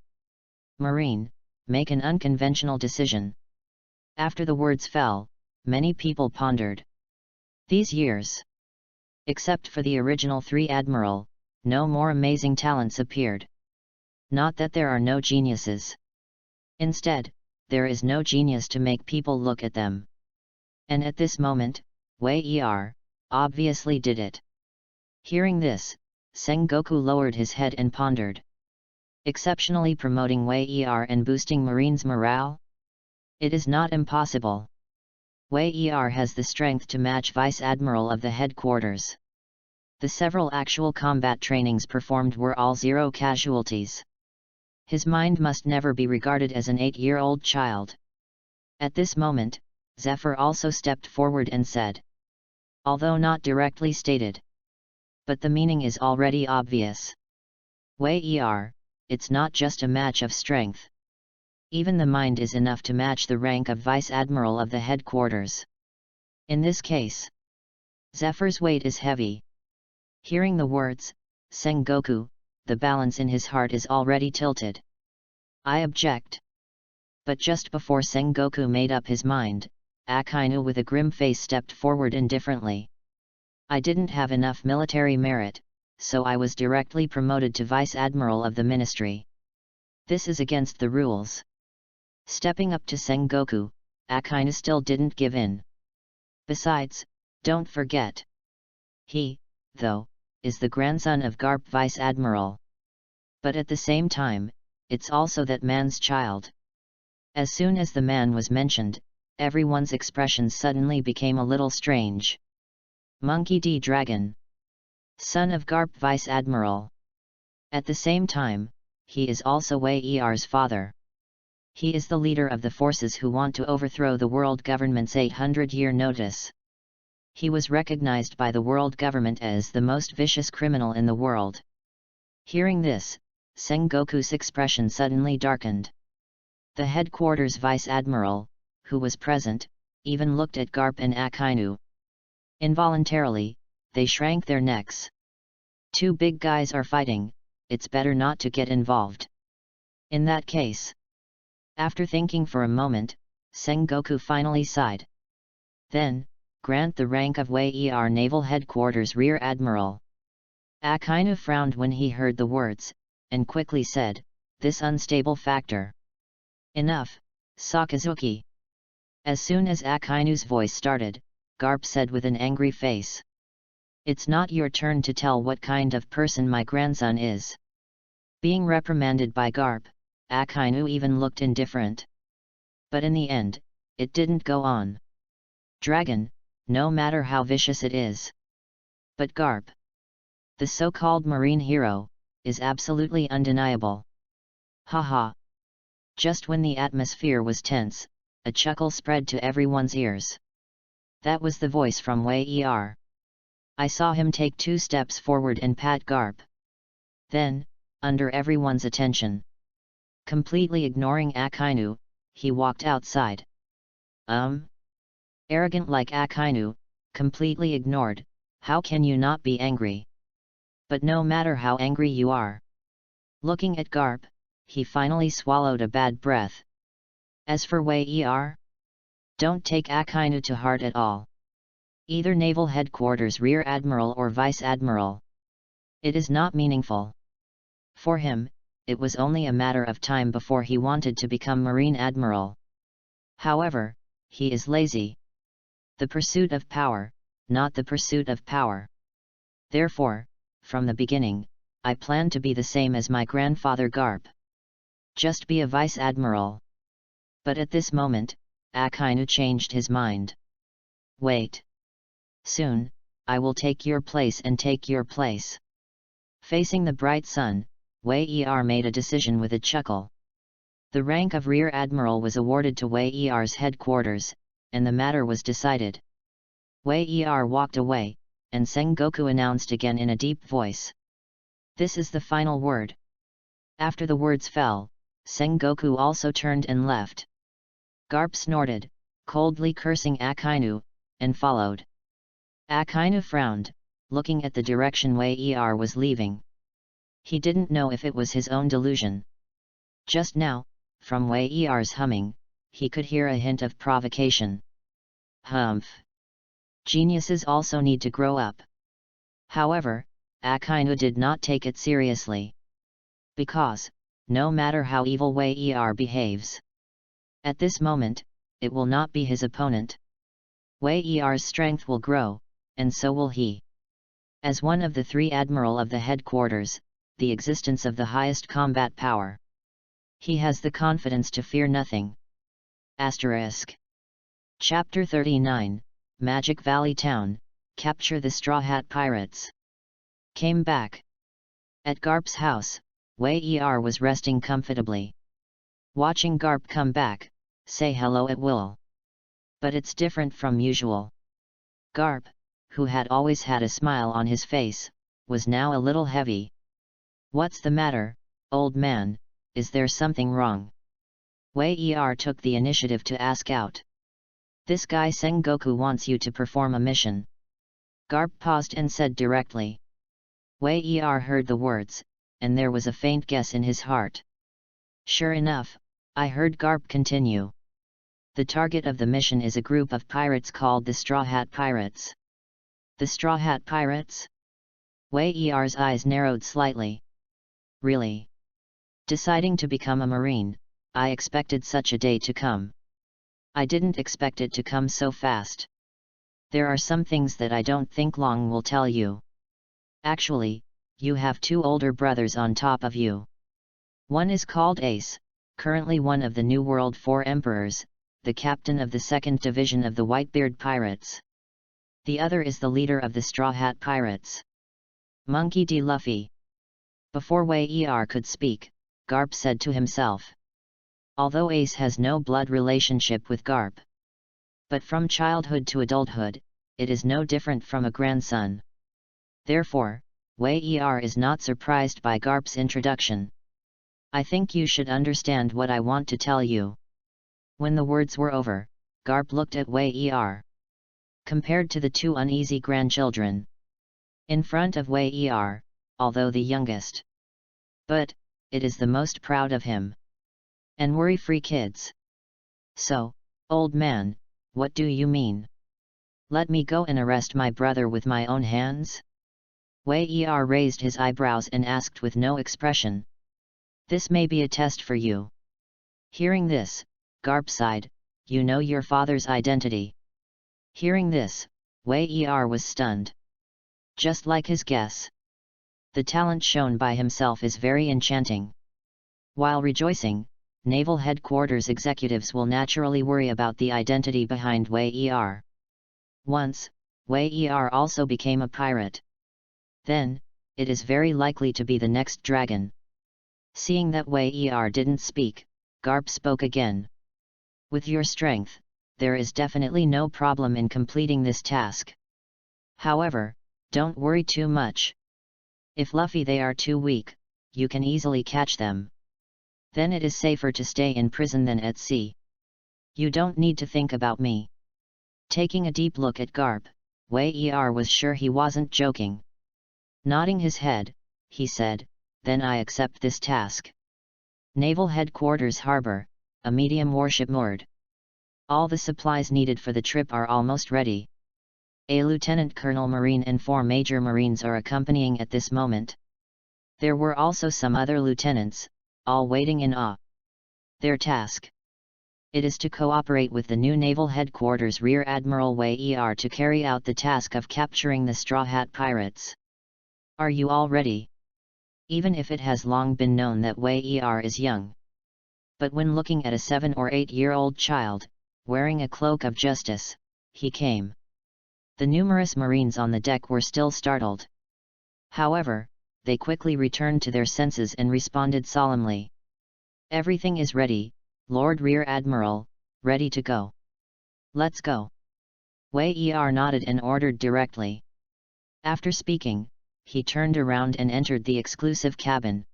Marine, make an unconventional decision. After the words fell, many people pondered. These years, except for the original 3 Admiral, no more amazing talents appeared. Not that there are no geniuses. Instead, there is no genius to make people look at them. And at this moment, Wei Er obviously did it. Hearing this, Sengoku lowered his head and pondered. Exceptionally promoting Wei Er and boosting Marine's morale? It is not impossible. Wei Er has the strength to match Vice Admiral of the headquarters. The several actual combat trainings performed were all 0 casualties. His mind must never be regarded as an 8-year-old child. At this moment, Zephyr also stepped forward and said. Although not directly stated. But the meaning is already obvious. Wei Er, it's not just a match of strength. Even the mind is enough to match the rank of Vice Admiral of the headquarters. In this case, Zephyr's weight is heavy. Hearing the words, Sengoku, the balance in his heart is already tilted. I object. But just before Sengoku made up his mind, Akainu with a grim face stepped forward indifferently. I didn't have enough military merit, so I was directly promoted to Vice Admiral of the Ministry. This is against the rules. Stepping up to Sengoku, Akainu still didn't give in. Besides, don't forget. He, though, is the grandson of Garp Vice Admiral. But at the same time, it's also that man's child. As soon as the man was mentioned, everyone's expressions suddenly became a little strange. Monkey D. Dragon. Son of Garp Vice Admiral. At the same time, he is also Wei Er's father. He is the leader of the forces who want to overthrow the world government's 800-year notice. He was recognized by the world government as the most vicious criminal in the world. Hearing this, Sengoku's expression suddenly darkened. The headquarters Vice Admiral, who was present, even looked at Garp and Akainu. Involuntarily, they shrank their necks. 2 big guys are fighting, it's better not to get involved. In that case. After thinking for a moment, Sengoku finally sighed. Then, grant the rank of Wei Er Naval Headquarters Rear Admiral. Akainu frowned when he heard the words, and quickly said, this unstable factor. Enough, Sakazuki. As soon as Akainu's voice started, Garp said with an angry face. It's not your turn to tell what kind of person my grandson is. Being reprimanded by Garp, Akainu even looked indifferent. But in the end, it didn't go on. Dragon, no matter how vicious it is. But Garp, the so-called marine hero, is absolutely undeniable. Haha. Just when the atmosphere was tense, a chuckle spread to everyone's ears. That was the voice from Wei Er. I saw him take 2 steps forward and pat Garp. Then, under everyone's attention, completely ignoring Akainu, he walked outside. Arrogant like Akainu, completely ignored, how can you not be angry? But no matter how angry you are. Looking at Garp, he finally swallowed a bad breath. As for Wei Er, don't take Akainu to heart at all. Either Naval Headquarters Rear Admiral or Vice Admiral. It is not meaningful. For him, it was only a matter of time before he wanted to become Marine Admiral. However, he is lazy. The pursuit of power, not the pursuit of power. Therefore, from the beginning, I planned to be the same as my grandfather Garp. Just be a vice admiral. But at this moment, Akainu changed his mind. Wait. Soon, I will take your place and take your place. Facing the bright sun, Wei Er made a decision with a chuckle. The rank of Rear Admiral was awarded to Wei Er's headquarters, and the matter was decided. Wei Er walked away, and Sengoku announced again in a deep voice. This is the final word. After the words fell, Sengoku also turned and left. Garp snorted, coldly cursing Akainu, and followed. Akainu frowned, looking at the direction Wei Er was leaving. He didn't know if it was his own delusion. Just now, from Wei Er's humming, he could hear a hint of provocation. Humph! Geniuses also need to grow up. However, Akainu did not take it seriously. Because, no matter how evil Wei Er behaves, at this moment, it will not be his opponent. Wei Er's strength will grow, and so will he. As one of the three admiral of the headquarters, the existence of the highest combat power, he has the confidence to fear nothing. Asterisk. Chapter 39, Magic Valley Town, Capture the Straw Hat Pirates. Came back. At Garp's house, Wei Er was resting comfortably. Watching Garp come back, say hello at will. But it's different from usual. Garp, who had always had a smile on his face, was now a little heavy. What's the matter, old man, is there something wrong? Wei Er took the initiative to ask out. This guy Sengoku wants you to perform a mission. Garp paused and said directly. Wei Er heard the words, and there was a faint guess in his heart. Sure enough, I heard Garp continue. The target of the mission is a group of pirates called the Straw Hat Pirates. The Straw Hat Pirates? Wei Er's eyes narrowed slightly. Really? Deciding to become a marine, I expected such a day to come. I didn't expect it to come so fast. There are some things that I don't think Long will tell you. Actually, you have two older brothers on top of you. One is called Ace, currently one of the New World 4 Emperors, the captain of the 2nd Division of the Whitebeard Pirates. The other is the leader of the Straw Hat Pirates. Monkey D. Luffy. Before Wei Er could speak, Garp said to himself. Although Ace has no blood relationship with Garp, but from childhood to adulthood, it is no different from a grandson. Therefore, Wei Er is not surprised by Garp's introduction. I think you should understand what I want to tell you. When the words were over, Garp looked at Wei Er. Compared to the two uneasy grandchildren in front of Wei Er, although the youngest, but it is the most proud of him. And worry-free kids. So, old man, what do you mean? Let me go and arrest my brother with my own hands? Wei Er raised his eyebrows and asked with no expression. This may be a test for you. Hearing this, Garp sighed, you know your father's identity. Hearing this, Wei Er was stunned. Just like his guess. The talent shown by himself is very enchanting. While rejoicing, Naval Headquarters executives will naturally worry about the identity behind Wei Er. Once, Wei Er also became a pirate. Then, it is very likely to be the next dragon. Seeing that Wei Er didn't speak, Garp spoke again. With your strength, there is definitely no problem in completing this task. However, don't worry too much. If Luffy they are too weak, you can easily catch them. Then it is safer to stay in prison than at sea. You don't need to think about me. Taking a deep look at Garp, Wei Er was sure he wasn't joking. Nodding his head, he said, then I accept this task. Naval Headquarters Harbor, a medium warship moored. All the supplies needed for the trip are almost ready. A Lieutenant Colonel Marine and 4 Major Marines are accompanying at this moment. There were also some other lieutenants, all waiting in awe. Their task. It is to cooperate with the new Naval Headquarters Rear Admiral Wei Er to carry out the task of capturing the Straw Hat Pirates. Are you all ready? Even if it has long been known that Wei Er is young. But when looking at a 7 or 8-year-old child, wearing a cloak of justice, he came. The numerous Marines on the deck were still startled. However, they quickly returned to their senses and responded solemnly. Everything is ready, Lord Rear Admiral, ready to go. Let's go. Wei Er nodded and ordered directly. After speaking, he turned around and entered the exclusive cabin.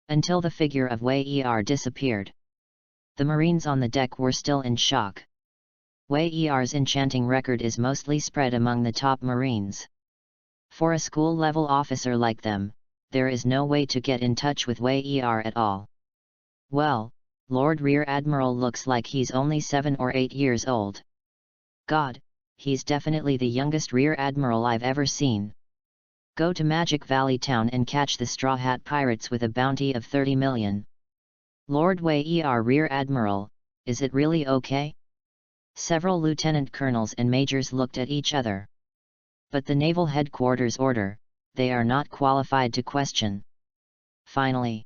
Until the figure of Wei Er disappeared. The Marines on the deck were still in shock. Wei Er's enchanting record is mostly spread among the top Marines. For a school-level officer like them, there is no way to get in touch with Wei Er at all. Well, Lord Rear Admiral looks like he's only 7 or 8 years old. God, he's definitely the youngest Rear Admiral I've ever seen. Go to Magic Valley Town and catch the Straw Hat Pirates with a bounty of 30 million. Lord Wei Er Rear Admiral, is it really okay? Several lieutenant colonels and majors looked at each other. But the Naval Headquarters order, they are not qualified to question. Finally,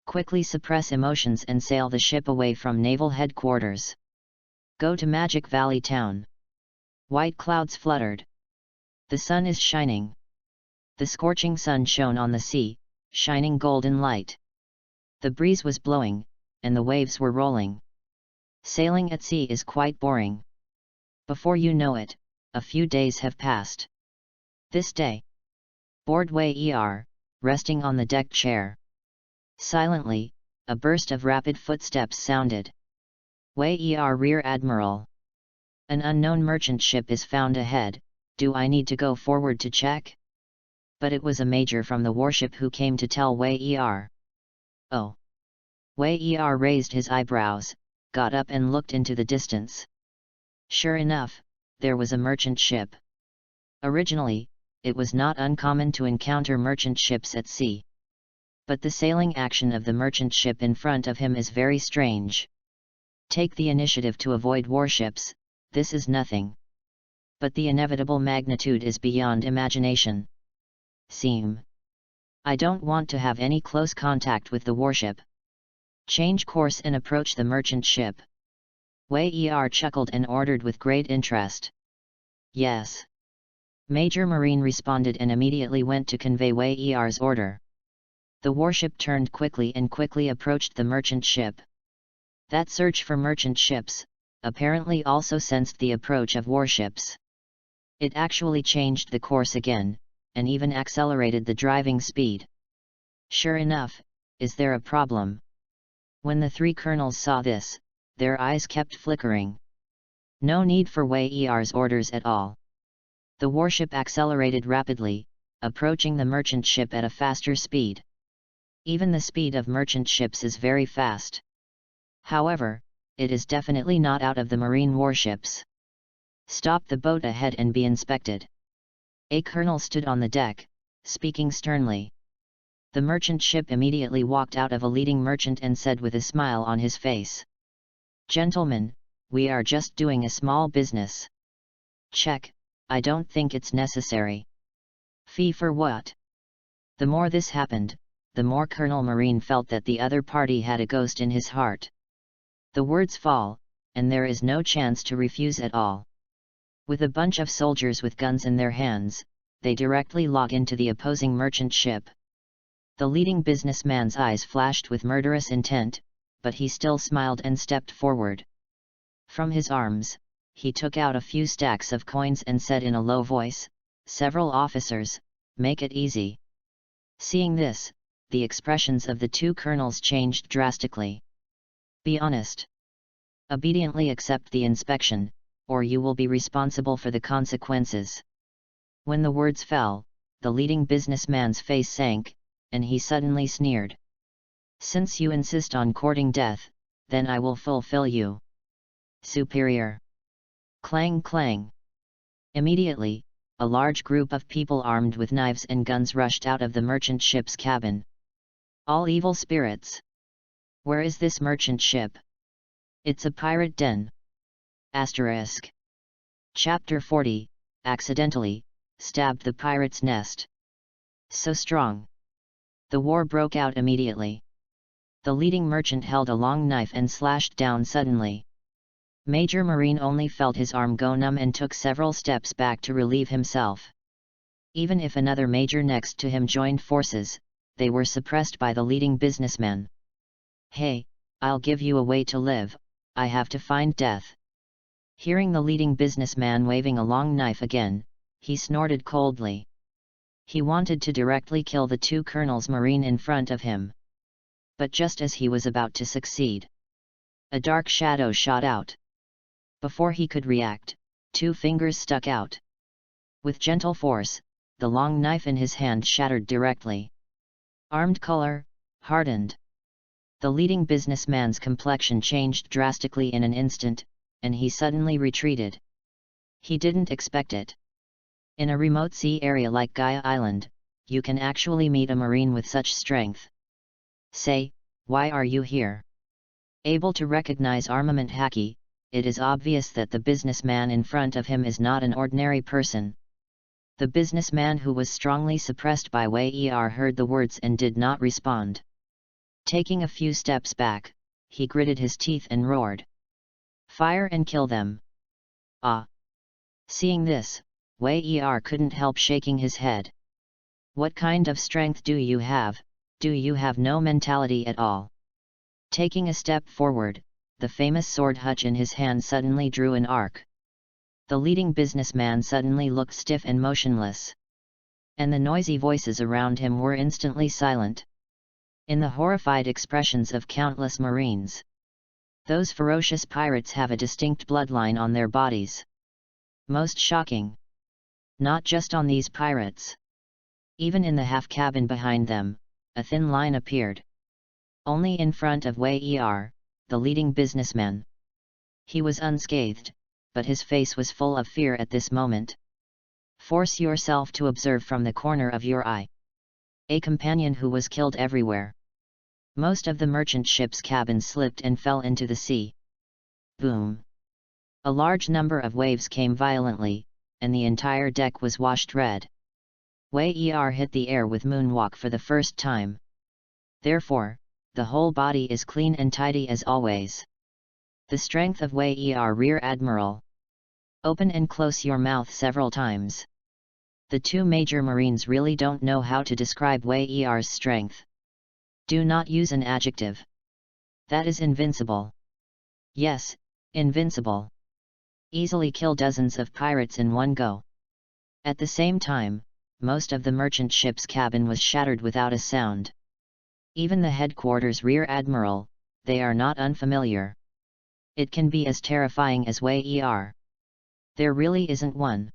quickly suppress emotions and sail the ship away from Naval Headquarters. Go to Magic Valley Town. White clouds fluttered. The sun is shining. The scorching sun shone on the sea, shining golden light. The breeze was blowing, and the waves were rolling. Sailing at sea is quite boring. Before you know it, a few days have passed. This day. Bored Wei Er, resting on the deck chair. Silently, a burst of rapid footsteps sounded. Wei Er Rear Admiral. An unknown merchant ship is found ahead, do I need to go forward to check? But it was a major from the warship who came to tell Wei Er. Oh. Wei Er raised his eyebrows, got up and looked into the distance. Sure enough, there was a merchant ship. Originally, it was not uncommon to encounter merchant ships at sea. But the sailing action of the merchant ship in front of him is very strange. Take the initiative to avoid warships, this is nothing. But the inevitable magnitude is beyond imagination. I don't want to have any close contact with the warship. Change course and approach the merchant ship. Wei Er chuckled and ordered with great interest. Yes. Major Marine responded and immediately went to convey Wei Er's order. The warship turned quickly and quickly approached the merchant ship. That search for merchant ships, apparently also sensed the approach of warships. It actually changed the course again, and even accelerated the driving speed. Sure enough, is there a problem? When the 3 colonels saw this, their eyes kept flickering. No need for Wei Er's orders at all. The warship accelerated rapidly, approaching the merchant ship at a faster speed. Even the speed of merchant ships is very fast. However, it is definitely not out of the marine warships. Stop the boat ahead and be inspected. A colonel stood on the deck, speaking sternly. The merchant ship immediately walked out of a leading merchant and said with a smile on his face. Gentlemen, we are just doing a small business. Check, I don't think it's necessary. Fee for what? The more this happened, the more Colonel Marine felt that the other party had a ghost in his heart. The words fall, and there is no chance to refuse at all. With a bunch of soldiers with guns in their hands, they directly log into the opposing merchant ship. The leading businessman's eyes flashed with murderous intent, but he still smiled and stepped forward. From his arms, he took out a few stacks of coins and said in a low voice, "Several officers, make it easy." Seeing this, the expressions of the 2 colonels changed drastically. Be honest. Obediently accept the inspection, or you will be responsible for the consequences. When the words fell, the leading businessman's face sank, and he suddenly sneered. Since you insist on courting death, then I will fulfill you. Superior. Clang clang. Immediately, a large group of people armed with knives and guns rushed out of the merchant ship's cabin. All evil spirits. Where is this merchant ship? It's a pirate den. Asterisk. Chapter 40, Accidentally, stabbed the pirate's nest. So strong. The war broke out immediately. The leading merchant held a long knife and slashed down suddenly. Major Marine only felt his arm go numb and took several steps back to relieve himself. Even if another major next to him joined forces, they were suppressed by the leading businessman. "Hey, I'll give you a way to live, I have to find death." Hearing the leading businessman waving a long knife again, he snorted coldly. He wanted to directly kill the two colonels Marine in front of him. But just as he was about to succeed, a dark shadow shot out. Before he could react, two fingers stuck out. With gentle force, the long knife in his hand shattered directly. Armed color, hardened. The leading businessman's complexion changed drastically in an instant, and he suddenly retreated. He didn't expect it. In a remote sea area like Gaia Island, you can actually meet a marine with such strength. "Say, why are you here?" Able to recognize armament haki, it is obvious that the businessman in front of him is not an ordinary person. The businessman, who was strongly suppressed by Wei heard the words and did not respond. Taking a few steps back, he gritted his teeth and roared, "Fire and kill them!" Ah! Seeing this, Wei couldn't help shaking his head. "What kind of strength do you have? Do you have no mentality at all?" Taking a step forward, the famous sword hutch in his hand suddenly drew an arc. The leading businessman suddenly looked stiff and motionless. And the noisy voices around him were instantly silent. In the horrified expressions of countless Marines, those ferocious pirates have a distinct bloodline on their bodies. Most shocking. Not just on these pirates. Even in the half cabin behind them, a thin line appeared. Only in front of Wei the leading businessman. He was unscathed, but his face was full of fear at this moment. Force yourself to observe from the corner of your eye. A companion who was killed everywhere. Most of the merchant ship's cabins slipped and fell into the sea. Boom! A large number of waves came violently, and the entire deck was washed red. Wei hit the air with moonwalk for the first time. Therefore, the whole body is clean and tidy as always. The strength of Wei Rear Admiral. Open and close your mouth several times. The two major Marines really don't know how to describe Wei strength. Do not use an adjective. That is invincible. Yes, invincible. Easily kill dozens of pirates in one go. At the same time, most of the merchant ship's cabin was shattered without a sound. Even the headquarters Rear Admiral, they are not unfamiliar. It can be as terrifying as Wei There really isn't one.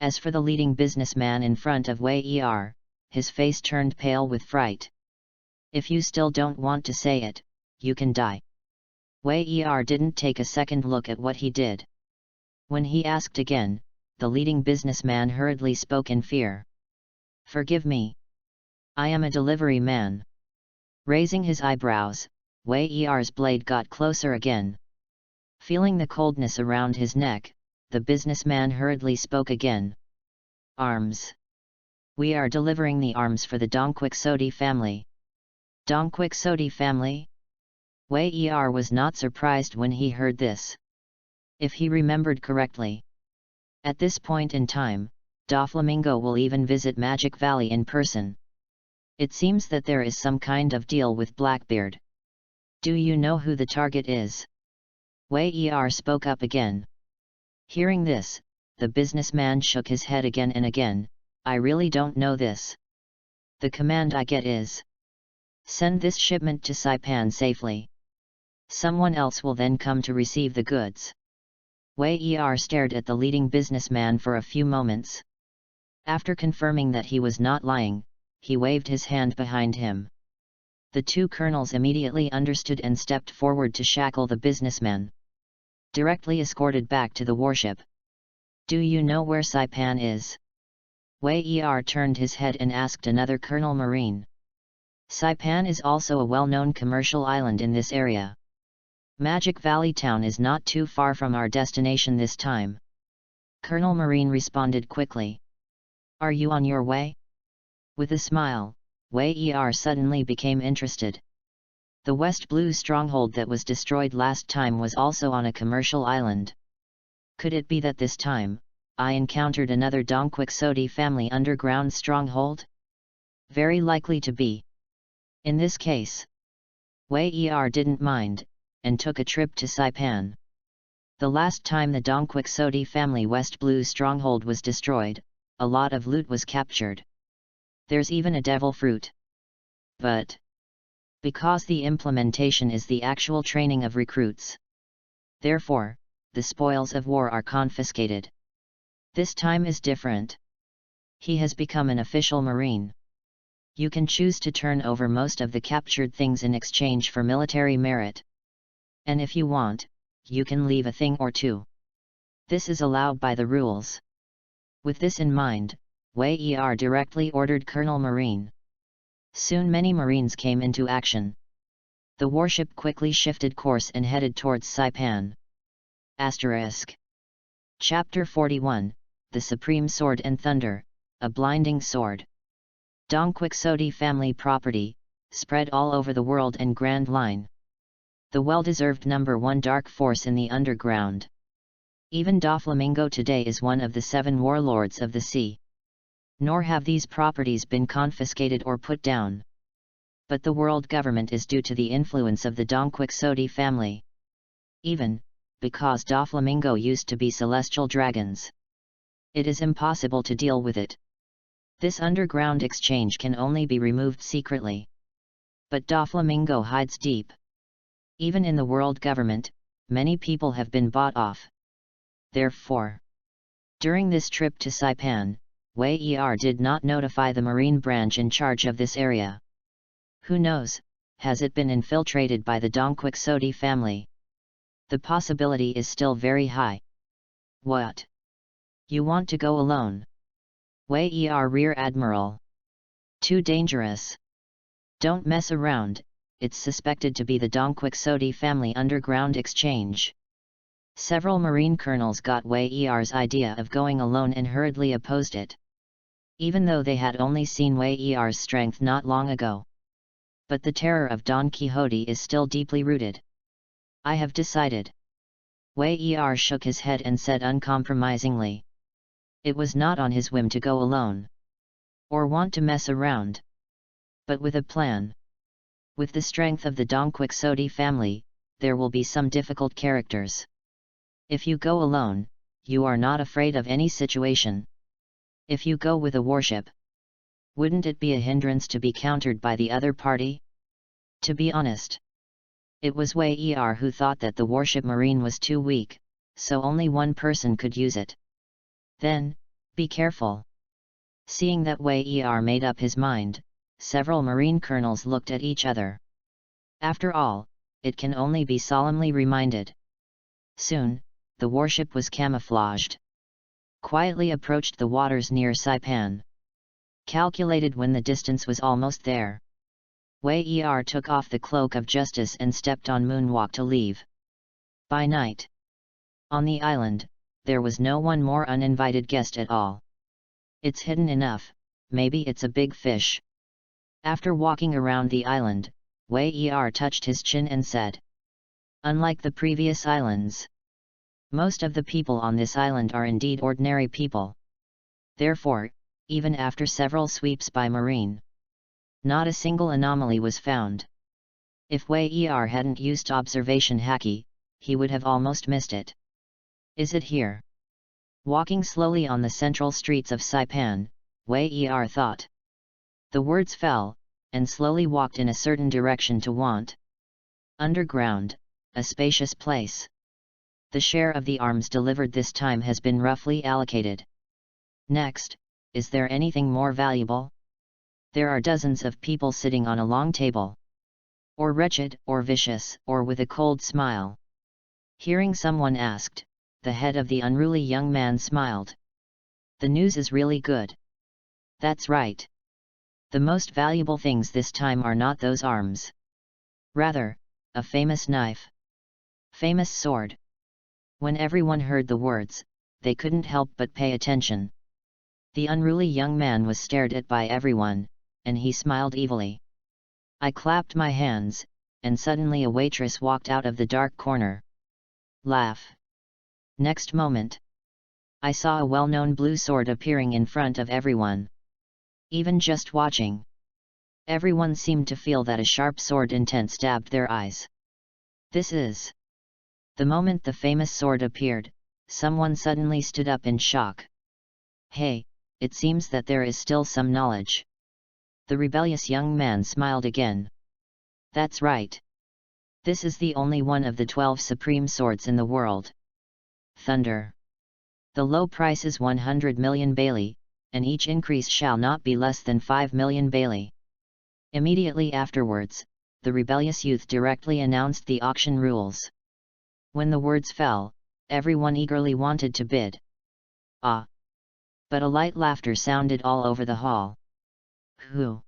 As for the leading businessman in front of Wei his face turned pale with fright. If you still don't want to say it, you can die. Wei didn't take a second look at what he did. When he asked again, the leading businessman hurriedly spoke in fear. "Forgive me. I am a delivery man." Raising his eyebrows, Wei blade got closer again. Feeling the coldness around his neck, the businessman hurriedly spoke again. "Arms. We are delivering the arms for the Dongquixote family." Dongquixote family? Wei was not surprised when he heard this. If he remembered correctly, at this point in time, Doflamingo will even visit Magic Valley in person. It seems that there is some kind of deal with Blackbeard. "Do you know who the target is?" Wei spoke up again. Hearing this, the businessman shook his head again and again. "I really don't know this. The command I get is, send this shipment to Saipan safely. Someone else will then come to receive the goods." Wei stared at the leading businessman for a few moments. After confirming that he was not lying, he waved his hand behind him. The two colonels immediately understood and stepped forward to shackle the businessman. Directly escorted back to the warship. "Do you know where Saipan is?" Wei turned his head and asked another Colonel Marine. Saipan is also a well-known commercial island in this area. Magic Valley Town is not too far from our destination this time. Colonel Marine responded quickly. "Are you on your way?" With a smile, Wei Er suddenly became interested. The West Blue stronghold that was destroyed last time was also on a commercial island. Could it be that this time, I encountered another Dongquixote family underground stronghold? Very likely to be. In this case, Wei Er didn't mind, and took a trip to Saipan. The last time the Dongquixote family West Blue stronghold was destroyed, a lot of loot was captured. There's even a devil fruit. But because the implementation is the actual training of recruits, therefore, the spoils of war are confiscated. This time is different. He has become an official marine. You can choose to turn over most of the captured things in exchange for military merit. And if you want, you can leave a thing or two. This is allowed by the rules. With this in mind, Wei Er directly ordered Colonel Marine. Soon many Marines came into action. The warship quickly shifted course and headed towards Saipan. Chapter 41, The Supreme Sword and Thunder, A Blinding Sword. Dongquixote family property, spread all over the world and Grand Line. The well-deserved number one dark force in the underground. Even Doflamingo today is one of the 7 warlords of the sea. Nor have these properties been confiscated or put down. But the world government is due to the influence of the Dongquixote family. Even, because Doflamingo used to be celestial dragons, it is impossible to deal with it. This underground exchange can only be removed secretly. But Doflamingo hides deep. Even in the world government, many people have been bought off. Therefore, during this trip to Saipan, Wei Er did not notify the Marine branch in charge of this area. Who knows, has it been infiltrated by the Dongquixote family? The possibility is still very high. What? You want to go alone? Wei Er Rear Admiral. Too dangerous. Don't mess around, it's suspected to be the Dongquixote family underground exchange. Several Marine colonels got Wei Er's idea of going alone and hurriedly opposed it. Even though they had only seen Wei Er's strength not long ago. But the terror of Don Quixote is still deeply rooted. I have decided. Wei Er shook his head and said uncompromisingly. It was not on his whim to go alone. Or want to mess around. But with a plan. With the strength of the Dongquixote family, there will be some difficult characters. If you go alone, you are not afraid of any situation. If you go with a warship, wouldn't it be a hindrance to be countered by the other party? To be honest, it was Wei Er who thought that the warship marine was too weak, so only one person could use it. Then, be careful. Seeing that Wei Er made up his mind, several marine colonels looked at each other. After all, it can only be solemnly reminded. Soon, the warship was camouflaged. Quietly approached the waters near Saipan. Calculated when the distance was almost there. Wei Er took off the cloak of justice and stepped on moonwalk to leave. By night. On the island, there was no one more uninvited guest at all. It's hidden enough, maybe it's a big fish. After walking around the island, Wei Er touched his chin and said. Unlike the previous islands, most of the people on this island are indeed ordinary people. Therefore, even after several sweeps by Marine, not a single anomaly was found. If Wei Er hadn't used observation haki, he would have almost missed it. Is it here? Walking slowly on the central streets of Saipan, Wei Er thought. The words fell, and slowly walked in a certain direction to Want. Underground, a spacious place. The share of the arms delivered this time has been roughly allocated. Next, is there anything more valuable? There are dozens of people sitting on a long table. Or wretched, or vicious, or with a cold smile. Hearing someone asked, the head of the unruly young man smiled. The news is really good. That's right. The most valuable things this time are not those arms. Rather, a famous knife. Famous sword. When everyone heard the words, they couldn't help but pay attention. The unruly young man was stared at by everyone, and he smiled evilly. I clapped my hands, and suddenly a waitress walked out of the dark corner. Laugh. Next moment, I saw a well-known blue sword appearing in front of everyone. Even just watching, everyone seemed to feel that a sharp sword intent stabbed their eyes. This is... The moment the famous sword appeared, someone suddenly stood up in shock. Hey, it seems that there is still some knowledge. The rebellious young man smiled again. That's right. This is the only one of the 12 supreme swords in the world. Thunder. The low price is 100 million Bailey, and each increase shall not be less than 5 million Bailey. Immediately afterwards, the rebellious youth directly announced the auction rules. When the words fell, everyone eagerly wanted to bid. Ah! But a light laughter sounded all over the hall. Who?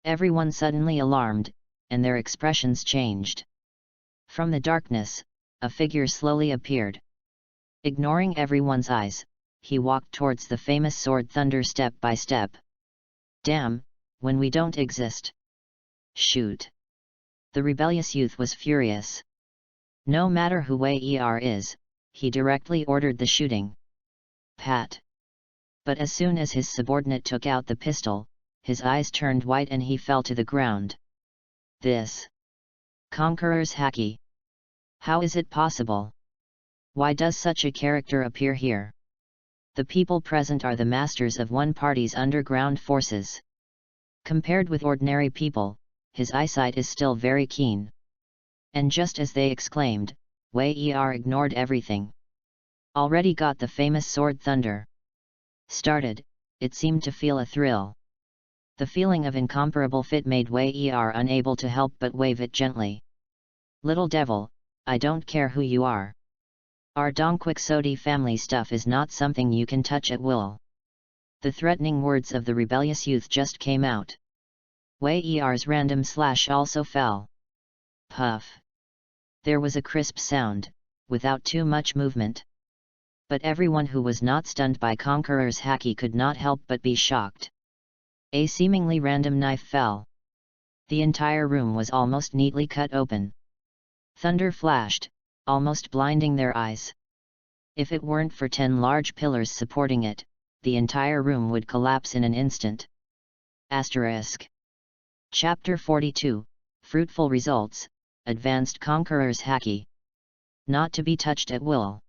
Everyone suddenly alarmed, and their expressions changed. From the darkness, a figure slowly appeared. Ignoring everyone's eyes, he walked towards the famous sword Thunder step by step. Damn, when we don't exist. Shoot. The rebellious youth was furious. No matter who Wei Er is, he directly ordered the shooting. Pat. But as soon as his subordinate took out the pistol, his eyes turned white and he fell to the ground. This. Conqueror's Haki. How is it possible? Why does such a character appear here? The people present are the masters of one party's underground forces. Compared with ordinary people, his eyesight is still very keen. And just as they exclaimed, Wei Er ignored everything. Already got the famous sword Thunder. Started, it seemed to feel a thrill. The feeling of incomparable fit made Wei Er unable to help but wave it gently. Little devil, I don't care who you are. Our Dongquixote family stuff is not something you can touch at will. The threatening words of the rebellious youth just came out. Wei Er's random slash also fell. Puff. There was a crisp sound, without too much movement. But everyone who was not stunned by Conqueror's Haki could not help but be shocked. A seemingly random knife fell. The entire room was almost neatly cut open. Thunder flashed, almost blinding their eyes. If it weren't for 10 large pillars supporting it, the entire room would collapse in an instant. Asterisk. Chapter 42, Fruitful Results, Advanced Conqueror's Haki. Not to be touched at will.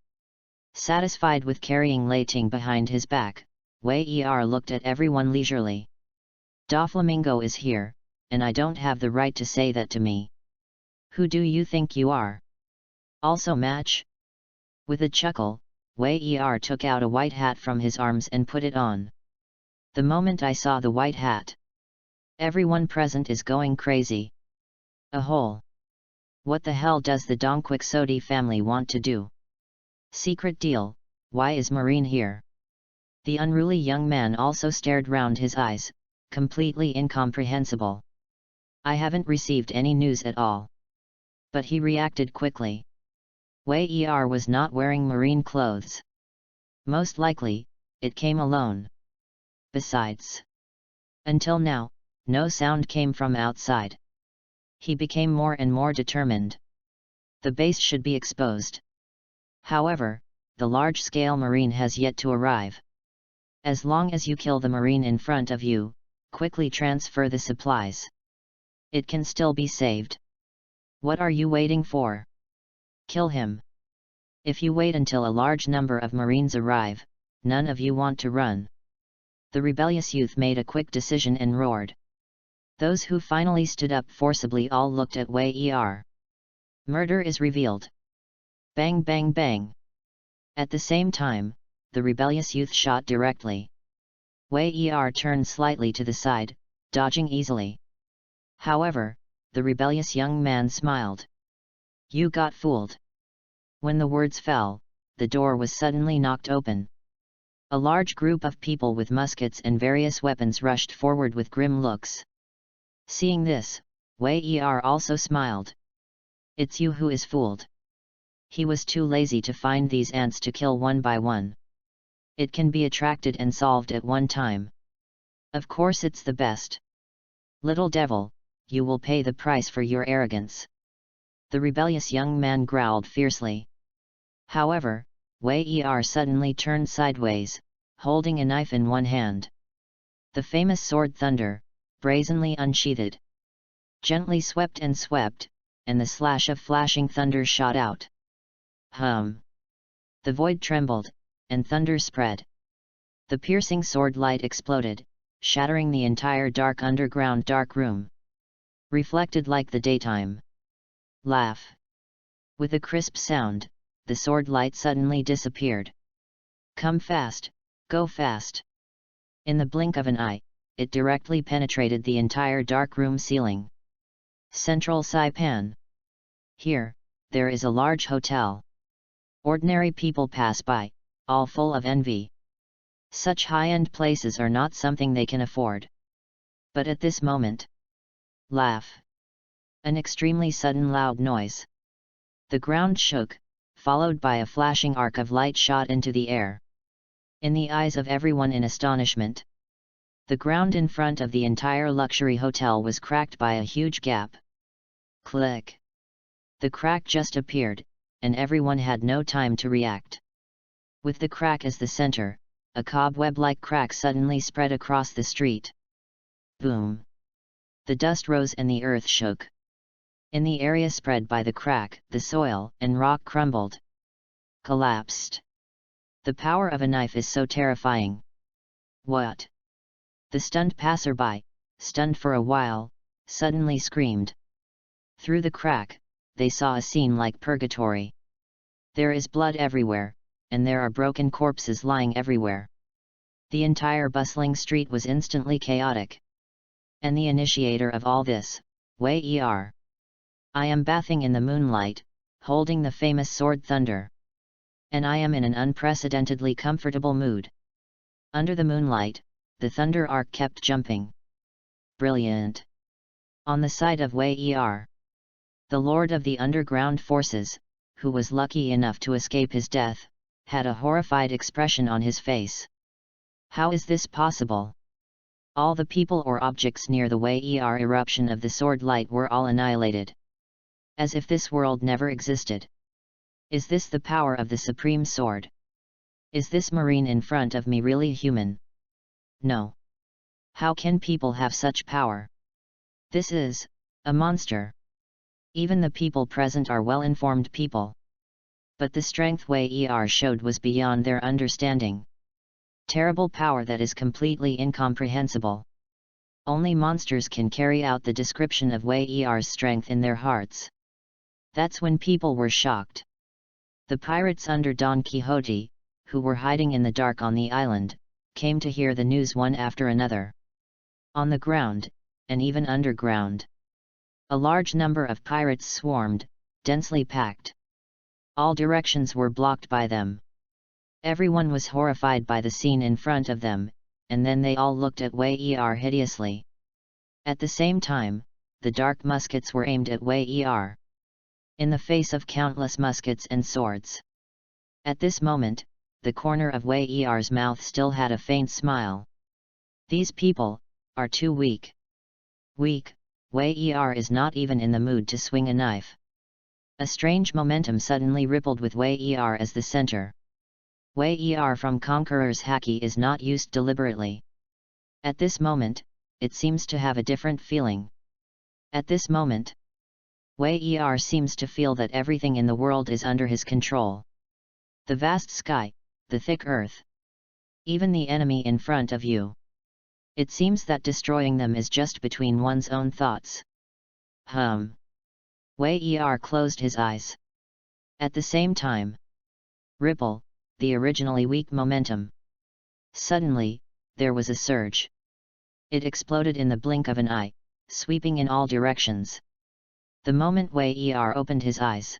Satisfied with carrying Lei Ting behind his back, Wei Er looked at everyone leisurely. Doflamingo is here, and I don't have the right to say that to me. Who do you think you are? Also match? With a chuckle, Wei Er took out a white hat from his arms and put it on. The moment I saw the white hat, everyone present is going crazy. A hole. What the hell does the Dongquixote family want to do? Secret deal, why is Marine here? The unruly young man also stared round his eyes, completely incomprehensible. I haven't received any news at all. But he reacted quickly. Wei Er was not wearing marine clothes. Most likely, it came alone. Besides, until now, no sound came from outside. He became more and more determined. The base should be exposed. However, the large-scale marine has yet to arrive. As long as you kill the marine in front of you, quickly transfer the supplies. It can still be saved. What are you waiting for? Kill him. If you wait until a large number of marines arrive, none of you want to run. The rebellious youth made a quick decision and roared. Those who finally stood up forcibly all looked at Wei Er. Murder is revealed. Bang bang bang. At the same time, the rebellious youth shot directly. Wei Er turned slightly to the side, dodging easily. However, the rebellious young man smiled. You got fooled. When the words fell, the door was suddenly knocked open. A large group of people with muskets and various weapons rushed forward with grim looks. Seeing this, Wei Er also smiled. It's you who is fooled. He was too lazy to find these ants to kill one by one. It can be attracted and solved at one time. Of course it's the best. Little devil, you will pay the price for your arrogance. The rebellious young man growled fiercely. However, Wei Er suddenly turned sideways, holding a knife in one hand. The famous sword Thunder, brazenly unsheathed, gently swept, and the slash of flashing thunder shot out. Hum! The void trembled, and thunder spread. The piercing sword light exploded, shattering the entire dark underground dark room. Reflected like the daytime. Laugh! With a crisp sound, the sword light suddenly disappeared. Come fast, go fast! In the blink of an eye, it directly penetrated the entire dark room ceiling. Central Saipan. Here, there is a large hotel. Ordinary people pass by, all full of envy. Such high-end places are not something they can afford. But at this moment, laugh! An extremely sudden loud noise. The ground shook, followed by a flashing arc of light shot into the air. In the eyes of everyone in astonishment, the ground in front of the entire luxury hotel was cracked by a huge gap. Click! The crack just appeared, and everyone had no time to react. With the crack as the center, a cobweb-like crack suddenly spread across the street. Boom! The dust rose and the earth shook. In the area spread by the crack, the soil and rock crumbled. Collapsed. The power of a knife is so terrifying. What? The stunned passerby, stunned for a while, suddenly screamed. Through the crack, they saw a scene like purgatory. There is blood everywhere, and there are broken corpses lying everywhere. The entire bustling street was instantly chaotic. And the initiator of all this, Wei Er. I am bathing in the moonlight, holding the famous sword Thunder. And I am in an unprecedentedly comfortable mood. Under the moonlight, the thunder arc kept jumping. Brilliant! On the side of Wei Er, the lord of the underground forces, who was lucky enough to escape his death, had a horrified expression on his face. How is this possible? All the people or objects near the Wei Er eruption of the sword light were all annihilated. As if this world never existed. Is this the power of the supreme sword? Is this marine in front of me really human? No. How can people have such power? This is a monster. Even the people present are well-informed people. But the strength Wei Er showed was beyond their understanding. Terrible power that is completely incomprehensible. Only monsters can carry out the description of Wei Er's strength in their hearts. That's when people were shocked. The pirates under Don Quixote, who were hiding in the dark on the island, came to hear the news one after another. On the ground, and even underground, a large number of pirates swarmed, densely packed. All directions were blocked by them. Everyone was horrified by the scene in front of them, and then they all looked at Wei Er hideously. At the same time, the dark muskets were aimed at Wei Er. In the face of countless muskets and swords. At this moment, the corner of Wei Er's mouth still had a faint smile. These people are too weak. Weak, Wei Er is not even in the mood to swing a knife. A strange momentum suddenly rippled with Wei Er as the center. Wei Er from Conqueror's Haki is not used deliberately. At this moment, it seems to have a different feeling. At this moment, Wei Er seems to feel that everything in the world is under his control. The vast sky, the thick earth. Even the enemy in front of you. It seems that destroying them is just between one's own thoughts. Wei Er closed his eyes. At the same time, ripple, the originally weak momentum. Suddenly, there was a surge. It exploded in the blink of an eye, sweeping in all directions. The moment Wei Er opened his eyes.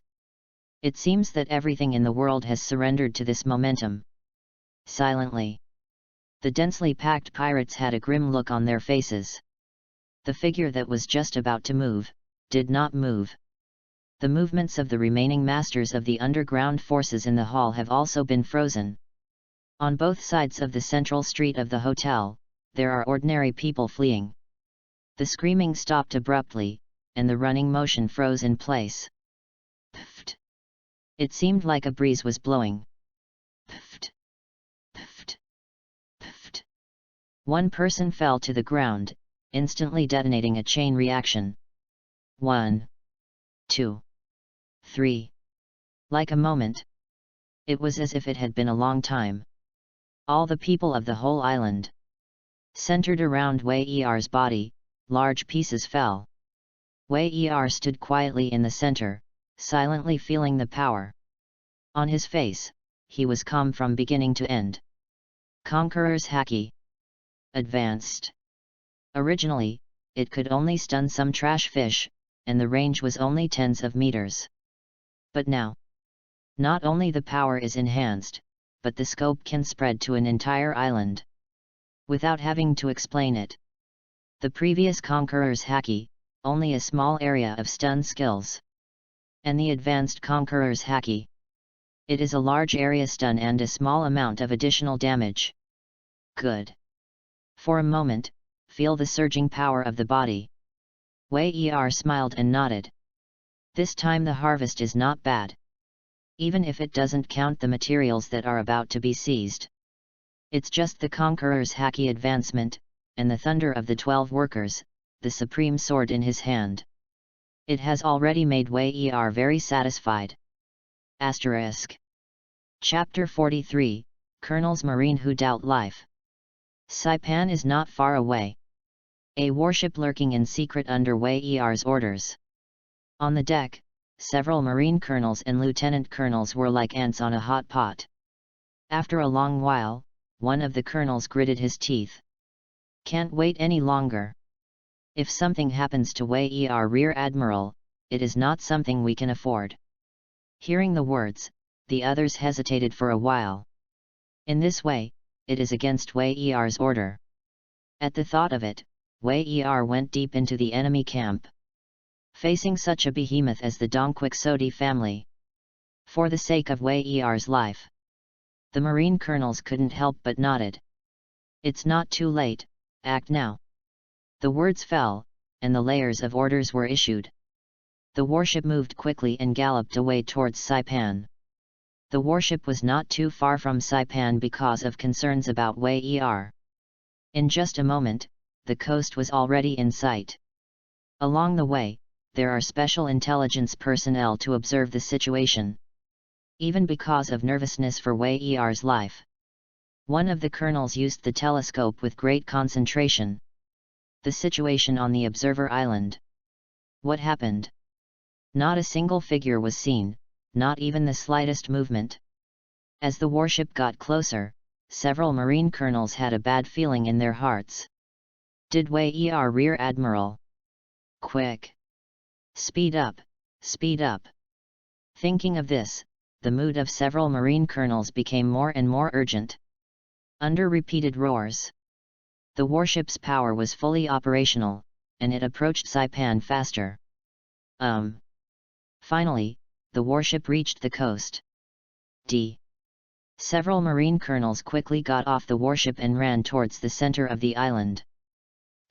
It seems that everything in the world has surrendered to this momentum. Silently. The densely packed pirates had a grim look on their faces. The figure that was just about to move, did not move. The movements of the remaining masters of the underground forces in the hall have also been frozen. On both sides of the central street of the hotel, there are ordinary people fleeing. The screaming stopped abruptly, and the running motion froze in place. Pft! It seemed like a breeze was blowing. Pft! Pft! Pft! One person fell to the ground, instantly detonating a chain reaction. 1, 2, 3. Like a moment. It was as if it had been a long time. All the people of the whole island. Centered around Wei Er's body, large pieces fell. Wei Er stood quietly in the center, silently feeling the power. On his face, he was calm from beginning to end. Conqueror's Haki. Advanced. Originally, it could only stun some trash fish, and the range was only tens of meters. But now, not only the power is enhanced, but the scope can spread to an entire island. Without having to explain it. The previous Conqueror's Haki, only a small area of stun skills. And the advanced Conqueror's Haki. It is a large area stun and a small amount of additional damage. Good. For a moment, feel the surging power of the body. Wei Er smiled and nodded. This time the harvest is not bad. Even if it doesn't count the materials that are about to be seized. It's just the Conqueror's Haki advancement, and the thunder of the 12 workers, the supreme sword in his hand. It has already made Wei Er very satisfied. Asterisk. Chapter 43, Colonels Marine Who Doubt Life. Saipan is not far away. A warship lurking in secret under Wei Er's orders. On the deck, several marine colonels and lieutenant colonels were like ants on a hot pot. After a long while, one of the colonels gritted his teeth. Can't wait any longer. If something happens to Wei Er Rear Admiral, it is not something we can afford. Hearing the words, the others hesitated for a while. In this way, it is against Wei Er's order. At the thought of it, Wei Er went deep into the enemy camp. Facing such a behemoth as the Dongquixote family. For the sake of Wei Er's life. The marine colonels couldn't help but nodded. It's not too late, act now. The words fell, and the layers of orders were issued. The warship moved quickly and galloped away towards Saipan. The warship was not too far from Saipan because of concerns about Wei Er. In just a moment, the coast was already in sight. Along the way, there are special intelligence personnel to observe the situation. Even because of nervousness for Wei Er's life. One of the colonels used the telescope with great concentration. The situation on the observer island. What happened? Not a single figure was seen, not even the slightest movement. As the warship got closer, several marine colonels had a bad feeling in their hearts. Did Wei Er Rear Admiral? Quick! Speed up! Speed up! Thinking of this, the mood of several marine colonels became more and more urgent. Under repeated roars. The warship's power was fully operational, and it approached Saipan faster. Finally, the warship reached the coast. Several marine colonels quickly got off the warship and ran towards the center of the island.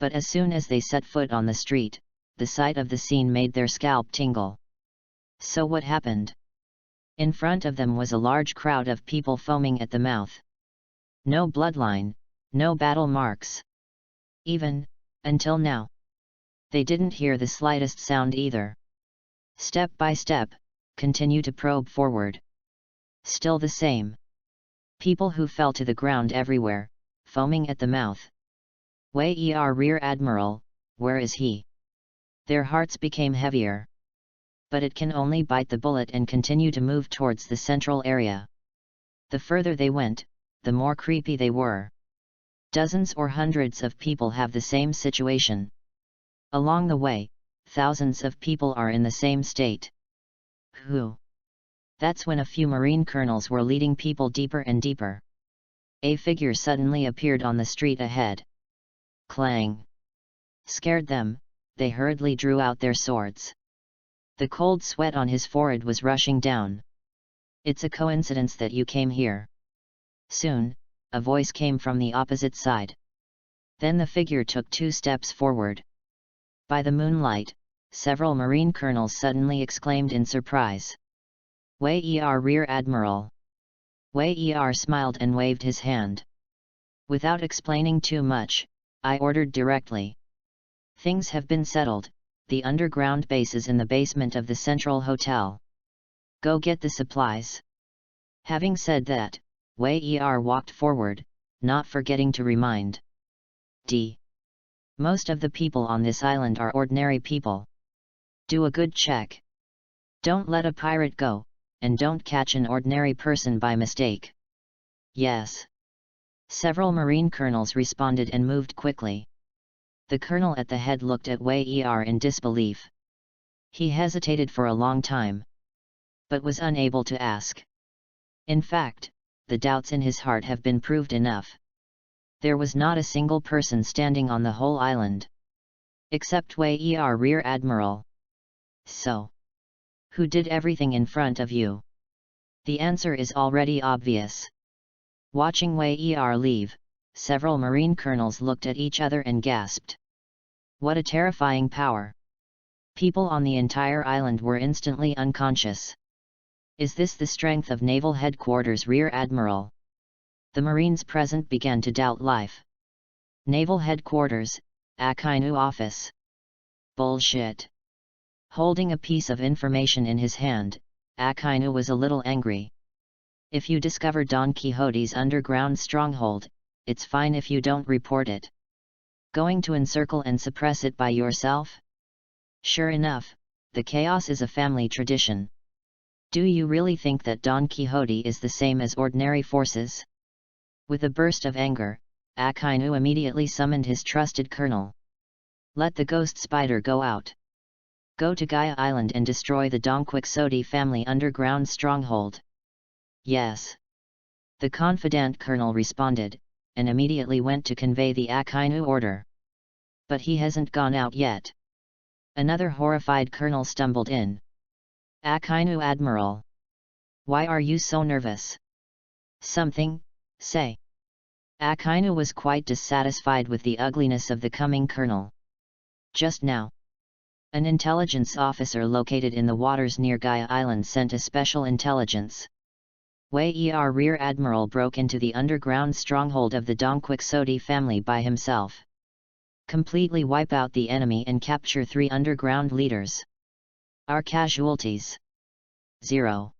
But as soon as they set foot on the street, the sight of the scene made their scalp tingle. So what happened? In front of them was a large crowd of people foaming at the mouth. No bloodline, no battle marks. Even, until now, they didn't hear the slightest sound either. Step by step, continue to probe forward. Still the same. People who fell to the ground everywhere, foaming at the mouth. Wei Er Rear Admiral, where is he? Their hearts became heavier. But it can only bite the bullet and continue to move towards the central area. The further they went, the more creepy they were. Dozens or hundreds of people have the same situation. Along the way, thousands of people are in the same state. Who? That's when a few marine colonels were leading people deeper and deeper. A figure suddenly appeared on the street ahead. Clang! Scared them, they hurriedly drew out their swords. The cold sweat on his forehead was rushing down. It's a coincidence that you came here. Soon, a voice came from the opposite side. Then the figure took 2 steps forward. By the moonlight, several Marine colonels suddenly exclaimed in surprise. "Wei Er Rear Admiral!" Wei Er smiled and waved his hand. "Without explaining too much, I ordered directly. Things have been settled, the underground base is in the basement of the Central Hotel. Go get the supplies." Having said that, Wei Er walked forward, not forgetting to remind D. Most of the people on this island are ordinary people. Do a good check. Don't let a pirate go, and don't catch an ordinary person by mistake. Yes. Several Marine colonels responded and moved quickly. The colonel at the head looked at Wei Er in disbelief. He hesitated for a long time, but was unable to ask. In fact, the doubts in his heart have been proved enough. There was not a single person standing on the whole island, except Wei Er Rear Admiral. So, who did everything in front of you? The answer is already obvious. Watching Wei Er leave, several Marine colonels looked at each other and gasped. What a terrifying power! People on the entire island were instantly unconscious. Is this the strength of Naval Headquarters Rear Admiral? The Marines present began to doubt life. Naval Headquarters, Akainu Office. Bullshit. Holding a piece of information in his hand, Akainu was a little angry. If you discover Don Quixote's underground stronghold, it's fine if you don't report it. Going to encircle and suppress it by yourself? Sure enough, the chaos is a family tradition. Do you really think that Don Quixote is the same as ordinary forces? With a burst of anger, Akainu immediately summoned his trusted colonel. Let the ghost spider go out. Go to Gaia Island and destroy the Don Quixote family underground stronghold. Yes. The confident colonel responded, and immediately went to convey the Akainu order. But he hasn't gone out yet. Another horrified colonel stumbled in. Akainu Admiral. Why are you so nervous? Something, say. Akainu was quite dissatisfied with the ugliness of the coming colonel. Just now, an intelligence officer located in the waters near Gaia Island sent a special intelligence. Wei Er Rear Admiral broke into the underground stronghold of the Don Quixote family by himself. Completely wipe out the enemy and capture 3 underground leaders. Our casualties? 0.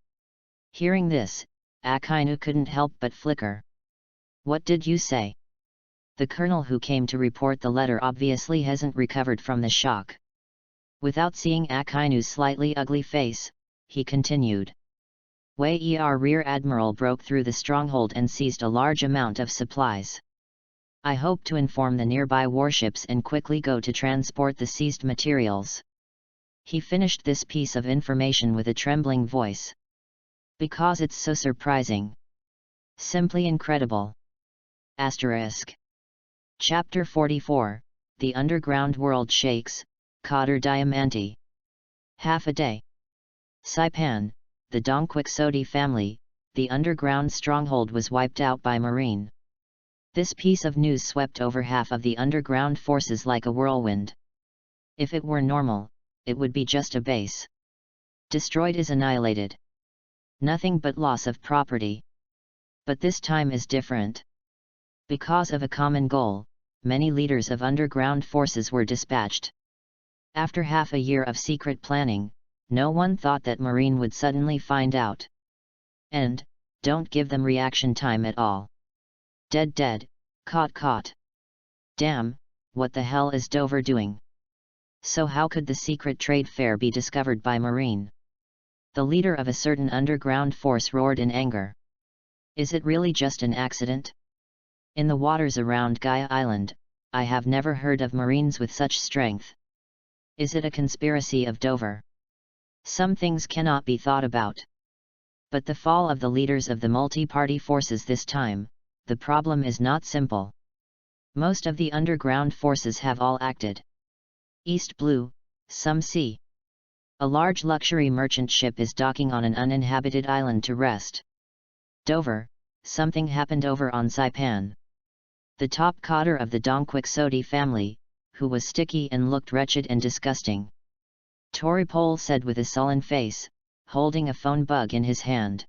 Hearing this, Akainu couldn't help but flicker. What did you say? The colonel who came to report the letter obviously hasn't recovered from the shock. Without seeing Akainu's slightly ugly face, he continued. Wei Er Rear Admiral broke through the stronghold and seized a large amount of supplies. I hope to inform the nearby warships and quickly go to transport the seized materials. He finished this piece of information with a trembling voice. Because it's so surprising. Simply incredible. Asterisk. Chapter 44, The Underground World Shakes, Cotter Diamante. Half a day. Saipan, the Don Quixote family, the underground stronghold was wiped out by Marine. This piece of news swept over half of the underground forces like a whirlwind. If it were normal, it would be just a base. Destroyed is annihilated. Nothing but loss of property. But this time is different. Because of a common goal, many leaders of underground forces were dispatched. After half a year of secret planning, no one thought that Marine would suddenly find out. And, don't give them reaction time at all. Dead, caught. Damn, what the hell is Dover doing? So how could the secret trade fair be discovered by Marine? The leader of a certain underground force roared in anger. Is it really just an accident? In the waters around Gaia Island, I have never heard of Marines with such strength. Is it a conspiracy of Dover? Some things cannot be thought about. But the fall of the leaders of the multi-party forces this time, the problem is not simple. Most of the underground forces have all acted. East Blue, some see. A large luxury merchant ship is docking on an uninhabited island to rest. Dover, something happened over on Saipan. The top coder of the Dongquixote family, who was sticky and looked wretched and disgusting. Toripole said with a sullen face, holding a phone bug in his hand.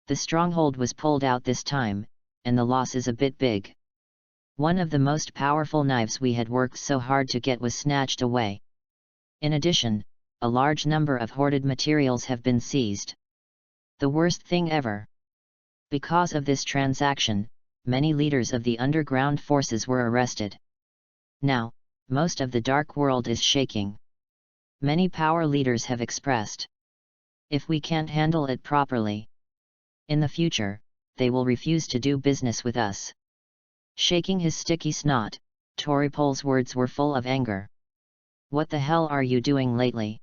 The stronghold was pulled out this time, and the loss is a bit big. One of the most powerful knives we had worked so hard to get was snatched away. In addition, a large number of hoarded materials have been seized. The worst thing ever. Because of this transaction, many leaders of the underground forces were arrested. Now, most of the dark world is shaking. Many power leaders have expressed, if we can't handle it properly in the future, they will refuse to do business with us. Shaking his sticky snot, Toripole's words were full of anger. What the hell are you doing lately?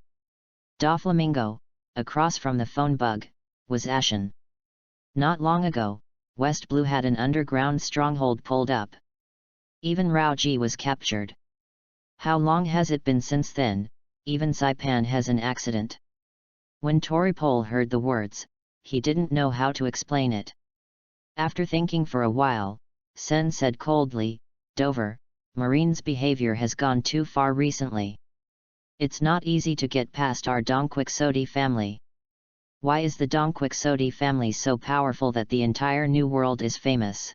Doflamingo, across from the phone bug, was ashen. Not long ago, West Blue had an underground stronghold pulled up. Even Raoji was captured. How long has it been since then? Even Saipan has an accident. When Toripole heard the words, he didn't know how to explain it. After thinking for a while, Sen said coldly, Dover, Marine's behavior has gone too far recently. It's not easy to get past our Dongquixote family. Why is the Dongquixote family so powerful that the entire New World is famous?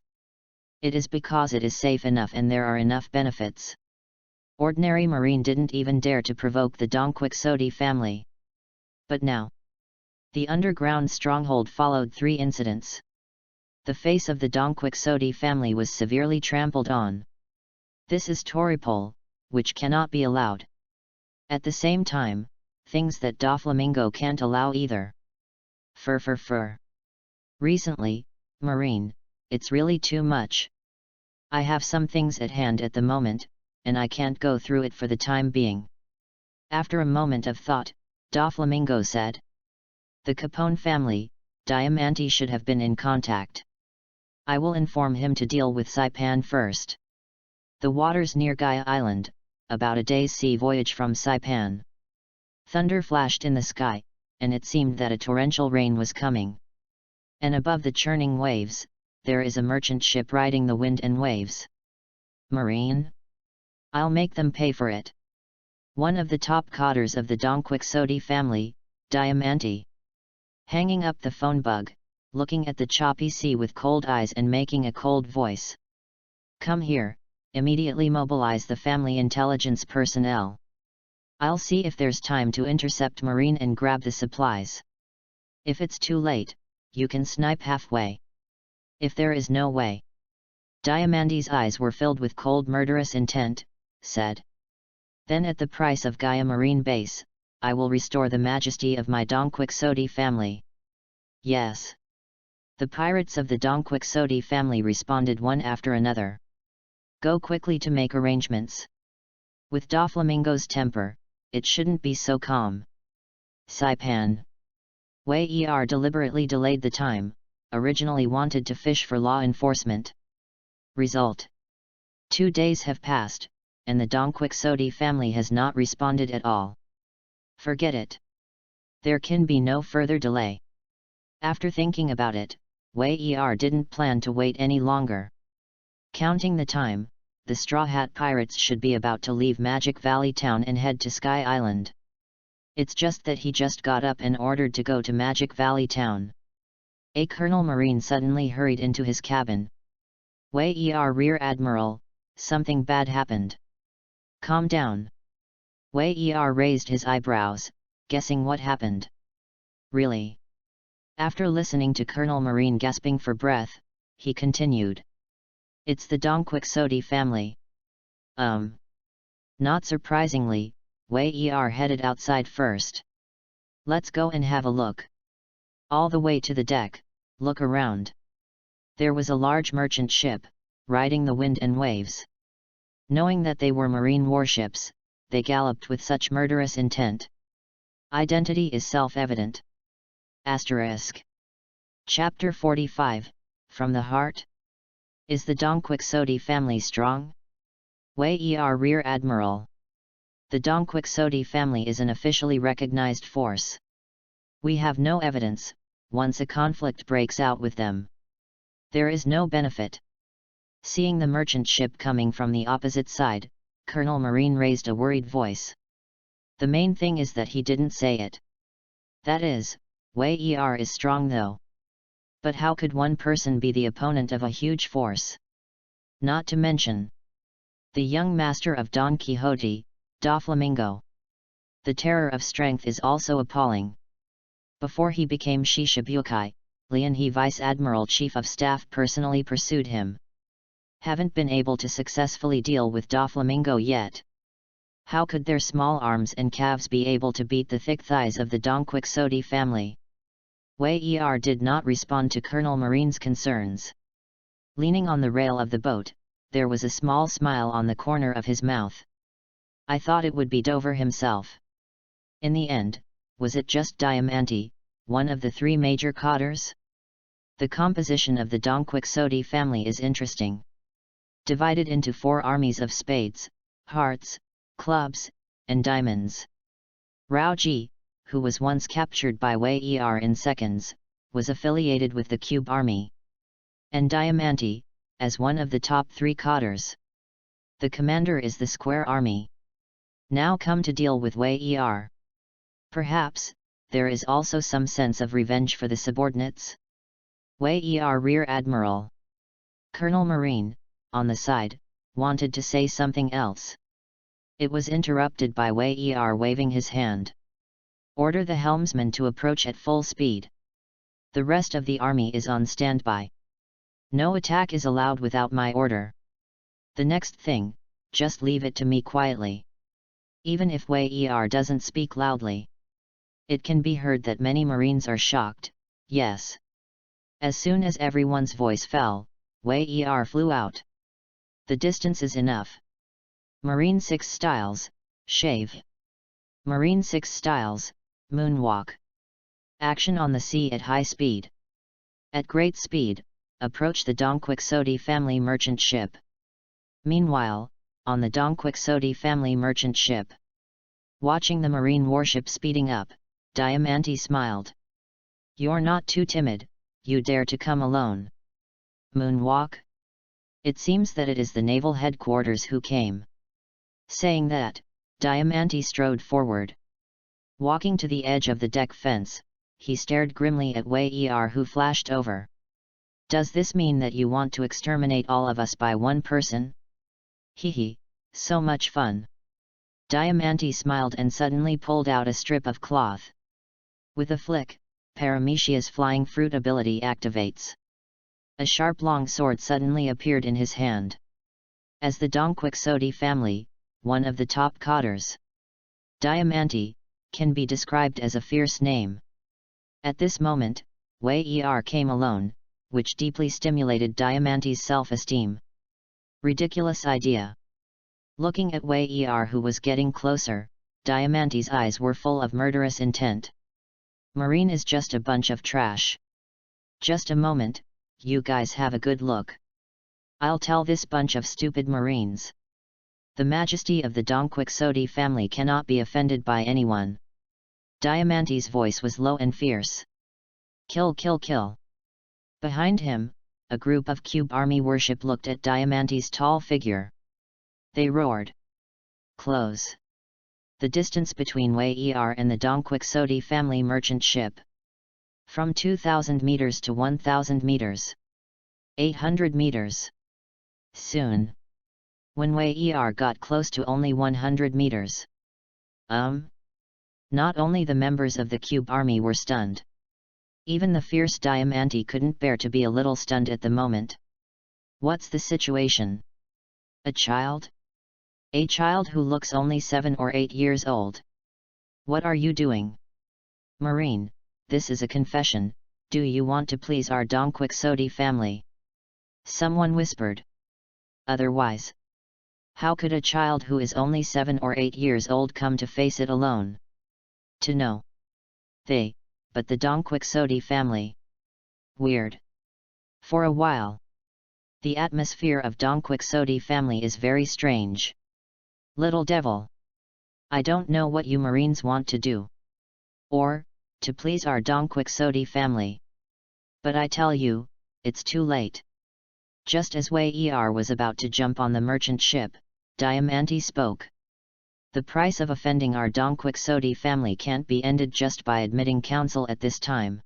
It is because it is safe enough and there are enough benefits. Ordinary Marine didn't even dare to provoke the Dongquixote family. But now, the underground stronghold followed 3 incidents. The face of the Dongquixote family was severely trampled on. This is Toripole, which cannot be allowed. At the same time, things that Doflamingo can't allow either. Fur. Recently, Marine, it's really too much. I have some things at hand at the moment, and I can't go through it for the time being. After a moment of thought, Doflamingo said. The Capone family, Diamante should have been in contact. I will inform him to deal with Saipan first. The waters near Gaia Island, about a day's sea voyage from Saipan. Thunder flashed in the sky, and it seemed that a torrential rain was coming. And above the churning waves, there is a merchant ship riding the wind and waves. Marine? I'll make them pay for it. One of the top coders of the Dongquixote family, Diamante. Hanging up the phone bug, looking at the choppy sea with cold eyes and making a cold voice. Come here, immediately mobilize the family intelligence personnel. I'll see if there's time to intercept Marine and grab the supplies. If it's too late, you can snipe halfway. If there is no way. Diamante's eyes were filled with cold murderous intent, said. Then at the price of Gaia Marine Base, I will restore the majesty of my Dongquixote family. Yes. The pirates of the Dongquixote family responded one after another. Go quickly to make arrangements. With Doflamingo's temper, it shouldn't be so calm. Saipan. Wei Er deliberately delayed the time, originally wanted to fish for law enforcement. Result. 2 days have passed, and the Dongquixote family has not responded at all. Forget it. There can be no further delay. After thinking about it, Wei Er didn't plan to wait any longer. Counting the time, the Straw Hat Pirates should be about to leave Magic Valley Town and head to Sky Island. It's just that he just got up and ordered to go to Magic Valley Town. A Colonel Marine suddenly hurried into his cabin. Wei Er Rear Admiral, something bad happened. Calm down. Wei Er raised his eyebrows, guessing what happened. Really? After listening to Colonel Marine gasping for breath, he continued. It's the Dongquixote family. Not surprisingly, Wei Er headed outside first. Let's go and have a look. All the way to the deck, look around. There was a large merchant ship, riding the wind and waves. Knowing that they were marine warships, they galloped with such murderous intent. Identity is self-evident. Asterisk. Chapter 45, From the Heart? Is the Dongquixote family strong? Wei Er Rear Admiral. The Dongquixote family is an officially recognized force. We have no evidence, once a conflict breaks out with them. There is no benefit. Seeing the merchant ship coming from the opposite side, Colonel Marine raised a worried voice. The main thing is that he didn't say it. That is, Wei Er is strong though. But how could one person be the opponent of a huge force? Not to mention the young master of Don Quixote, Doflamingo. The terror of strength is also appalling. Before he became Shishibukai, Lian He Vice Admiral Chief of Staff personally pursued him. Haven't been able to successfully deal with Doflamingo yet. How could their small arms and calves be able to beat the thick thighs of the Don Quixote family? Wei Er did not respond to Colonel Marine's concerns. Leaning on the rail of the boat, there was a small smile on the corner of his mouth. I thought it would be Dover himself. In the end, was it just Diamante, one of the three major cotters? The composition of the Don Quixote family is interesting. Divided into 4 armies of spades, hearts, clubs, and diamonds. Rao Ji, who was once captured by Wei Er in seconds, was affiliated with the Cube army. And Diamante, as one of the top 3 cotters. The commander is the Square army. Now come to deal with Wei Er. Perhaps, there is also some sense of revenge for the subordinates? Wei Er Rear Admiral. Colonel Marine, on the side, wanted to say something else. It was interrupted by Wei Er waving his hand. Order the helmsman to approach at full speed. The rest of the army is on standby. No attack is allowed without my order. The next thing, just leave it to me quietly. Even if Wei Er doesn't speak loudly. It can be heard that many Marines are shocked, yes. As soon as everyone's voice fell, Wei Er flew out. The distance is enough. Marine 6 styles, shave. Marine 6 styles, moonwalk. Action on the sea at high speed. At great speed, approach the Don Quixote family merchant ship. Meanwhile, on the Don Quixote family merchant ship. Watching the marine warship speeding up, Diamante smiled. You're not too timid, you dare to come alone. Moonwalk? It seems that it is the naval headquarters who came. Saying that, Diamante strode forward. Walking to the edge of the deck fence, he stared grimly at Wei Er who flashed over. Does this mean that you want to exterminate all of us by one person? Hehe, so much fun. Diamante smiled and suddenly pulled out a strip of cloth. With a flick, Paramecia's flying fruit ability activates. A sharp long sword suddenly appeared in his hand. As the Don Quixote family, one of the top cotters, Diamante can be described as a fierce name. At this moment, Wei Er came alone, which deeply stimulated Diamante's self-esteem. Ridiculous idea. Looking at Wei Er who was getting closer, Diamante's eyes were full of murderous intent. Marine is just a bunch of trash. Just a moment, you guys have a good look. I'll tell this bunch of stupid Marines. The majesty of the Don Quixote family cannot be offended by anyone. Diamante's voice was low and fierce. Kill, kill, kill. Behind him, a group of Cube army warship looked at Diamante's tall figure. They roared. Close. The distance between Wei Er and the Don Quixote family merchant ship. From 2,000 meters to 1,000 meters. 800 meters. Soon. When Wei Er got close to only 100 meters. Not only the members of the Cube army were stunned. Even the fierce Diamante couldn't bear to be a little stunned at the moment. What's the situation? A child? A child who looks only 7 or 8 years old. What are you doing? Marine, this is a confession, do you want to please our Don Quixote family? Someone whispered. Otherwise, how could a child who is only 7 or 8 years old come to face it alone? To know. But the Don Quixote family. Weird. For a while. The atmosphere of Don Quixote family is very strange. Little devil. I don't know what you Marines want to do. Or, to please our Don Quixote family. But I tell you, it's too late. Just as Wei Er was about to jump on the merchant ship, Diamante spoke. The price of offending our Dong Quixote family can't be ended just by admitting counsel at this time.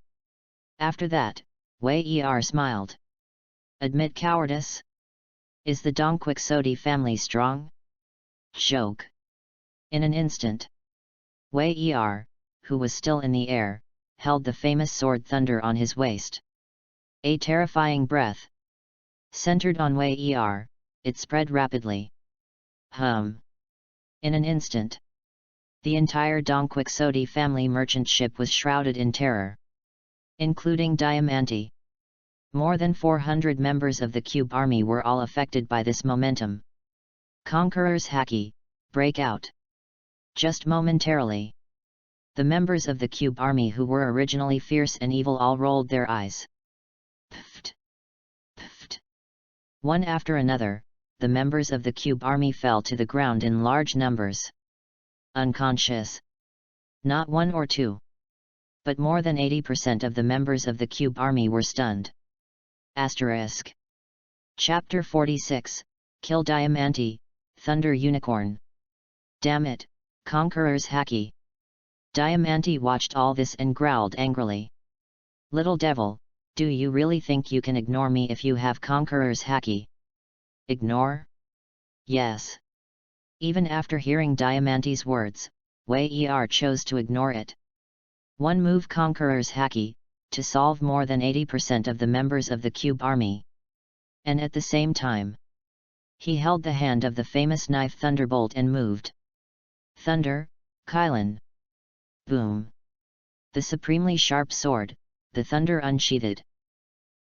After that, Wei Er smiled. Admit cowardice? Is the Dong Quixote family strong? Joke. In an instant, Wei Er, who was still in the air, held the famous sword Thunder on his waist. A terrifying breath centered on Wei Er, it spread rapidly. In an instant, the entire Dong Quixote family merchant ship was shrouded in terror, including Diamante. More than 400 members of the Cube army were all affected by this momentum. Conqueror's haki, break out. Just momentarily, the members of the Cube army who were originally fierce and evil all rolled their eyes. Pft! Pft! One after another, the members of the Cube army fell to the ground in large numbers. Unconscious. Not one or two, but more than 80% of the members of the Cube army were stunned. Asterisk. Chapter 46, Kill Diamante, Thunder Unicorn. Damn it, Conqueror's haki. Diamante watched all this and growled angrily. Little devil, do you really think you can ignore me if you have Conqueror's haki? Ignore? Yes. Even after hearing Diamante's words, Wei Er chose to ignore it. One move Conqueror's haki, to solve more than 80% of the members of the Cube army. And at the same time, he held the hand of the famous knife Thunderbolt and moved. Thunder, Kylan. Boom. The supremely sharp sword, the thunder unsheathed.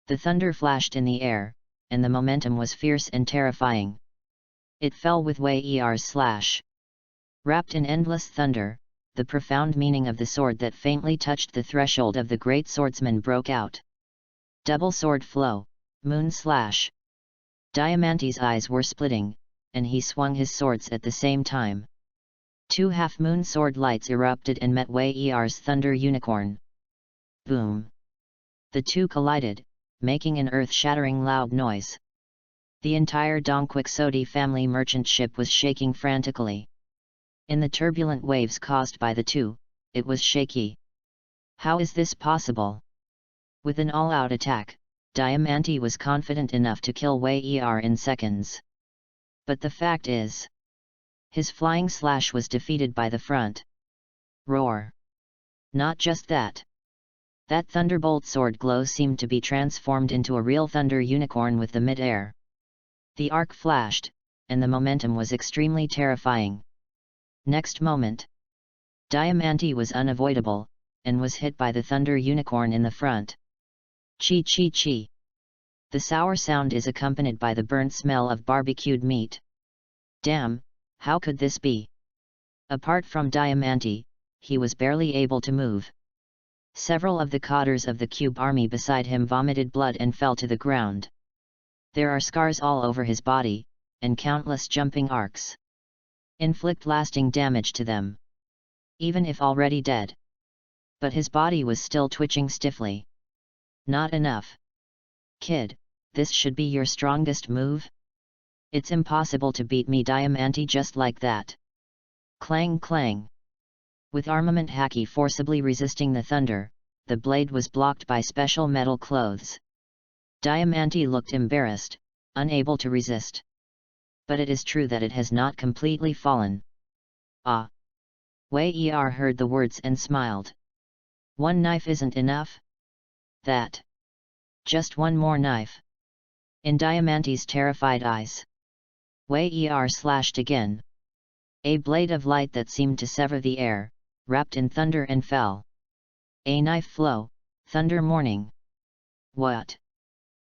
The thunder flashed in the air, and the momentum was fierce and terrifying. It fell with Wei Er's slash. Wrapped in endless thunder, the profound meaning of the sword that faintly touched the threshold of the great swordsman broke out. Double sword flow, moon slash. Diamante's eyes were splitting, and he swung his swords at the same time. Two half-moon sword lights erupted and met Wei Er's thunder unicorn. Boom! The two collided, making an earth-shattering loud noise. The entire Dong Quixote family merchant ship was shaking frantically. In the turbulent waves caused by the two, it was shaky. How is this possible? With an all-out attack, Diamante was confident enough to kill Wei Er in seconds. But the fact is, his flying slash was defeated by the front. Roar! Not just that. That thunderbolt sword glow seemed to be transformed into a real thunder unicorn with the mid-air. The arc flashed, and the momentum was extremely terrifying. Next moment, Diamante was unavoidable, and was hit by the thunder unicorn in the front. Chi chi chi. The sour sound is accompanied by the burnt smell of barbecued meat. Damn, how could this be? Apart from Diamante, he was barely able to move. Several of the cotters of the Cube army beside him vomited blood and fell to the ground. There are scars all over his body, and countless jumping arcs inflict lasting damage to them, even if already dead. But his body was still twitching stiffly. Not enough. Kid, this should be your strongest move? It's impossible to beat me Diamante just like that. Clang clang. With armament haki forcibly resisting the thunder, the blade was blocked by special metal clothes. Diamante looked embarrassed, unable to resist. But it is true that it has not completely fallen. Ah! Wei Er heard the words and smiled. One knife isn't enough? That. Just one more knife. In Diamante's terrified eyes, Wei Er slashed again. A blade of light that seemed to sever the air, wrapped in thunder and fell. A knife flow, thunder morning. What?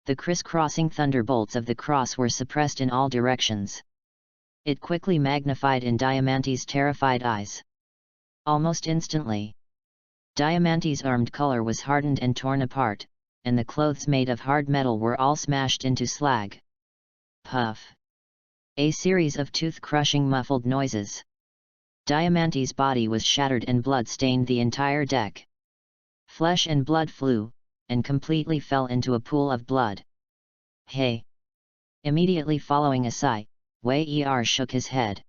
The criss-crossing thunderbolts of the cross were suppressed in all directions. It quickly magnified in Diamante's terrified eyes. Almost instantly, Diamante's armed color was hardened and torn apart, and the clothes made of hard metal were all smashed into slag. Puff! A series of tooth-crushing muffled noises. Diamante's body was shattered and blood stained the entire deck. Flesh and blood flew, and completely fell into a pool of blood. Hey! Immediately following a sigh, Wei Er shook his head.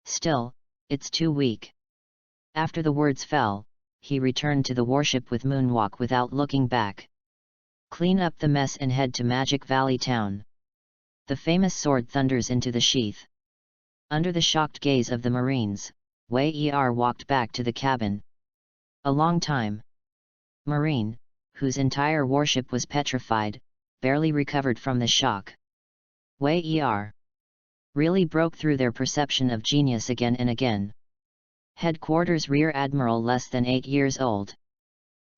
Still, it's too weak. After the words fell, he returned to the warship with moonwalk without looking back. Clean up the mess and head to Magic Valley Town. The famous sword thunders into the sheath. Under the shocked gaze of the Marines, Wei Er walked back to the cabin. A long time. Marine, whose entire warship was petrified, barely recovered from the shock. Wei Er really broke through their perception of genius again and again. Headquarters Rear Admiral less than 8 years old.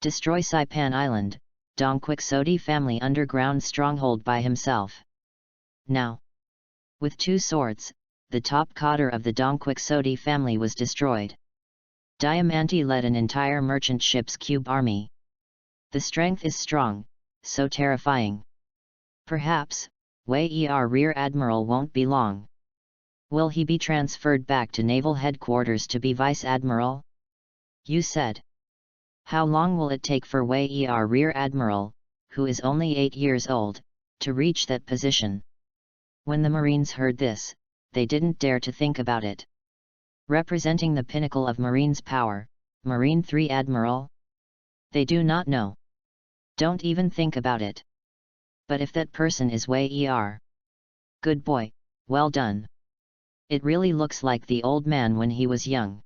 Destroy Saipan Island, Dongquixote family underground stronghold by himself. Now, with 2 swords, the top cadre of the Dongquixote family was destroyed. Diamante led an entire merchant ship's cube army. The strength is strong, so terrifying. Perhaps, Wei Er Rear Admiral won't be long. Will he be transferred back to Naval Headquarters to be Vice Admiral? You said. How long will it take for Wei Er Rear Admiral, who is only 8 years old, to reach that position? When the Marines heard this, they didn't dare to think about it. Representing the pinnacle of Marines' power, Marine 3 Admiral? They do not know. Don't even think about it. But if that person is Wei Er. Good boy, well done. It really looks like the old man when he was young.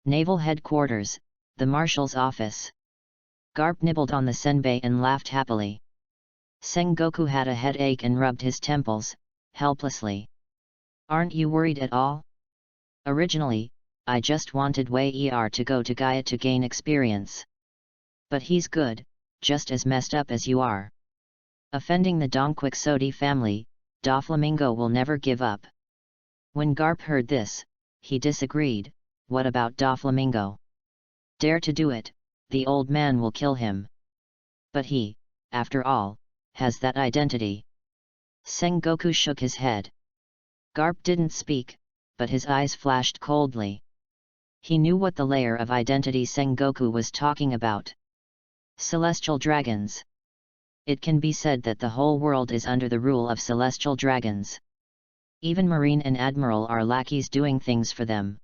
Naval Headquarters, the Marshal's office. Garp nibbled on the senbei and laughed happily. Sengoku had a headache and rubbed his temples, helplessly. Aren't you worried at all? Originally, I just wanted Wei Er to go to Gaia to gain experience. But he's good, just as messed up as you are. Offending the Dongquixote family, Doflamingo will never give up. When Garp heard this, he disagreed. What about Doflamingo? Dare to do it, the old man will kill him. But he, after all, has that identity. Sengoku shook his head. Garp didn't speak, but his eyes flashed coldly. He knew what the layer of identity Sengoku was talking about. Celestial dragons. It can be said that the whole world is under the rule of celestial dragons. Even Marine and Admiral are lackeys doing things for them.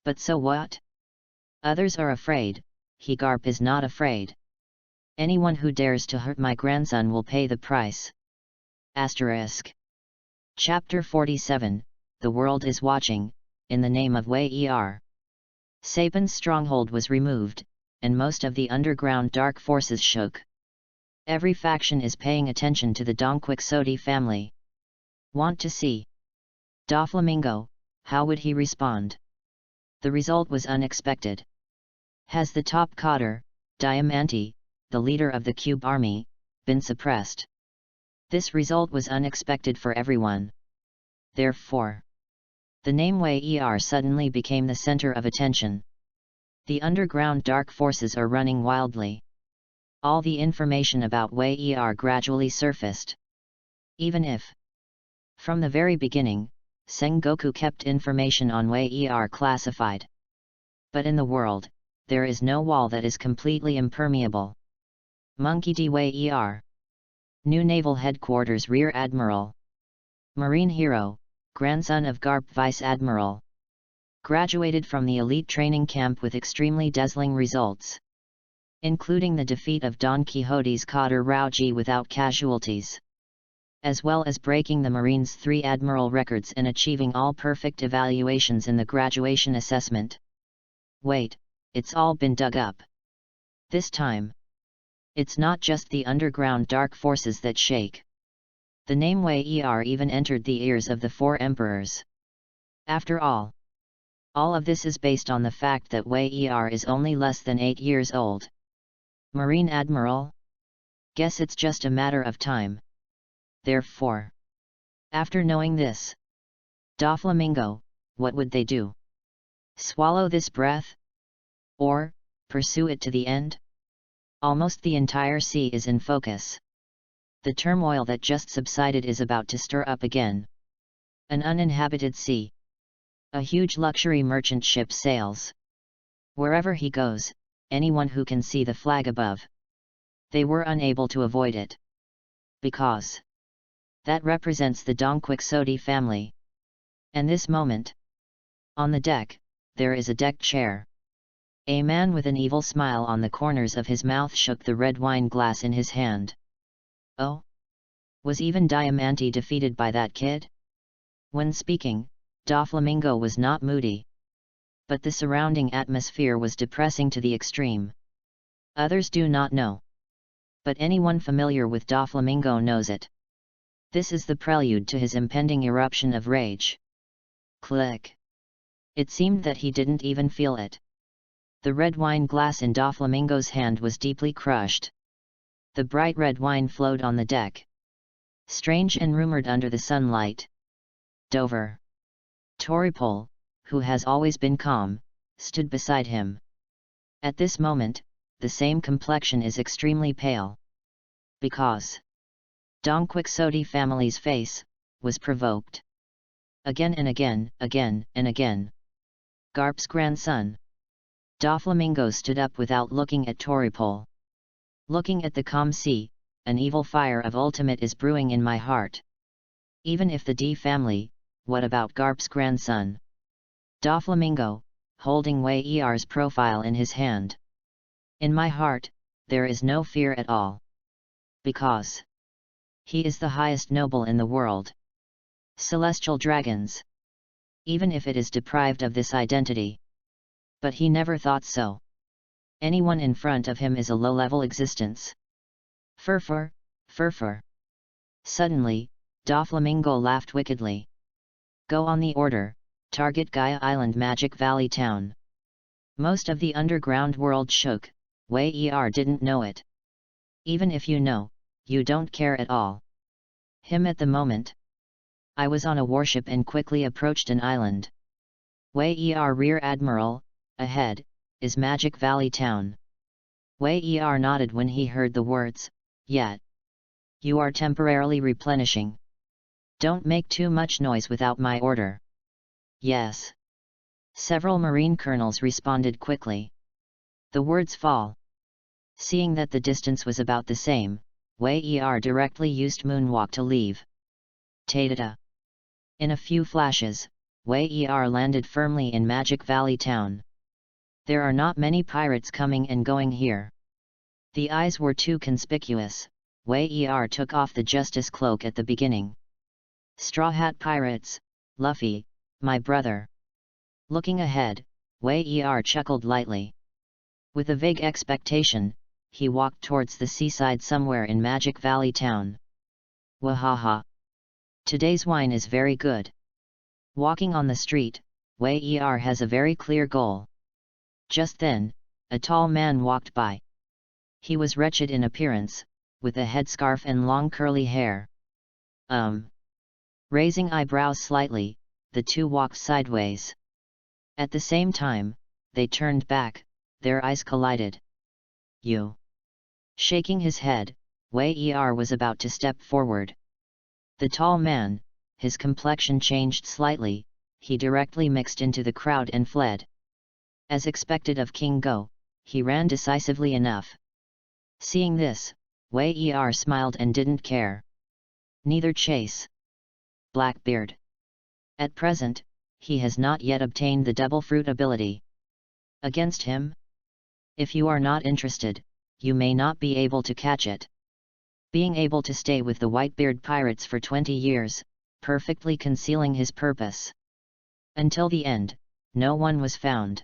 But so what? Others are afraid, Garp is not afraid. Anyone who dares to hurt my grandson will pay the price. Asterisk. Chapter 47, The World is Watching, in the name of Wei Er. Saipan's stronghold was removed, and most of the underground dark forces shook. Every faction is paying attention to the Dongquixote family. Want to see Doflamingo, how would he respond? The result was unexpected. Has the top cadre, Diamante, the leader of the Cube Army, been suppressed? This result was unexpected for everyone. Therefore, the name Wei Er suddenly became the center of attention. The underground dark forces are running wildly. All the information about Wei Er gradually surfaced. Even if, from the very beginning, Sengoku kept information on Wei Er classified. But in the world, there is no wall that is completely impermeable. Monkey D. Wei Er. New Naval Headquarters Rear Admiral. Marine hero, grandson of Garp Vice Admiral. Graduated from the elite training camp with extremely dazzling results, including the defeat of Don Quixote's cadre Rauji without casualties, as well as breaking the Marines' 3 Admiral records and achieving all perfect evaluations in the graduation assessment. Wait, it's all been dug up. This time, it's not just the underground dark forces that shake. The name Wei Er even entered the ears of the 4 emperors. After all of this is based on the fact that Wei Er is only less than 8 years old. Marine Admiral? Guess it's just a matter of time. Therefore, after knowing this, Doflamingo, what would they do? Swallow this breath? Or, pursue it to the end? Almost the entire sea is in focus. The turmoil that just subsided is about to stir up again. An uninhabited sea. A huge luxury merchant ship sails. Wherever he goes, anyone who can see the flag above They were unable to avoid it. Because that represents the Dongquixote family. And this moment, on the deck, there is a deck chair. A man with an evil smile on the corners of his mouth shook the red wine glass in his hand. Oh? Was even Diamante defeated by that kid? When speaking, Doflamingo was not moody. But the surrounding atmosphere was depressing to the extreme. Others do not know. But anyone familiar with Doflamingo knows it. This is the prelude to his impending eruption of rage. Click. It seemed that he didn't even feel it. The red wine glass in Doflamingo's hand was deeply crushed. The bright red wine flowed on the deck. Strange and rumored under the sunlight. Dover. Toripole, who has always been calm, stood beside him. At this moment, the same complexion is extremely pale. Because Dongquixote family's face was provoked. Again and again, again and again. Garp's grandson. Doflamingo stood up without looking at Toripole. Looking at the calm sea, an evil fire of ultimate is brewing in my heart. Even if the D family, what about Garp's grandson? Doflamingo, holding Wei Er's profile in his hand. In my heart, there is no fear at all. Because he is the highest noble in the world. Celestial dragons. Even if it is deprived of this identity. But he never thought so. Anyone in front of him is a low-level existence. Furfur, furfur. Suddenly, Doflamingo laughed wickedly. Go on the order, target Gaia Island Magic Valley Town. Most of the underground world shook, Wei Er didn't know it. Even if you know, you don't care at all. Him at the moment. I was on a warship and quickly approached an island. Wei Er Rear Admiral, ahead, is Magic Valley Town. Wei Er nodded when he heard the words, yet. You are temporarily replenishing. Don't make too much noise without my order. Yes. Several Marine colonels responded quickly. The words fall. Seeing that the distance was about the same, Wei Er directly used Moonwalk to leave. Ta-da-da. In a few flashes, Wei Er landed firmly in Magic Valley Town. There are not many pirates coming and going here. The eyes were too conspicuous. Wei Er took off the Justice Cloak at the beginning. Straw Hat Pirates, Luffy, my brother. Looking ahead, Wei Er chuckled lightly. With a vague expectation, he walked towards the seaside somewhere in Magic Valley Town. Wahaha! Today's wine is very good. Walking on the street, Wei Er has a very clear goal. Just then, a tall man walked by. He was wretched in appearance, with a headscarf and long curly hair. Raising eyebrows slightly, the two walked sideways. At the same time, they turned back, their eyes collided. You. Shaking his head, Wei Er was about to step forward. The tall man, his complexion changed slightly, he directly mixed into the crowd and fled. As expected of King Go, he ran decisively enough. Seeing this, Wei Er smiled and didn't care. Neither chase. Blackbeard. At present, he has not yet obtained the double fruit ability. Against him? If you are not interested, you may not be able to catch it. Being able to stay with the Whitebeard pirates for 20 years, perfectly concealing his purpose. Until the end, no one was found.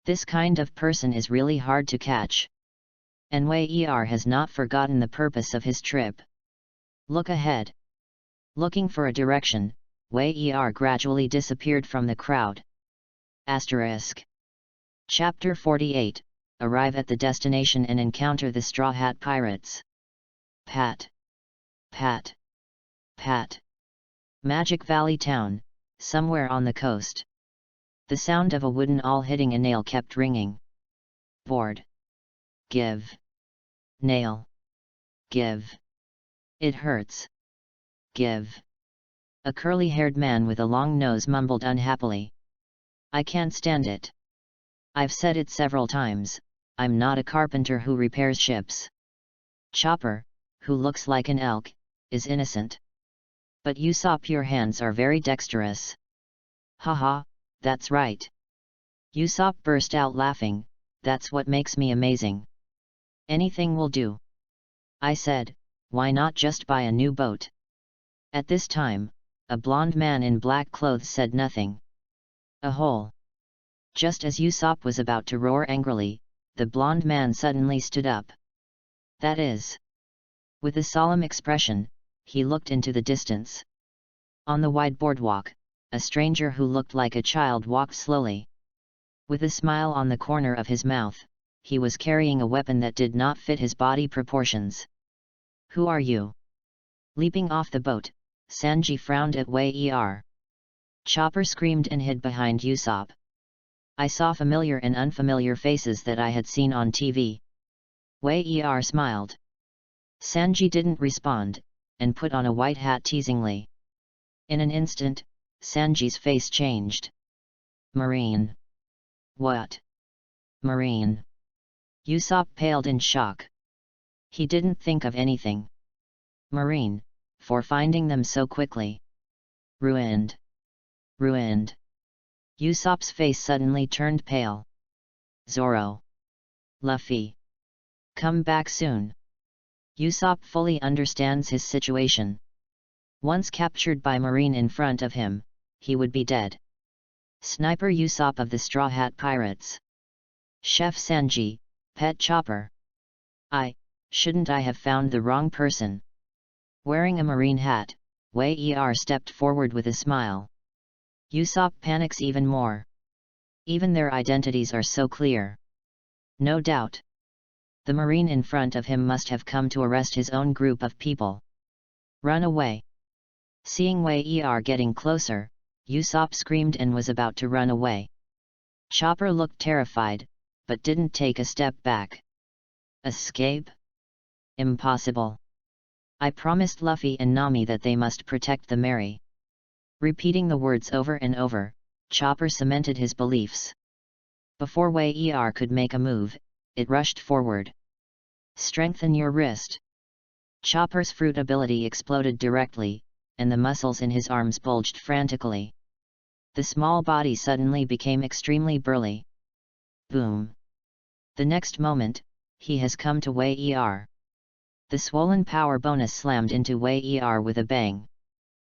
This kind of person is really hard to catch. And Wei Er has not forgotten the purpose of his trip. Look ahead. Looking for a direction, Wei Er gradually disappeared from the crowd. Asterisk. Chapter 48, arrive at the destination and encounter the Straw Hat Pirates. Pat. Pat. Pat. Magic Valley Town, somewhere on the coast. The sound of a wooden awl hitting a nail kept ringing. Board. Give. Nail. Give. It hurts. Give. A curly-haired man with a long nose mumbled unhappily. I can't stand it. I've said it several times, I'm not a carpenter who repairs ships. Chopper, who looks like an elk, is innocent. But Usopp, your hands are very dexterous. Haha, that's right. Usopp burst out laughing, that's what makes me amazing. Anything will do. I said, why not just buy a new boat? At this time, a blond man in black clothes said nothing. A hole. Just as Usopp was about to roar angrily, the blond man suddenly stood up. That is. With a solemn expression, he looked into the distance. On the wide boardwalk, a stranger who looked like a child walked slowly. With a smile on the corner of his mouth, he was carrying a weapon that did not fit his body proportions. Who are you? Leaping off the boat, Sanji frowned at Wei Er. Chopper screamed and hid behind Usopp. I saw familiar and unfamiliar faces that I had seen on TV. Wei Er smiled. Sanji didn't respond, and put on a white hat teasingly. In an instant, Sanji's face changed. Marine. What? Marine. Usopp paled in shock. He didn't think of anything. Marine, for finding them so quickly. Ruined. Ruined. Usopp's face suddenly turned pale. Zoro. Luffy. Come back soon. Usopp fully understands his situation. Once captured by Marine in front of him, he would be dead. Sniper Usopp of the Straw Hat Pirates. Chef Sanji, Pet Chopper. Shouldn't I have found the wrong person? Wearing a marine hat, Wei Er stepped forward with a smile. Usopp panics even more. Even their identities are so clear. No doubt. The marine in front of him must have come to arrest his own group of people. Run away. Seeing Wei Er getting closer, Usopp screamed and was about to run away. Chopper looked terrified, but didn't take a step back. Escape? Impossible. I promised Luffy and Nami that they must protect the Mary. Repeating the words over and over, Chopper cemented his beliefs. Before Wei Er could make a move, it rushed forward. Strengthen your wrist. Chopper's fruit ability exploded directly, and the muscles in his arms bulged frantically. The small body suddenly became extremely burly. Boom. The next moment, he has come to Wei Er. The swollen power bonus slammed into Wei Er with a bang.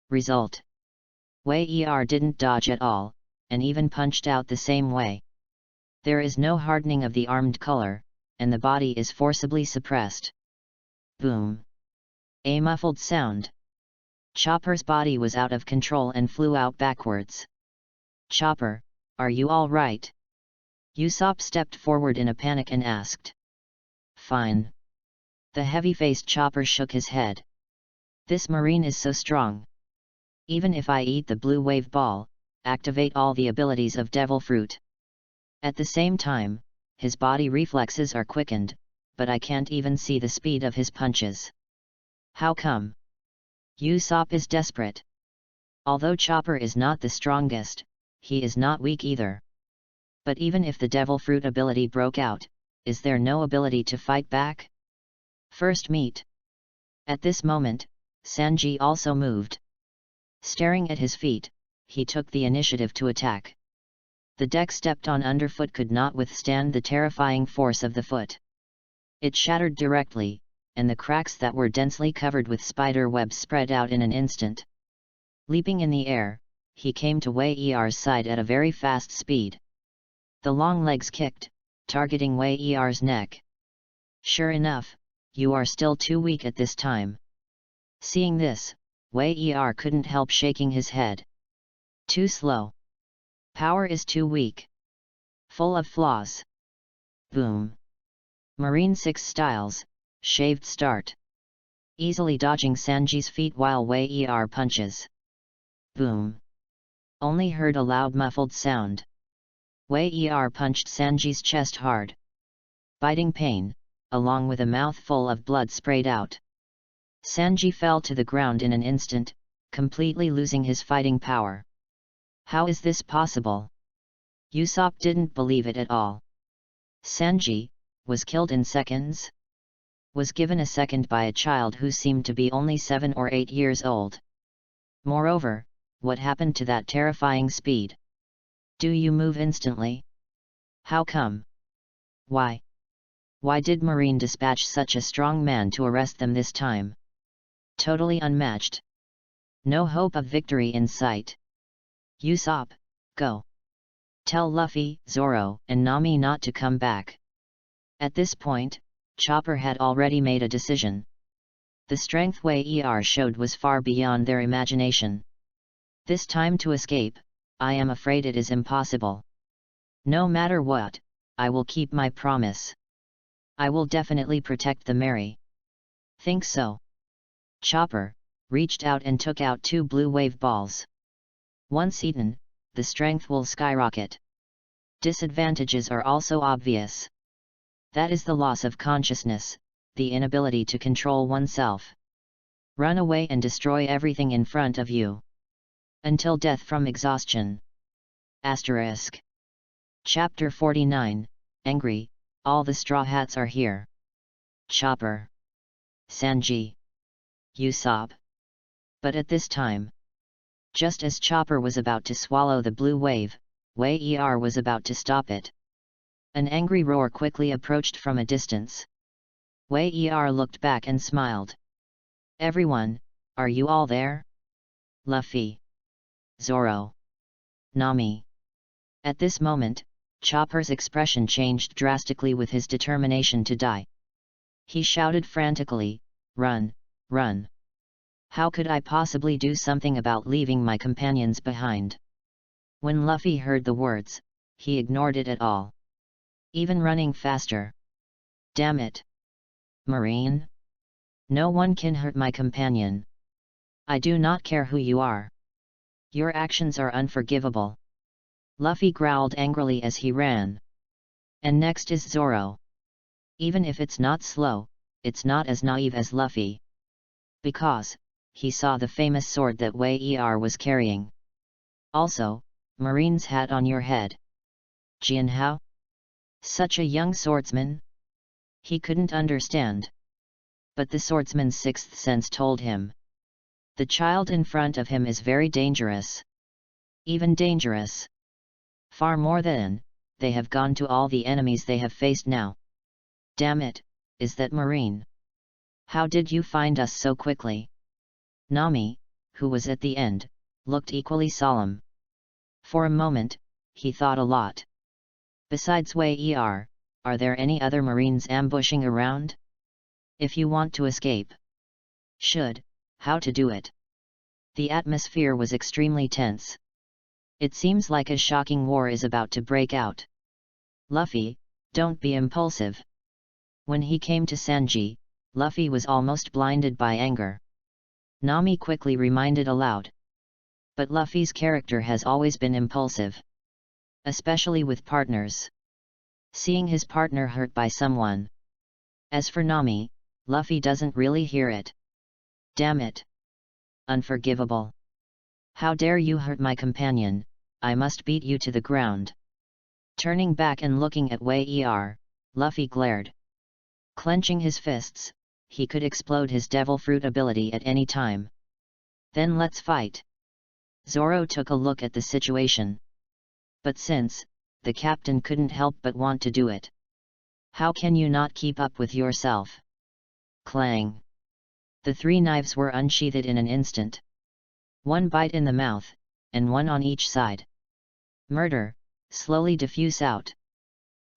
Result. Wei Er didn't dodge at all, and even punched out the same way. There is no hardening of the armed color, and the body is forcibly suppressed. Boom. A muffled sound. Chopper's body was out of control and flew out backwards. Chopper, are you all right? Usopp stepped forward in a panic and asked. Fine. The heavy-faced Chopper shook his head. This marine is so strong. Even if I eat the blue wave ball, activate all the abilities of Devil Fruit. At the same time, his body reflexes are quickened, but I can't even see the speed of his punches. How come? Usopp is desperate. Although Chopper is not the strongest, he is not weak either. But even if the Devil Fruit ability broke out, is there no ability to fight back? First meet. At this moment, Sanji also moved. Staring at his feet, he took the initiative to attack. The deck stepped on underfoot could not withstand the terrifying force of the foot. It shattered directly, and the cracks that were densely covered with spider webs spread out in an instant. Leaping in the air, he came to Wei Er's side at a very fast speed. The long legs kicked, targeting Wei Er's neck. Sure enough, you are still too weak at this time. Seeing this, Wei Er couldn't help shaking his head. Too slow. Power is too weak. Full of flaws. Boom. Marine 6 styles, shaved start. Easily dodging Sanji's feet while Wei Er punches. Boom. Only heard a loud muffled sound. Wei Er punched Sanji's chest hard. Biting pain, along with a mouthful of blood sprayed out. Sanji fell to the ground in an instant, completely losing his fighting power. How is this possible? Usopp didn't believe it at all. Sanji was killed in seconds? was given a second by a child who seemed to be only 7 or 8 years old. Moreover, what happened to that terrifying speed? Do you move instantly? How come? Why? Why did Marine dispatch such a strong man to arrest them this time? Totally unmatched. No hope of victory in sight. Usopp, go. Tell Luffy, Zoro, and Nami not to come back. At this point, Chopper had already made a decision. The strength Wei showed was far beyond their imagination. This time to escape, I am afraid it is impossible. No matter what, I will keep my promise. I will definitely protect the Mary. Think so? Chopper reached out and took out 2 blue wave balls. Once eaten, the strength will skyrocket. Disadvantages are also obvious. That is the loss of consciousness, the inability to control oneself. Run away and destroy everything in front of you. Until death from exhaustion. Asterisk. Chapter 49, Angry, all the Straw Hats are here. Chopper. Sanji. Usopp. But at this time, just as Chopper was about to swallow the blue wave, Wei was about to stop it. An angry roar quickly approached from a distance. Wei looked back and smiled. Everyone, are you all there? Luffy. Zoro. Nami. At this moment, Chopper's expression changed drastically with his determination to die. He shouted frantically, "Run, run! How could I possibly do something about leaving my companions behind?" When Luffy heard the words, he ignored it at all. Even running faster. Damn it! Marine? No one can hurt my companion. I do not care who you are. Your actions are unforgivable. Luffy growled angrily as he ran. And next is Zoro. Even if it's not slow, it's not as naive as Luffy. Because he saw the famous sword that Wei was carrying. Also, Marine's hat on your head. Jianhao? Such a young swordsman? He couldn't understand. But the swordsman's sixth sense told him. The child in front of him is very dangerous. Even dangerous. Far more than they have gone to all the enemies they have faced now. Damn it, is that Marine? How did you find us so quickly? Nami, who was at the end, looked equally solemn. For a moment, he thought a lot. Besides Wei are there any other Marines ambushing around? If you want to escape. How to do it? The atmosphere was extremely tense. It seems like a shocking war is about to break out. Luffy, don't be impulsive. When he came to Sanji, Luffy was almost blinded by anger. Nami quickly reminded aloud. But Luffy's character has always been impulsive. Especially with partners. Seeing his partner hurt by someone. As for Nami, Luffy doesn't really hear it. Damn it! Unforgivable. How dare you hurt my companion, I must beat you to the ground. Turning back and looking at Wei Luffy glared. Clenching his fists, he could explode his devil fruit ability at any time. Then let's fight. Zoro took a look at the situation. But since the captain couldn't help but want to do it. How can you not keep up with yourself? Clang. The 3 knives were unsheathed in an instant. 1 bite in the mouth, and 1 on each side. Murder, slowly diffuse out.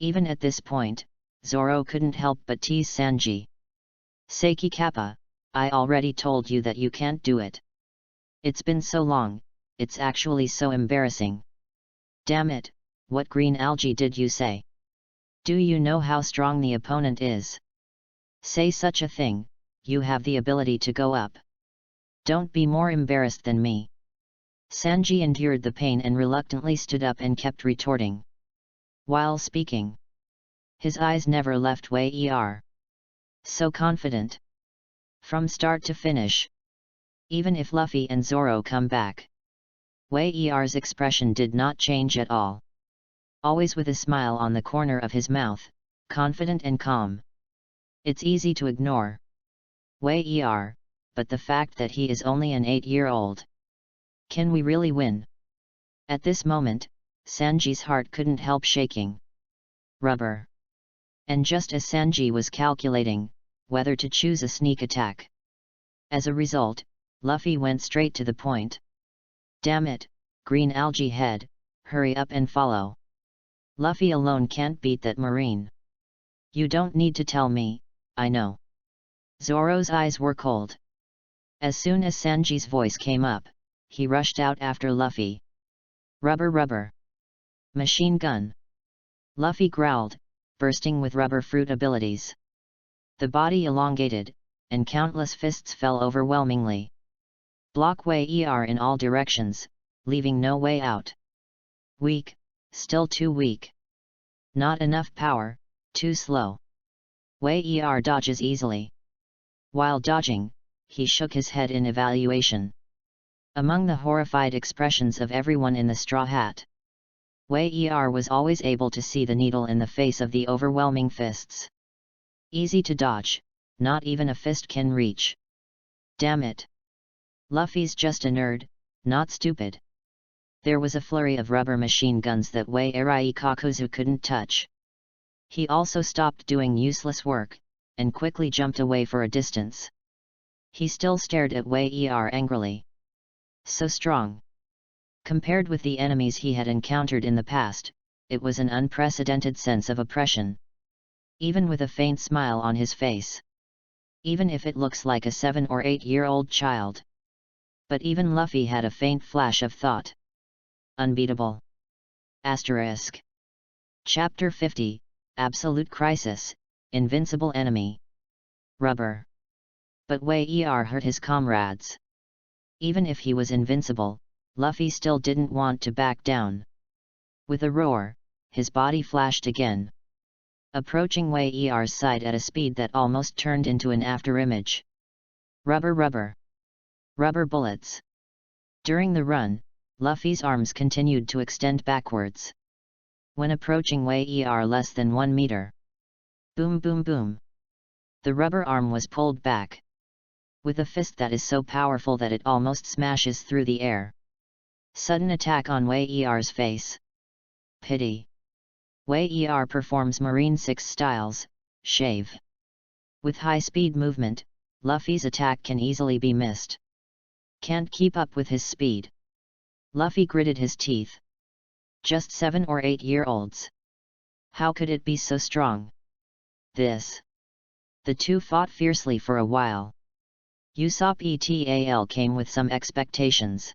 Even at this point, Zoro couldn't help but tease Sanji. Seiki Kappa, I already told you that you can't do it. It's been so long, it's actually so embarrassing. Damn it, what green algae did you say? Do you know how strong the opponent is? Say such a thing, you have the ability to go up. Don't be more embarrassed than me. Sanji endured the pain and reluctantly stood up and kept retorting. While speaking, his eyes never left Wei So confident. From start to finish. Even if Luffy and Zoro come back. Wei expression did not change at all. Always with a smile on the corner of his mouth, confident and calm. It's easy to ignore Wei Er, but the fact that he is only an 8-year-old. Can we really win? At this moment, Sanji's heart couldn't help shaking. Rubber. And just as Sanji was calculating whether to choose a sneak attack. As a result, Luffy went straight to the point. Damn it, green algae head, hurry up and follow. Luffy alone can't beat that marine. You don't need to tell me, I know. Zoro's eyes were cold. As soon as Sanji's voice came up, he rushed out after Luffy. Rubber rubber. Machine gun. Luffy growled, bursting with rubber fruit abilities. The body elongated, and countless fists fell overwhelmingly. Block Wei Er in all directions, leaving no way out. Weak, still too weak. Not enough power, too slow. Wei Er dodges easily. While dodging, he shook his head in evaluation. Among the horrified expressions of everyone in the straw hat, Wei Er was always able to see the needle in the face of the overwhelming fists. Easy to dodge, not even a fist can reach. Damn it! Luffy's just a nerd, not stupid. There was a flurry of rubber machine guns that Wei Erai Kakuzu couldn't touch. He also stopped doing useless work, and quickly jumped away for a distance. He still stared at Wei Er angrily. So strong. Compared with the enemies he had encountered in the past, it was an unprecedented sense of oppression. Even with a faint smile on his face. Even if it looks like a 7 or 8-year-old child. But even Luffy had a faint flash of thought. Unbeatable. Asterisk. Chapter 50, Absolute Crisis, Invincible Enemy. Rubber. But Wei Er hurt his comrades. Even if he was invincible, Luffy still didn't want to back down. With a roar, his body flashed again. Approaching Wei Er's side at a speed that almost turned into an afterimage. Rubber rubber. Rubber bullets. During the run, Luffy's arms continued to extend backwards. When approaching Wei Er less than 1 meter. Boom boom boom. The rubber arm was pulled back. With a fist that is so powerful that it almost smashes through the air. Sudden attack on Wei Er's face. Pity. Wei Er performs Marine 6 styles, shave. With high-speed movement, Luffy's attack can easily be missed. Can't keep up with his speed. Luffy gritted his teeth. Just 7 or 8-year-olds. How could it be so strong? This. The two fought fiercely for a while. Usopp et.al. came with some expectations.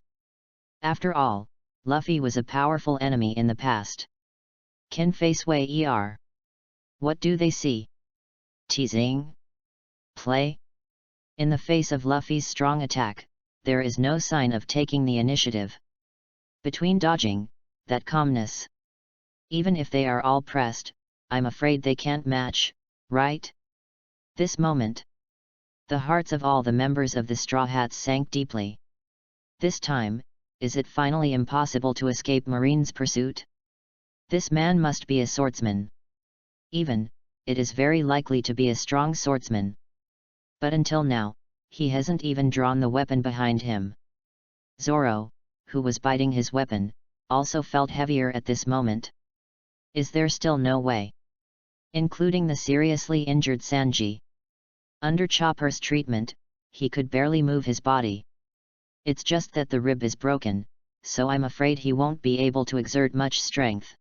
After all, Luffy was a powerful enemy in the past. Can face Wei Er. What do they see? Teasing? Play? In the face of Luffy's strong attack, there is no sign of taking the initiative. Between dodging, that calmness. Even if they are all pressed, I'm afraid they can't match, right? This moment. The hearts of all the members of the Straw Hats sank deeply. This time, is it finally impossible to escape Marine's pursuit? This man must be a swordsman. Even, it is very likely to be a strong swordsman. But until now, he hasn't even drawn the weapon behind him. Zoro, who was biting his weapon, also felt heavier at this moment. Is there still no way? Including the seriously injured Sanji. Under Chopper's treatment, he could barely move his body. It's just that the rib is broken, so I'm afraid he won't be able to exert much strength.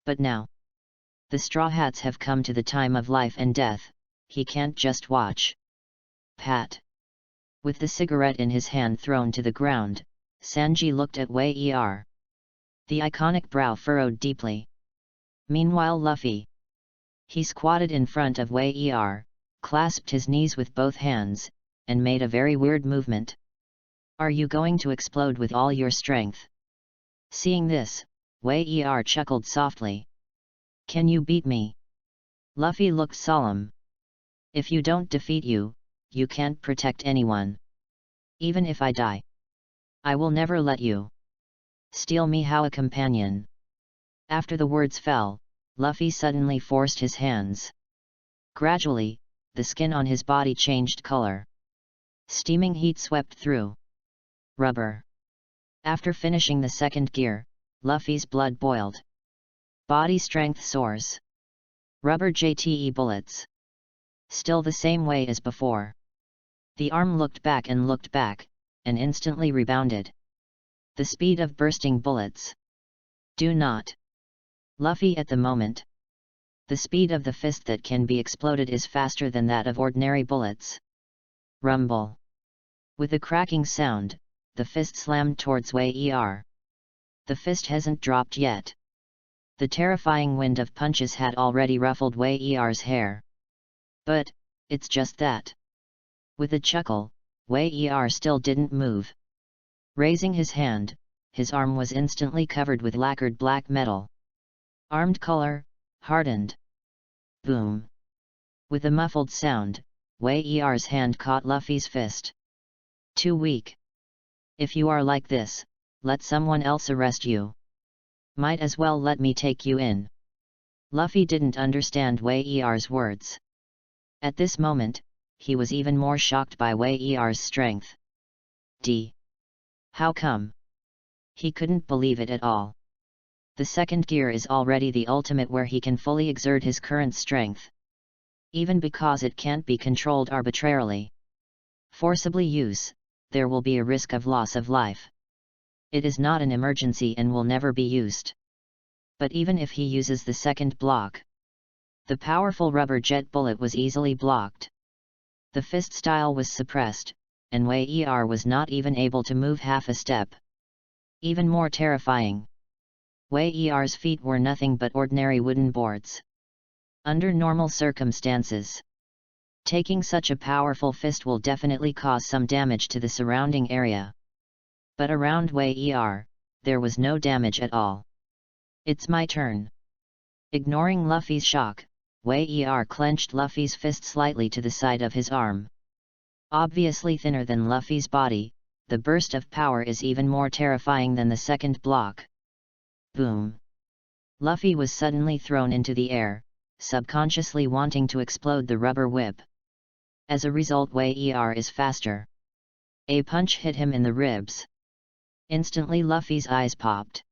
But now, the Straw Hats have come to the time of life and death, he can't just watch. Pat. With the cigarette in his hand thrown to the ground, Sanji looked at Wei Er. The iconic brow furrowed deeply. Meanwhile Luffy. He squatted in front of Wei Er, clasped his knees with both hands, and made a very weird movement. Are you going to explode with all your strength? Seeing this, Wei Er chuckled softly. Can you beat me? Luffy looked solemn. If you don't defeat you, you can't protect anyone. Even if I die, I will never let you steal me how a companion. After the words fell, Luffy suddenly forced his hands. Gradually, the skin on his body changed color. Steaming heat swept through. Rubber. After finishing the second gear, Luffy's blood boiled. Body strength soars. Rubber JTE bullets. Still the same way as before. The arm looked back, and instantly rebounded. The speed of bursting bullets. Do not. Luffy at the moment. The speed of the fist that can be exploded is faster than that of ordinary bullets. Rumble. With a cracking sound, the fist slammed towards Wei Er. The fist hasn't dropped yet. The terrifying wind of punches had already ruffled Wei Er's hair. But, it's just that. With a chuckle, Wei Er still didn't move. Raising his hand, his arm was instantly covered with lacquered black metal. Armed color, hardened. Boom. With a muffled sound, Wei Er's hand caught Luffy's fist. Too weak. If you are like this, let someone else arrest you. Might as well let me take you in. Luffy didn't understand Wei Er's words. At this moment, he was even more shocked by Wei Er's strength. How come? He couldn't believe it at all. The second gear is already the ultimate where he can fully exert his current strength. Even because it can't be controlled arbitrarily. Forcibly use, there will be a risk of loss of life. It is not an emergency and will never be used. But even if he uses the second block, the powerful rubber jet bullet was easily blocked. The fist style was suppressed, and Wei Er was not even able to move half a step. Even more terrifying. Wei Er's feet were nothing but ordinary wooden boards. Under normal circumstances, taking such a powerful fist will definitely cause some damage to the surrounding area. But around Wei Er, there was no damage at all. It's my turn. Ignoring Luffy's shock, Wei Er clenched Luffy's fist slightly to the side of his arm. Obviously thinner than Luffy's body, the burst of power is even more terrifying than the second block. Boom! Luffy was suddenly thrown into the air, subconsciously wanting to explode the rubber whip. As a result, Wei Er is faster. A punch hit him in the ribs. Instantly Luffy's eyes popped.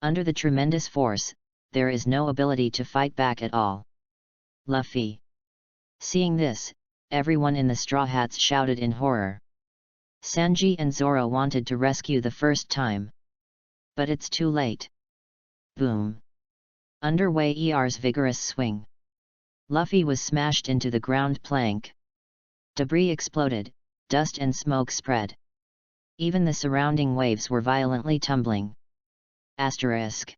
Under the tremendous force, there is no ability to fight back at all. Luffy. Seeing this, everyone in the Straw Hats shouted in horror. Sanji and Zoro wanted to rescue the first time. But it's too late. Boom. Under Wei Er's vigorous swing, Luffy was smashed into the ground plank. Debris exploded, dust and smoke spread. Even the surrounding waves were violently tumbling. Asterisk.